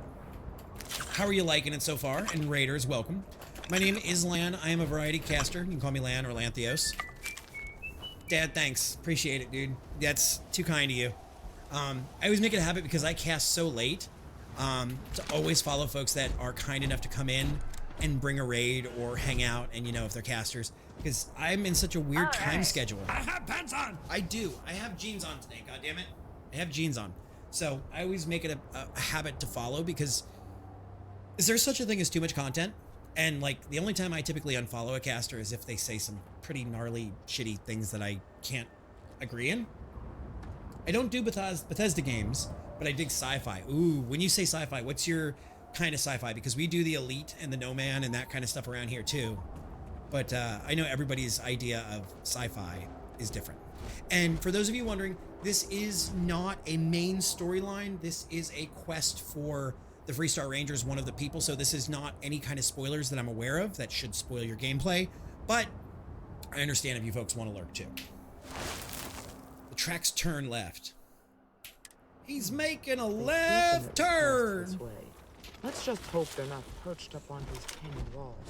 How are you liking it so far? And Raiders, welcome. My name is Lan. I am a variety caster. You can call me Lan or Lanthios. Dad, thanks. Appreciate it, dude. That's too kind of you. I always make it a habit because I cast so late to always follow folks that are kind enough to come in and bring a raid or hang out and, you know, if they're casters. Because I'm in such a weird time schedule. I have pants on! I do. I have jeans on today, goddammit. I have jeans on. So I always make it a habit to follow because is there such a thing as too much content? And like the only time I typically unfollow a caster is if they say some pretty gnarly, shitty things that I can't agree in. I don't do Bethesda games, but I dig sci-fi. Ooh, when you say sci-fi, what's your kind of sci-fi? Because we do the Elite and the No Man and that kind of stuff around here too. But I know everybody's idea of sci-fi is different. And for those of you wondering, this is not a main storyline. This is a quest for the Freestar Rangers, one of the people. So this is not any kind of spoilers that I'm aware of that should spoil your gameplay. But I understand if you folks want to lurk too. The tracks turn left. He's making a left turn. Let's just hope they're not perched up on these canyon walls,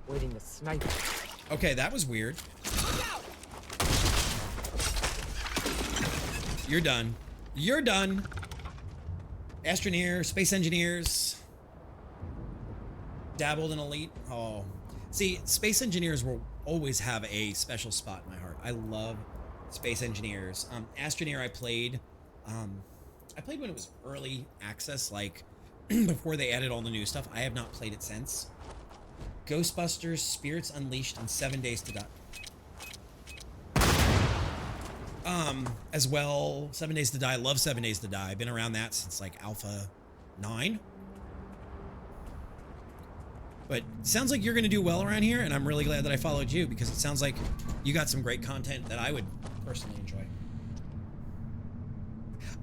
waiting to snipe us. Okay, that was weird. You're done. You're done. Astroneer, space engineers. Dabbled in Elite. Oh. See, space engineers will always have a special spot in my heart. I love space engineers. Astroneer I played when it was early access, like before they added all the new stuff. I have not played it since. Ghostbusters, Spirits Unleashed, and 7 Days to Die. As well, 7 Days to Die. I love 7 Days to Die. I've been around that since like Alpha 9. But it sounds like you're going to do well around here, and I'm really glad that I followed you because it sounds like you got some great content that I would personally enjoy.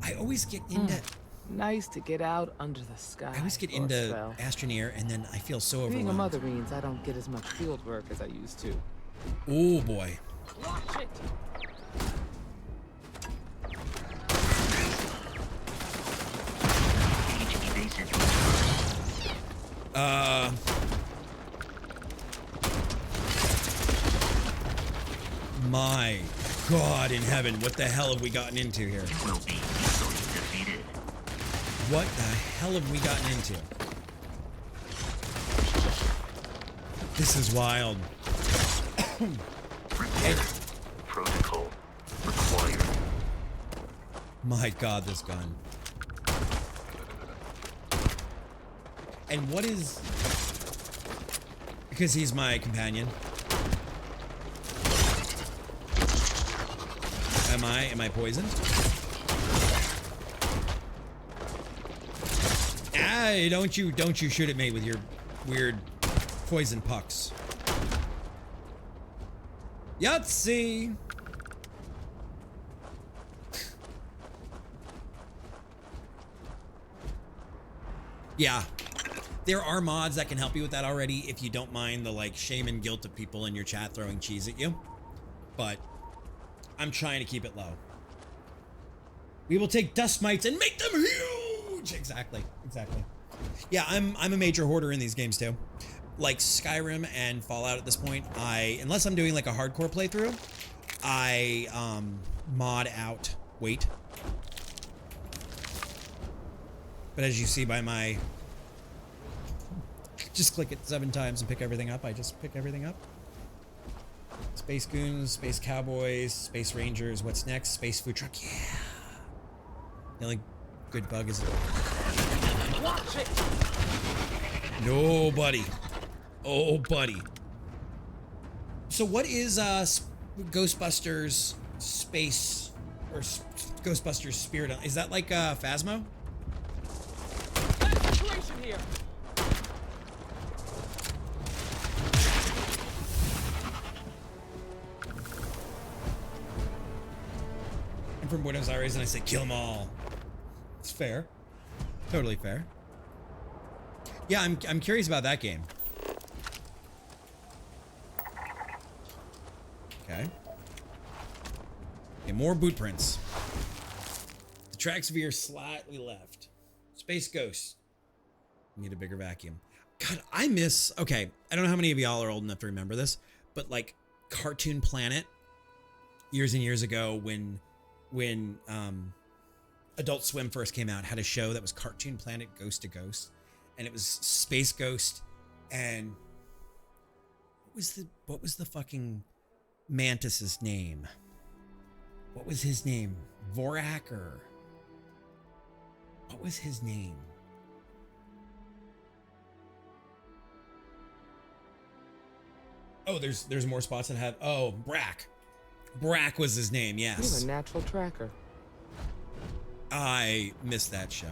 I always get into... Nice to get out under the sky. I always get into Astroneer, and then I feel so overwhelmed. Being a mother means I don't get as much field work as I used to. Oh boy. Watch it. My God in heaven, what the hell have we gotten into here? What the hell have we gotten into? This is wild. Protocol required. My God, this gun. And what is... Because he's my companion. Am I poisoned? Ah, don't you shoot at me with your weird poison pucks. Yahtzee! Yeah. There are mods that can help you with that already if you don't mind the like shame and guilt of people in your chat throwing cheese at you. But I'm trying to keep it low. We will take dust mites and make them huge! Exactly. Yeah, I'm a major hoarder in these games too. Like Skyrim and Fallout at this point, unless I'm doing like a hardcore playthrough, I mod out weight. But as you see by my, just click it 7 times and pick everything up. I just pick everything up. Space Goons, Space Cowboys, Space Rangers. What's next? Space Food Truck. Yeah. The only good bug is. Watch it. No, buddy. Oh, buddy. So what is Ghostbusters Space or Ghostbusters Spirit? Is that like Phasmo? Situation here. I'm from Buenos Aires and I say kill them all. It's fair. Totally fair. Yeah, I'm curious about that game. Okay. Okay, more boot prints. The tracks veer slightly left. Space Ghost. Need a bigger vacuum. God, I miss... Okay, I don't know how many of y'all are old enough to remember this, but like Cartoon Planet, years and years ago when Adult Swim first came out, had a show that was Cartoon Planet Ghost to Ghost, and it was Space Ghost, and what was the fucking Mantis's name? What was his name? Vorak, or what was his name? Oh, there's more spots that have. Oh, Brack. Brack was his name. Yes. You're a natural tracker. I missed that show.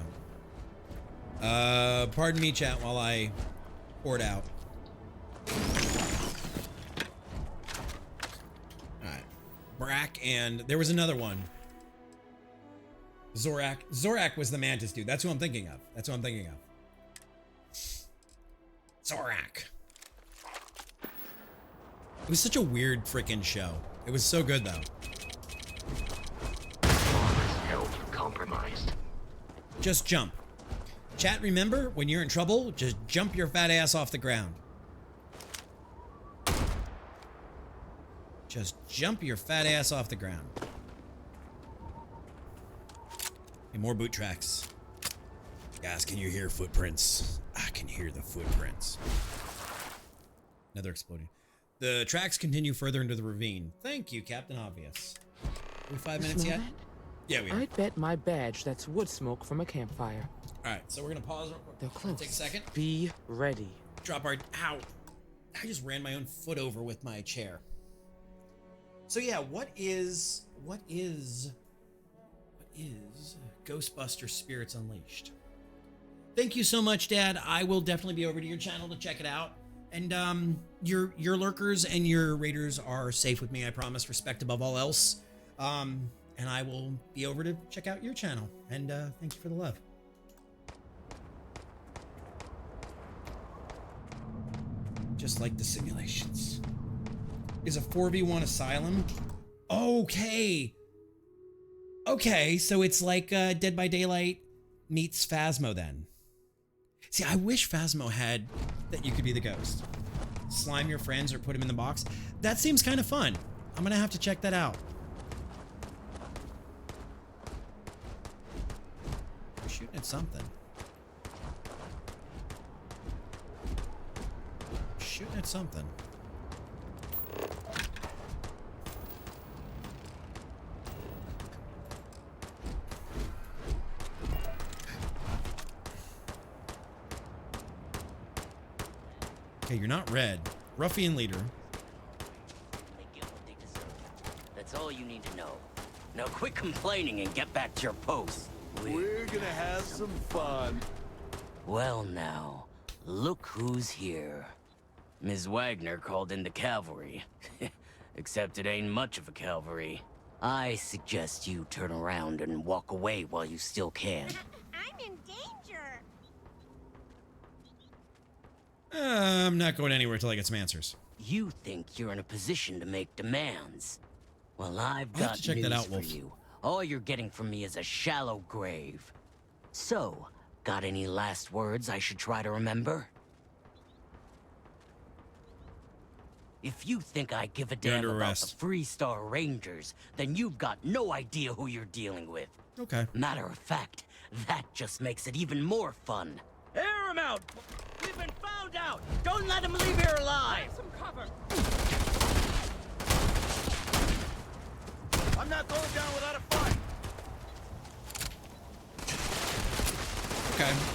Pardon me, chat, while I poured out. Alright. Brack, and there was another one. Zorak. Zorak was the Mantis dude. That's who I'm thinking of. Zorak. It was such a weird freaking show. It was so good, though. Health compromised. Just jump. Chat, remember, when you're in trouble, just jump your fat ass off the ground. Just jump your fat ass off the ground. And more boot tracks. Guys, can you hear footprints? I can hear the footprints. Another exploding. The tracks continue further into the ravine. Thank you, Captain Obvious. Are we 5 minutes yet? Yeah, we are. I bet my badge that's wood smoke from a campfire. All right, so we're gonna pause real quick. They're close. Take a second. Be ready. Drop our... Ow. I just ran my own foot over with my chair. So yeah, what is Ghostbuster Spirits Unleashed? Thank you so much, Dad. I will definitely be over to your channel to check it out. And your lurkers and your raiders are safe with me, I promise. Respect above all else. And I will be over to check out your channel. And thank you for the love. Just like the simulations. Is a 4v1 Asylum? Okay. Okay, so it's like Dead by Daylight meets Phasmo then. See, I wish Phasmo had that you could be the ghost. Slime your friends or put them in the box. That seems kind of fun. I'm gonna have to check that out. I'm shooting at something. Shooting at something. Okay, you're not red. Ruffian leader. They get what they deserve. That's all you need to know. Now quit complaining and get back to your post. We're gonna have some fun. Well now, look who's here. Ms. Wagner called in the cavalry. Except it ain't much of a cavalry. I suggest you turn around and walk away while you still can. I'm in danger. I'm not going anywhere till I get some answers. You think you're in a position to make demands. Well, I've got to check news that out, for Wolf. you. All you're getting from me is a shallow grave. So, Got any last words I should try to remember? If you think I give a damn about the Freestar Rangers, then you've got no idea who you're dealing with. Okay. Matter of fact, that just makes it even more fun. Air him out! We've been found out! Don't let him leave here alive! Some cover! I'm not going down without a fight.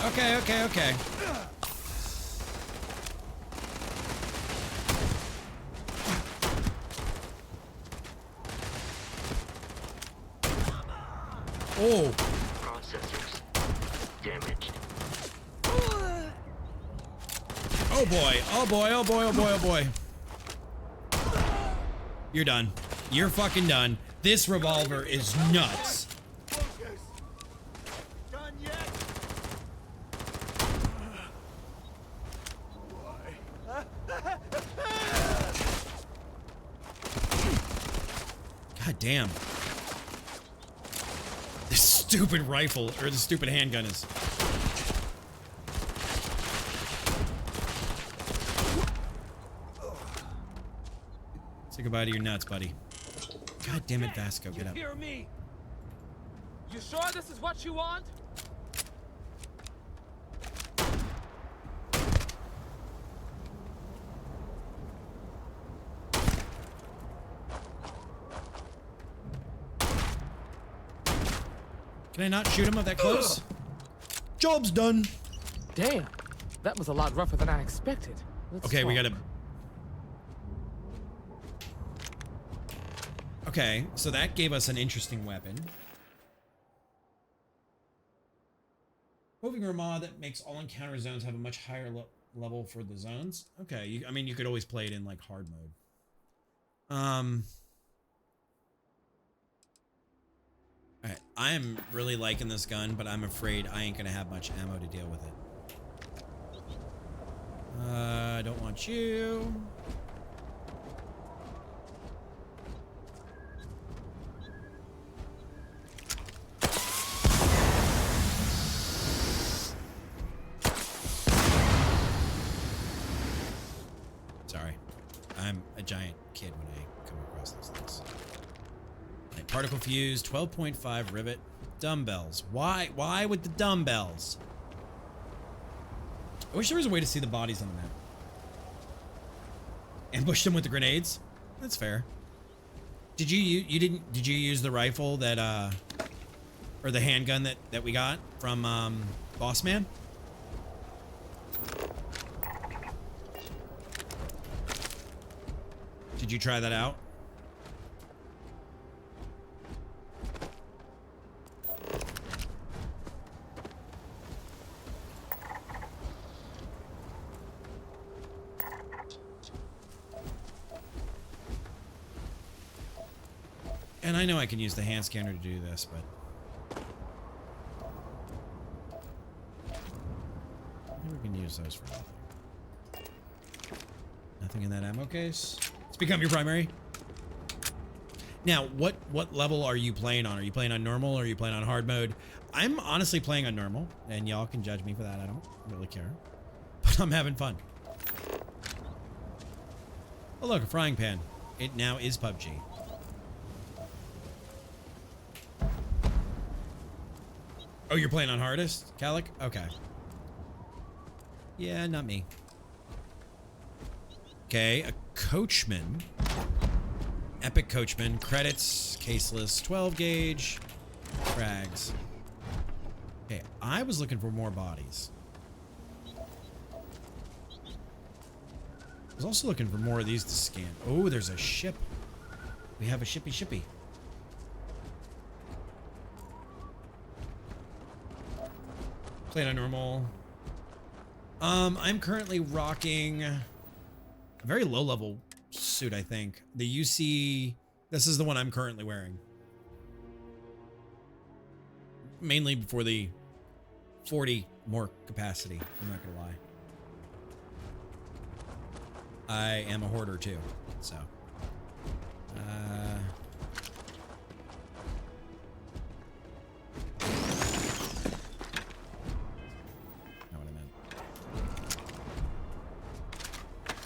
Okay. Oh. Processors damaged. Oh boy. You're done. You're fucking done. This revolver is nuts. Done yet? God damn. This stupid rifle, or the stupid handgun is... Say goodbye to your nuts, buddy. God damn it, Vasco, get up. Hear me? You sure this is what you want? Can I not shoot him that close? Job's done. Damn, that was a lot rougher than I expected. Okay, we gotta... Okay, so that gave us an interesting weapon. Moving Ramah that makes all encounter zones have a much higher level for the zones. Okay, I mean, you could always play it in, like, hard mode. Alright, I am really liking this gun, but I'm afraid I ain't gonna have much ammo to deal with it. I don't want you. Sorry. I'm a giant kid when I come across these things. Right, particle fuse, 12.5 rivet, dumbbells. Why with the dumbbells? I wish there was a way to see the bodies on the map. Ambush them with the grenades? That's fair. Did you use the rifle that or the handgun that we got from Boss Man? Did you try that out? And I know I can use the hand scanner to do this, but we can use those for nothing. Nothing in that ammo case. It's become your primary. Now, what level are you playing on? Are you playing on normal or are you playing on hard mode? I'm honestly playing on normal, and y'all can judge me for that. I don't really care. But I'm having fun. Oh, look, a frying pan. It now is PUBG. Oh, you're playing on hardest, Calic? Okay. Yeah, not me. Okay, a coachman. Epic coachman. Credits. Caseless. 12 gauge. Frags. Okay, I was looking for more bodies. I was also looking for more of these to scan. Oh, there's a ship. We have a shippy. Playing on normal. I'm currently rocking a very low level suit, I think. The UC, this is the one I'm currently wearing. Mainly for the 40 more capacity, I'm not gonna lie. I am a hoarder too, so.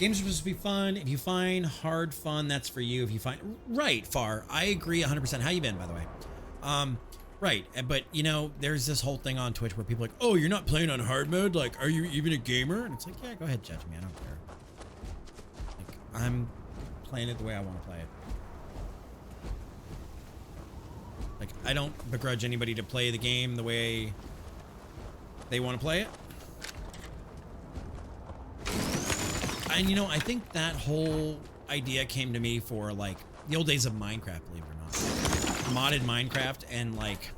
Games are supposed to be fun. If you find hard fun, that's for you. If you find right, Far, I agree 100%. How you been, by the way? Right, but you know, there's this whole thing on Twitch where people are like, oh, you're not playing on hard mode. Like, are you even a gamer? And it's like, yeah, go ahead, judge me. I don't care. Like, I'm playing it the way I want to play it. Like, I don't begrudge anybody to play the game the way they want to play it. And you know, I think that whole idea came to me for like the old days of Minecraft, believe it or not. Modded Minecraft, and like,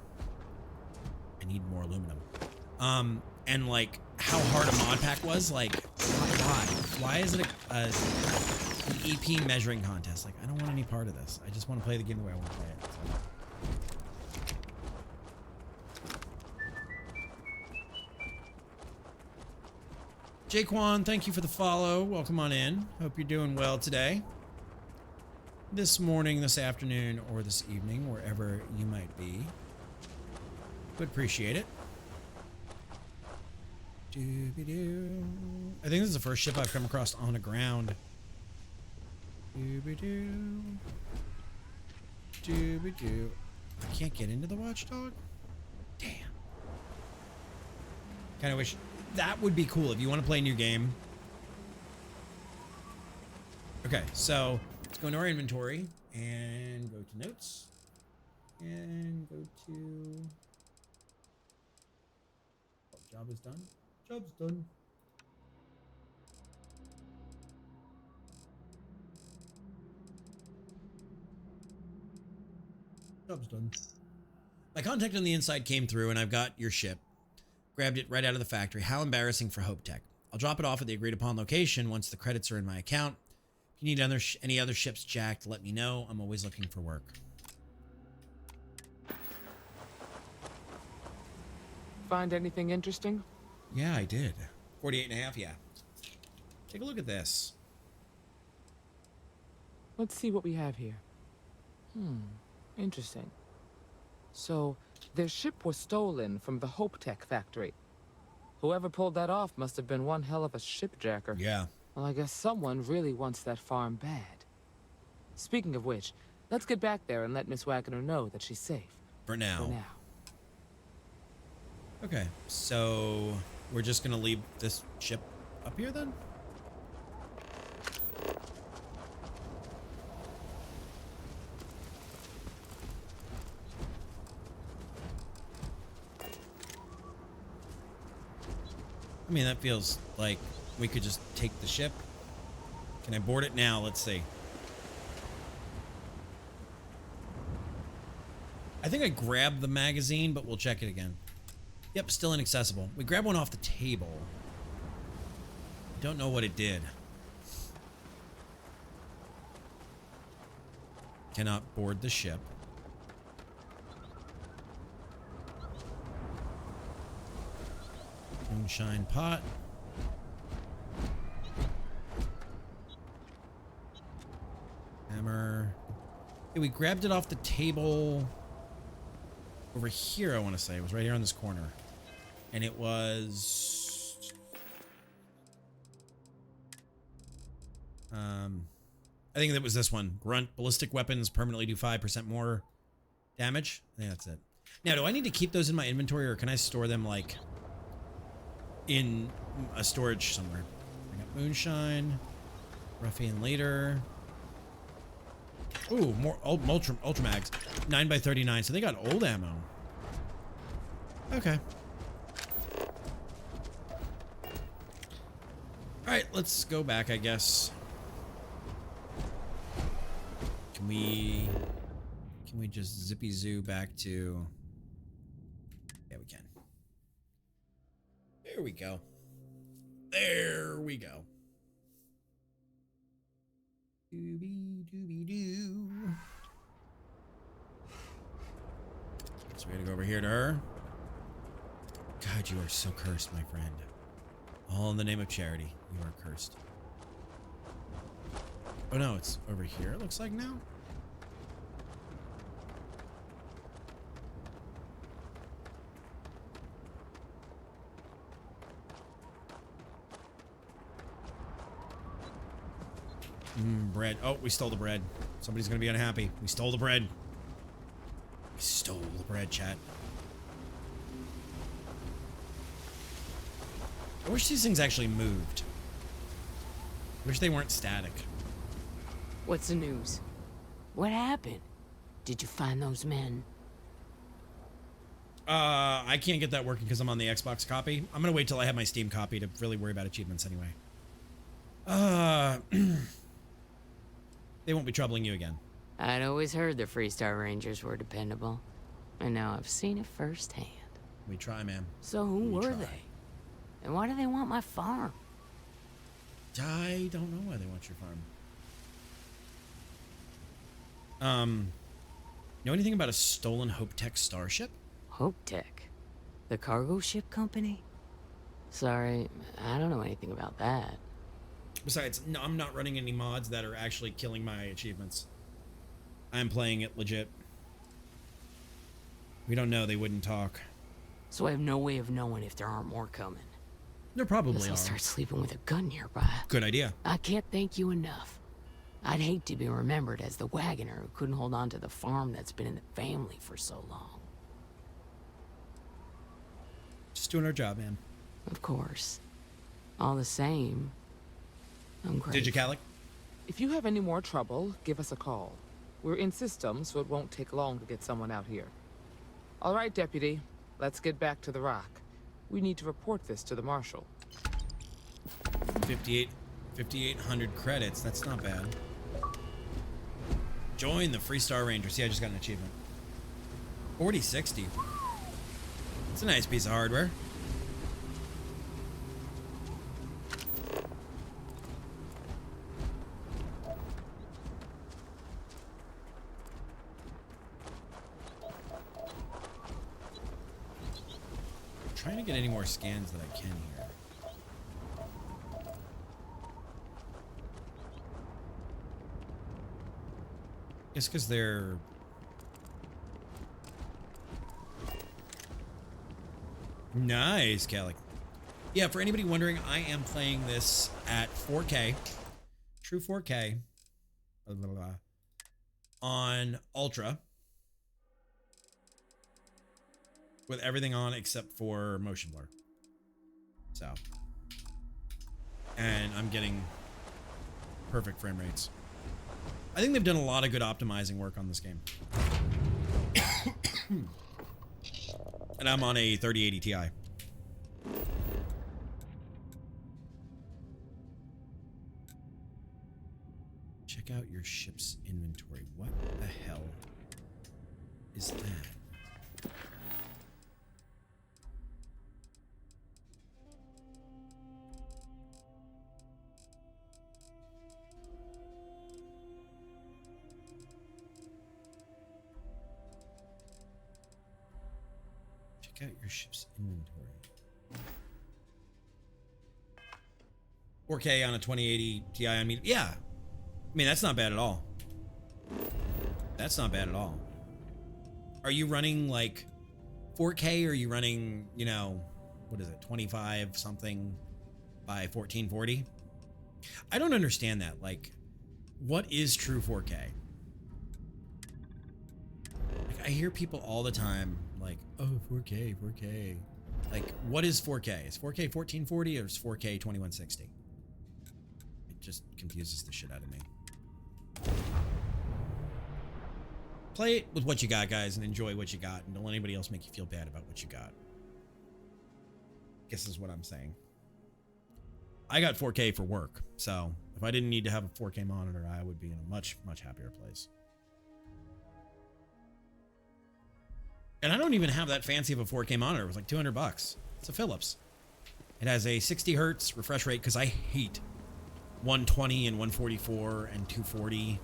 I need more aluminum. And like how hard a mod pack was. Like, why is it an EP measuring contest? Like, I don't want any part of this. I just want to play the game the way I want to play it. So. Jaquan, thank you for the follow. Welcome on in. Hope you're doing well today. This morning, this afternoon, or this evening, wherever you might be. Would appreciate it. Dooby-doo. I think this is the first ship I've come across on the ground. Dooby-doo. Dooby-doo. I can't get into the watchdog? Damn. Kind of wish... That would be cool if you want to play a new game. Okay, so let's go into our inventory and go to notes and go to job is done. Job's done. Job's done. My contact on the inside came through and I've got your ship. Grabbed it right out of the factory. How embarrassing for Hope Tech. I'll drop it off at the agreed upon location once the credits are in my account. If you need any other ships jacked, let me know. I'm always looking for work. Find anything interesting? Yeah, I did. 48.5, yeah. Take a look at this. Let's see what we have here. Interesting. So, their ship was stolen from the Hope Tech factory. Whoever pulled that off must have been one hell of a shipjacker. Yeah. Well, I guess someone really wants that farm bad. Speaking of which, let's get back there and let Miss Wagner know that she's safe. For now. For now. Okay, so we're just gonna leave this ship up here then? I mean, that feels like we could just take the ship. Can I board it now? Let's see. I think I grabbed the magazine, but we'll check it again. Yep, still inaccessible. We grabbed one off the table. Don't know what it did. Cannot board the ship. Moonshine pot. Hammer. Yeah, we grabbed it off the table over here, I want to say. It was right here on this corner. And it was... I think that was this one. Grunt. Ballistic weapons permanently do 5% more damage. I think that's it. Now, do I need to keep those in my inventory, or can I store them, like, in a storage somewhere? I got moonshine. Ruffian later. Ooh, more ultra mags. 9x39, so they got old ammo. Okay. Alright, let's go back, I guess. Can we just zippy zoo back to... Yeah, we can. There we go. There we go. Dooby-dooby-doo. So we gotta go over here to her. God, you are so cursed, my friend. All in the name of charity. You are cursed. Oh no, it's over here, it looks like now. Bread. Oh, we stole the bread. Somebody's gonna be unhappy. We stole the bread. We stole the bread, chat. I wish these things actually moved. I wish they weren't static. What's the news? What happened? Did you find those men? I can't get that working because I'm on the Xbox copy. I'm gonna wait till I have my Steam copy to really worry about achievements anyway. They won't be troubling you again. I'd always heard the Freestar Rangers were dependable. And now I've seen it firsthand. We try, man. So who were they? And why do they want my farm? I don't know why they want your farm. Know anything about a stolen Hope Tech starship? Hope Tech? The cargo ship company? Sorry, I don't know anything about that. Besides, no, I'm not running any mods that are actually killing my achievements. I'm playing it legit. We don't know. They wouldn't talk. So I have no way of knowing if there aren't more coming. There probably I'll are. start sleeping with a gun nearby. Good idea. I can't thank you enough. I'd hate to be remembered as the wagoner who couldn't hold on to the farm that's been in the family for so long. Just doing our job, man. Of course. All the same, I'm grateful. Did you, Calic? If you have any more trouble, give us a call. We're in system, so it won't take long to get someone out here. All right, Deputy. Let's get back to the rock. We need to report this to the Marshal. 5,800 credits. That's not bad. Join the Freestar Rangers. See, I just got an achievement. 4060. It's a nice piece of hardware. Trying to get any more scans that I can here. Just because they're... Nice, Kelly. Yeah, for anybody wondering, I am playing this at 4K. True 4K. Blah, blah, blah, on Ultra. With everything on except for motion blur. So. And I'm getting perfect frame rates. I think they've done a lot of good optimizing work on this game. And I'm on a 3080 Ti. Check out your ship's inventory. What the hell is that? Check out your ship's inventory. 4K on a 2080 Ti. I mean, yeah. I mean, that's not bad at all. That's not bad at all. Are you running like 4K or are you running, you know, what is it, 25 something by 1440? I don't understand that. Like, what is true 4K? Like, I hear people all the time like, oh, 4K, 4K. Like, what is 4K? Is 4K 1440 or is 4K 2160? It just confuses the shit out of me. Play it with what you got, guys, and enjoy what you got, and don't let anybody else make you feel bad about what you got. Guess is what I'm saying. I got 4K for work, so if I didn't need to have a 4K monitor, I would be in a much, much happier place. And I don't even have that fancy of a 4K monitor. It was like $200. It's a Philips. It has a 60 hertz refresh rate because I hate 120 and 144 and 240.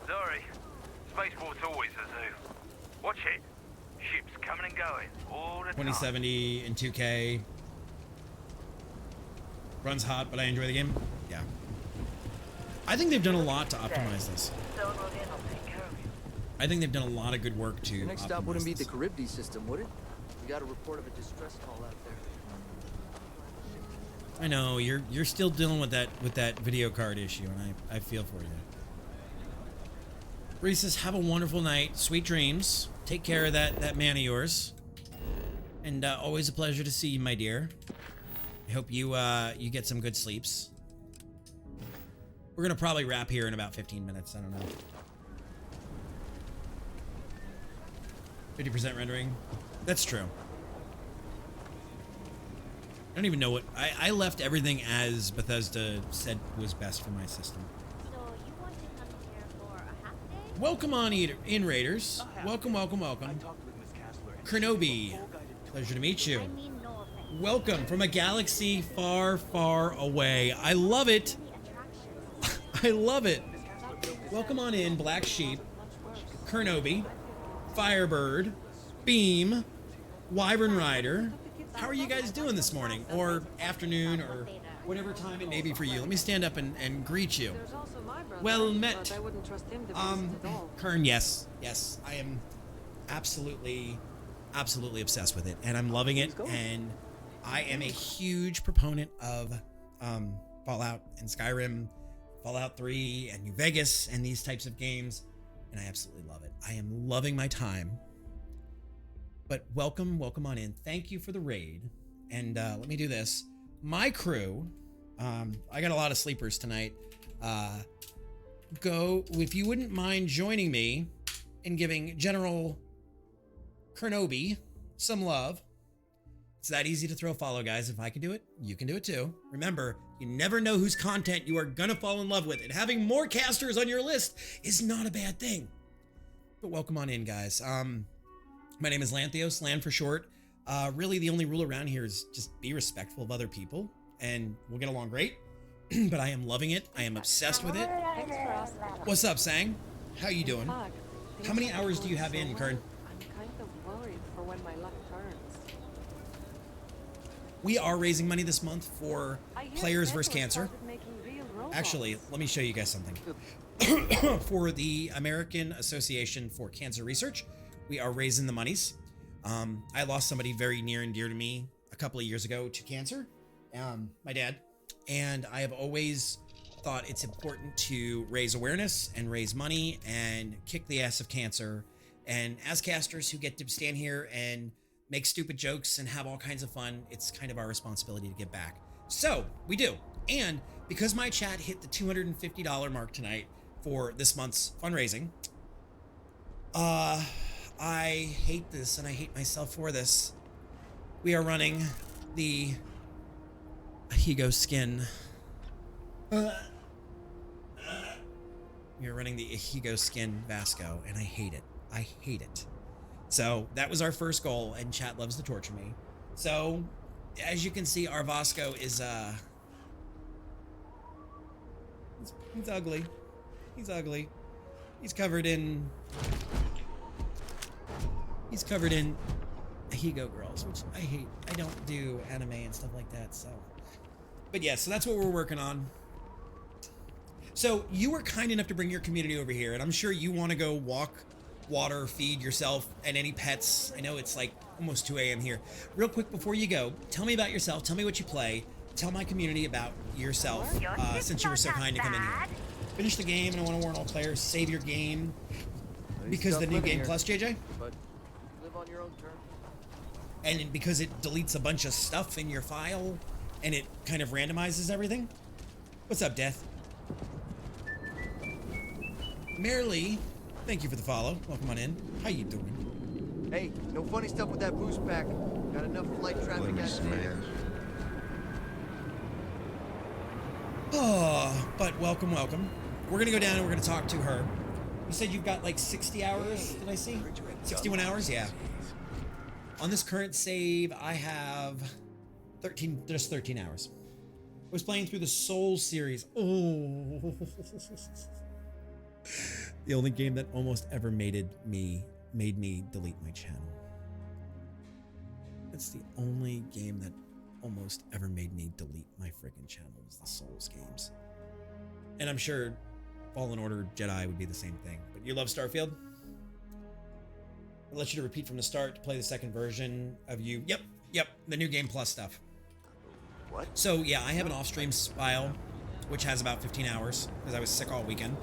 Sorry. Spaceport's always a zoo. Watch it. Ships coming and going all the time. 2070 and 2K. Runs hot, but I enjoy the game. Yeah. I think they've done a lot to optimize this. I think they've done a lot of good work to The next stop wouldn't be this. the Charybdis system, would it? We got a report of a distress call out there. I know you're still dealing with that video card issue, and I feel for you. Bree says, have a wonderful night, sweet dreams. Take care of that man of yours, and always a pleasure to see you, my dear. I hope you you get some good sleeps. We're gonna probably wrap here in about 15 minutes. I don't know. 50% rendering. That's true. I don't even know what I left everything as Bethesda said was best for my system. So you want to come here for a half day? Welcome on in Raiders. Welcome. Kernobi. Pleasure to meet you. Welcome from a galaxy far, far away. I love it. I love it. Welcome on in, Black Sheep, Kernobi, Firebird, Beam, Wyvern Rider. How are you guys doing this morning, or afternoon, or whatever time it may be for you? Let me stand up and greet you. Well met. Kern, yes, I am absolutely obsessed with it, and I'm loving it, and I am a huge proponent of Fallout and Skyrim, Fallout 3 and New Vegas and these types of games, and I absolutely love it. I am loving my time. But welcome on in. Thank you for the raid. And let me do this. My crew, I got a lot of sleepers tonight. If you wouldn't mind joining me in giving General Kernobi some love. It's that easy to throw a follow, guys. If I can do it, you can do it too. Remember, you never know whose content you are gonna fall in love with, and having more casters on your list is not a bad thing. But welcome on in, guys. My name is Lanthios, Land for short. Really, the only rule around here is just be respectful of other people, and we'll get along great. But I am loving it. I am obsessed with it. What's up, Sang? How you doing? How many hours do you have in, Kern? I'm kind of worried for when my luck turns. We are raising money this month for Players vs. Cancer. Actually, let me show you guys something. For the American Association for Cancer Research, we are raising the monies. I lost somebody very near and dear to me a couple of years ago to cancer, my dad, and I have always thought it's important to raise awareness and raise money and kick the ass of cancer. And as casters who get to stand here and make stupid jokes and have all kinds of fun, it's kind of our responsibility to give back. So we do. And because my chat hit the $250 mark tonight for this month's fundraising, I hate this and I hate myself for this. We are running the Ahigo skin. We are running the Ahigo skin Vasco, and I hate it. I hate it. So that was our first goal, and chat loves to torture me. So as you can see, our Vasco is he's ugly. He's ugly. He's covered in Ahigo girls, which I hate. I don't do anime and stuff like that, so. But yeah, so that's what we're working on. So you were kind enough to bring your community over here, and I'm sure you want to go walk, water, feed yourself, and any pets. I know it's like almost 2 a.m. here. Real quick before you go, tell me about yourself. Tell me what you play. Tell my community about yourself, since you were so kind to come in here. Finish the game, and I want to warn all players, save your game. Because the new game plus, JJ? But live on your own terms. And because it deletes a bunch of stuff in your file, and it kind of randomizes everything? What's up, Death? Merely, thank you for the follow. Welcome on in. How you doing? Hey, no funny stuff with that boost pack. Got enough flight traffic as it is. Oh, but welcome. We're gonna go down and we're gonna talk to her. You said you've got like 60 hours, did I see? 61 hours? Yeah. On this current save, I have just 13 hours. I was playing through the Soul series. Oh. The only game that almost ever made me delete my channel. That's the only game that almost ever made me delete my freaking channel, was the Souls games. And I'm sure Fallen Order Jedi would be the same thing. But you love Starfield? I'll let you to repeat from the start to play the second version of you. Yep, the new game plus stuff. What? So yeah, I have an off-stream file, which has about 15 hours, because I was sick all weekend.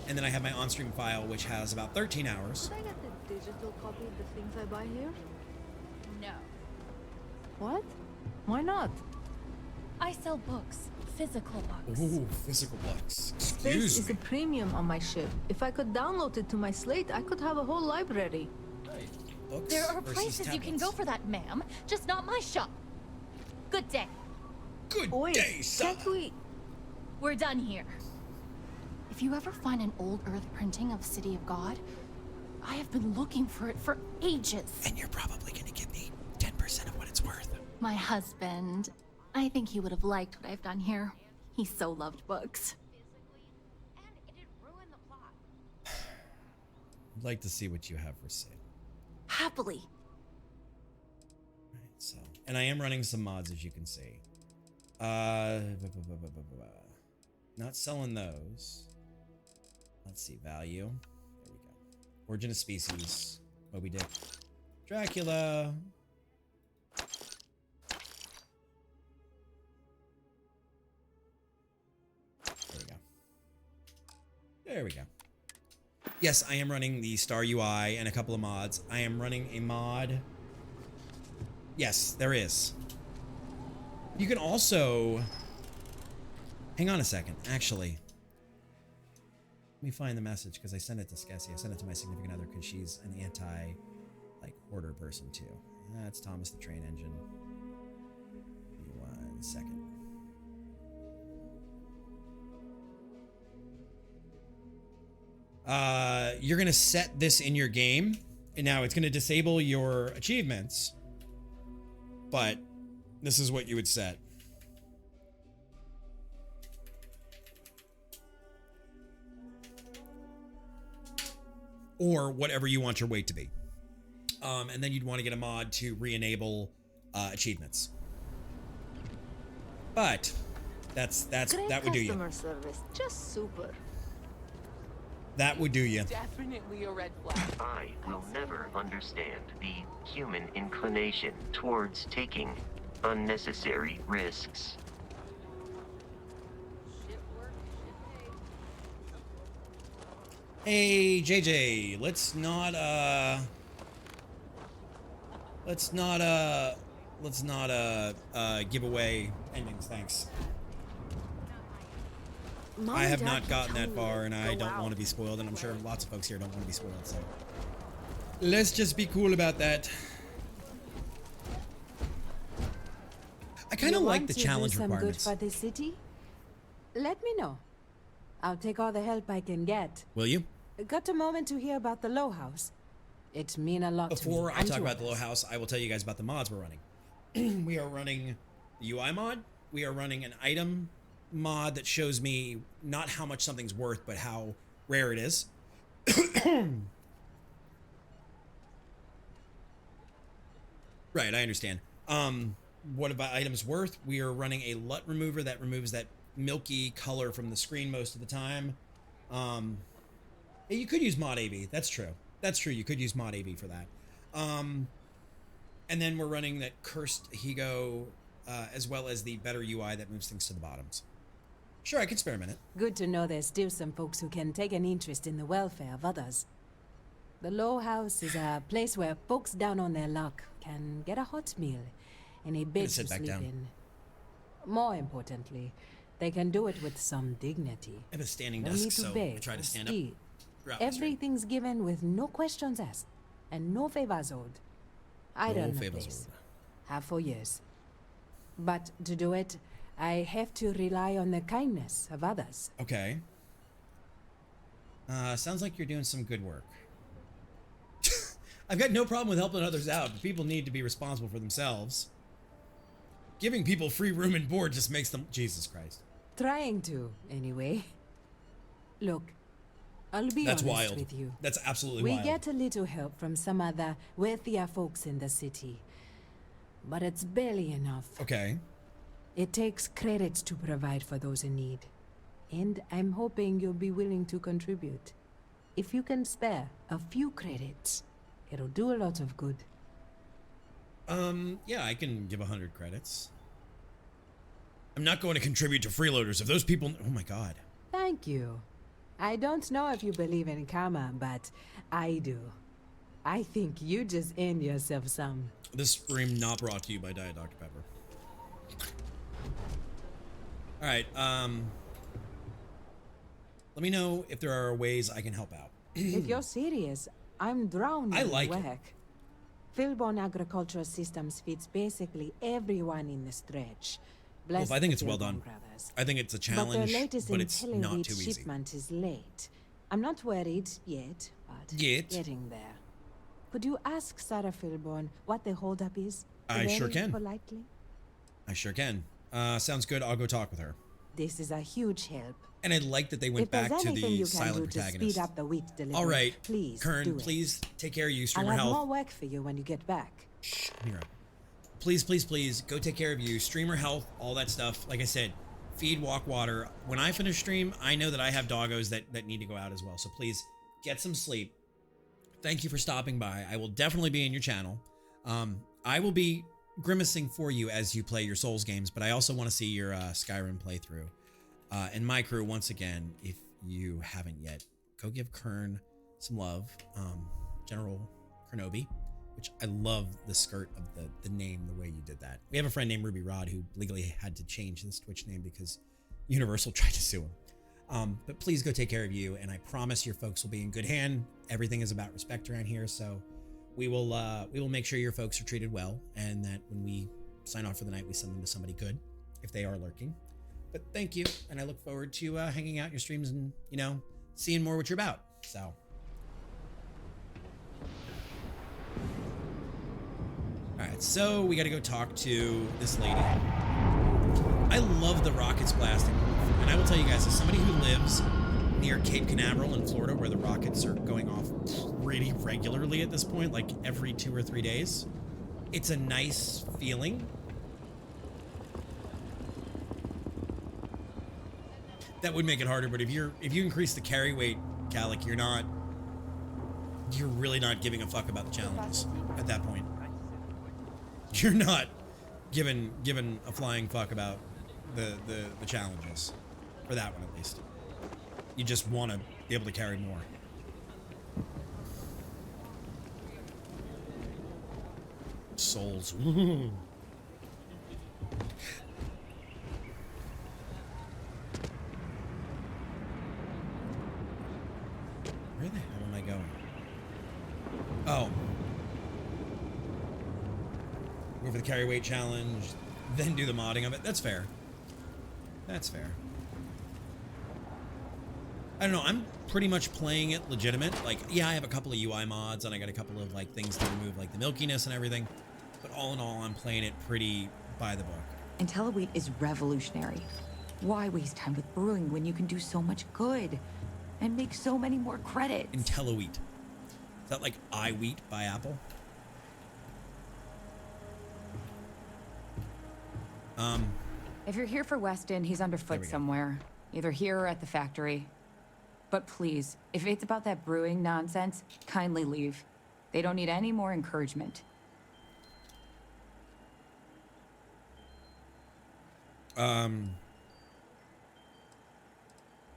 And then I have my on-stream file, which has about 13 hours. Could I get the digital copy of the things I buy here? No. What? Why not? I sell books. Physical books. Ooh, physical books. Space Excuse is me. a premium on my ship. If I could download it to my slate, I could have a whole library. Books There are versus places you can tablets. go for that, ma'am. Just not my shop. Good day. Good Wait, day, son. can't we? We're done here. If you ever find an old Earth printing of City of God, I have been looking for it for ages. And you're probably gonna give me 10% of what it's worth. My husband, I think he would have liked what I've done here. He so loved books. I'd like to see what you have for sale. Happily. Right, so, and I am running some mods, as you can see. Not selling those. Let's see, value. There we go. Origin of species. Moby Dick. Dracula. There we go. There we go. Yes, I am running the Star UI and a couple of mods. I am running a mod. Yes, there is. You can also... Hang on a second, actually. Let me find the message, because I sent it to Skessie. I sent it to my significant other, because she's an hoarder person, too. That's Thomas the Train Engine. Give me 1 second. You're going to set this in your game, and now it's going to disable your achievements, but this is what you would set. Or whatever you want your weight to be. And then you'd want to get a mod to re-enable achievements. But that would do you. Customer service, just super. That would do you. Definitely a red flag. I will never understand the human inclination towards taking unnecessary risks. Hey, JJ, let's not give away endings, thanks. I have not gotten that far, and I don't want to be spoiled, and I'm sure lots of folks here don't want to be spoiled, so let's just be cool about that. I kind of like the challenge requirements. Good for the city? Let me know. I'll take all the help I can get. Will you? Got a moment to hear about the Low House? It mean a lot to me. Before I talk about the Low House, I will tell you guys about the mods we're running. We are running the UI mod. We are running an item mod that shows me not how much something's worth, but how rare it is. Right, I understand. What about items worth? We are running a LUT remover that removes that milky color from the screen most of the time. You could use mod AV. That's true. That's true. You could use mod AV for that. And then we're running that cursed Higo, as well as the better UI that moves things to the bottoms. Sure, I can spare a minute. Good to know there's still some folks who can take an interest in the welfare of others. The Low House is a place where folks down on their luck can get a hot meal and a bed to sleep in. More importantly, they can do it with some dignity. I have a standing No desk, need to so I beg try to or stand steal. up. Everything's given with no questions asked and no favors owed. I No run the favors place. Have for years. But to do it, I have to rely on the kindness of others. Okay. Sounds like you're doing some good work. I've got no problem with helping others out, but people need to be responsible for themselves. Giving people free room and board just makes them... Jesus Christ. Trying to, anyway. Look, I'll be That's honest wild. with you. That's absolutely We wild. get a little help from some other wealthier folks in the city. But it's barely enough. Okay. It takes credits to provide for those in need. And I'm hoping you'll be willing to contribute. If you can spare a few credits, it'll do a lot of good. Yeah, I can give 100 credits. I'm not going to contribute to freeloaders. If those people... Oh my god. Thank you. I don't know if you believe in karma, but I do. I think you just earned yourself some. This stream not brought to you by Diet Dr. Pepper. Alright, let me know if there are ways I can help out. If you're serious, I'm drowning I like in work. Philborn Agricultural Systems fits basically everyone in the stretch. Well, Bless I think the it's well Philborn done. brothers. I think it's a But challenge, their latest but it's not too easy. shipment is late. I'm not worried yet, but Yet? getting there. Could you ask Sarah Philborn what the holdup is? I sure Very can. politely. I sure can. Sounds good. I'll go talk with her. This is a huge help. And I like that they went If there's back to anything the you can silent do to protagonist. speed up the wheat delivery, All right, please Kern, do it. please take care of you, I'll streamer have health. more work for you when you get back. Shh, Mira. Please, please, please, go take care of you. Streamer health, all that stuff. Like I said, feed, walk, water. When I finish stream, I know that I have doggos that need to go out as well. So please, get some sleep. Thank you for stopping by. I will definitely be in your channel. I will be grimacing for you as you play your Souls games, but I also want to see your Skyrim playthrough. And my crew, once again, if you haven't yet, go give Kern some love. General Kernobi, which I love the skirt of the name, the way you did that. We have a friend named Ruby Rod who legally had to change his Twitch name because Universal tried to sue him. But please go take care of you, and I promise your folks will be in good hand. Everything is about respect around here, so we will make sure your folks are treated well, and that when we sign off for the night, we send them to somebody good if they are lurking. But thank you, and I look forward to hanging out in your streams and, you know, seeing more what you're about. So. Alright, so we gotta go talk to this lady. I love the rockets blasting. And I will tell you guys, as somebody who lives near Cape Canaveral in Florida, where the rockets are going off pretty regularly at this point, like every 2 or 3 days, it's a nice feeling. That would make it harder, but if you increase the carry weight, Calic, you're really not giving a fuck about the challenges at that point. You're not giving a flying fuck about the challenges, for that one at least. You just want to be able to carry more. Souls. Where the hell am I going? Oh. Go for the carry weight challenge, then do the modding of it. That's fair. That's fair. I don't know. I'm pretty much playing it legitimate. Like, yeah, I have a couple of UI mods, and I got a couple of like things to remove, like the milkiness and everything. But all in all, I'm playing it pretty by the book. IntelliWheat is revolutionary. Why waste time with brewing when you can do so much good and make so many more credits? IntelliWheat. Is that like iWheat by Apple? If you're here for Weston, he's underfoot somewhere. Either here or at the factory. But please, if it's about that brewing nonsense, kindly leave. They don't need any more encouragement. A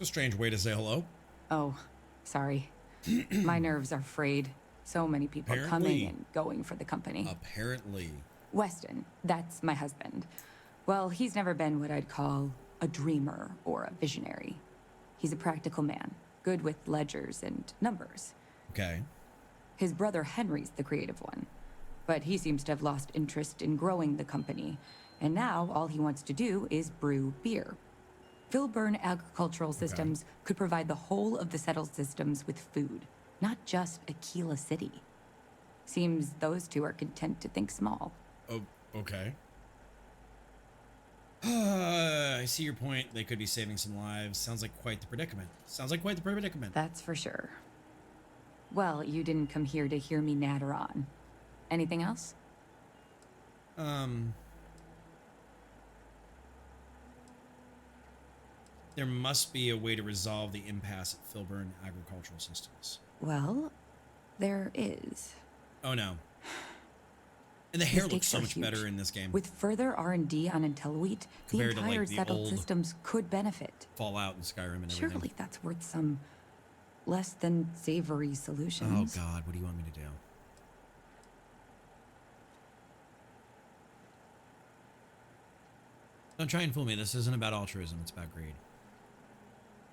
strange way to say hello. Oh, sorry. My nerves are frayed. So many people coming and going for the company. Apparently. Weston, that's my husband. Well, he's never been what I'd call a dreamer or a visionary. He's a practical man, good with ledgers and numbers. Okay. His brother Henry's the creative one, but he seems to have lost interest in growing the company, and now all he wants to do is brew beer. Philburn Agricultural Systems could provide the whole of the settled systems with food, not just Aquila City. Seems those two are content to think small. Oh, okay. I see your point. They could be saving some lives. Sounds like quite the predicament. That's for sure. Well, you didn't come here to hear me natter on. Anything else? There must be a way to resolve the impasse at Philburn Agricultural Systems. Well, there is. Oh no. And the hair looks Mistakes so are much huge. better in this game. With further R&D on IntelliWheat, the Compared to, like, entire the settled old systems could benefit. Fallout and Skyrim and everything. Surely that's worth some less than savory Oh solutions. God, what do you want me to do? Don't try and fool me. This isn't about altruism. It's about greed.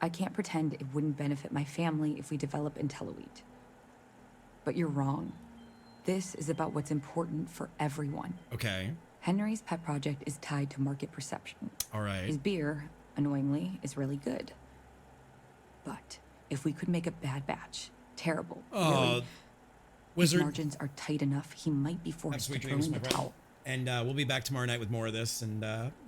I can't pretend it wouldn't benefit my family if we develop IntelliWheat. But you're wrong. This is about what's important for everyone. Okay. Henry's pet project is tied to market perception. All right. His beer, annoyingly, is really good. But if we could make a bad batch, terrible, really, Wizard. his margins are tight enough, he might be forced to Sweet throw dreams, in my the friend. towel. And we'll be back tomorrow night with more of this. And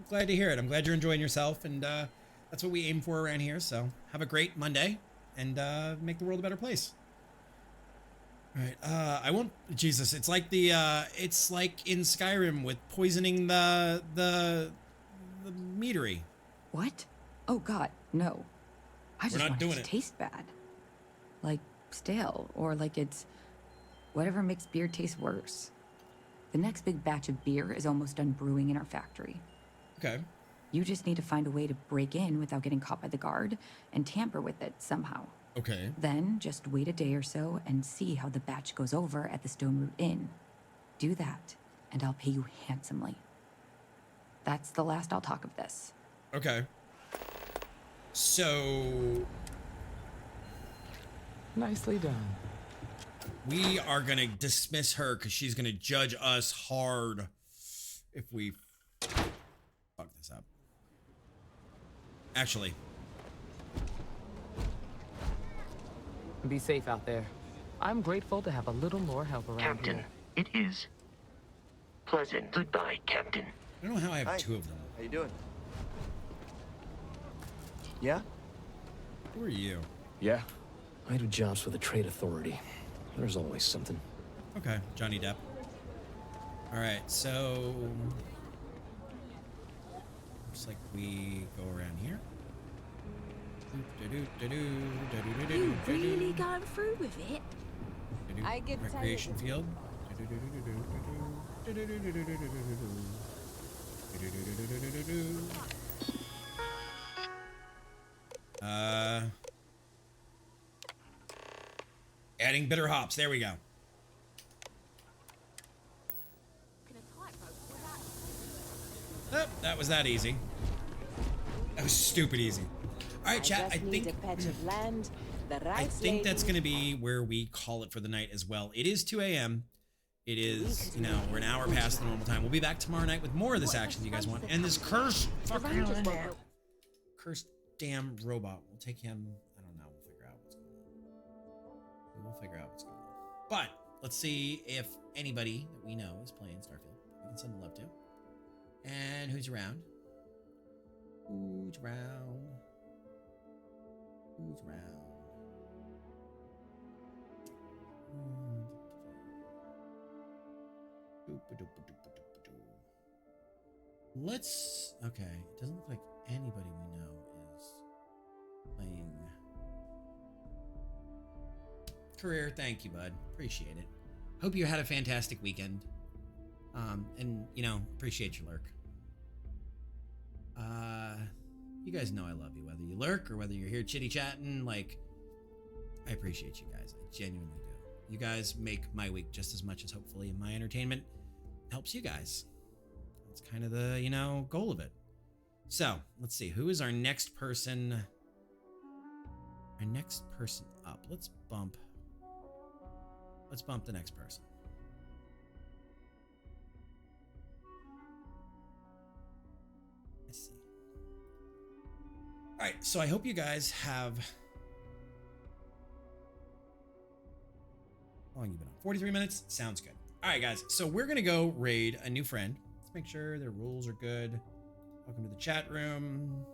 glad to hear it. I'm glad you're enjoying yourself. And that's what we aim for around here. So have a great Monday and make the world a better place. All right. I won't. Jesus, it's like it's like in Skyrim with poisoning the meadery. What? Oh God, no. I We're just not want doing it it. to taste bad. Like stale, or like it's whatever makes beer taste worse. The next big batch of beer is almost done brewing in our factory. Okay. You just need to find a way to break in without getting caught by the guard and tamper with it somehow. Okay. Then just wait a day or so and see how the batch goes over at the Stone Root Inn. Do that, and I'll pay you handsomely. That's the last I'll talk of this. Okay. So Nicely done. we are gonna dismiss her because she's gonna judge us hard if we fuck this up. Actually, Be safe out there. I'm grateful to have a little more help around Captain, here. it is pleasant. Goodbye, Captain. I don't know how I have two of them. How you doing? Yeah? Who are you? Yeah. I do jobs for the Trade Authority. There's always something. Okay, Johnny Depp. All right, so looks like we go around here. You really going through with it? I get tired. Recreation field. Adding bitter hops. There we go. Oh, that was that easy. That was stupid easy. All right, chat. I think a patch of land, the right I think that's lady. going to be where we call it for the night as well. It is 2 a.m. It is, you know, we're an hour past the normal time. We'll be back tomorrow night with more of this action you guys want. And this cursed damn robot. We'll take him. I don't know. We'll figure out what's going on. We'll figure out what's going on. But let's see if anybody that we know is playing Starfield. We can send a love to. And who's around? Who's around? Who's around? Let's. Okay. It doesn't look like anybody we know is playing. Career. Thank you, bud. Appreciate it. Hope you had a fantastic weekend. And, you know, appreciate your lurk. You guys know I love you, whether you lurk or whether you're here chitty chatting. Like, I appreciate you guys. I genuinely do. You guys make my week just as much as hopefully my entertainment helps you guys. That's kind of the, you know, goal of it. So let's see. Who is our next person? Our next person up. Let's bump the next person. Let's see. All right, so I hope you guys have. How long you been on? 43 minutes? Sounds good. All right, guys. So we're gonna go raid a new friend. Let's make sure their rules are good. Welcome to the chat room.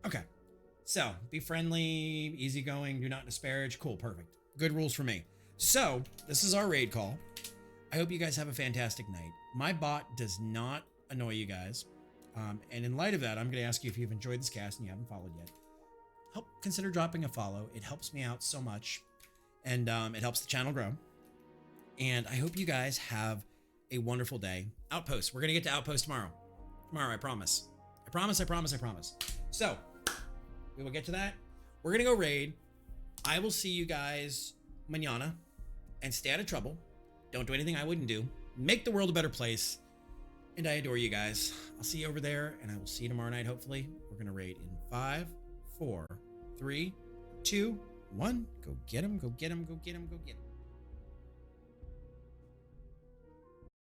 Okay. So be friendly, easygoing, do not disparage. Cool, perfect. Good rules for me. So this is our raid call. I hope you guys have a fantastic night. My bot does not annoy you guys. And in light of that, I'm going to ask you if you've enjoyed this cast and you haven't followed yet. Consider dropping a follow. It helps me out so much. And it helps the channel grow. And I hope you guys have a wonderful day. Outpost. We're going to get to Outpost tomorrow. Tomorrow, I promise. I promise, I promise, I promise. So, we will get to that. We're going to go raid. I will see you guys mañana. And stay out of trouble. Don't do anything I wouldn't do. Make the world a better place. And I adore you guys. I'll see you over there, and I will see you tomorrow night, hopefully. We're going to raid in 5, 4, 3, 2, 1. Go get him, go get him, go get him, go get him.